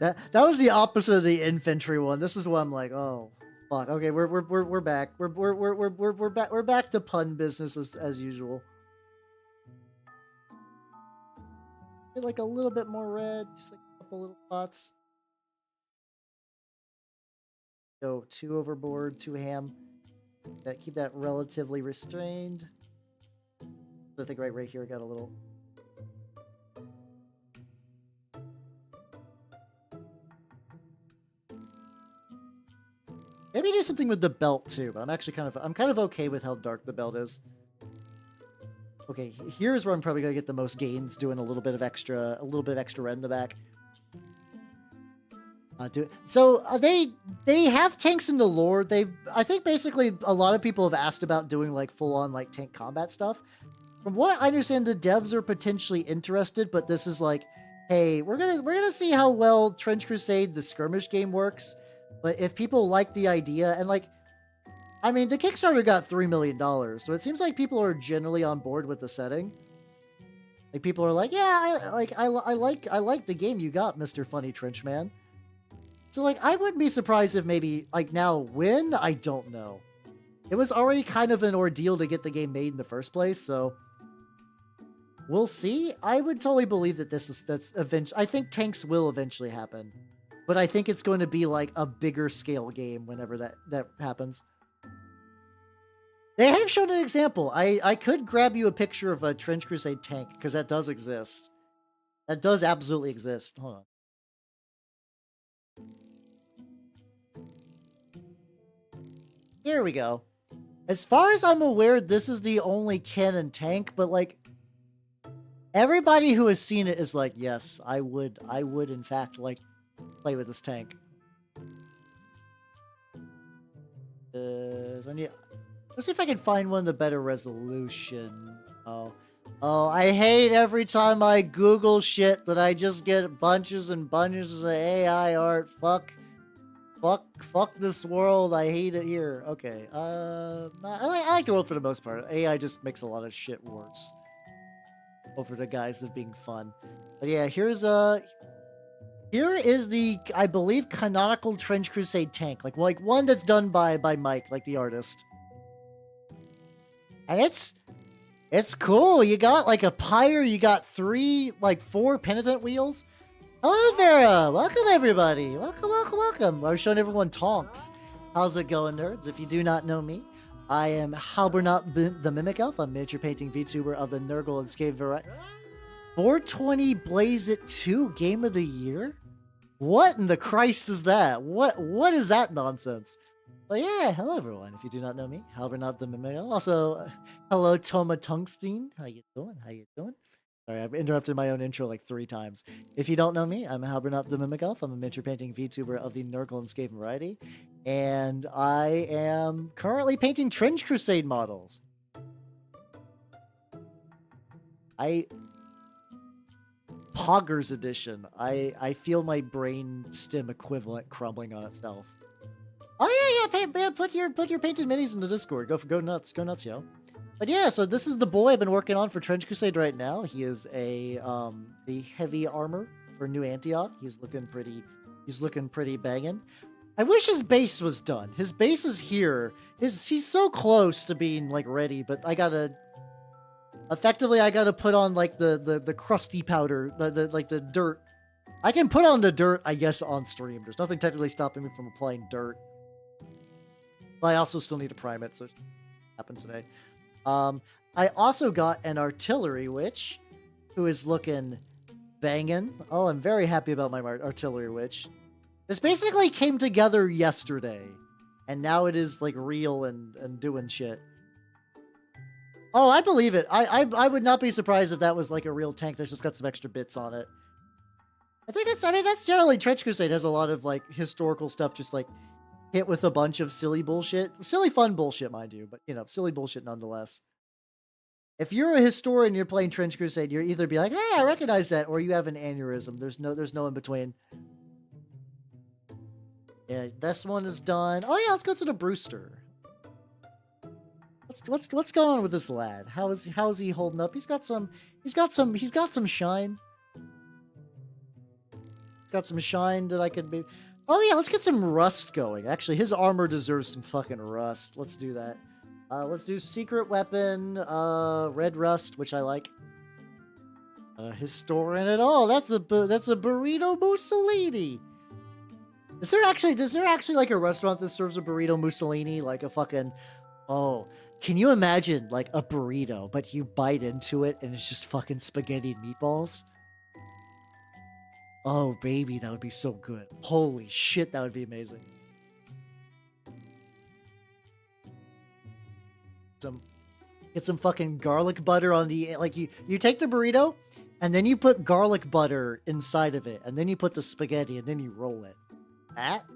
That was the opposite of the infantry one. This is what I'm like, oh fuck. Okay, we're back. We're back to pun business as usual. Get like a little bit more red, just like a couple little spots. go too overboard, too ham. Keep that relatively restrained. I think right here got a little. Maybe do something with the belt too, but I'm kind of okay with how dark the belt is. Okay, here's where I'm probably gonna get the most gains, doing a little bit of extra red in the back. They have tanks in the lore. I think basically a lot of people have asked about doing like full on like tank combat stuff. From what I understand, the devs are potentially interested, but this is like, hey, we're gonna see how well Trench Crusade, the skirmish game, works. But if people like the idea, and like, I mean, the Kickstarter got $3 million, so it seems like people are generally on board with the setting. Like people are like, yeah, I like the game you got, Mr. Funny Trenchman. So like, I wouldn't be surprised if maybe like now when, I don't know. It was already kind of an ordeal to get the game made in the first place, so we'll see. I would totally believe that that's eventually. I think tanks will eventually happen, but I think it's going to be like a bigger scale game whenever that happens. They have shown an example. I could grab you a picture of a Trench Crusade tank because that does exist. That does absolutely exist. Hold on. Here we go. As far as I'm aware, this is the only canon tank, but like everybody who has seen it is like, yes, I would in fact like play with this tank. Let's see if I can find one with a better resolution. Oh, I hate every time I Google shit that I just get bunches and bunches of AI art. Fuck this world. I hate it here. Okay. I like the world for the most part. AI just makes a lot of shit worse over the guise of being fun. But yeah, here is the, I believe, canonical Trench Crusade tank. Like one that's done by Mike, like the artist. And it's cool. You got like a pyre, you got 4 penitent wheels. Hello, Vera! Welcome, everybody! Welcome! I was showing everyone Tonks. How's it going, nerds? If you do not know me, I am Halbernot the Mimic Elf. I'm miniature painting VTuber of the Nurgle and Scave variety. 420 Blaze It 2 Game of the Year? What in the Christ is that? What is that nonsense? But yeah, hello, everyone. If you do not know me, Halbernot the Mimic Elf. Also, hello, Toma Tungstein. How you doing? Sorry, I've interrupted my own intro like 3 times. If you don't know me, I'm Halbernot the Mimic Elf. I'm a miniature painting VTuber of the Nurgle and Scave variety. And I am currently painting Trench Crusade models. Poggers edition. I feel my brain stem equivalent crumbling on itself. Oh yeah, put your painted minis in the Discord. Go nuts, yo. But yeah, so this is the boy I've been working on for Trench Crusade right now. He is the heavy armor for New Antioch. He's looking pretty banging. I wish his base was done. His base is here. He's so close to being like ready, but I gotta put on like the crusty powder, the dirt. I can put on the dirt, I guess, on stream. There's nothing technically stopping me from applying dirt. But I also still need to prime it, so it happened today. I also got an artillery witch who is looking banging. Oh, I'm very happy about my artillery witch. This basically came together yesterday, and now it is like real and doing shit. Oh, I believe it. I would not be surprised if that was like a real tank that's just got some extra bits on it. I mean, that's generally Trench Crusade has a lot of like historical stuff just like hit with a bunch of silly bullshit. Silly fun bullshit, mind you, but you know, silly bullshit nonetheless. If you're a historian and you're playing Trench Crusade, you're either be like, hey, I recognize that, or you have an aneurysm. There's no in between. Yeah, this one is done. Oh yeah, let's go to the Brewster. What's going on with this lad? How is he holding up? He's got some shine. He's got some shine that I could be. Oh yeah, let's get some rust going. Actually, his armor deserves some fucking rust. Let's do that. Let's do secret weapon, red rust, which I like. Historian at all. That's a burrito Mussolini. Is there actually like a restaurant that serves a burrito Mussolini? Like a fucking, oh, can you imagine like a burrito, but you bite into it and it's just fucking spaghetti and meatballs? Oh, baby, that would be so good. Holy shit, that would be amazing. Get some fucking garlic butter on the, like you take the burrito and then you put garlic butter inside of it and then you put the spaghetti and then you roll it. That?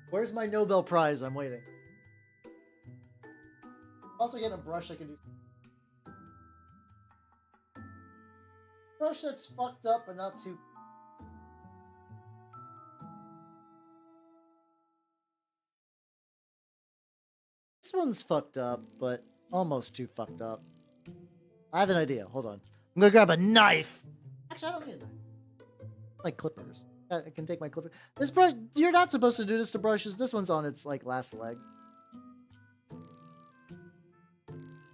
Where's my Nobel Prize? I'm waiting. Also getting a brush I can do. Brush that's fucked up but not too. This one's fucked up, but almost too fucked up. I have an idea. Hold on. I'm gonna grab a knife. Actually, I don't need a knife. My clippers. I can take my clipper. This brush, you're not supposed to do this to brushes. This one's on its like last legs.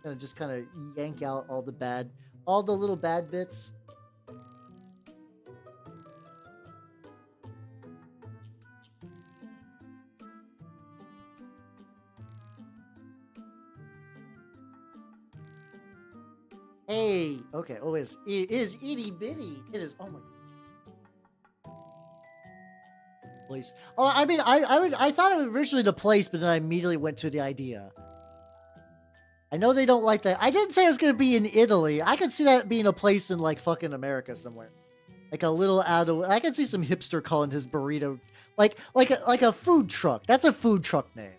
Gonna just kind of yank out all the little bad bits. Hey, okay. Oh, it is itty bitty. It is. Oh my. Place. Oh, I mean, I thought it was originally the place, but then I immediately went to the idea. I know they don't like that. I didn't say it was gonna be in Italy. I could see that being a place in like fucking America somewhere, like a little out of. I could see some hipster calling his burrito like a food truck. That's a food truck name.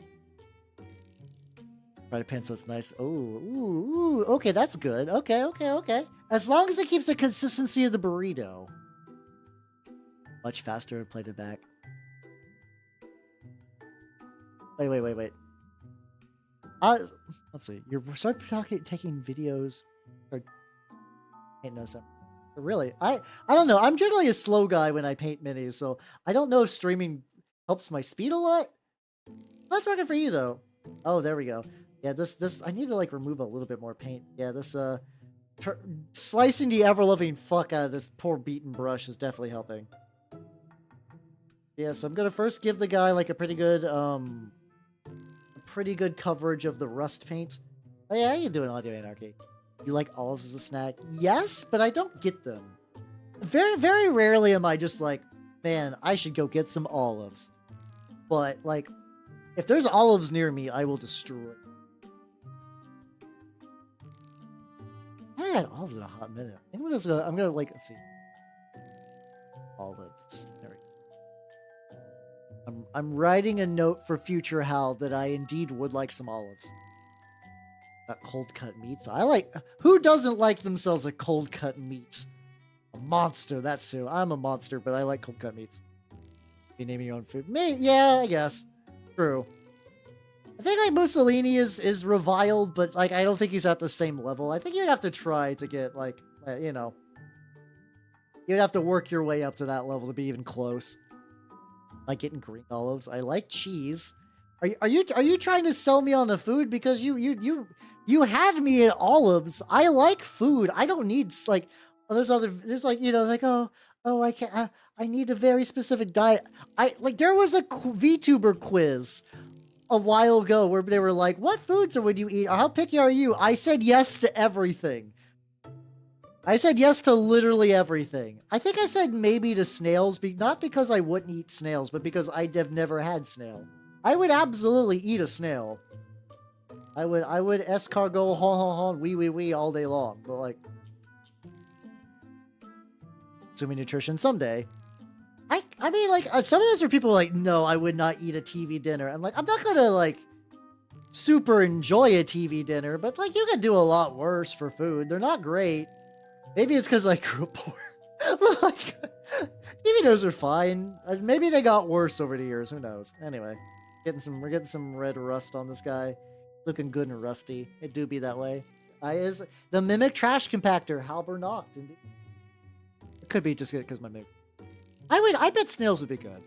Right pants, so it's nice. Oh, ooh, okay, that's good. Okay. As long as it keeps the consistency of the burrito. Much faster, played it back. Wait. Let's see. You're taking videos. Ain't no sense. Really, I don't know. I'm generally a slow guy when I paint minis, so I don't know if streaming helps my speed a lot. That's working for you though. Oh, there we go. Yeah, this I need to like remove a little bit more paint. Yeah, this slicing the ever-loving fuck out of this poor beaten brush is definitely helping. Yeah, so I'm gonna first give the guy like a pretty good coverage of the rust paint. Oh yeah, how you doing, Audio Anarchy? You like olives as a snack? Yes, but I don't get them. Very, very rarely am I just like, man, I should go get some olives. But like, if there's olives near me, I will destroy. I haven't had olives in a hot minute. I think I'm gonna like, let's see. Olives. There we go. I'm writing a note for future Hal that I indeed would like some olives. Got cold cut meats. Who doesn't like themselves a cold cut meat? A monster, that's who. I'm a monster, but I like cold cut meats. You name your own food. Me? Yeah, I guess. True. I think like Mussolini is reviled, but like I don't think he's at the same level. I think you'd have to try to get like, you know, you'd have to work your way up to that level to be even close. Like getting green olives. I like cheese. Are you trying to sell me on the food? Because you had me at olives. I like food. I don't need like there's like, you know, like oh I can't I need a very specific diet. There was a VTuber quiz a while ago where they were like, what foods would you eat? Or how picky are you? I said yes to everything. I said yes to literally everything. I think I said maybe to snails, not because I wouldn't eat snails, but because I'd have never had snail. I would absolutely eat a snail. I would escargot, hon, wee all day long, but like, assuming nutrition someday. I mean, like, some of those are people like, no, I would not eat a TV dinner. I'm like, I'm not gonna, like, super enjoy a TV dinner, but, like, you can do a lot worse for food. They're not great. Maybe it's because I grew up poor. But, like, TV dinners are fine. Maybe they got worse over the years. Who knows? Anyway, we're getting some red rust on this guy. Looking good and rusty. It do be that way. Is the Mimic Trash Compactor, Halbernacht, indeed. It could be just because my Mimic. I bet snails would be good.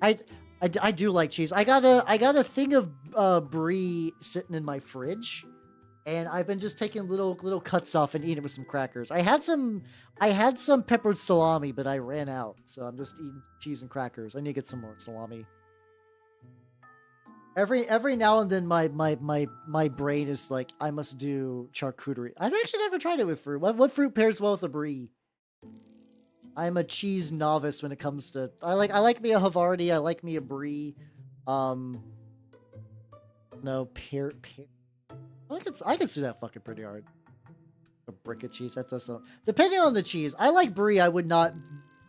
I do like cheese. I got a thing of brie sitting in my fridge, and I've been just taking little cuts off and eating it with some crackers. I had some peppered salami, but I ran out, so I'm just eating cheese and crackers. I need to get some more salami. Every now and then, my brain is like, I must do charcuterie. I've actually never tried it with fruit. What fruit pairs well with a brie? I'm a cheese novice when it comes to. I like me a Havarti. I like me a brie. No pear. I can see that fucking pretty hard. A brick of cheese. That doesn't. Depending on the cheese, I like brie. I would not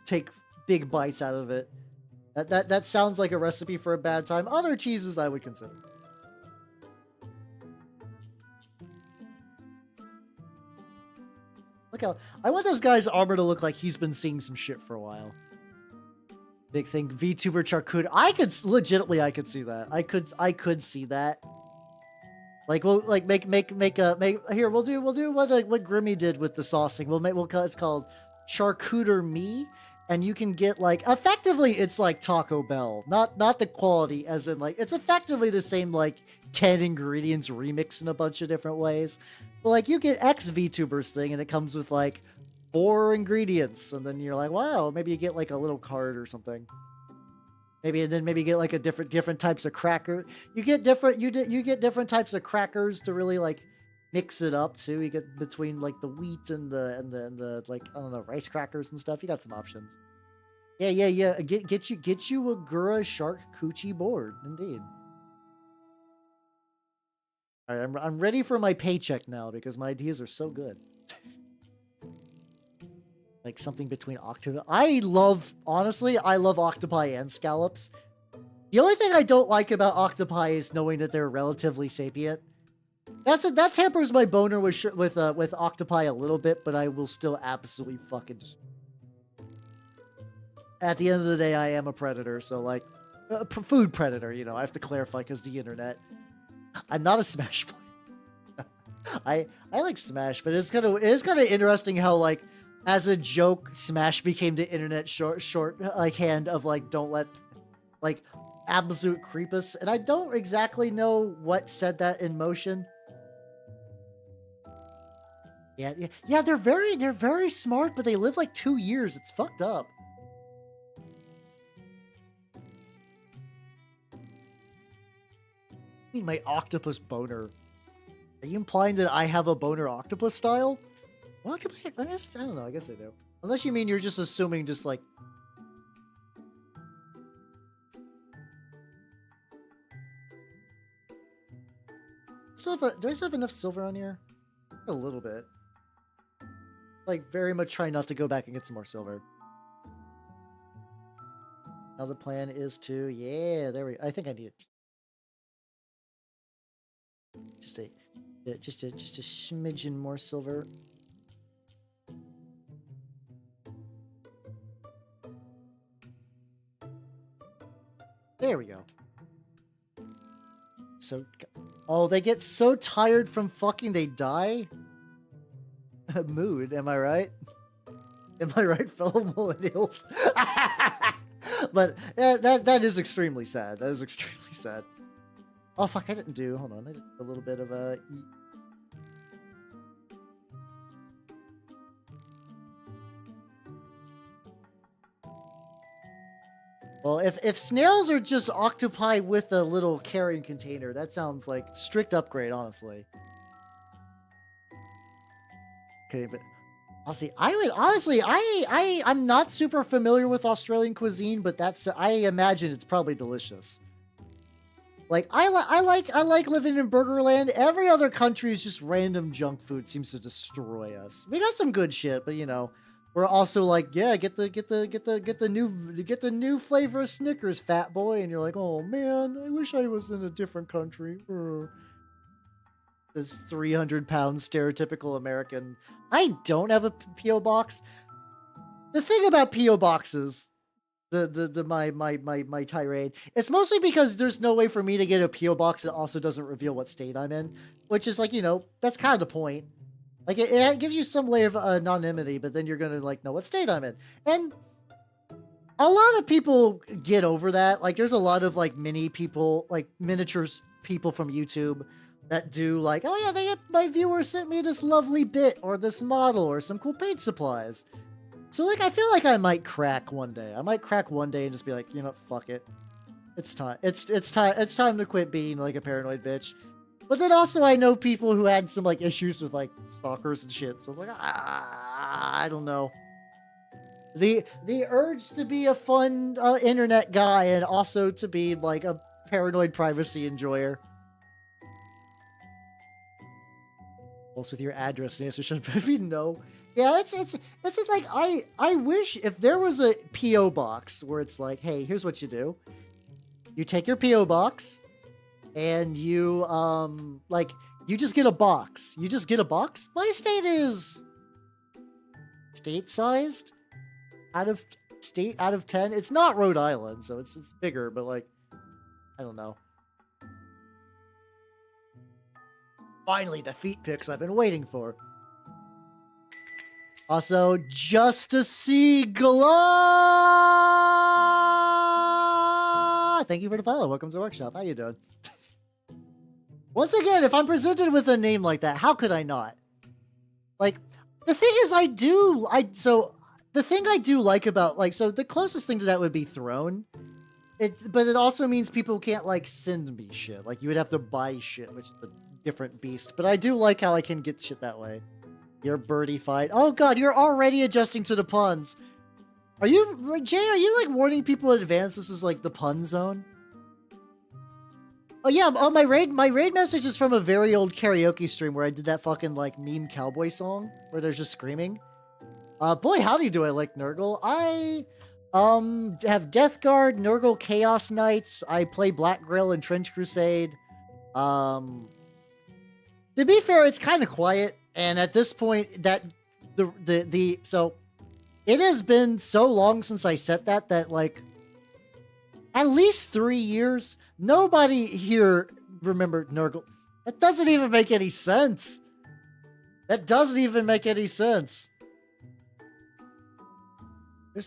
take big bites out of it. That sounds like a recipe for a bad time. Other cheeses I would consider. Look how I want this guy's armor to look like he's been seeing some shit for a while. Big thing, VTuber charcuterie. I could see that. I could see that. Like we'll like make here. We'll do what Grimmy did with the saucing. It's called charcuter me, and you can get like effectively it's like Taco Bell, not the quality as in like it's effectively the same like 10 ingredients remixed in a bunch of different ways. But like you get X VTubers thing, and it comes with like 4 ingredients, and then you're like, wow, maybe you get like a little card or something. Maybe get like a different types of cracker. You get different types of crackers to really like mix it up too. You get between like the wheat and the like I don't know, rice crackers and stuff. You got some options. Yeah. Get you a Gura Shark Coochie board, indeed. All right, I'm ready for my paycheck now because my ideas are so good. Like something between octopus. Honestly, I love octopi and scallops. The only thing I don't like about octopi is knowing that they're relatively sapient. That tempers my boner with octopi a little bit, but I will still absolutely fucking. At the end of the day, I am a predator, so like, food predator. You know, I have to clarify because the internet. I'm not a Smash player. I like Smash, but it is kind of interesting how like. As a joke, Smash became the internet short like hand of like don't let like absolute creepus, and I don't exactly know what set that in motion. Yeah. They're very smart, but they live like 2 years. It's fucked up. I mean, my octopus boner. Are you implying that I have a boner octopus style? Well, I guess, I don't know. I guess I do. Unless you mean you're just assuming just like... do I still have enough silver on here? A little bit. Like, very much try not to go back and get some more silver. Now the plan is to... Yeah, there we go. I think I need it. Just a smidgen more silver. There we go. So, oh, they get so tired from fucking they die? Mood, am I right? Am I right, fellow millennials? But yeah, that is extremely sad. That is extremely sad. Oh, fuck, I didn't do... Hold on, I did a little bit of a... Well, if snails are just octopi with a little carrying container, that sounds like strict upgrade, honestly. Okay, but I'm not super familiar with Australian cuisine, but I imagine it's probably delicious. Like I like living in Burgerland. Every other country is just random junk food seems to destroy us. We got some good shit, but you know. We're also like, yeah, get the new flavor of Snickers, fat boy, and you're like, oh man, I wish I was in a different country. This 300-pound stereotypical American. I don't have a PO box. The thing about PO boxes, my tirade, it's mostly because there's no way for me to get a PO box that also doesn't reveal what state I'm in, which is like, you know, that's kind of the point. Like, it gives you some layer of anonymity, but then you're going to, like, know what state I'm in. And a lot of people get over that. Like, there's a lot of, like, miniatures people from YouTube that do like, oh yeah, my viewer sent me this lovely bit or this model or some cool paint supplies. So like, I feel like I might crack one day. I might crack one day and just be like, you know, fuck it. It's time. It's time to quit being like a paranoid bitch. But then also I know people who had some like issues with like stalkers and shit. So I'm like, I don't know. The urge to be a fun internet guy and also to be like a paranoid privacy enjoyer. Also with your address and answer should be no. Yeah, it's like I wish if there was a PO box where it's like, hey, here's what you do. You take your PO box and you like you just get a box. You just get a box. My state is state-sized. Out of 10. It's not Rhode Island, so it's bigger, but like I don't know. Finally, defeat picks I've been waiting for. Also, just a seagull. Thank you for the follow. Welcome to the workshop. How you doing? Once again, if I'm presented with a name like that, how could I not? Like, the thing is, the thing I do like about, like, so the closest thing to that would be Throne. But it also means people can't, like, send me shit. Like, you would have to buy shit, which is a different beast. But I do like how I can get shit that way. Your birdie fight. Oh, God, you're already adjusting to the puns. Are you, Jay, are you, like, warning people in advance this is, like, the pun zone? Oh, yeah, my raid message is from a very old karaoke stream where I did that fucking, like, meme cowboy song where they're just screaming. Boy, howdy do I like Nurgle. I, have Death Guard, Nurgle Chaos Knights. I play Black Grill and Trench Crusade. To be fair, it's kind of quiet. And at this point, that, so, it has been so long since I said that, like, at least 3 years, nobody here remembered Nurgle. That doesn't even make any sense. That doesn't even make any sense.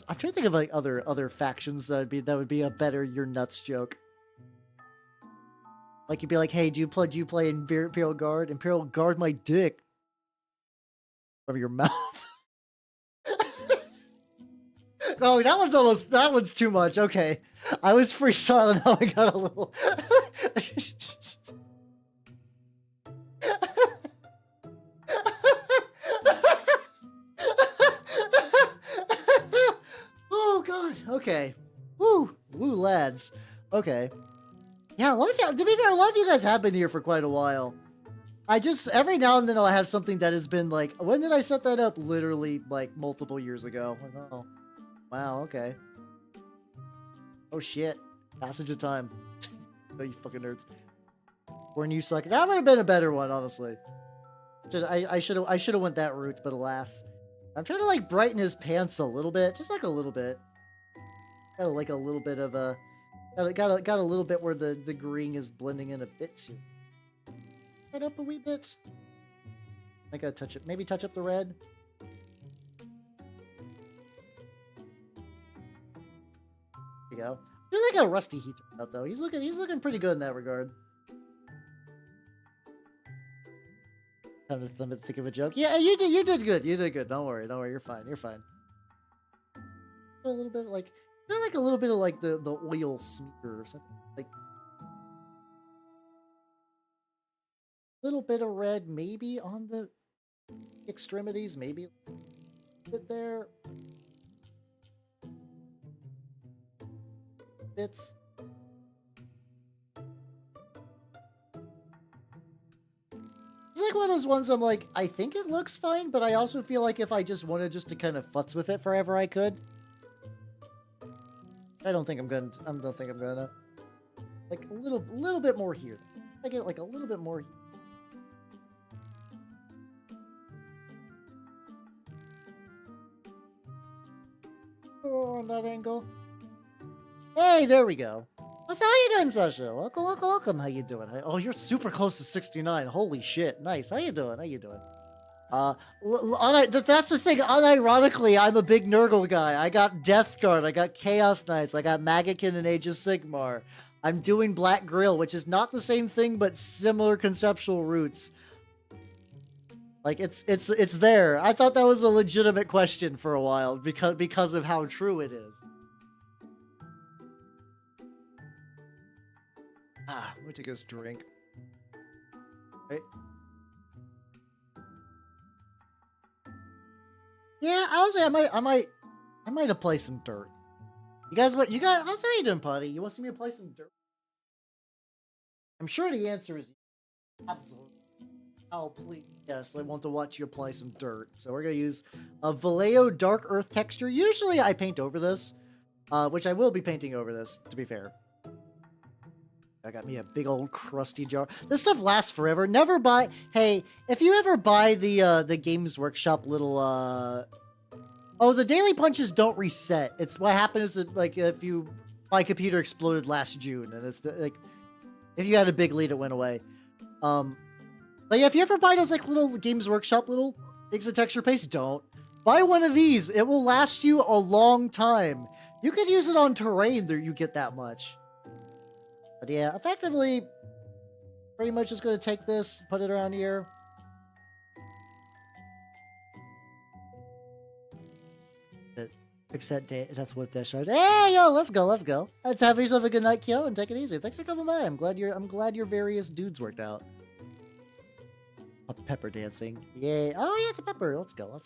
I'm trying to think of like other factions that would be a better "you're nuts" joke. Like you'd be like, "Hey, do you play Imperial Guard? Imperial Guard my dick from your mouth." Oh, that one's too much. Okay, I was freestyling. Now I got a little. Oh God. Okay. Woo, lads. Okay. Yeah, to be fair, a lot of you guys have been here for quite a while. I just every now and then I'll have something that has been like, when did I set that up? Literally like multiple years ago. Like, oh, wow. Okay. Oh shit. Passage of time. No, you fucking nerds. Born you suck. That would have been a better one, honestly. I should have went that route, but alas. I'm trying to like brighten his pants a little bit, just like a little bit. Got like a little bit of a, got a little bit where the green is blending in a bit too. That up a wee bit. I gotta touch it. Maybe touch up the red. There you go. I feel like a rusty heat out though. He's looking pretty good in that regard. Time to think of a joke. Yeah, you did good. You did good. Don't worry. You're fine. You're fine. A little bit like, kind of like a little bit of like the oil smear or something. Like a little bit of red, maybe on the extremities, maybe a bit there. Bits. It's like one of those ones I'm like, I think it looks fine, but I also feel like if I just wanted to kind of futz with it forever, I could. I don't think I'm gonna. Like a little bit more here. I get like a little bit more here. Oh, on that angle. Hey, there we go. How you doing, Sasha? Welcome. How you doing? Oh, you're super close to 69. Holy shit. Nice. How you doing? That's the thing. Unironically, I'm a big Nurgle guy. I got Death Guard. I got Chaos Knights. I got Magakin and Age of Sigmar. I'm doing Black Grill, which is not the same thing, but similar conceptual roots. Like it's there. I thought that was a legitimate question for a while because of how true it is. Let me take this drink. Right. Yeah, honestly, I might have played some dirt. You guys, how's you doing, Putty? You want to see me play some dirt? I'm sure the answer is absolutely. Oh, please. Yes, I want to watch you apply some dirt. So we're going to use a Vallejo Dark Earth texture. Usually I paint over this, which I will be painting over this, to be fair. I got me a big old crusty jar. This stuff lasts forever. Never buy... Hey, if you ever buy the Games Workshop little... Oh, the daily punches don't reset. It's what happened is that, like, if you... My computer exploded last June, and it's, like... If you had a big lead, it went away. But yeah, if you ever buy those, like, little Games Workshop little things of texture paste, don't. Buy one of these. It will last you a long time. You could use it on terrain that you get that much. But yeah, effectively, pretty much just going to take this, put it around here. Fix that death with that shard. Hey, yo, let's go. Let's have yourself a good night, Kyo, and take it easy. Thanks for coming by. I'm glad your various dudes worked out. Pepper dancing. Yay. Oh yeah, the pepper. Let's go.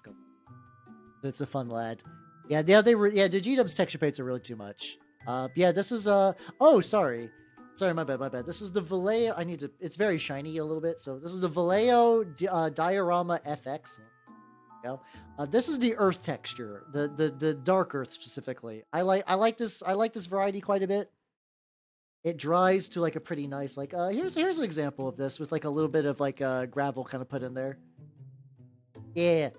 It's a fun lad. Yeah, the G-Dub's texture paints are really too much. Yeah, this is oh, sorry, my bad. This is the Vallejo. It's very shiny a little bit, so this is the Vallejo Diorama FX. This is the earth texture, the dark earth specifically. I like this variety quite a bit. It dries to like a pretty nice, like, here's an example of this with like a little bit of like gravel kind of put in there. Yeah.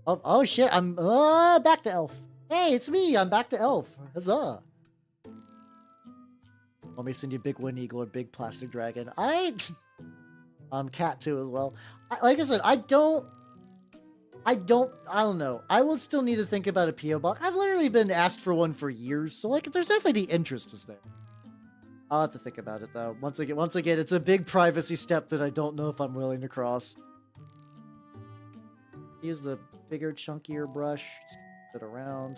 Oh shit, I'm back to elf. Hey, it's me, I'm back to elf. Huzzah. Want me to send you a big wind eagle or big plastic dragon? I'm cat too as well. Like I said, I don't know. I will still need to think about a P.O. box. I've literally been asked for one for years, so like there's definitely the interest is there. I'll have to think about it though. Once again, it's a big privacy step that I don't know if I'm willing to cross. Use the bigger, chunkier brush. Just put it around.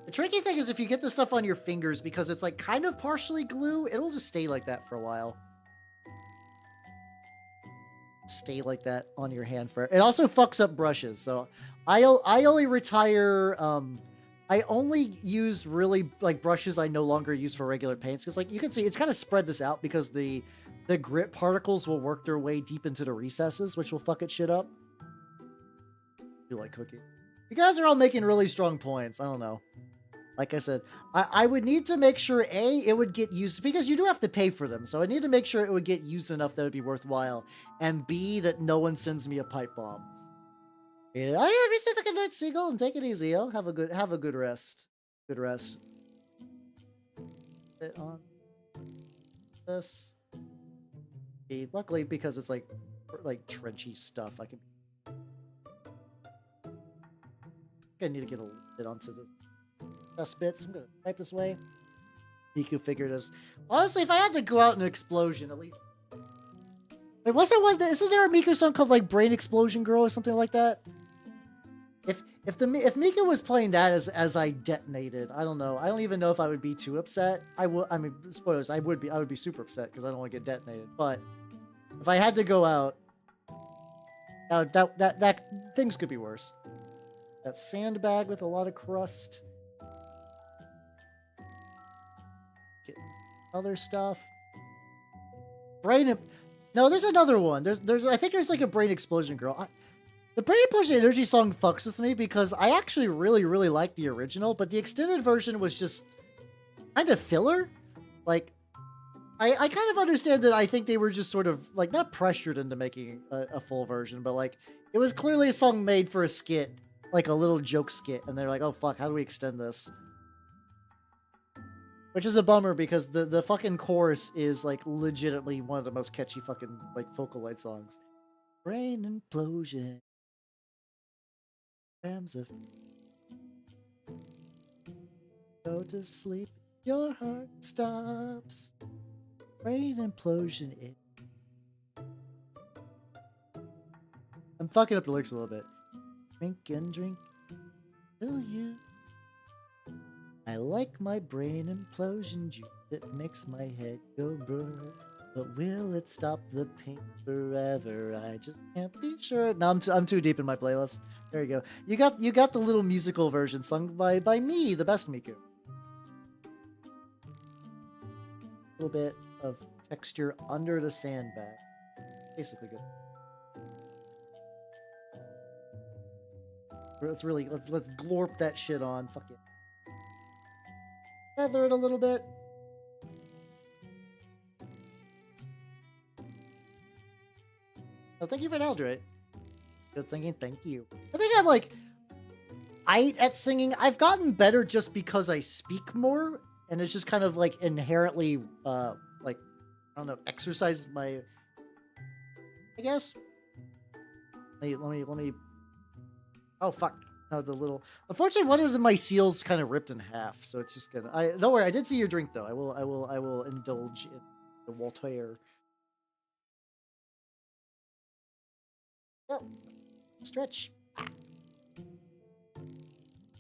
The tricky thing is if you get this stuff on your fingers, because it's like kind of partially glue, it'll just stay like that for a while. Stay like that on your hand for it. It also fucks up brushes, so I only retire I only use really like brushes I no longer use for regular paints, because like you can see it's kind of spread this out because the grit particles will work their way deep into the recesses, which will fuck it shit up. You like cooking? You guys are all making really strong points. I don't know. Like I said, I would need to make sure A, it would get used, because you do have to pay for them, so I need to make sure it would get used enough that it would be worthwhile, and B, that no one sends me a pipe bomb. Yeah, oh yeah, be safe, like a night, Seagull, and take it easy, yo. Have a good rest. Good rest. Bit on this. Luckily, because it's like trenchy stuff, I need to get a little bit onto the dust bits. I'm gonna type this way. Deconfigure this. Honestly, if I had to go out in an explosion, at least. Wait, what's that one? Isn't there a Miku song called like Brain Explosion Girl or something like that? If Mika was playing that as I detonated, I don't know. I don't even know if I would be too upset. I mean, spoilers. I would be super upset because I don't want to get detonated. But if I had to go out, that things could be worse. That sandbag with a lot of crust. Get other stuff. No, there's another one. I think there's like a Brain Explosion Girl. The Brain Explosion Energy song fucks with me because I actually really, really like the original, but the extended version was just kind of filler. Like, I kind of understand that I think they were just sort of, like, not pressured into making a full version, but, like, it was clearly a song made for a skit, like a little joke skit, and they're like, oh, fuck, how do we extend this? Which is a bummer because the fucking chorus is, like, legitimately one of the most catchy fucking, like, Focal Light songs. Brain implosion. Grams of... Go to sleep Your heart stops. Brain implosion. I'm fucking up the lyrics a little bit. Drink and drink till you. I like my brain implosion juice. It makes my head go brr. But will it stop the pain forever? I just can't be sure. No, I'm too deep in my playlist. There you go. You got the little musical version sung by me, the best Miku. A little bit of texture under the sandbag. Basically good. Let's glorp that shit on. Fuck it. Feather it a little bit. Oh, thank you for an Aldrite. Good thinking, thank you. I think I'm like, at singing, I've gotten better just because I speak more, and it's just kind of like inherently, like, I don't know, exercise my, I guess. Let me. Oh fuck! No, the little. Unfortunately, one of my seals kind of ripped in half, so it's just gonna. Don't worry. I did see your drink though. I will indulge in the Voltaire. Oh, stretch.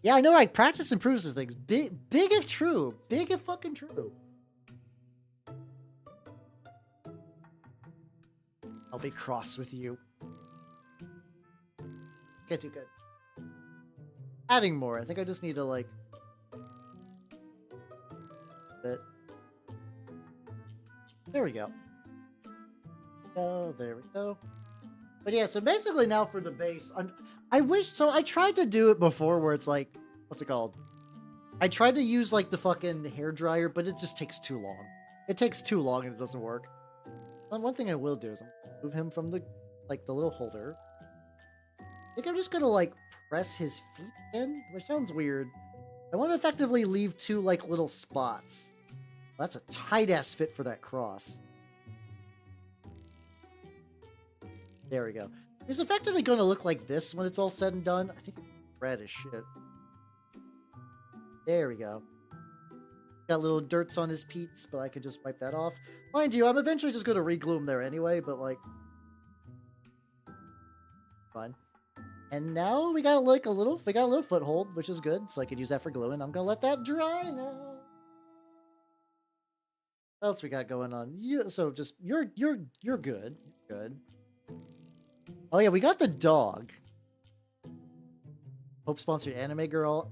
Yeah, I know. Right? Practice improves the things. Big if true. Big if fucking true. I'll be cross with you. Can't do good. Adding more. I think I just need to like. Bit. There we go. Oh, there we go. But yeah, so basically now for the base, I wish, so I tried to do it before where it's like, what's it called? I tried to use like the fucking hair dryer, but it just takes too long. It takes too long and it doesn't work. One thing I will do is I'm gonna move him from the, like the little holder. I think I'm just gonna like press his feet in, which sounds weird. I want to effectively leave two like little spots. That's a tight ass fit for that cross. There we go. It's effectively going to look like this when it's all said and done. I think it's red as shit. There we go. Got little dirts on his peats, but I could just wipe that off. Mind you, I'm eventually just going to re-glue him there anyway, but like... Fine. And now we got like a little foothold, which is good, so I could use that for gluing. I'm going to let that dry now. What else we got going on? So just, you're good. You're good. Oh yeah, we got the dog. Hope sponsored anime girl.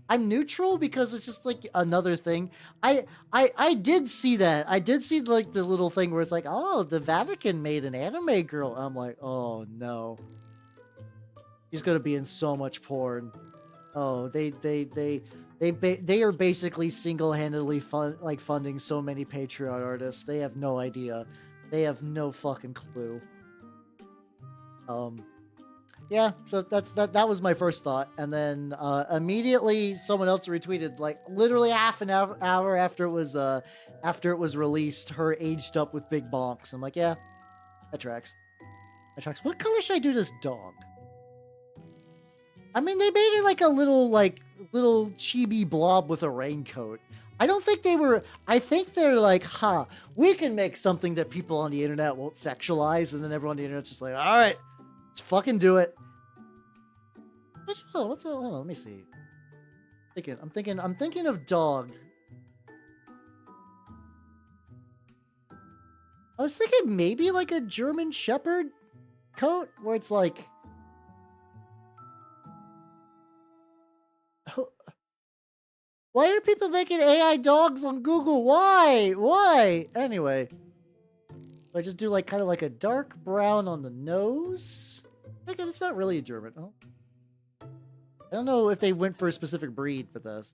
I'm neutral because it's just like another thing. I did see that. I did see like the little thing where it's like, oh, the Vatican made an anime girl. I'm like, oh no. She's gonna be in so much porn. Oh, they are basically single-handedly funding so many Patreon artists. They have no idea. They have no fucking clue. Yeah, so that was my first thought, and then immediately someone else retweeted, like literally half an hour after it was released, her aged up with big bonks. I'm like, yeah, that tracks. That tracks. What color should I do this dog? I mean, they made it like a little chibi blob with a raincoat. I don't think they were. I think they're like, we can make something that people on the internet won't sexualize, and then everyone on the internet's just like, all right. Let's fucking do it. Oh, hold on, let me see. I'm thinking of dog. I was thinking maybe like a German Shepherd coat where it's like, why are people making AI dogs on Google? Why? Anyway. I just do like kind of like a dark brown on the nose. Like it's not really a German. Oh. I don't know if they went for a specific breed for this.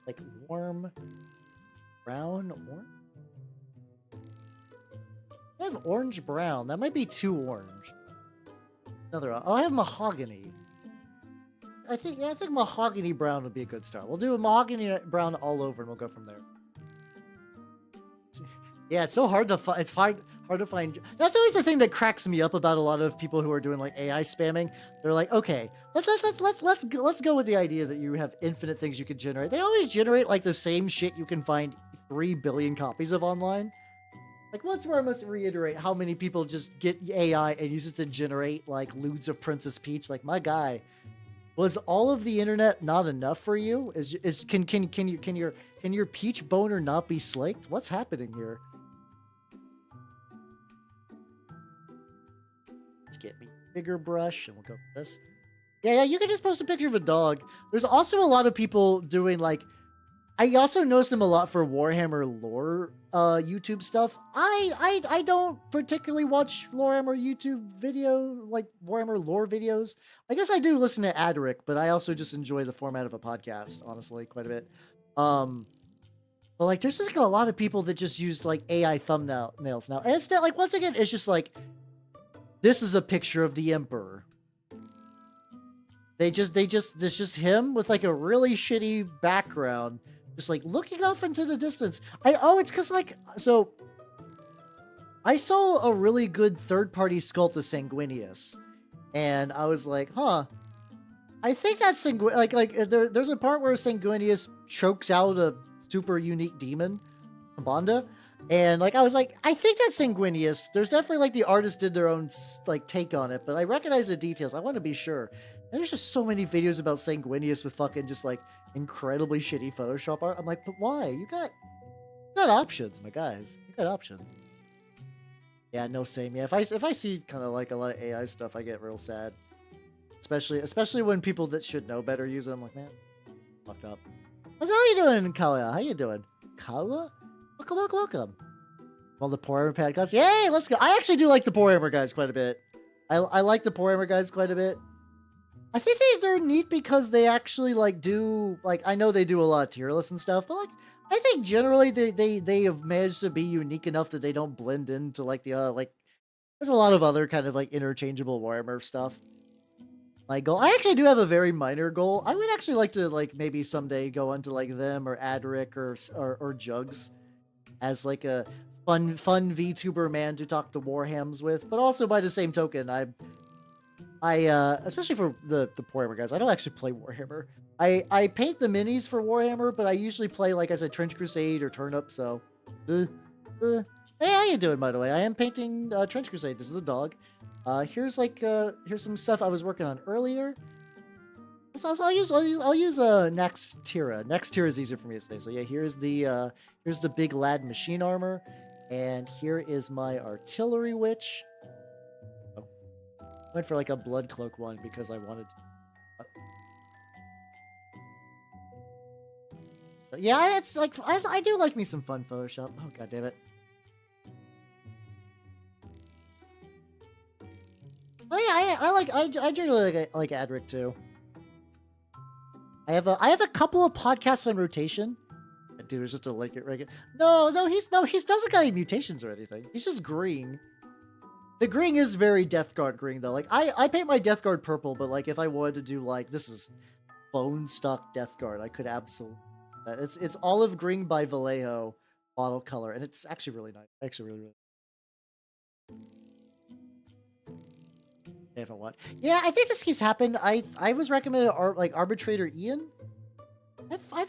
Like warm brown orange. I have orange brown. That might be too orange. Another. Oh, I have mahogany. I think mahogany brown would be a good start. We'll do a mahogany brown all over, and we'll go from there. Yeah, it's so hard to find. It's hard to find. That's always the thing that cracks me up about a lot of people who are doing like AI spamming. They're like, okay, let's go with the idea that you have infinite things you can generate. They always generate like the same shit you can find 3 billion copies of online. Like once more, I must reiterate how many people just get AI and use it to generate like lewds of Princess Peach. Like my guy, was all of the internet not enough for you? Can your peach boner not be slaked? What's happening here? Let's get me a bigger brush and we'll go for this. Yeah, you can just post a picture of a dog. There's also a lot of people doing like, I also noticed them a lot for Warhammer lore YouTube stuff. I don't particularly watch Warhammer YouTube video, like Warhammer lore videos. I guess I do listen to Adric, but I also just enjoy the format of a podcast, honestly, quite a bit. But like there's just like a lot of people that just use like AI thumbnails now. And it's not like, once again, it's just like, this is a picture of the Emperor. It's just him with like a really shitty background, just like looking off into the distance. It's because like, so I saw a really good third-party sculpt of Sanguinius, and I was like, huh, I think that's there's a part where Sanguinius chokes out a super unique demon, Banda. And like I was like, I think that's Sanguinius. There's definitely like the artist did their own like take on it, but I recognize the details. I want to be sure. And there's just so many videos about Sanguinius with fucking just like incredibly shitty Photoshop art. I'm like, but why? You got options, my guys. You got options. Yeah, no same. Yeah, if I see kind of like a lot of AI stuff, I get real sad. Especially when people that should know better use it. I'm like, man, fucked up. How you doing, Kawa? How you doing, Kawa? Welcome. Well, the Poor Hammer podcast. Yay, let's go. I actually do like the Poor Hammer guys quite a bit. I like the Poor Hammer guys quite a bit. I think they're neat because they actually like do, like, I know they do a lot of tier lists and stuff, but like I think generally they have managed to be unique enough that they don't blend into like the like there's a lot of other kind of like interchangeable Warhammer stuff. My goal, I actually do have a very minor goal. I would actually like to like maybe someday go onto like them or Adric or Jugs as like a fun VTuber man to talk to Warhams with, but also by the same token, I especially for the Warhammer guys, I don't actually play Warhammer. I paint the minis for Warhammer, but I usually play, like I said, Trench Crusade or Turnip. So, hey, how you doing, by the way? I am painting Trench Crusade. This is a dog. Here's some stuff I was working on earlier. So I'll use Nextira. Nextira is easier for me to say. So yeah, here's the big lad machine armor, and here is my artillery witch. Oh, went for like a blood cloak one because I wanted to. Yeah, it's like I do like me some fun Photoshop. Oh god damn it. Oh yeah, I generally like Adric too. I have a couple of podcasts on rotation. Dude, it's just a like it regular. No, he doesn't got any mutations or anything. He's just green. The green is very Death Guard green though. Like I paint my Death Guard purple, but like if I wanted to do like this is bone stock Death Guard, I could absolutely. It's olive green by Vallejo bottle color, and it's actually really nice. Actually, really. If I want. Yeah, I think this keeps happening. I was recommended like Arbitrator Ian. I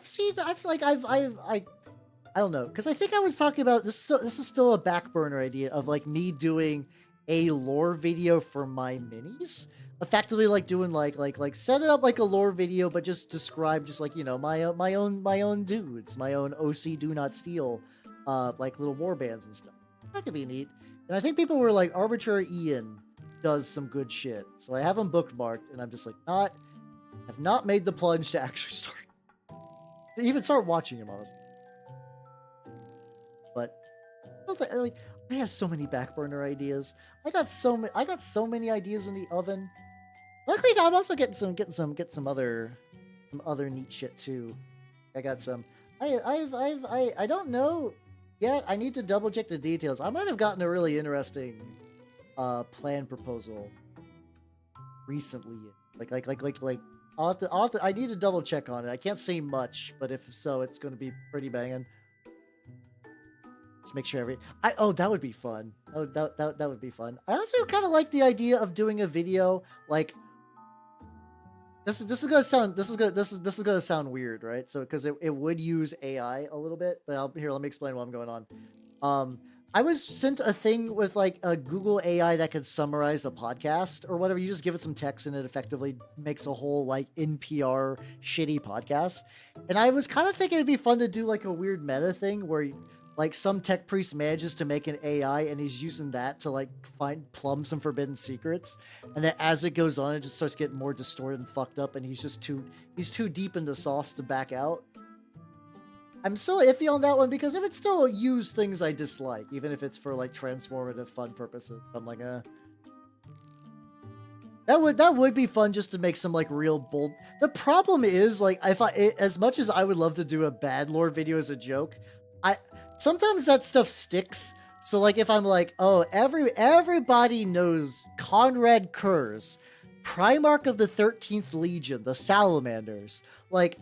don't know, because I think I was talking about this. This is still a back burner idea of like me doing a lore video for my minis, effectively like doing like set it up like a lore video, but just describe just like, you know, my own dudes, my own OC do not steal, like little war bands and stuff. That could be neat. And I think people were like, Arbitrator Ian does some good shit, so I have him bookmarked, and I'm just like have not made the plunge to actually even start watching him, honestly. But like I have so many back burner ideas. I got so many ideas in the oven. Luckily, I'm also getting some other neat shit too. I got some. I don't know yet. I need to double check the details. I might have gotten a really interesting plan proposal recently. I need to double check on it. I can't say much, but if so, it's going to be pretty banging. Just make sure oh, that would be fun. Oh, that would be fun. I also kind of like the idea of doing a video like this is gonna sound weird, right? So because it would use AI a little bit, but here, let me explain what I'm going on. I was sent a thing with like a Google AI that could summarize a podcast or whatever. You just give it some text and it effectively makes a whole like NPR shitty podcast. And I was kind of thinking it'd be fun to do like a weird meta thing where like some tech priest manages to make an AI and he's using that to like plumb some forbidden secrets. And then as it goes on, it just starts getting more distorted and fucked up. And he's too deep in the sauce to back out. I'm still iffy on that one because it would still use things I dislike, even if it's for like transformative fun purposes. I'm like, that would be fun just to make some like real bold. The problem is like as much as I would love to do a bad lore video as a joke, sometimes that stuff sticks. So like if I'm like, oh, everybody knows Conrad Kurz, Primarch of the 13th Legion, the Salamanders, like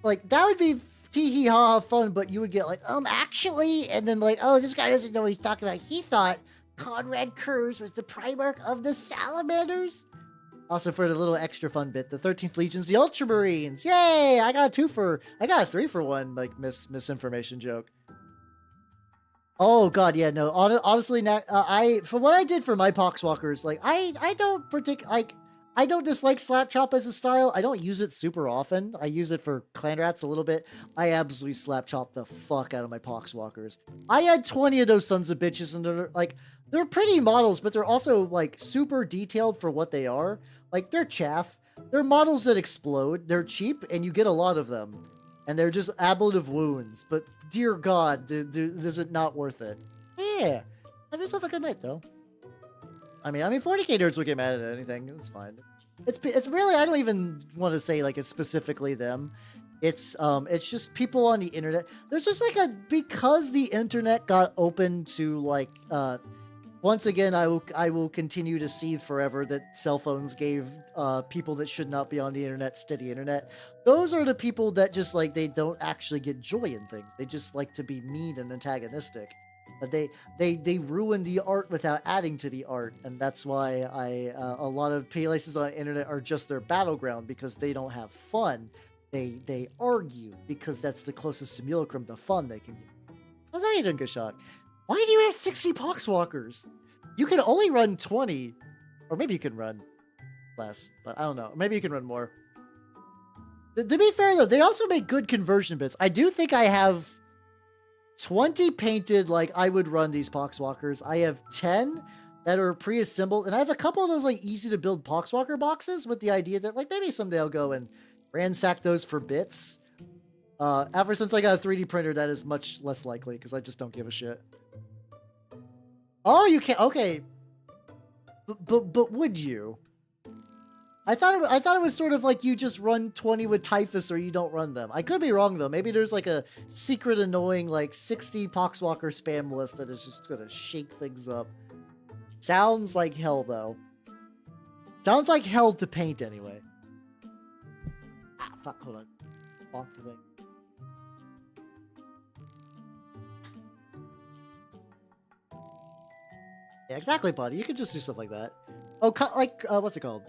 that would be tee-hee ha fun, but you would get like, actually, and then like, oh, this guy doesn't know what he's talking about. He thought Conrad Kurz was the Primarch of the Salamanders. Also, for the little extra fun bit, the 13th Legion's the Ultramarines. Yay! I got a 3-for-1 like misinformation joke. Oh god, yeah, no. Honestly, for what I did for my Poxwalkers, like I don't dislike Slap Chop as a style. I don't use it super often. I use it for Clan Rats a little bit. I absolutely Slap Chop the fuck out of my Poxwalkers. I had 20 of those sons of bitches, and they're pretty models, but they're also like super detailed for what they are. Like they're chaff. They're models that explode. They're cheap, and you get a lot of them. And they're just ablative wounds. But dear God, is it not worth it? Yeah. Have yourself a good night, though. I mean, 40k nerds would get mad at anything. It's fine. It's really, I don't even want to say like it's specifically them. It's just people on the internet. There's just like because the internet got open to like once again, I will continue to seethe forever that cell phones gave people that should not be on the internet steady internet. Those are the people that just like they don't actually get joy in things. They just like to be mean and antagonistic. They ruin the art without adding to the art, and that's why a lot of places on the internet are just their battleground because they don't have fun. They argue because that's the closest simulacrum to fun they can get. How's that you doing, good shot? Why do you have 60 Poxwalkers? You can only run 20. Or maybe you can run less, but I don't know. Maybe you can run more. To be fair, though, they also make good conversion bits. I do think I have 20 painted like I would run these Poxwalkers. I have 10 that are pre-assembled, and I have a couple of those like easy to build Poxwalker boxes with the idea that like maybe someday I'll go and ransack those for bits. Ever since I got a 3D printer, that is much less likely because I just don't give a shit. Oh, you can't. Okay, but would you? I thought it was sort of like you just run 20 with Typhus or you don't run them. I could be wrong though. Maybe there's like a secret annoying like 60 Poxwalker spam list that is just gonna shake things up. Sounds like hell though. Sounds like hell to paint anyway. Ah, fuck. Hold on. Bonk the thing. Yeah, exactly, buddy. You could just do stuff like that. Oh, like, what's it called?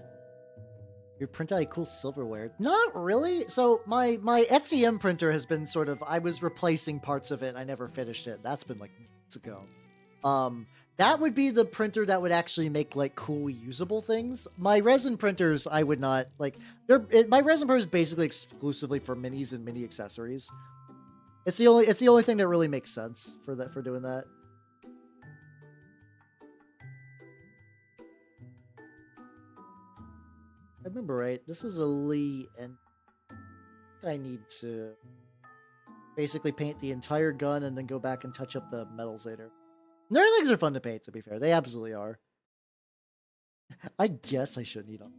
You print out cool silverware. Not really. So my FDM printer has been sort of, I was replacing parts of it and I never finished it. That's been like months ago. That would be the printer that would actually make like cool usable things. My resin printers, I would not like, my resin printer is basically exclusively for minis and mini accessories. It's the only thing that really makes sense for doing that. I remember right, this is a Lee, and I need to basically paint the entire gun and then go back and touch up the metals later. Their legs are fun to paint, to be fair. They absolutely are. I guess I shouldn't eat them.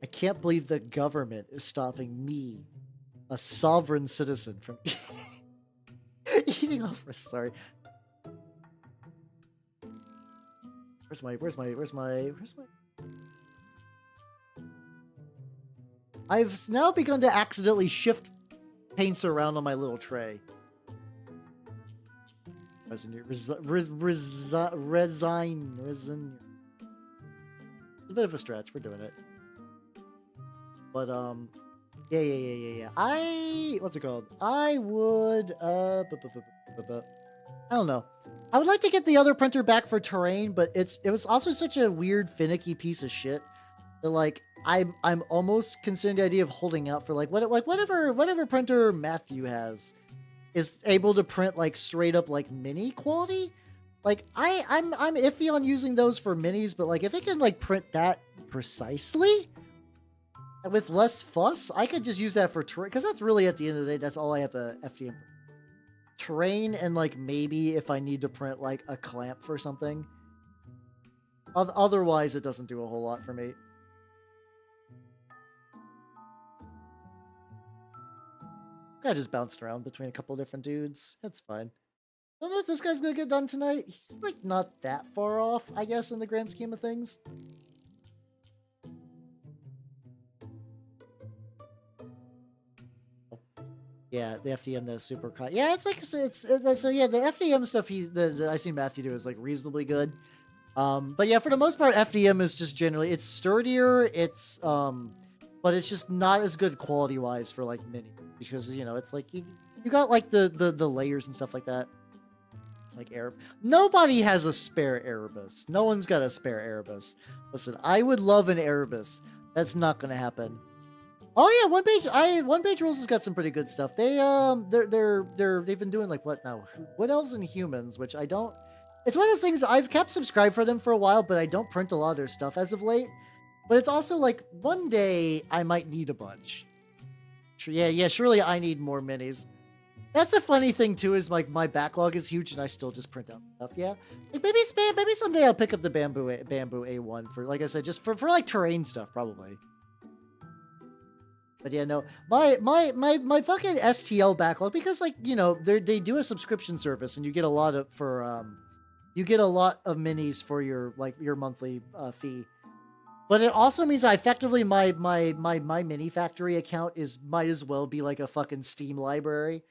I can't believe the government is stopping me, a sovereign citizen, from eating off. Sorry. Where's my... I've now begun to accidentally shift paints around on my little tray. Resin. Resin. A bit of a stretch. We're doing it. But yeah. What's it called? I would I don't know. I would like to get the other printer back for terrain, but it was also such a weird, finicky piece of shit that like I'm almost considering the idea of holding out for whatever printer Matthew has is able to print like straight up like mini quality. Like I'm iffy on using those for minis, but like if it can like print that precisely with less fuss, I could just use that for terrain, because that's really at the end of the day that's all I have to FDM. Terrain and like maybe if I need to print like a clamp for something. Otherwise, it doesn't do a whole lot for me. I just bounced around between a couple different dudes. It's fine. I don't know if this guy's gonna get done tonight. He's like not that far off, I guess, in the grand scheme of things. Yeah, the FDM, the super cut. Yeah, it's like so yeah, the FDM stuff I see Matthew do is like reasonably good. But yeah, for the most part, FDM is just generally it's sturdier. It's but it's just not as good quality wise for like mini, because you know it's like you got like the layers and stuff like that. Like nobody has a spare Erebus. No one's got a spare Erebus. Listen, I would love an Erebus. That's not gonna happen. Oh yeah, One Page Rules has got some pretty good stuff. They've been doing like what now? What Elves and Humans, which I don't. It's one of those things I've kept subscribed for them for a while, but I don't print a lot of their stuff as of late. But it's also like one day I might need a bunch. Yeah, surely I need more minis. That's a funny thing too, is like my backlog is huge and I still just print out stuff. Yeah, like maybe someday I'll pick up the bamboo A1 for, like I said, just for like terrain stuff probably. But yeah, no, my fucking STL backlog, because like, you know, they do a subscription service and you get a lot of minis for your monthly fee. But it also means I effectively my mini factory account might as well be like a fucking Steam library,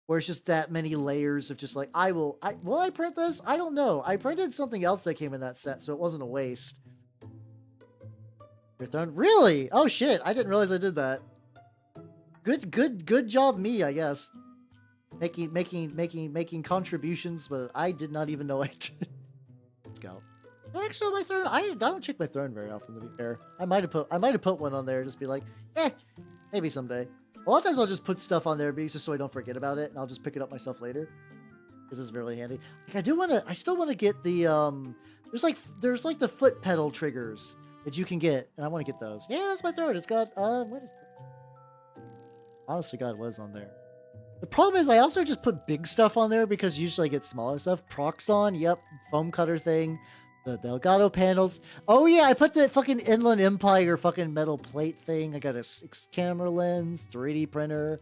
where it's just that many layers of just like will I print this? I don't know. I printed something else that came in that set, so it wasn't a waste. Your throne? Really? Oh shit! I didn't realize I did that. Good job, me, I guess. Making contributions, but I did not even know I did. Let's go. Actually, on my throne, I don't check my throne very often, to be fair. I might have put one on there, just be like, maybe someday. A lot of times I'll just put stuff on there just so I don't forget about it, and I'll just pick it up myself later, because it's really handy. Like, I still want to get the there's like the foot pedal triggers that you can get, and I want to get those. Yeah, that's my throne. It's got honestly, God, what is on there? The problem is I also just put big stuff on there because usually I get smaller stuff. Proxon, yep, foam cutter thing, the Elgato panels. Oh yeah, I put the fucking Inland Empire fucking metal plate thing. I got a camera lens, 3D printer,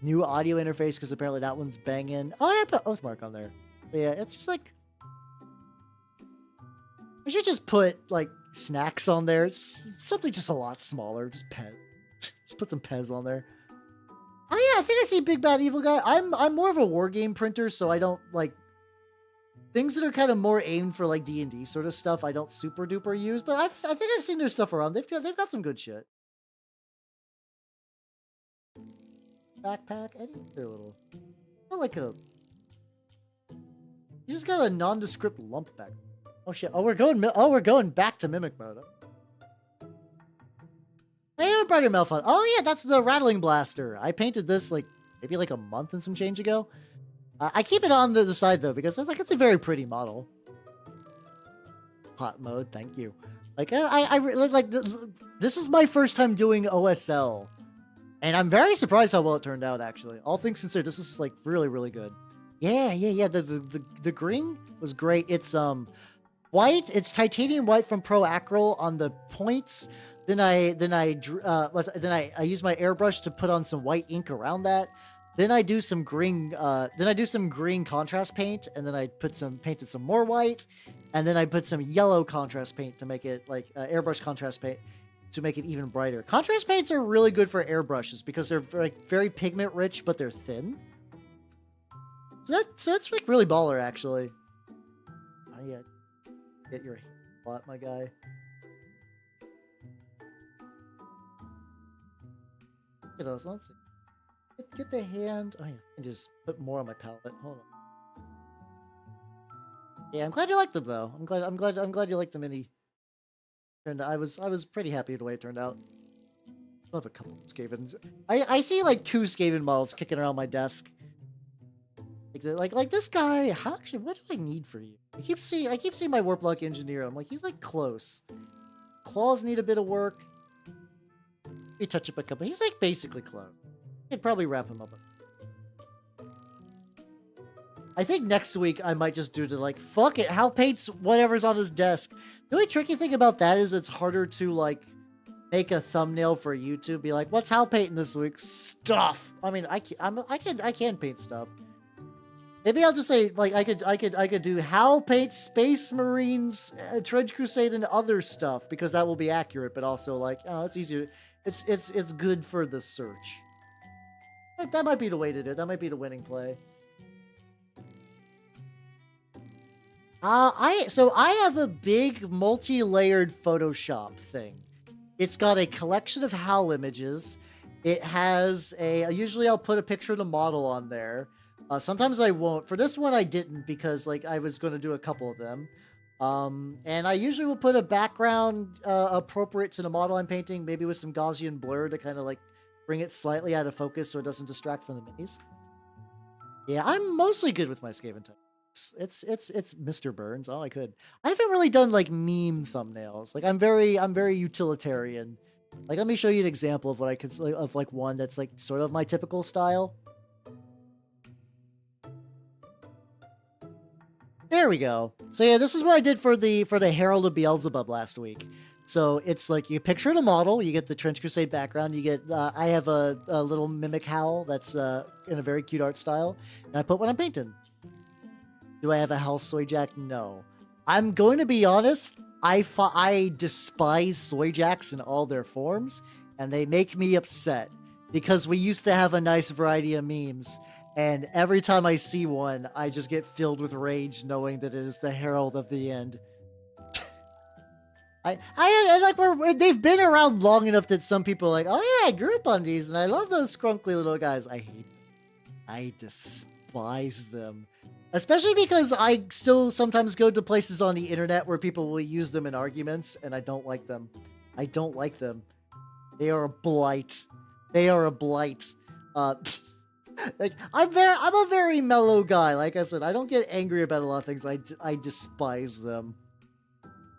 new audio interface because apparently that one's banging. Oh yeah, I put Oathmark on there. But yeah, it's just like I should just put like snacks on there. It's something just a lot smaller. Just put some Pez on there. Oh yeah, I think I see Big Bad Evil Guy. I'm more of a war game printer, so I don't like things that are kind of more aimed for like D&D sort of stuff. I don't super duper use, but I think I've seen their stuff around. They've got some good shit. Backpack, they're little. Not like a. You just got a nondescript lump back. Oh shit! Oh, we're going back to mimic mode. Hey, Brighter Melfun. Oh yeah, that's the Rattling Blaster. I painted this like maybe like a month and some change ago. I keep it on the side though because it's a very pretty model. Hot mode, thank you. Like I like this is my first time doing OSL, and I'm very surprised how well it turned out. Actually, all things considered, this is like really good. Yeah. The green was great. It's white. It's titanium white from Pro Acryl on the points. Then I use my airbrush to put on some white ink around that. Then I do some green. Contrast paint, and then I painted some more white, and then I put some yellow contrast paint to make it like airbrush contrast paint to make it even brighter. Contrast paints are really good for airbrushes because they're like very pigment rich, but they're thin. So it's like really baller, actually. Oh, yeah. Get your plot, my guy. Get us. Let's see. Get the hand. Oh yeah, and just put more on my palette. Hold on. Yeah, I'm glad you liked them though. I'm glad you liked the mini. And I was pretty happy with the way it turned out. I have a couple of Skavens. I see like 2 Skaven models kicking around my desk. Like this guy. How actually? What do I need for you? I keep seeing my Warplock engineer. I'm like, he's like close. Claws need a bit of work. We touch up a couple. He's like basically close. I'd probably wrap him up. I think next week I might just do to like, fuck it, Hal paints whatever's on his desk. The only tricky thing about that is it's harder to like make a thumbnail for YouTube. Be like, what's Hal painting this week? Stuff. I mean, I can paint stuff. Maybe I'll just say like I could do Hal paints Space Marines, Trench Crusade, and other stuff because that will be accurate. But also like, oh, it's easier. It's good for the search. That might be the way to do it. That might be the winning play. So I have a big multi-layered Photoshop thing. It's got a collection of HAL images. It has usually I'll put a picture of the model on there. Sometimes I won't. For this one I didn't because like I was going to do a couple of them. And I usually will put a background appropriate to the model I'm painting, maybe with some Gaussian blur to kind of like bring it slightly out of focus so it doesn't distract from the minis. Yeah, I'm mostly good with my Skaven techniques. It's Mr. Burns. Oh, I haven't really done like meme thumbnails. Like I'm very utilitarian. Like let me show you an example of what I could of like one that's like sort of my typical style. There we go. So yeah, this is what I did for the Herald of Beelzebub last week. So it's like you picture the model, you get the Trench Crusade background, you get, I have a little mimic Hal that's in a very cute art style, and I put what I'm painting. Do I have a Hal Soy Jack? No. I'm going to be honest, I despise Soy Jacks in all their forms, and they make me upset, because we used to have a nice variety of memes, and every time I see one, I just get filled with rage knowing that it is the Herald of the End. They've been around long enough that some people are like, oh yeah, I grew up on these and I love those scrunkly little guys. I despise them. Especially because I still sometimes go to places on the internet where people will use them in arguments and I don't like them. I don't like them. They are a blight. They are a blight. Like I'm a very mellow guy. Like I said, I don't get angry about a lot of things. I despise them.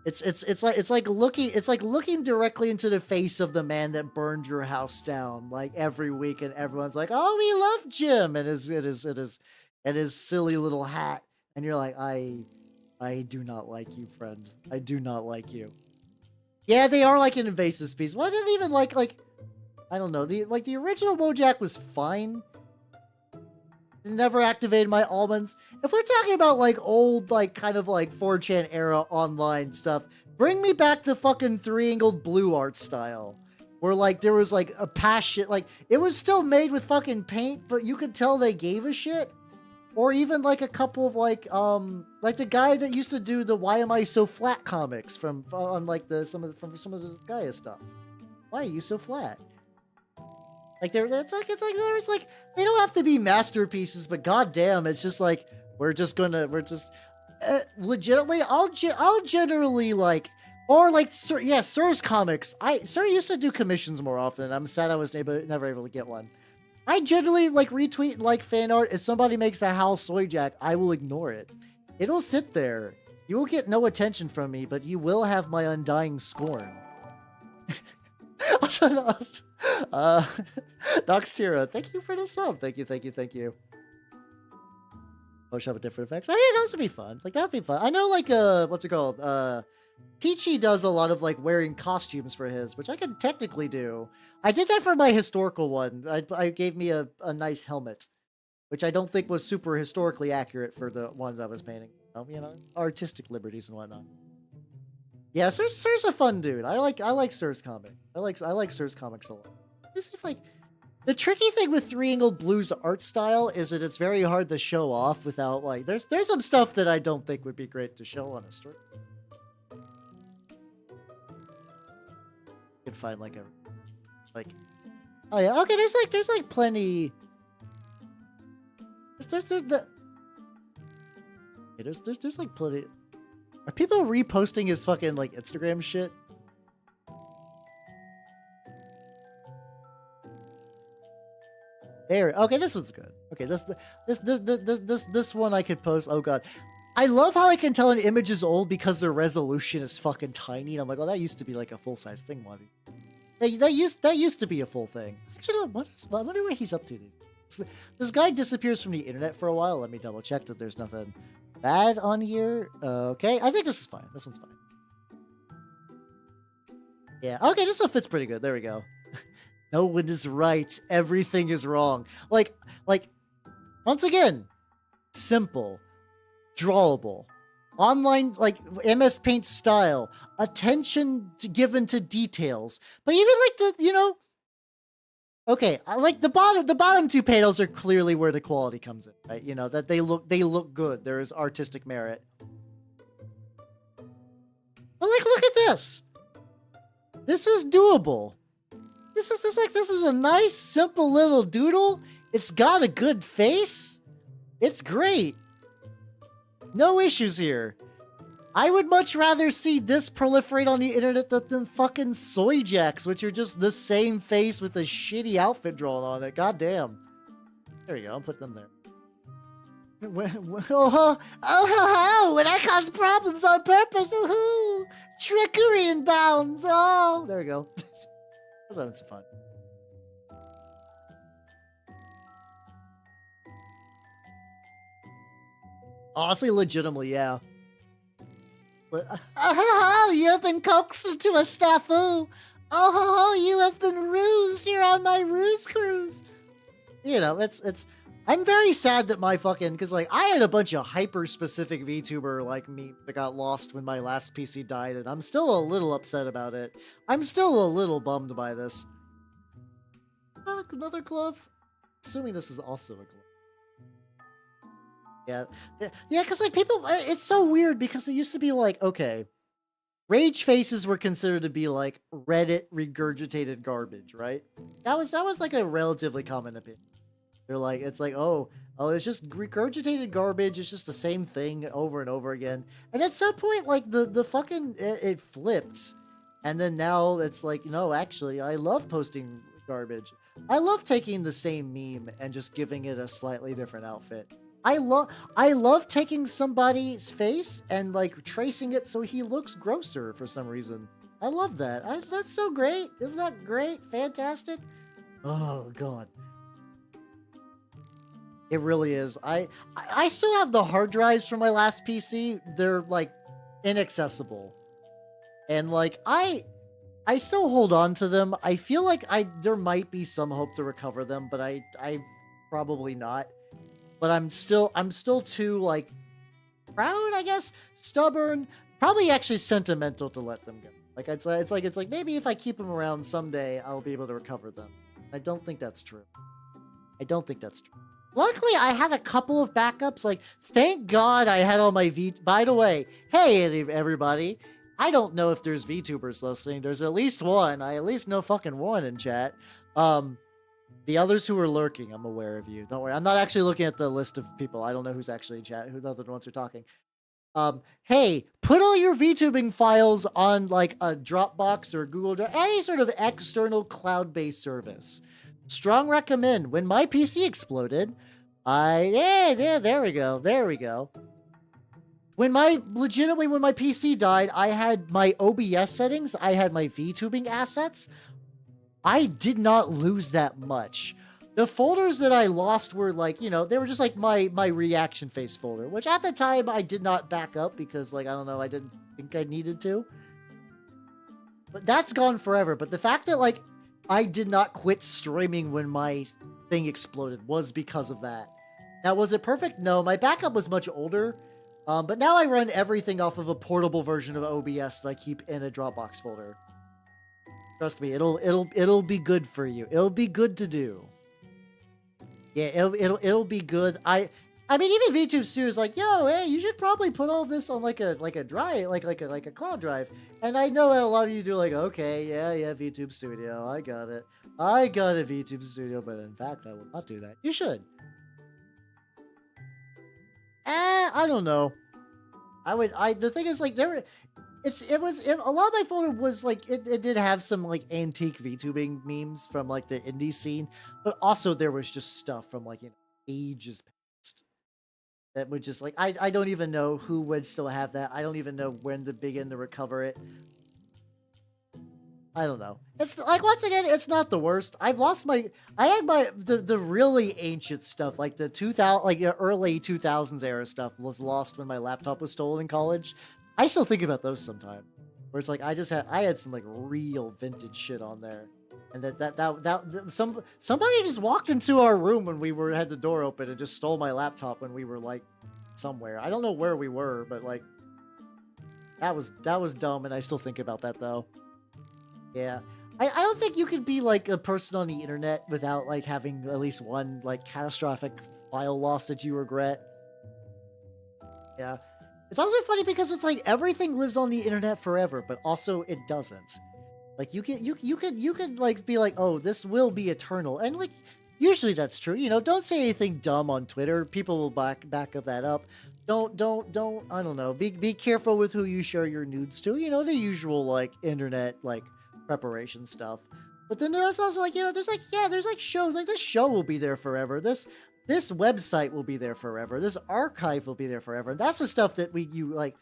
It's like looking directly into the face of the man that burned your house down like every week, and everyone's like, "Oh, we love Jim," and his silly little hat, and you're like, "I do not like you, friend. I do not like you." Yeah, they are like an invasive species. Why didn't even like I don't know, the original Wojak was fine. Never activated my almonds. If we're talking about like old, like kind of like 4chan era online stuff, bring me back the fucking 3-angled blue art style. Where like there was like a passion, like it was still made with fucking paint, but you could tell they gave a shit. Or even like a couple of like the guy that used to do the Why Am I So Flat comics from on like some of the Gaia stuff. Why are you so flat? Like there's like they don't have to be masterpieces, but goddamn, it's just like we're just legitimately. I'll generally like, or like Sir's comics. Sir used to do commissions more often. I'm sad I was never able to get one. I generally like retweet and like fan art. If somebody makes a Hal Soy Jack, I will ignore it. It'll sit there. You will get no attention from me, but you will have my undying scorn. Noxtira, thank you for the sub. Thank you. Photoshop with different effects. Oh yeah, those would be fun. Like that'd be fun. I know like what's it called? Peachy does a lot of like wearing costumes for his, which I could technically do. I did that for my historical one. I gave me a nice helmet, which I don't think was super historically accurate for the ones I was painting. You know, artistic liberties and whatnot. Yeah, Sir's a fun dude. I like Sir's comic. I like Sir's comics a lot. Let me see if like The tricky thing with Three Angled Blue's art style is that it's very hard to show off without, like, there's some stuff that I don't think would be great to show on a story. You can find like oh yeah, okay, there's like plenty. There's like plenty. Are people reposting his fucking like Instagram shit? There. Okay, this one's good. Okay, this one I could post. Oh god, I love how I can tell an image is old because the resolution is fucking tiny. And I'm like, oh, that used to be like a full size thing, Monty. That used to be a full thing. Actually, I wonder what he's up to. This guy disappears from the internet for a while. Let me double check that there's nothing bad on here. Okay, I think this is fine. This one's fine. Yeah. Okay, this one fits pretty good. There we go. No one is right. Everything is wrong. Like, once again, simple, drawable, online, like MS Paint style, attention given to details. But even like the, okay, I like the bottom two panels are clearly where the quality comes in, right? You know, that they look good. There is artistic merit. But like, look at this. This is doable. This is a nice, simple little doodle. It's got a good face. It's great. No issues here. I would much rather see this proliferate on the internet than fucking soy jacks, which are just the same face with a shitty outfit drawn on it. God damn. There you go. I'll put them there. When I cause problems on purpose, ooh, trickery in bounds. Oh, there we go. I was having some fun. Honestly, legitimately, yeah. Oh, you have been coaxed into a snafu. Oh, you have been rused. You're on my ruse cruise. You know, it's. I'm very sad that my fucking, because like I had a bunch of hyper specific VTuber like me that got lost when my last PC died, and I'm still a little upset about it. I'm still a little bummed by this. Oh, another glove. Assuming this is also a glove. Yeah, because like people, it's so weird because it used to be like, okay, rage faces were considered to be like Reddit regurgitated garbage, right? That was like a relatively common opinion. They're like, it's like, oh, it's just regurgitated garbage. It's just the same thing over and over again. And at some point, like the fucking it flipped, and then now it's like, no, actually, I love posting garbage. I love taking the same meme and just giving it a slightly different outfit. I love taking somebody's face and like tracing it so he looks grosser for some reason. I love that. That's so great. Isn't that great? Fantastic. Oh god. It really is. I still have the hard drives from my last PC. They're like inaccessible. And like I still hold on to them. I feel like there might be some hope to recover them, but I probably not. But I'm still too like proud, I guess, stubborn, probably actually sentimental to let them go. Like it's like maybe if I keep them around someday, I'll be able to recover them. I don't think that's true. Luckily, I have a couple of backups. Like, thank God I had all my By the way, hey everybody, I don't know if there's VTubers listening. There's at least one. I at least know fucking one in chat. The others who are lurking, I'm aware of you. Don't worry. I'm not actually looking at the list of people. I don't know who's actually in chat, who the other ones are talking. Hey, put all your VTubing files on like a Dropbox or Google Drive, any sort of external cloud-based service. Strong recommend. When my PC exploded, there we go. When my PC died, I had my OBS settings, I had my VTubing assets. I did not lose that much. The folders that I lost were like, they were just like my reaction face folder, which at the time I did not back up because like, I don't know, I didn't think I needed to. But that's gone forever. But the fact that like I did not quit streaming when my thing exploded was because of that. Now, was it perfect? No, my backup was much older. But now I run everything off of a portable version of OBS that I keep in a Dropbox folder. Trust me, it'll be good for you. It'll be good to do. Yeah, it'll be good. I mean, even VTube Studio is like, yo, hey, you should probably put all this on like a drive, like a cloud drive. And I know a lot of you do like, okay, yeah, VTube Studio, I got it. I got a VTube Studio, but in fact, I will not do that. You should. I don't know. The thing is like a lot of my folder was like it did have some like antique VTubing memes from like the indie scene, but also there was just stuff from like ages past that would just like I don't even know who would still have that. I don't even know when to begin to recover it. I don't know. It's like, once again, it's not the worst. I had the really ancient stuff, like the 2000, like the early 2000s era stuff was lost when my laptop was stolen in college. I still think about those sometimes. Where it's like, I had some like real vintage shit on there. And somebody just walked into our room when had the door open and just stole my laptop when we were like somewhere. I don't know where we were, but like that was dumb, and I still think about that though. Yeah. I don't think you could be like a person on the internet without like having at least one like catastrophic file loss that you regret. Yeah. It's also funny because it's like everything lives on the internet forever, but also it doesn't. Like you could like be like, oh, this will be eternal. And like usually that's true. You know, don't say anything dumb on Twitter. People will back up that up. Don't I don't know. Be careful with who you share your nudes to. You know, the usual like internet like preparation stuff. But then there's also like, you know, there's like shows, like this show will be there forever. This website will be there forever. This archive will be there forever. And that's the stuff that you like.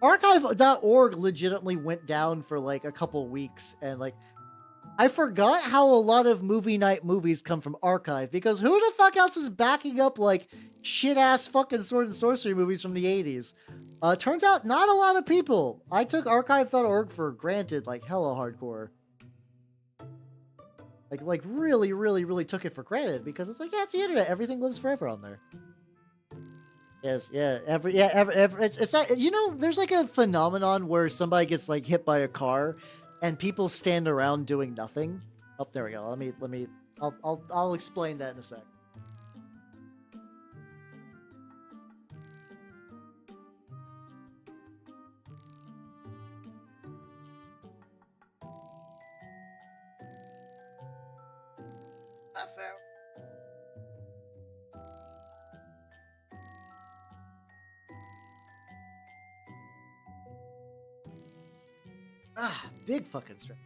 Archive.org legitimately went down for like a couple weeks, and like I forgot how a lot of movie night movies come from Archive, because who the fuck else is backing up like shit ass fucking sword and sorcery movies from the 80s? Turns out not a lot of people. I took archive.org for granted, like hella hardcore. Like really took it for granted, because it's like, yeah, it's the internet. Everything lives forever on there. Yes, yeah, it's that, you know, there's like a phenomenon where somebody gets like hit by a car and people stand around doing nothing. Oh, there we go. I'll explain that in a sec. Not fair. Big fucking strength.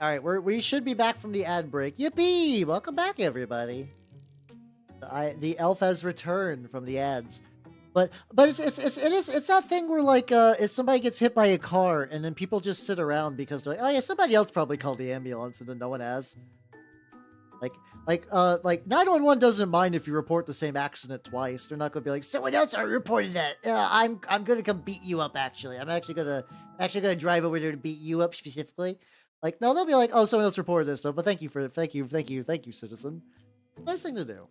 All right, we should be back from the ad break. Yippee! Welcome back, everybody. The elf has returned from the ads, but it's that thing where like if somebody gets hit by a car and then people just sit around because they're like, oh yeah, somebody else probably called the ambulance, and then no one has. Like 911 doesn't mind if you report the same accident twice. They're not gonna be like, someone else already reported that. I'm gonna come beat you up. Actually, I'm actually gonna drive over there to beat you up specifically. Like, no, they'll be like, oh, someone else reported this though. But thank you, citizen. Nice thing to do.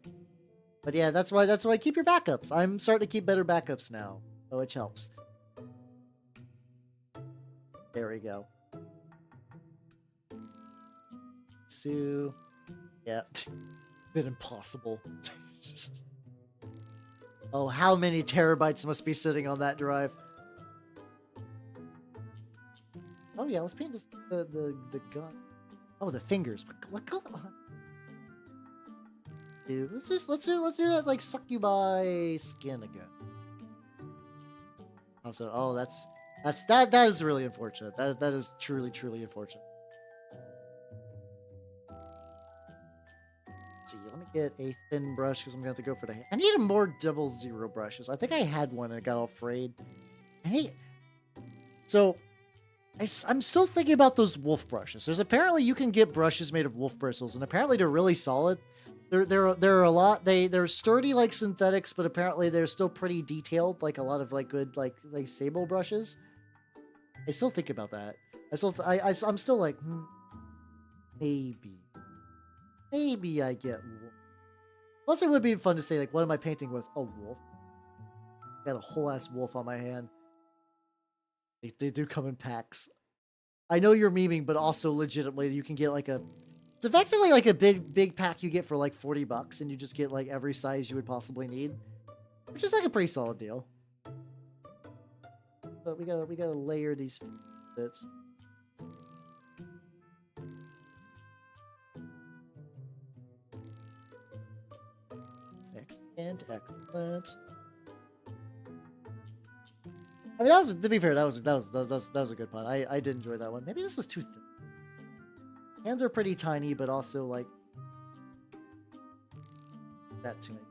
But yeah, that's why keep your backups. I'm starting to keep better backups now, which helps. There we go. Sue. Yeah, been impossible. Oh, how many terabytes must be sitting on that drive? Oh yeah, let's paint this, the gun. Oh, the fingers. What color? Dude, let's do that like succubi skin again. Also, oh, that is really unfortunate. That is truly unfortunate. See, let me get a thin brush because I'm gonna have to go for the. I need more 00 brushes. I think I had one and it got all frayed. So I'm still thinking about those wolf brushes. There's apparently you can get brushes made of wolf bristles, and apparently they're really solid. They're a lot. They're sturdy like synthetics, but apparently they're still pretty detailed, like a lot of like good like sable brushes. I still think about that. I'm still like, maybe I get wolf. Plus, it would be fun to say, like, what am I painting with? A wolf. Got a whole ass wolf on my hand. They do come in packs. I know you're memeing, but also legitimately, you can get like a It's effectively like a big pack you get for like $40, and you just get like every size you would possibly need, which is like a pretty solid deal. But we gotta layer these bits. Excellent. I mean, to be fair, that was a good pun. I did enjoy that one. Maybe this is too thin. Hands are pretty tiny, but also like that too many.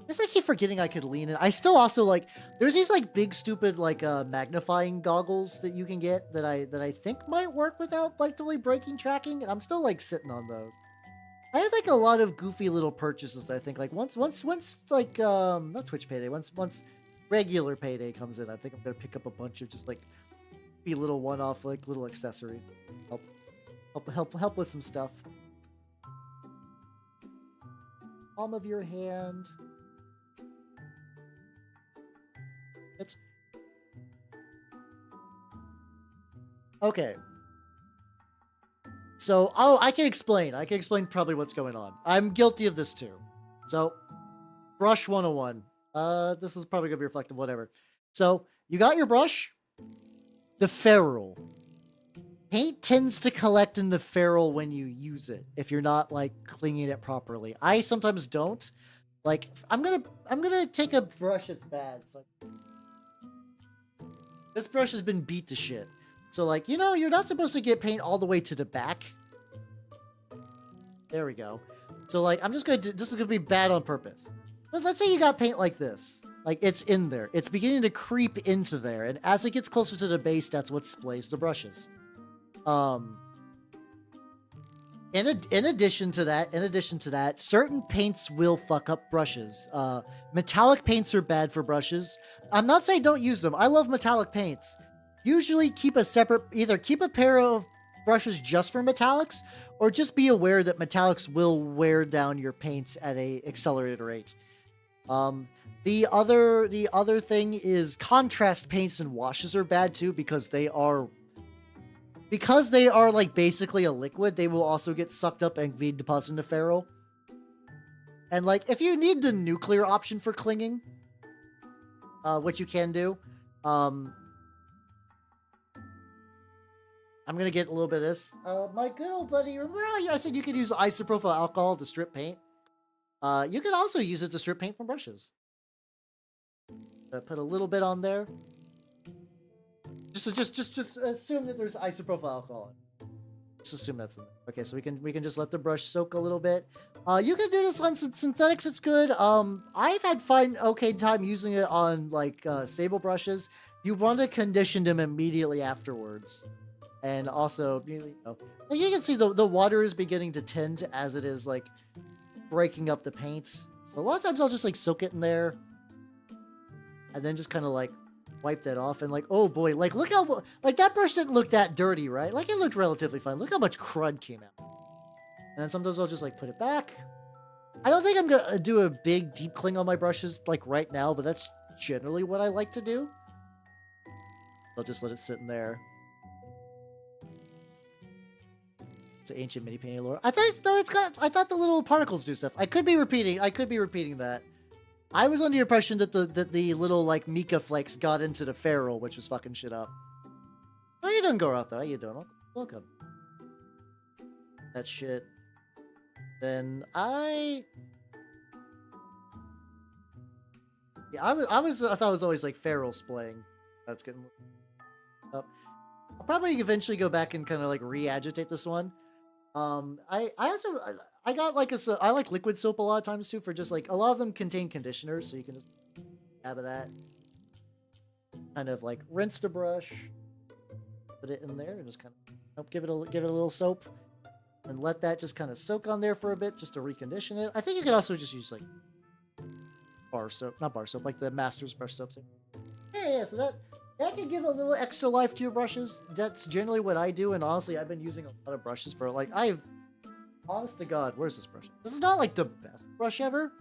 I guess I keep forgetting I could lean in. I still also like, there's these like big stupid like magnifying goggles that you can get that I think might work without like totally breaking tracking, and I'm still like sitting on those. I have like a lot of goofy little purchases. I think like once like not Twitch payday, once regular payday comes in, I think I'm gonna pick up a bunch of just like be little one-off like little accessories. Help with some stuff. Palm of your hand. It's okay. So, I can explain. I can explain probably what's going on. I'm guilty of this too. So, brush 101. This is probably gonna be reflective, whatever. So, you got your brush. The ferrule. Paint tends to collect in the ferrule when you use it, if you're not like cleaning it properly. I sometimes don't. Like, I'm gonna take a brush that's bad. So this brush has been beat to shit. So like, you know, you're not supposed to get paint all the way to the back. There we go. So like, I'm just gonna do, this is gonna be bad on purpose. Let's say you got paint like this. Like, it's in there. It's beginning to creep into there. And as it gets closer to the base, that's what splays the brushes. In addition to that, certain paints will fuck up brushes. Metallic paints are bad for brushes. I'm not saying don't use them. I love metallic paints. Usually either keep a pair of brushes just for metallics, or just be aware that metallics will wear down your paints at a accelerated rate. The other thing is contrast paints and washes are bad too, because they are like basically a liquid. They will also get sucked up and be deposited in the ferrule. And like, if you need the nuclear option for clinging, which you can do, I'm gonna get a little bit of this. My good old buddy, remember how I said you could use isopropyl alcohol to strip paint? You could also use it to strip paint from brushes. Put a little bit on there. Just assume that there's isopropyl alcohol. Just assume that's in there. Okay, so we can just let the brush soak a little bit. You can do this on synthetics. It's good. I've had okay time using it on like sable brushes. You want to condition them immediately afterwards. And also, you can see the water is beginning to tint as it is like breaking up the paints. So a lot of times I'll just like soak it in there, and then just kind of like wipe that off. And like, oh boy, like look how like that brush didn't look that dirty, right? Like it looked relatively fine. Look how much crud came out. And then sometimes I'll just like put it back. I don't think I'm gonna do a big deep cling on my brushes like right now, but that's generally what I like to do. I'll just let it sit in there. Ancient mini painting lore. I thought the little particles do stuff. I could be repeating that. I was under the impression that the little like mica flakes got into the ferrule, which was fucking shit up. How you doing, Goroth? How you doing? Welcome. That shit. Then I thought it was always like ferrule splaying. That's getting up. I'll probably eventually go back and kind of like re-agitate this one. I got like I like liquid soap a lot of times too, for just like a lot of them contain conditioners, so you can just dab of that, kind of like rinse the brush, put it in there, and just kind of give it a little soap, and let that just kind of soak on there for a bit just to recondition it. I think you can also just use like not bar soap, like the Master's brush soap. Yeah, so that can give a little extra life to your brushes. That's generally what I do, and honestly, I've been using a lot of brushes for, like, honest to God, where's this brush? This is not, like, the best brush ever.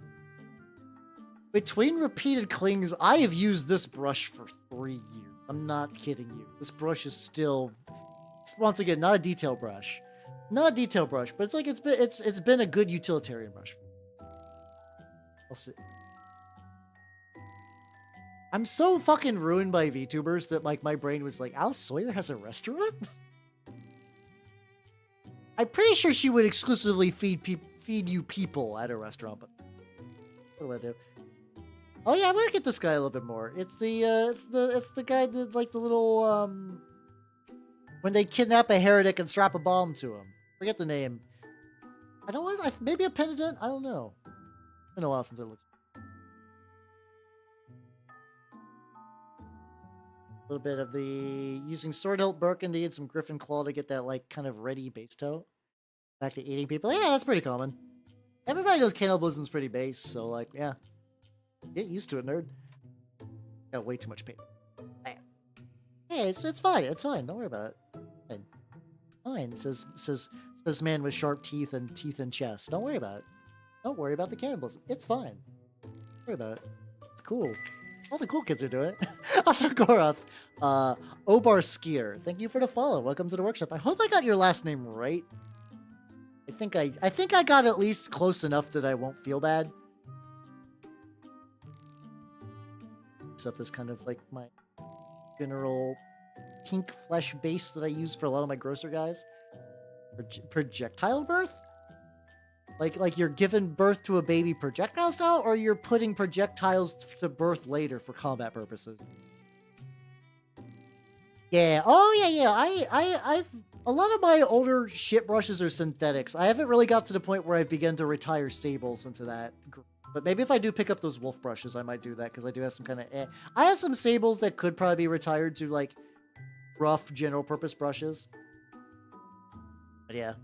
Between repeated clings, I have used this brush for 3 years. I'm not kidding you. This brush is still, once again, not a detail brush. Not a detail brush, but it's like it's been a good utilitarian brush. I'll see. I'm so fucking ruined by VTubers that like my brain was like, Alice Sawyer has a restaurant? I'm pretty sure she would exclusively feed you people at a restaurant, but what do I do? Oh yeah, I'm gonna get this guy a little bit more. It's the guy that like the little when they kidnap a heretic and strap a bomb to him. Forget the name. I don't want maybe a penitent. I don't know. It's been a while since I looked. A little bit of the using sword hilt burgundy and some griffin claw to get that like kind of ready base toe. Back to eating people. Yeah, that's pretty common. Everybody knows cannibalism's pretty base, so like, yeah. Get used to it, nerd. Got way too much pain. Hey, it's fine. It's fine. Don't worry about it. Fine. Fine. Says man with sharp teeth and chest. Don't worry about it. Don't worry about the cannibalism. It's fine. Don't worry about it. It's cool. All the cool kids are doing it. Also, Goroth, Obar Skier. Thank you for the follow. Welcome to the workshop. I hope I got your last name right. I think I got at least close enough that I won't feel bad. Except this kind of like my general pink flesh base that I use for a lot of my grosser guys. Projectile birth? Like you're giving birth to a baby projectile style, or you're putting projectiles to birth later for combat purposes? Yeah. Oh yeah. I've a lot of my older shit brushes are synthetics. I haven't really got to the point where I've begun to retire sables into that. But maybe if I do pick up those wolf brushes, I might do that because I do have some kind of. I have some sables that could probably be retired to like rough general purpose brushes. But yeah.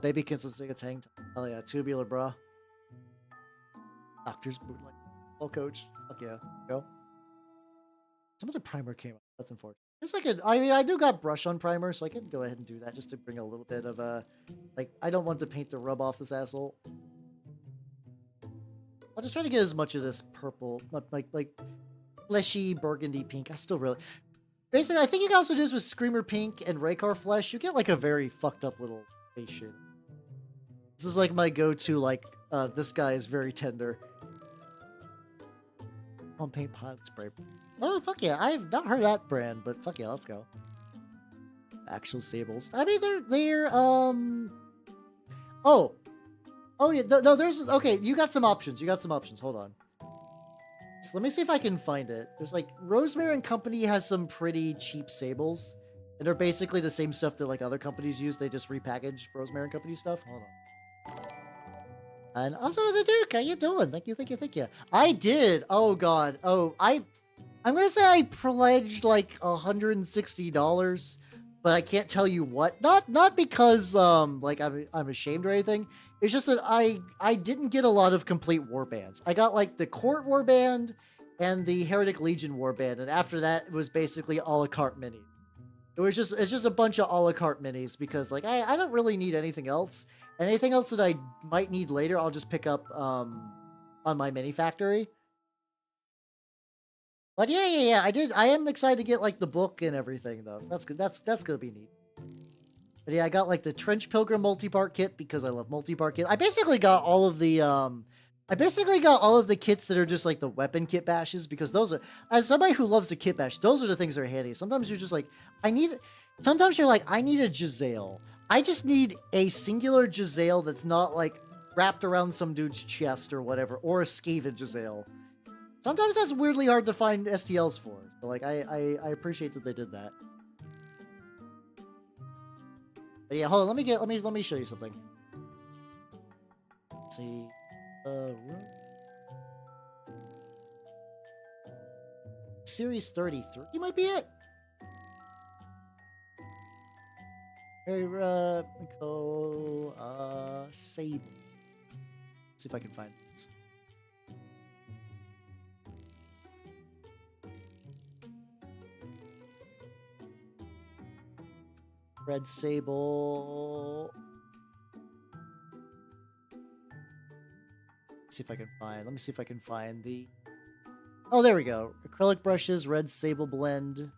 Baby consistency a tank. Oh yeah, tubular bra. Doctor's boot like full coach. Fuck yeah. Go. Some of the primer came up. That's unfortunate. I mean, I do got brush on primer, so I can go ahead and do that just to bring a little bit of a, like, I don't want the paint to rub off this asshole. I'll just try to get as much of this purple, like fleshy burgundy pink. I still really, basically, I think you can also do this with Screamer Pink and Raycar Flesh. You get like a very fucked up little face shit. This is like my go-to, like, this guy is very tender. On paint pot spray. Oh, fuck yeah. I've not heard that brand, but fuck yeah, let's go. Actual sables. I mean, they're, Oh, yeah, no, there's, okay, you got some options. Hold on. So let me see if I can find it. There's, like, Rosemary and Company has some pretty cheap sables. And they're basically the same stuff that, like, other companies use. They just repackage Rosemary and Company stuff. Hold on. And also, the Duke, how you doing? Thank you. I did. Oh, God. Oh, I'm gonna say I pledged like $160, but I can't tell you what. Not because like I'm ashamed or anything. It's just that I didn't get a lot of complete warbands. I got like the Court warband and the Heretic Legion warband, and after that it was basically a la carte minis. It's just a bunch of a la carte minis because like I don't really need anything else. And anything else that I might need later, I'll just pick up on my mini factory. But yeah, I am excited to get like the book and everything though. So that's good. That's gonna be neat. But yeah, I got like the Trench Pilgrim multi-part kit because I love multi-part kit. I basically got all of the kits that are just like the weapon kit bashes because those are, as somebody who loves the kit bash, those are the things that are handy. Sometimes you're just like, sometimes you're like, I need a Giselle. I just need a singular Giselle that's not like wrapped around some dude's chest or whatever, or a Skaven Giselle. Sometimes that's weirdly hard to find STLs for. So like I appreciate that they did that. But yeah, hold on, let me show you something. Let's see. Series 33 might be it. Sable. Let's see if I can find this. Red Sable. Let's see if I can find. Let me see if I can find the. Oh, there we go. Acrylic brushes, Red Sable blend. The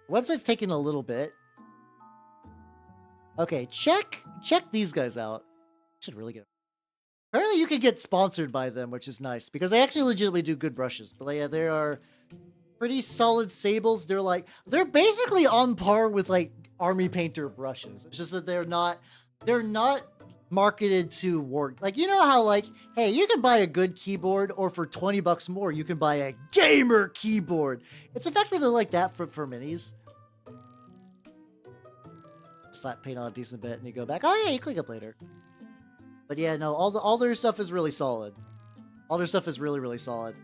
website's taking a little bit. Okay, check these guys out. Should really get. Apparently, you can get sponsored by them, which is nice because they actually legitimately do good brushes. But yeah, they are pretty solid sables. They're basically on par with like army painter brushes. It's just that they're not marketed to work. Like, you know how like, hey, you can buy a good keyboard, or for 20 bucks more, you can buy a gamer keyboard. It's effectively like that for minis. Slap paint on a decent bit and you go back. Oh yeah, you click up later. But yeah, no, all their stuff is really solid. All their stuff is really, really solid.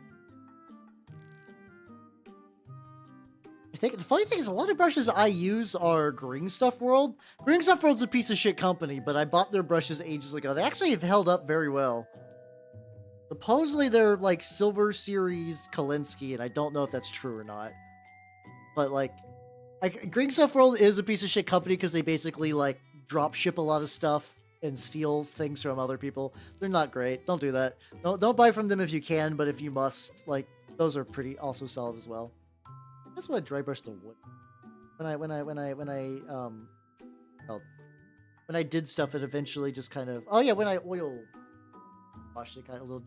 I think the funny thing is a lot of brushes I use are Green Stuff World. Green Stuff World's a piece of shit company, but I bought their brushes ages ago. They actually have held up very well. Supposedly they're like Silver Series Kalinsky, and I don't know if that's true or not. But like Green Stuff World is a piece of shit company because they basically like drop ship a lot of stuff and steal things from other people. They're not great. Don't do that. Don't buy from them if you can, but if you must, like those are pretty also solid as well. That's what I dry brush the wood. When I did stuff, it eventually just kind of when I oil washed it kind of a little.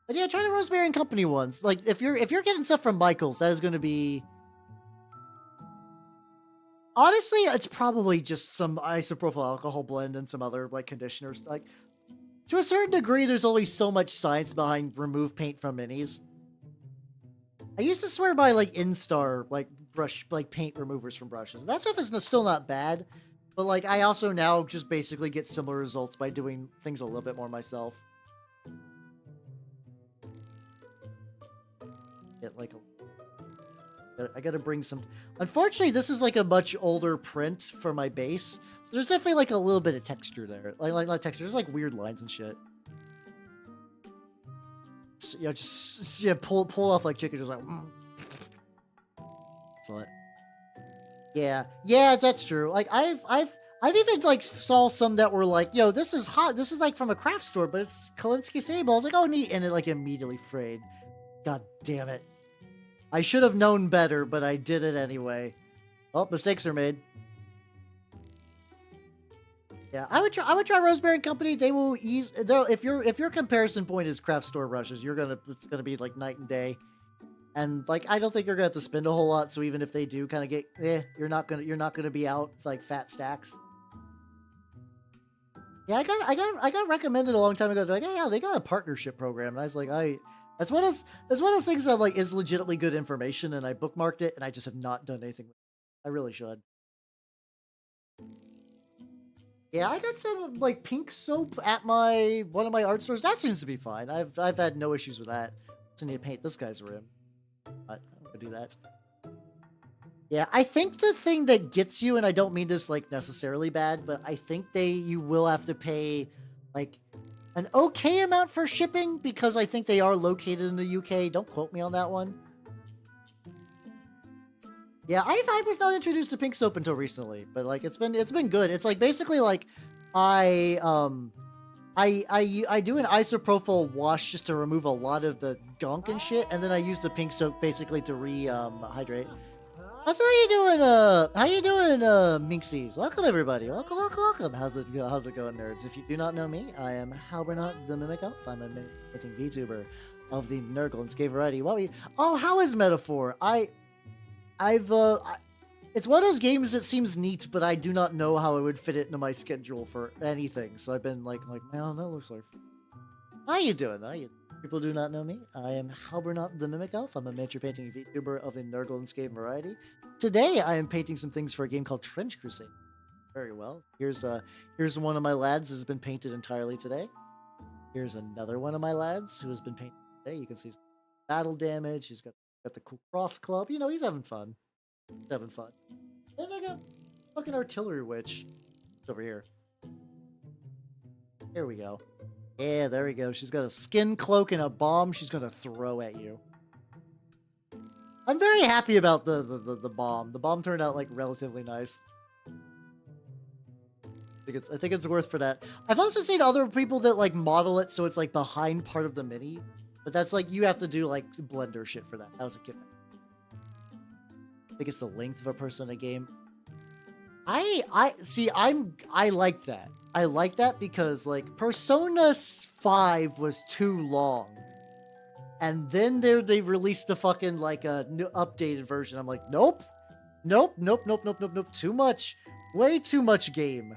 But yeah, try the Rosemary and Company ones. Like if you're getting stuff from Michaels, that is going to be. Honestly, it's probably just some isopropyl alcohol blend and some other like conditioners. Like to a certain degree, there's always so much science behind remove paint from minis. I used to swear by like Instar like brush like paint removers from brushes. That stuff is still not bad, but like I also now just basically get similar results by doing things a little bit more myself. Get like I gotta bring some. Unfortunately, this is like a much older print for my base, so there's definitely like a little bit of texture there. Like texture. There's like weird lines and shit. So, just pull off like chicken, just like. Excellent. Yeah, that's true. Like I've even like saw some that were like, yo, this is hot. This is like from a craft store, but it's Kalinsky Sable. I was like, oh neat, and it like immediately frayed. God damn it. I should have known better, but I did it anyway. Oh, mistakes are made. Yeah, I would try Rosemary and Company. They will ease. If your comparison point is craft store brushes, it's gonna be like night and day. And like I don't think you're gonna have to spend a whole lot. So even if they do kind of get, you're not gonna be out like fat stacks. Yeah, I got recommended a long time ago. They're like, yeah, they got a partnership program, and I was like, that's one of those things that like is legitimately good information, and I bookmarked it, and I just have not done anything with it. I really should. Yeah, I got some like pink soap at one of my art stores. That seems to be fine. I've had no issues with that. So I need to paint this guy's rim. I'm gonna do that. Yeah, I think the thing that gets you, and I don't mean this like necessarily bad, but I think you will have to pay like an okay amount for shipping because I think they are located in the UK. Don't quote me on that one. Yeah, I was not introduced to pink soap until recently, but like it's been good. It's like basically like I do an isopropyl wash just to remove a lot of the gunk and shit, and then I use the pink soap basically to hydrate. That's how you doing, Minxies? Welcome everybody. Welcome. How's it going, nerds? If you do not know me, I am Halbernot the Mimic Elf. I'm a mimicking VTuber of the Nurgle and Scave variety. How is Metaphor? It's one of those games that seems neat, but I do not know how I would fit it into my schedule for anything. So I've been like, man, that looks like. How you doing? People do not know me. I am Halbernot the Mimic Elf. I'm a miniature painting VTuber of the Nurgle and Scave variety. Today, I am painting some things for a game called Trench Crusade. Very well. Here's one of my lads has been painted entirely today. Here's another one of my lads who has been painted today. You can see battle damage. He's got the cool cross club. You know, he's having fun. And I got fucking artillery witch over here. Here we go. Yeah, there we go. She's got a skin cloak and a bomb she's gonna throw at you. I'm very happy about the bomb. The bomb turned out like relatively nice. I think it's worth for that. I've also seen other people that like model it so it's like behind part of the mini, but that's like you have to do like Blender shit for that. That was a given. I think it's the length of a person in a game. I see. I like that. I like that because like Persona 5 was too long, and then they released a fucking like a new updated version. I'm like, nope, nope, nope, nope, nope, nope, nope. Too much, way too much game.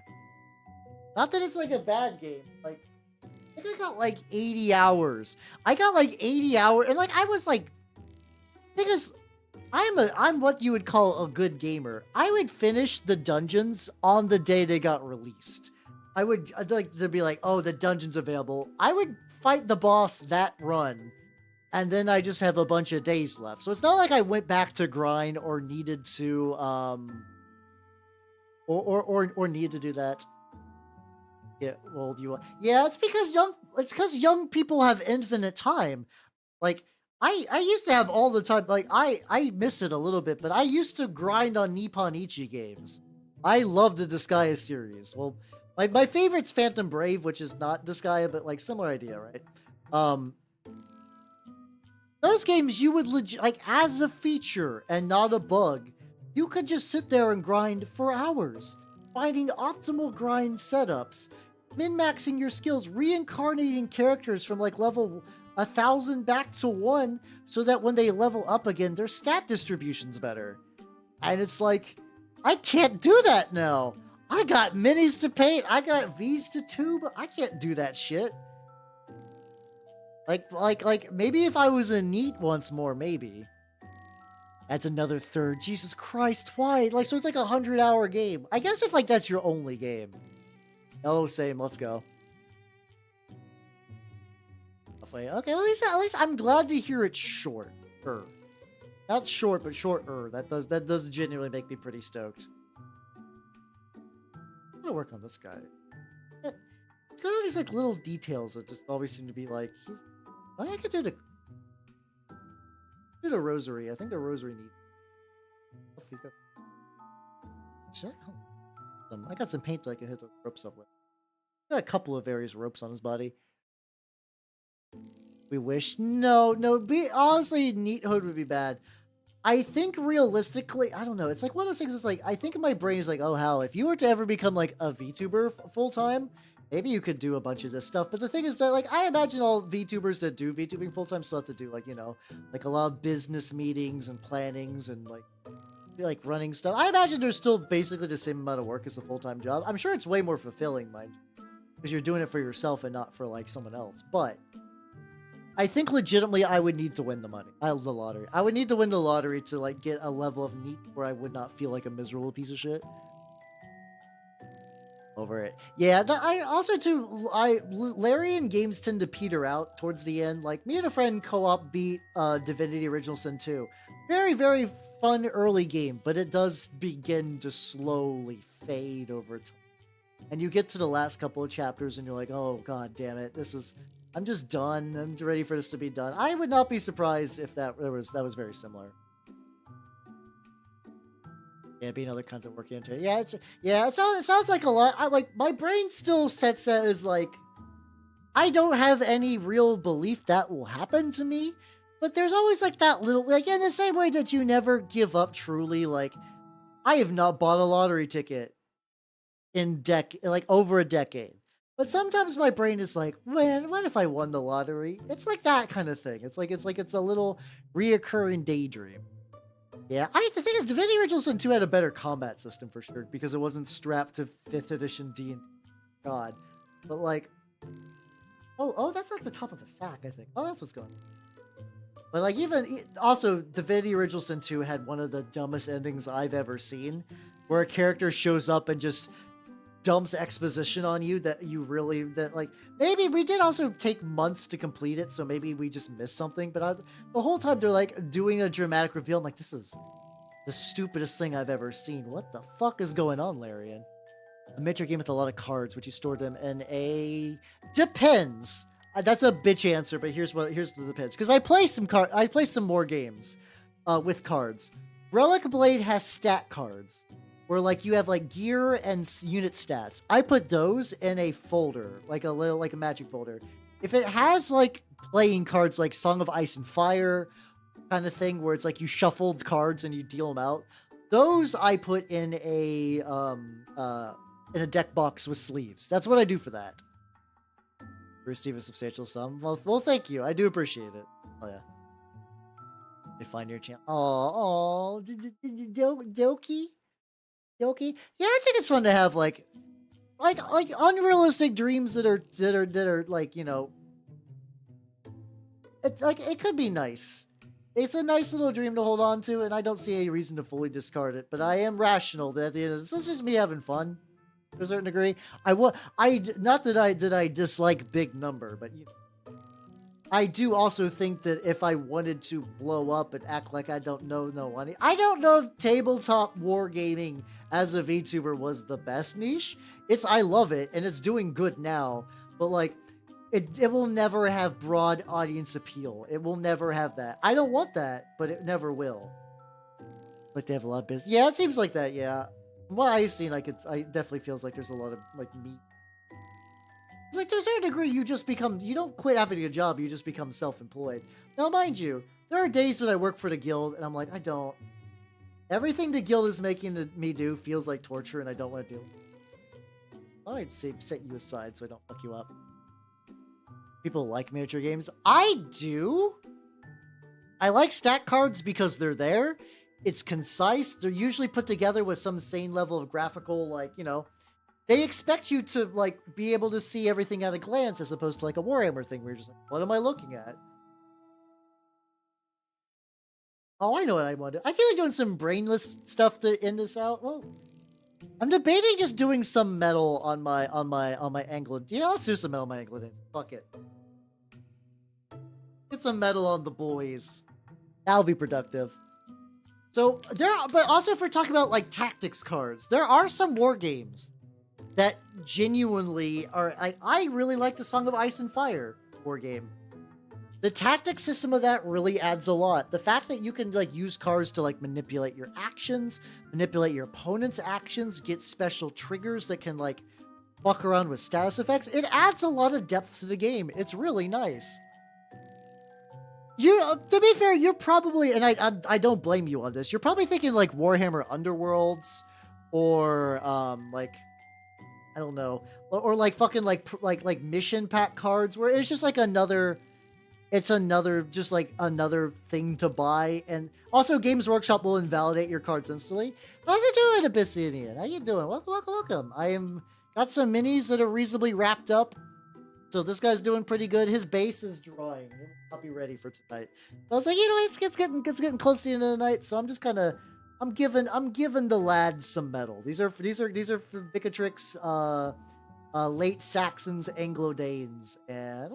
Not that it's like a bad game. Like I think I got like 80 hours. I got like 80 hours, and like I was like, because I'm what you would call a good gamer. I would finish the dungeons on the day they got released. I'd like to be like, oh, the dungeon's available. I would fight the boss that run, and then I just have a bunch of days left. So it's not like I went back to grind or needed to or needed to do that. Yeah, well, yeah, it's because young people have infinite time. Like I used to have all the time. Like I miss it a little bit, but I used to grind on Nippon Ichi games. I love the Disgaea series. Well, my favorite's Phantom Brave, which is not Disgaea, but like similar idea, right? Those games you would legit like as a feature and not a bug. You could just sit there and grind for hours, finding optimal grind setups, min-maxing your skills, reincarnating characters from like level 1,000 back to 1 so that when they level up again, their stat distribution's better. And it's like, I can't do that now. I got minis to paint. I got V's to tube. I can't do that shit. Like maybe if I was a NEET once more, maybe. That's another third. Jesus Christ, why? Like, so it's like a 100-hour game. I guess if like that's your only game. Oh, same. Let's go. Okay, at least I'm glad to hear it's short. Not short, but shorter. That does genuinely make me pretty stoked. I'm gonna work on this guy. It's got all these like little details that just always seem to be like I could do the rosary. I think the rosary needs. Oh, he's got. I got some paint that I can hit the ropes up with. Got a couple of various ropes on his body. We wish. No. Honestly, neathood would be bad. I think realistically, I don't know. It's like one of those things. It's like I think in my brain is like, oh hell, if you were to ever become like a VTuber full time, maybe you could do a bunch of this stuff. But the thing is that like I imagine all VTubers that do VTubing full time still have to do like like a lot of business meetings and plannings and like running stuff. I imagine there's still basically the same amount of work as a full time job. I'm sure it's way more fulfilling, mind you, because you're doing it for yourself and not for like someone else. But I think legitimately I would need to win the lottery. I would need to win the lottery to like get a level of neat where I would not feel like a miserable piece of shit. Over it. Yeah, I also too, Larian games tend to peter out towards the end. Like me and a friend co-op beat Divinity Original Sin 2. Very, very fun early game, but it does begin to slowly fade over time. And you get to the last couple of chapters and you're like, oh god damn it, I'm just done. I'm ready for this to be done. I would not be surprised if that was very similar. Yeah, being other kinds of working into it. Yeah, it sounds like a lot. My brain still sets that as like I don't have any real belief that will happen to me, but there's always like that little like in the same way that you never give up truly. Like I have not bought a lottery ticket in over a decade. But sometimes my brain is like, man, what if I won the lottery? It's like that kind of thing. It's a little reoccurring daydream. Yeah, the thing is, Divinity Original Sin 2 had a better combat system for sure because it wasn't strapped to 5th edition D&D. God, but like, oh, that's like the top of a sack, I think. Oh, that's what's going on. But like, also, Divinity Original Sin 2 had one of the dumbest endings I've ever seen, where a character shows up and just dumps exposition on you that maybe we did also take months to complete it, so maybe we just missed something, but the whole time they're like doing a dramatic reveal. I'm like, this is the stupidest thing I've ever seen. What the fuck is going on, Larian? A miniature game with a lot of cards. Would you store them in a... Depends. That's a bitch answer, but here's the depends. Because I play some more games with cards. Relic Blade has stat cards, where like you have like gear and unit stats. I put those in a folder, like a magic folder. If it has like playing cards like Song of Ice and Fire kind of thing, where it's like you shuffled cards and you deal them out, Those I put in a deck box with sleeves. That's what I do for that. Receive a substantial sum. Well, thank you. I do appreciate it. Oh yeah. They find your channel. Oh, Doki. Yeah, I think it's fun to have like unrealistic dreams that are like, you know, it's like it could be nice. It's a nice little dream to hold on to, and I don't see any reason to fully discard it. But I am rational that at the end of this, it's just me having fun to a certain degree. Not that I dislike big number, but you know, I do also think that if I wanted to blow up and act like I don't know money, I don't know if tabletop wargaming as a VTuber was the best niche. I love it, and it's doing good now, but like, it will never have broad audience appeal. It will never have that. I don't want that, but it never will. Like they have a lot of business. Yeah, it seems like that. Yeah, from what I've seen, like it definitely feels like there's a lot of like meat. It's like to a certain degree, you don't quit having a job, you just become self-employed. Now, mind you, there are days when I work for the guild and I'm like, I don't. Everything the guild is making me do feels like torture and I don't want to do it. I'd set you aside so I don't fuck you up. People like miniature games. I do. I like stat cards because they're there. It's concise. They're usually put together with some sane level of graphical, like, you know, they expect you to, like, be able to see everything at a glance as opposed to, like, a Warhammer thing where you're just like, what am I looking at? Oh, I know what I want to do. I feel like doing some brainless stuff to end this out. Well, I'm debating just doing some metal on my Anglo. Yeah, let's do some metal on my Anglo. Fuck it. Get some metal on the boys. That'll be productive. So, but also if we're talking about, like, tactics cards, there are some war games that genuinely are. I really like the Song of Ice and Fire war game. The tactic system of that really adds a lot. The fact that you can like use cards to like manipulate your actions, manipulate your opponent's actions, get special triggers that can like fuck around with status effects, it adds a lot of depth to the game. It's really nice. To be fair, you're probably, and I don't blame you on this, you're probably thinking like Warhammer Underworlds or like, I don't know, or like fucking like mission pack cards where it's just like another just like another thing to buy. And also Games Workshop will invalidate your cards instantly. How's it doing, Abyssinian? How you doing? Welcome. I am got some minis that are reasonably wrapped up. So this guy's doing pretty good. His base is drawing. I'll be ready for tonight. I was like, you know, it's getting close to the end of the night, so I'm just kind of I'm giving the lads some metal. These are for Vicatrix, late Saxons, Anglo-Danes, and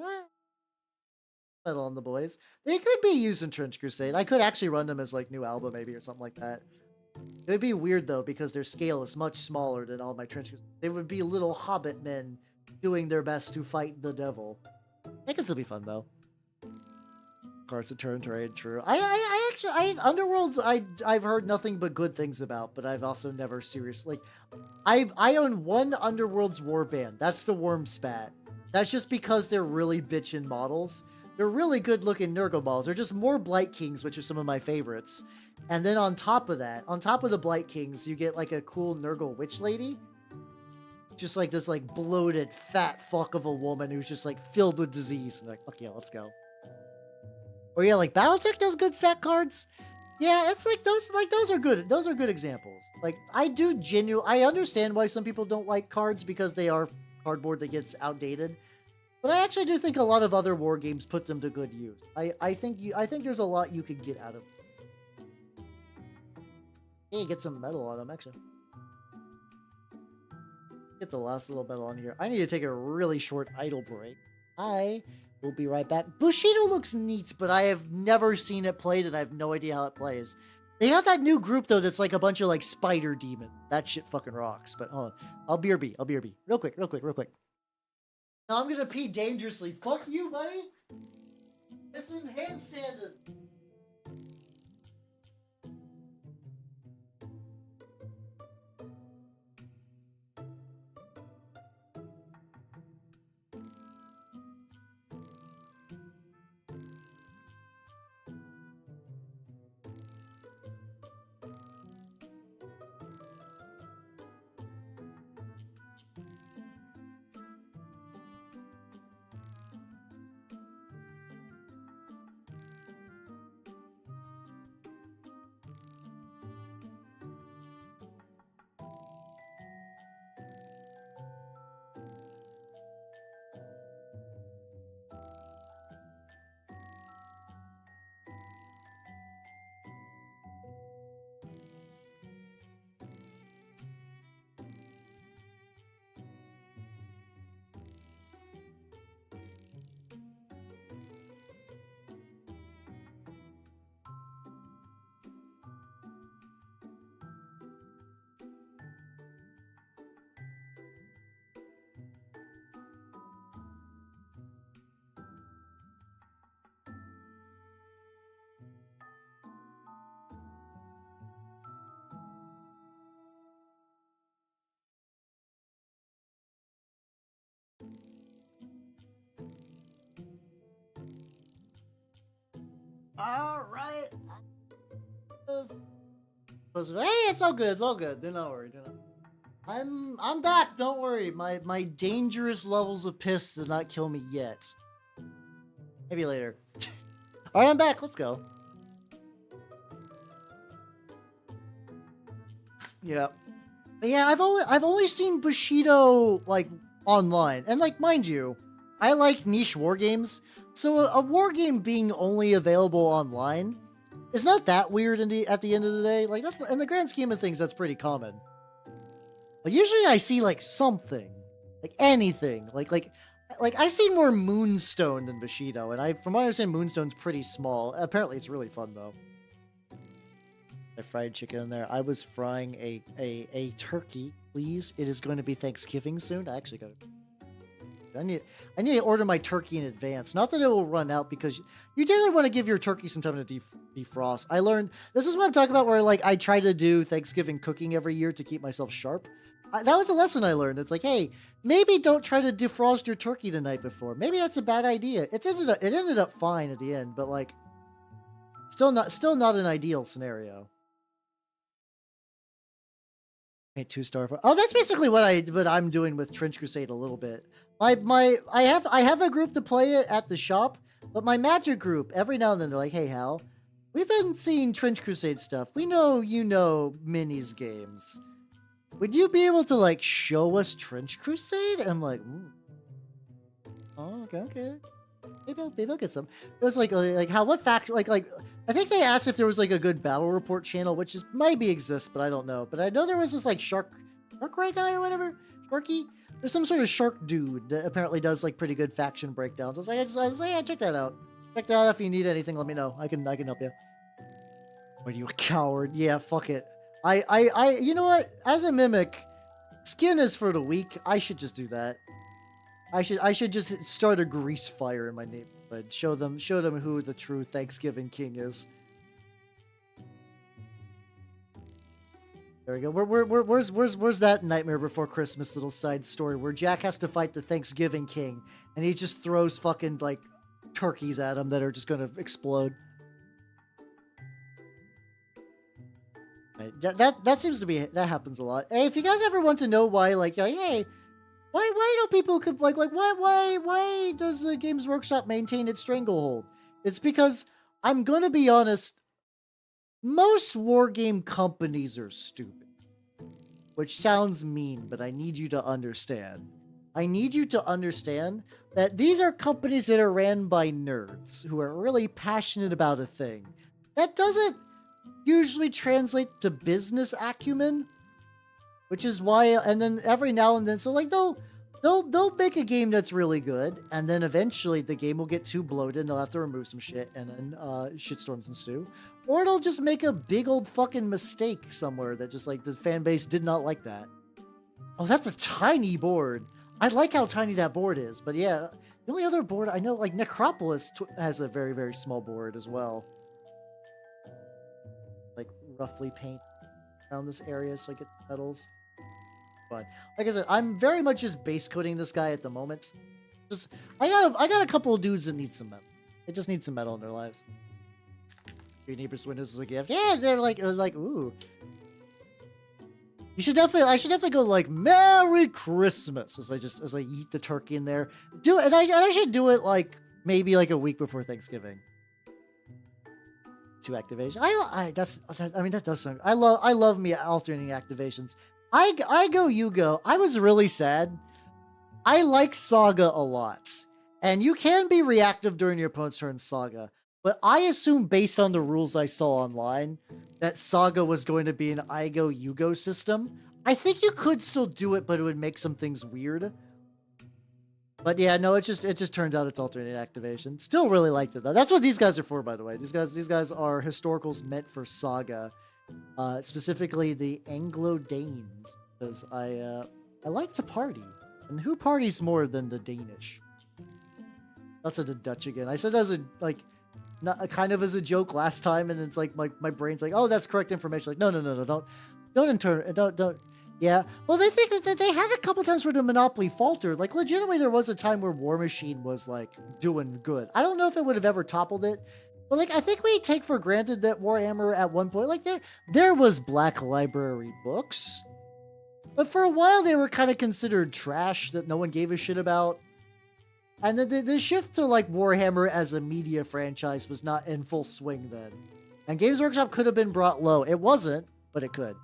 metal on the boys. They could be used in Trench Crusade. I could actually run them as like new album maybe or something like that. It would be weird though because their scale is much smaller than all my Trench Crusade. They would be little hobbit men doing their best to fight the devil. I guess it'll be fun though. Cards to turn trade, true. I actually Underworlds I've heard nothing but good things about, but I've also never seriously I own one Underworlds warband. That's the Worm Spat. That's just because they're really bitchin' models. They're really good looking Nurgle balls. They're just more Blight Kings, which are some of my favorites. And then on top of that, on top of the Blight Kings, you get like a cool Nurgle Witch Lady. Just like this like bloated fat fuck of a woman who's just like filled with disease. And like, fuck yeah, let's go. Or yeah, like Battletech does good stat cards. Yeah, it's like those are good. Those are good examples. Like I understand why some people don't like cards because they are cardboard that gets outdated. But I actually do think a lot of other war games put them to good use. I think there's a lot you could get out of them. Hey, get some metal on them actually. Get the last little metal on here. I need to take a really short idle break. I will be right back. Bushido looks neat, but I have never seen it played and I have no idea how it plays. They got that new group though that's like a bunch of like spider demon. That shit fucking rocks. But hold on. I'll BRB. Real quick. Now I'm gonna pee dangerously. Fuck you, buddy. Missing handstanding. All right. Hey, it's all good. It's all good. Do not worry. I'm back. Don't worry. My dangerous levels of piss did not kill me yet. Maybe later. All right, I'm back. Let's go. Yeah. But yeah, I've only seen Bushido like online, and like mind you, I like niche war games, so a war game being only available online is not that weird at the end of the day. Like that's in the grand scheme of things, that's pretty common. But usually I see like something, like anything, like I've seen more Moonstone than Bushido, and from what I understand, Moonstone's pretty small. Apparently, it's really fun though. I fried chicken in there. I was frying a turkey. Please, it is going to be Thanksgiving soon. I actually got it. I need to order my turkey in advance. Not that it will run out, because you generally want to give your turkey some time to defrost. I learned this is what I'm talking about, where like I try to do Thanksgiving cooking every year to keep myself sharp. That was a lesson I learned. It's like, hey, maybe don't try to defrost your turkey the night before. Maybe that's a bad idea. It ended up fine at the end, but like still not an ideal scenario. Okay, 2-star. Oh, that's basically what I'm doing with Trench Crusade a little bit. I have a group to play it at the shop, but my Magic group, every now and then they're like, hey Hal, we've been seeing Trench Crusade stuff. We know you know minis games. Would you be able to like show us Trench Crusade? And I'm like, oh, okay. Maybe I'll get some. It was like how, what fact, like I think they asked if there was like a good battle report channel, which is maybe exists, but I don't know. But I know there was this like shark ray guy or whatever, Sharky. There's some sort of shark dude that apparently does like pretty good faction breakdowns. I was like, yeah, check that out. Check that out. If you need anything, let me know. I can help you. Are you a coward? Yeah, fuck it. I you know what? As a mimic, skin is for the weak. I should just do that. I should just start a grease fire in my neighborhood. Show them who the true Thanksgiving king is. There we go. Where's that Nightmare Before Christmas little side story where Jack has to fight the Thanksgiving king and he just throws fucking like turkeys at him that are just gonna explode. Right. That seems to be, that happens a lot. Hey, if you guys ever want to know why, like, hey, why don't people why does Games Workshop maintain its stranglehold? It's because I'm gonna be honest, most wargame companies are stupid. Which sounds mean, but I need you to understand. I need you to understand that these are companies that are ran by nerds who are really passionate about a thing. That doesn't usually translate to business acumen, which is why, and then every now and then, so like they'll make a game that's really good, and then eventually the game will get too bloated and they'll have to remove some shit, and then shitstorms ensue. Or they'll just make a big old fucking mistake somewhere that just like the fan base did not like that. Oh, that's a tiny board. I like how tiny that board is, but yeah, the only other board I know, like Necropolis has a very, very small board as well. Like roughly paint around this area so I get petals. But like I said, I'm very much just base coating this guy at the moment. Just I got a couple of dudes that need some metal. They just need some metal in their lives. Your neighbor's windows is a gift. Yeah, they're like ooh. I should definitely go like Merry Christmas as I eat the turkey in there. I should do it like maybe like a week before Thanksgiving. 2 activation. That does sound. I love me alternating activations. I go, you go. I was really sad. I like Saga a lot, and you can be reactive during your opponent's turn Saga. But I assume, based on the rules I saw online, that Saga was going to be an I go, you go system. I think you could still do it, but it would make some things weird. But yeah, no, it just turns out it's alternate activation. Still really liked it though. That's what these guys are for, by the way. These guys are historicals meant for Saga, specifically the Anglo-Danes, because I like to party, and who parties more than the Danish? That's a Dutch again. I said that as a like. Not, kind of as a joke last time, and it's like my brain's like, oh, that's correct information. Like, no, don't. Yeah. Well, they think that they had a couple times where the monopoly faltered. Like, legitimately, there was a time where War Machine was like doing good. I don't know if it would have ever toppled it, But like, I think we take for granted that Warhammer at one point, like there was Black Library books, but for a while they were kind of considered trash that no one gave a shit about. And then the shift to like Warhammer as a media franchise was not in full swing then. And Games Workshop could have been brought low. It wasn't, but it could.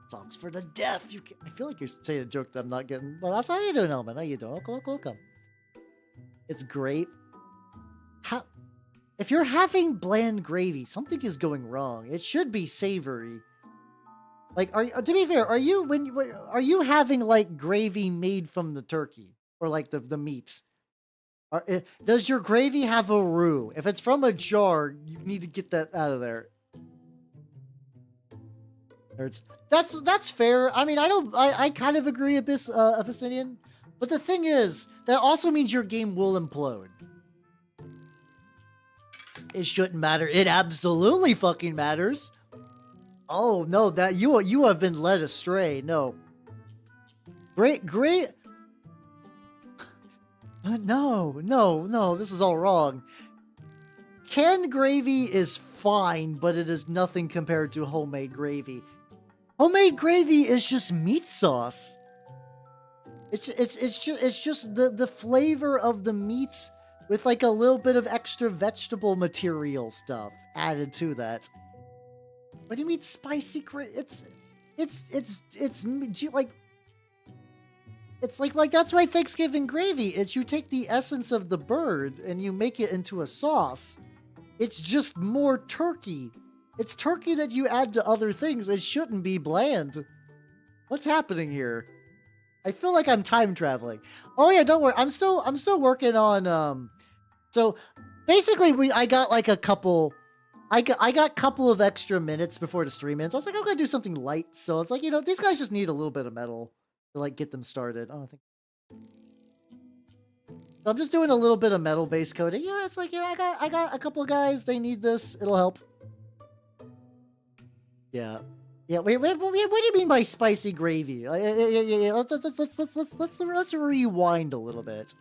Songs for the deaf. I feel like you're saying a joke that I'm not getting. Well, that's how you doing, Elman. How you doing? Welcome. It's great. If you're having bland gravy, something is going wrong. It should be savory. Like, to be fair, are you having like gravy made from the turkey or like the meat? Does your gravy have a roux? If it's from a jar, you need to get that out of there. That's fair. I mean, I kind of agree, Abyssinian. But the thing is, that also means your game will implode. It shouldn't matter. It absolutely fucking matters. Oh no, that you have been led astray. No. Great. No, this is all wrong. Canned gravy is fine, but it is nothing compared to homemade gravy. Homemade gravy is just meat sauce. It's just the flavor of the meats with like a little bit of extra vegetable material stuff added to that. What do you mean spicy gravy? It's like that's why Thanksgiving gravy is. You take the essence of the bird and you make it into a sauce. It's just more turkey. It's turkey that you add to other things. It shouldn't be bland. What's happening here? I feel like I'm time traveling. Oh yeah, don't worry. I'm still working on so basically I got like a couple of extra minutes before the stream ends. I was like, I'm gonna do something light. So it's like, these guys just need a little bit of metal to like get them started. I don't think. So I'm just doing a little bit of metal base coding. Yeah, it's like, I got a couple of guys. They need this. It'll help. Yeah. Yeah. Wait. What do you mean by spicy gravy? Yeah. Let's rewind a little bit.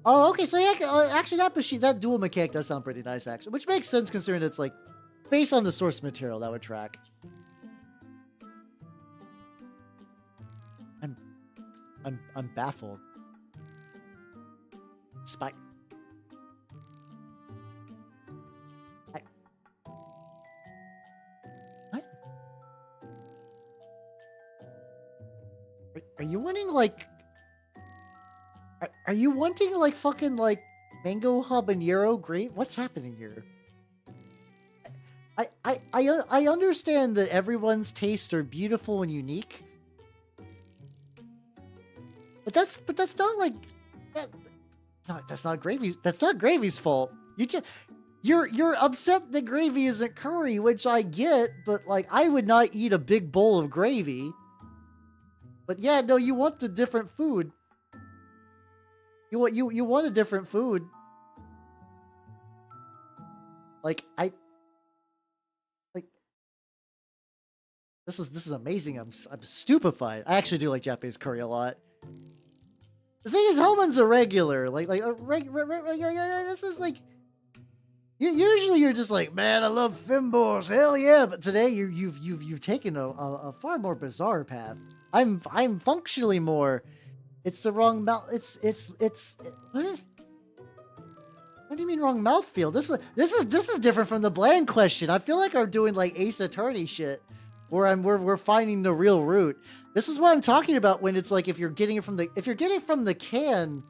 Oh, okay. So yeah, actually, that dual mechanic does sound pretty nice, actually, which makes sense considering it's like based on the source material that would track. I'm baffled. Spike. What? Are you wanting like? Are you wanting like fucking like mango habanero grape? What's happening here? I understand that everyone's tastes are beautiful and unique. But that's not like that. No, that's not gravy's. That's not gravy's fault. You're upset that gravy isn't curry, which I get. But like, I would not eat a big bowl of gravy. But yeah, no, you want a different food. You want a different food. Like this is amazing. I'm stupefied. I actually do like Japanese curry a lot. The thing is, Hellman's a regular. This is like. Usually you're just like, man, I love Fimbles, hell yeah. But today you've taken a far more bizarre path. I'm functionally more. It's the wrong mouth. It's what? What do you mean wrong mouthfeel? This is different from the bland question. I feel like I'm doing like Ace Attorney shit. Where we're finding the real root. This is what I'm talking about when it's like if you're getting it from the can,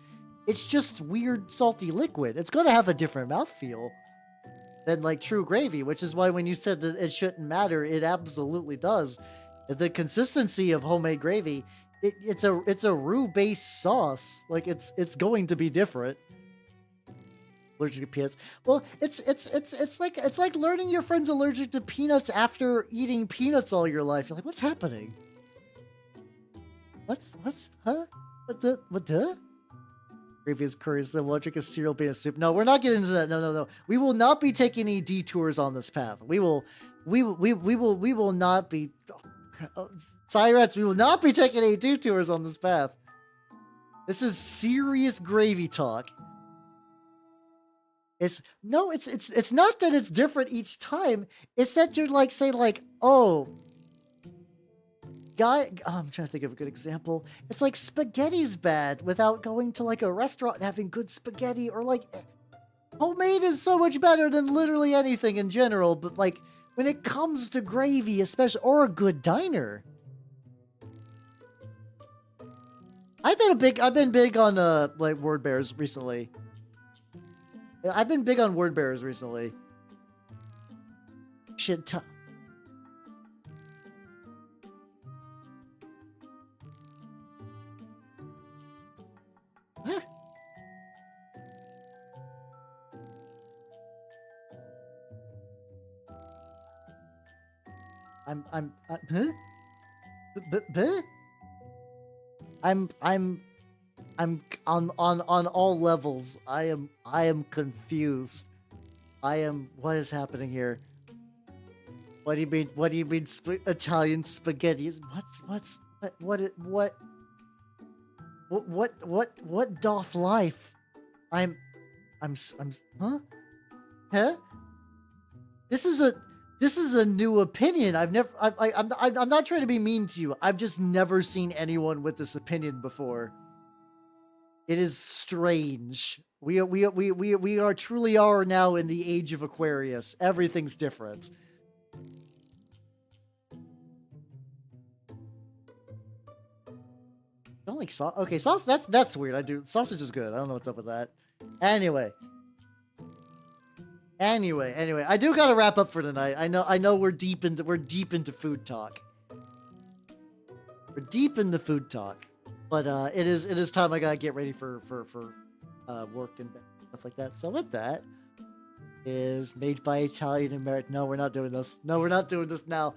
it's just weird salty liquid. It's going to have a different mouthfeel than like true gravy, which is why when you said that it shouldn't matter, it absolutely does. The consistency of homemade gravy, it's a roux-based sauce. Like it's going to be different. Allergic to peanuts. Well, it's like learning your friend's allergic to peanuts after eating peanuts all your life. You're like, what's happening? What the? Gravy is curry, so allergic is cereal being a soup. No, we're not getting into that. No. We will not be taking any detours on this path. We will not be. Cyrats, we will not be taking any detours on this path. This is serious gravy talk. It's not that it's different each time. It's that you're like say like, oh, I'm trying to think of a good example. It's like spaghetti's bad without going to like a restaurant and having good spaghetti, or like homemade is so much better than literally anything in general, but like when it comes to gravy, especially, or a good diner. I've been big on like word bears recently. I've been big on word bears recently. Shit. Huh? Huh? I'm on all levels. I am confused. What is happening here? What do you mean Italian spaghetti? What doth life? Huh? Huh? This is a new opinion. I'm not trying to be mean to you. I've just never seen anyone with this opinion before. It is strange. We are truly are now in the age of Aquarius. Everything's different. Don't like sauce. Okay, sauce. That's weird. Sausage is good. I don't know what's up with that. Anyway, I do gotta wrap up for tonight. I know we're deep into food talk. We're deep into food talk, but it is time I gotta get ready for work and stuff like that. So with that, is made by Italian American. No, we're not doing this. No, we're not doing this now.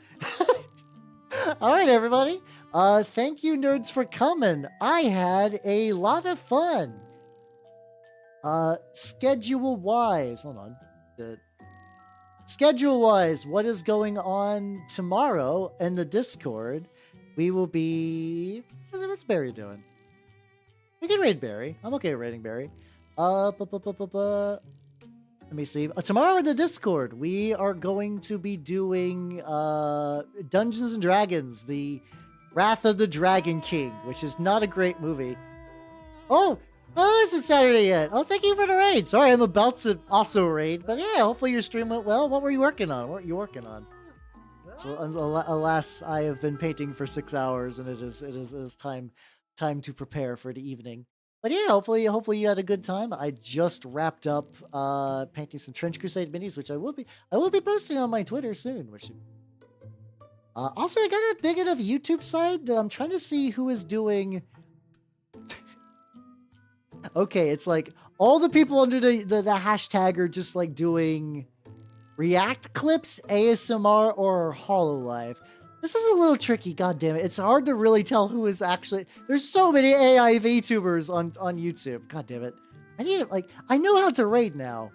All right, everybody. Thank you, nerds, for coming. I had a lot of fun. Schedule-wise, hold on. Schedule-wise, what is going on tomorrow in the Discord? We will be... What's Barry doing? We can raid Barry. I'm okay raiding Barry. Let me see. Tomorrow in the Discord, we are going to be doing Dungeons & Dragons, the Wrath of the Dragon King, which is not a great movie. Oh, isn't Saturday yet? Oh, thank you for the raid. Sorry, I'm about to also raid, but yeah, hopefully your stream went well. What were you working on? What are you working on? So, alas, I have been painting for 6 hours, and it is time to prepare for the evening. But yeah, hopefully you had a good time. I just wrapped up painting some Trench Crusade minis, which I will be posting on my Twitter soon. Also, I got a big enough YouTube side that I'm trying to see who is doing. Okay, it's like all the people under the hashtag are just like doing React clips, ASMR, or HoloLive. This is a little tricky, goddammit. It's hard to really tell who is actually... There's so many AI VTubers on YouTube. God damn it. I need it, I know how to raid now.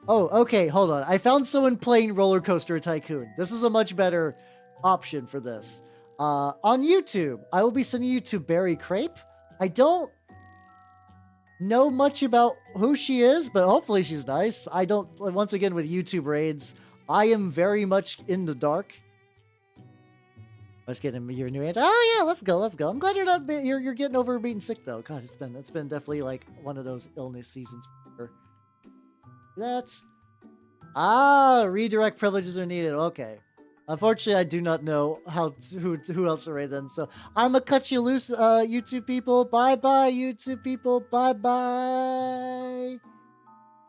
Oh, okay, hold on. I found someone playing Roller Coaster Tycoon. This is a much better option for this. On YouTube, I will be sending you to Barry Crepe. I don't know much about who she is, but hopefully she's nice. I don't... Once again, with YouTube raids... I am very much in the dark. Let's get him your new aunt. Oh yeah, let's go. I'm glad you're getting over being sick though. God, it's been definitely like one of those illness seasons. Redirect privileges are needed. Okay. Unfortunately, I do not know who else to raid then. So I'm gonna cut you loose, YouTube people. Bye bye, YouTube people. Bye bye.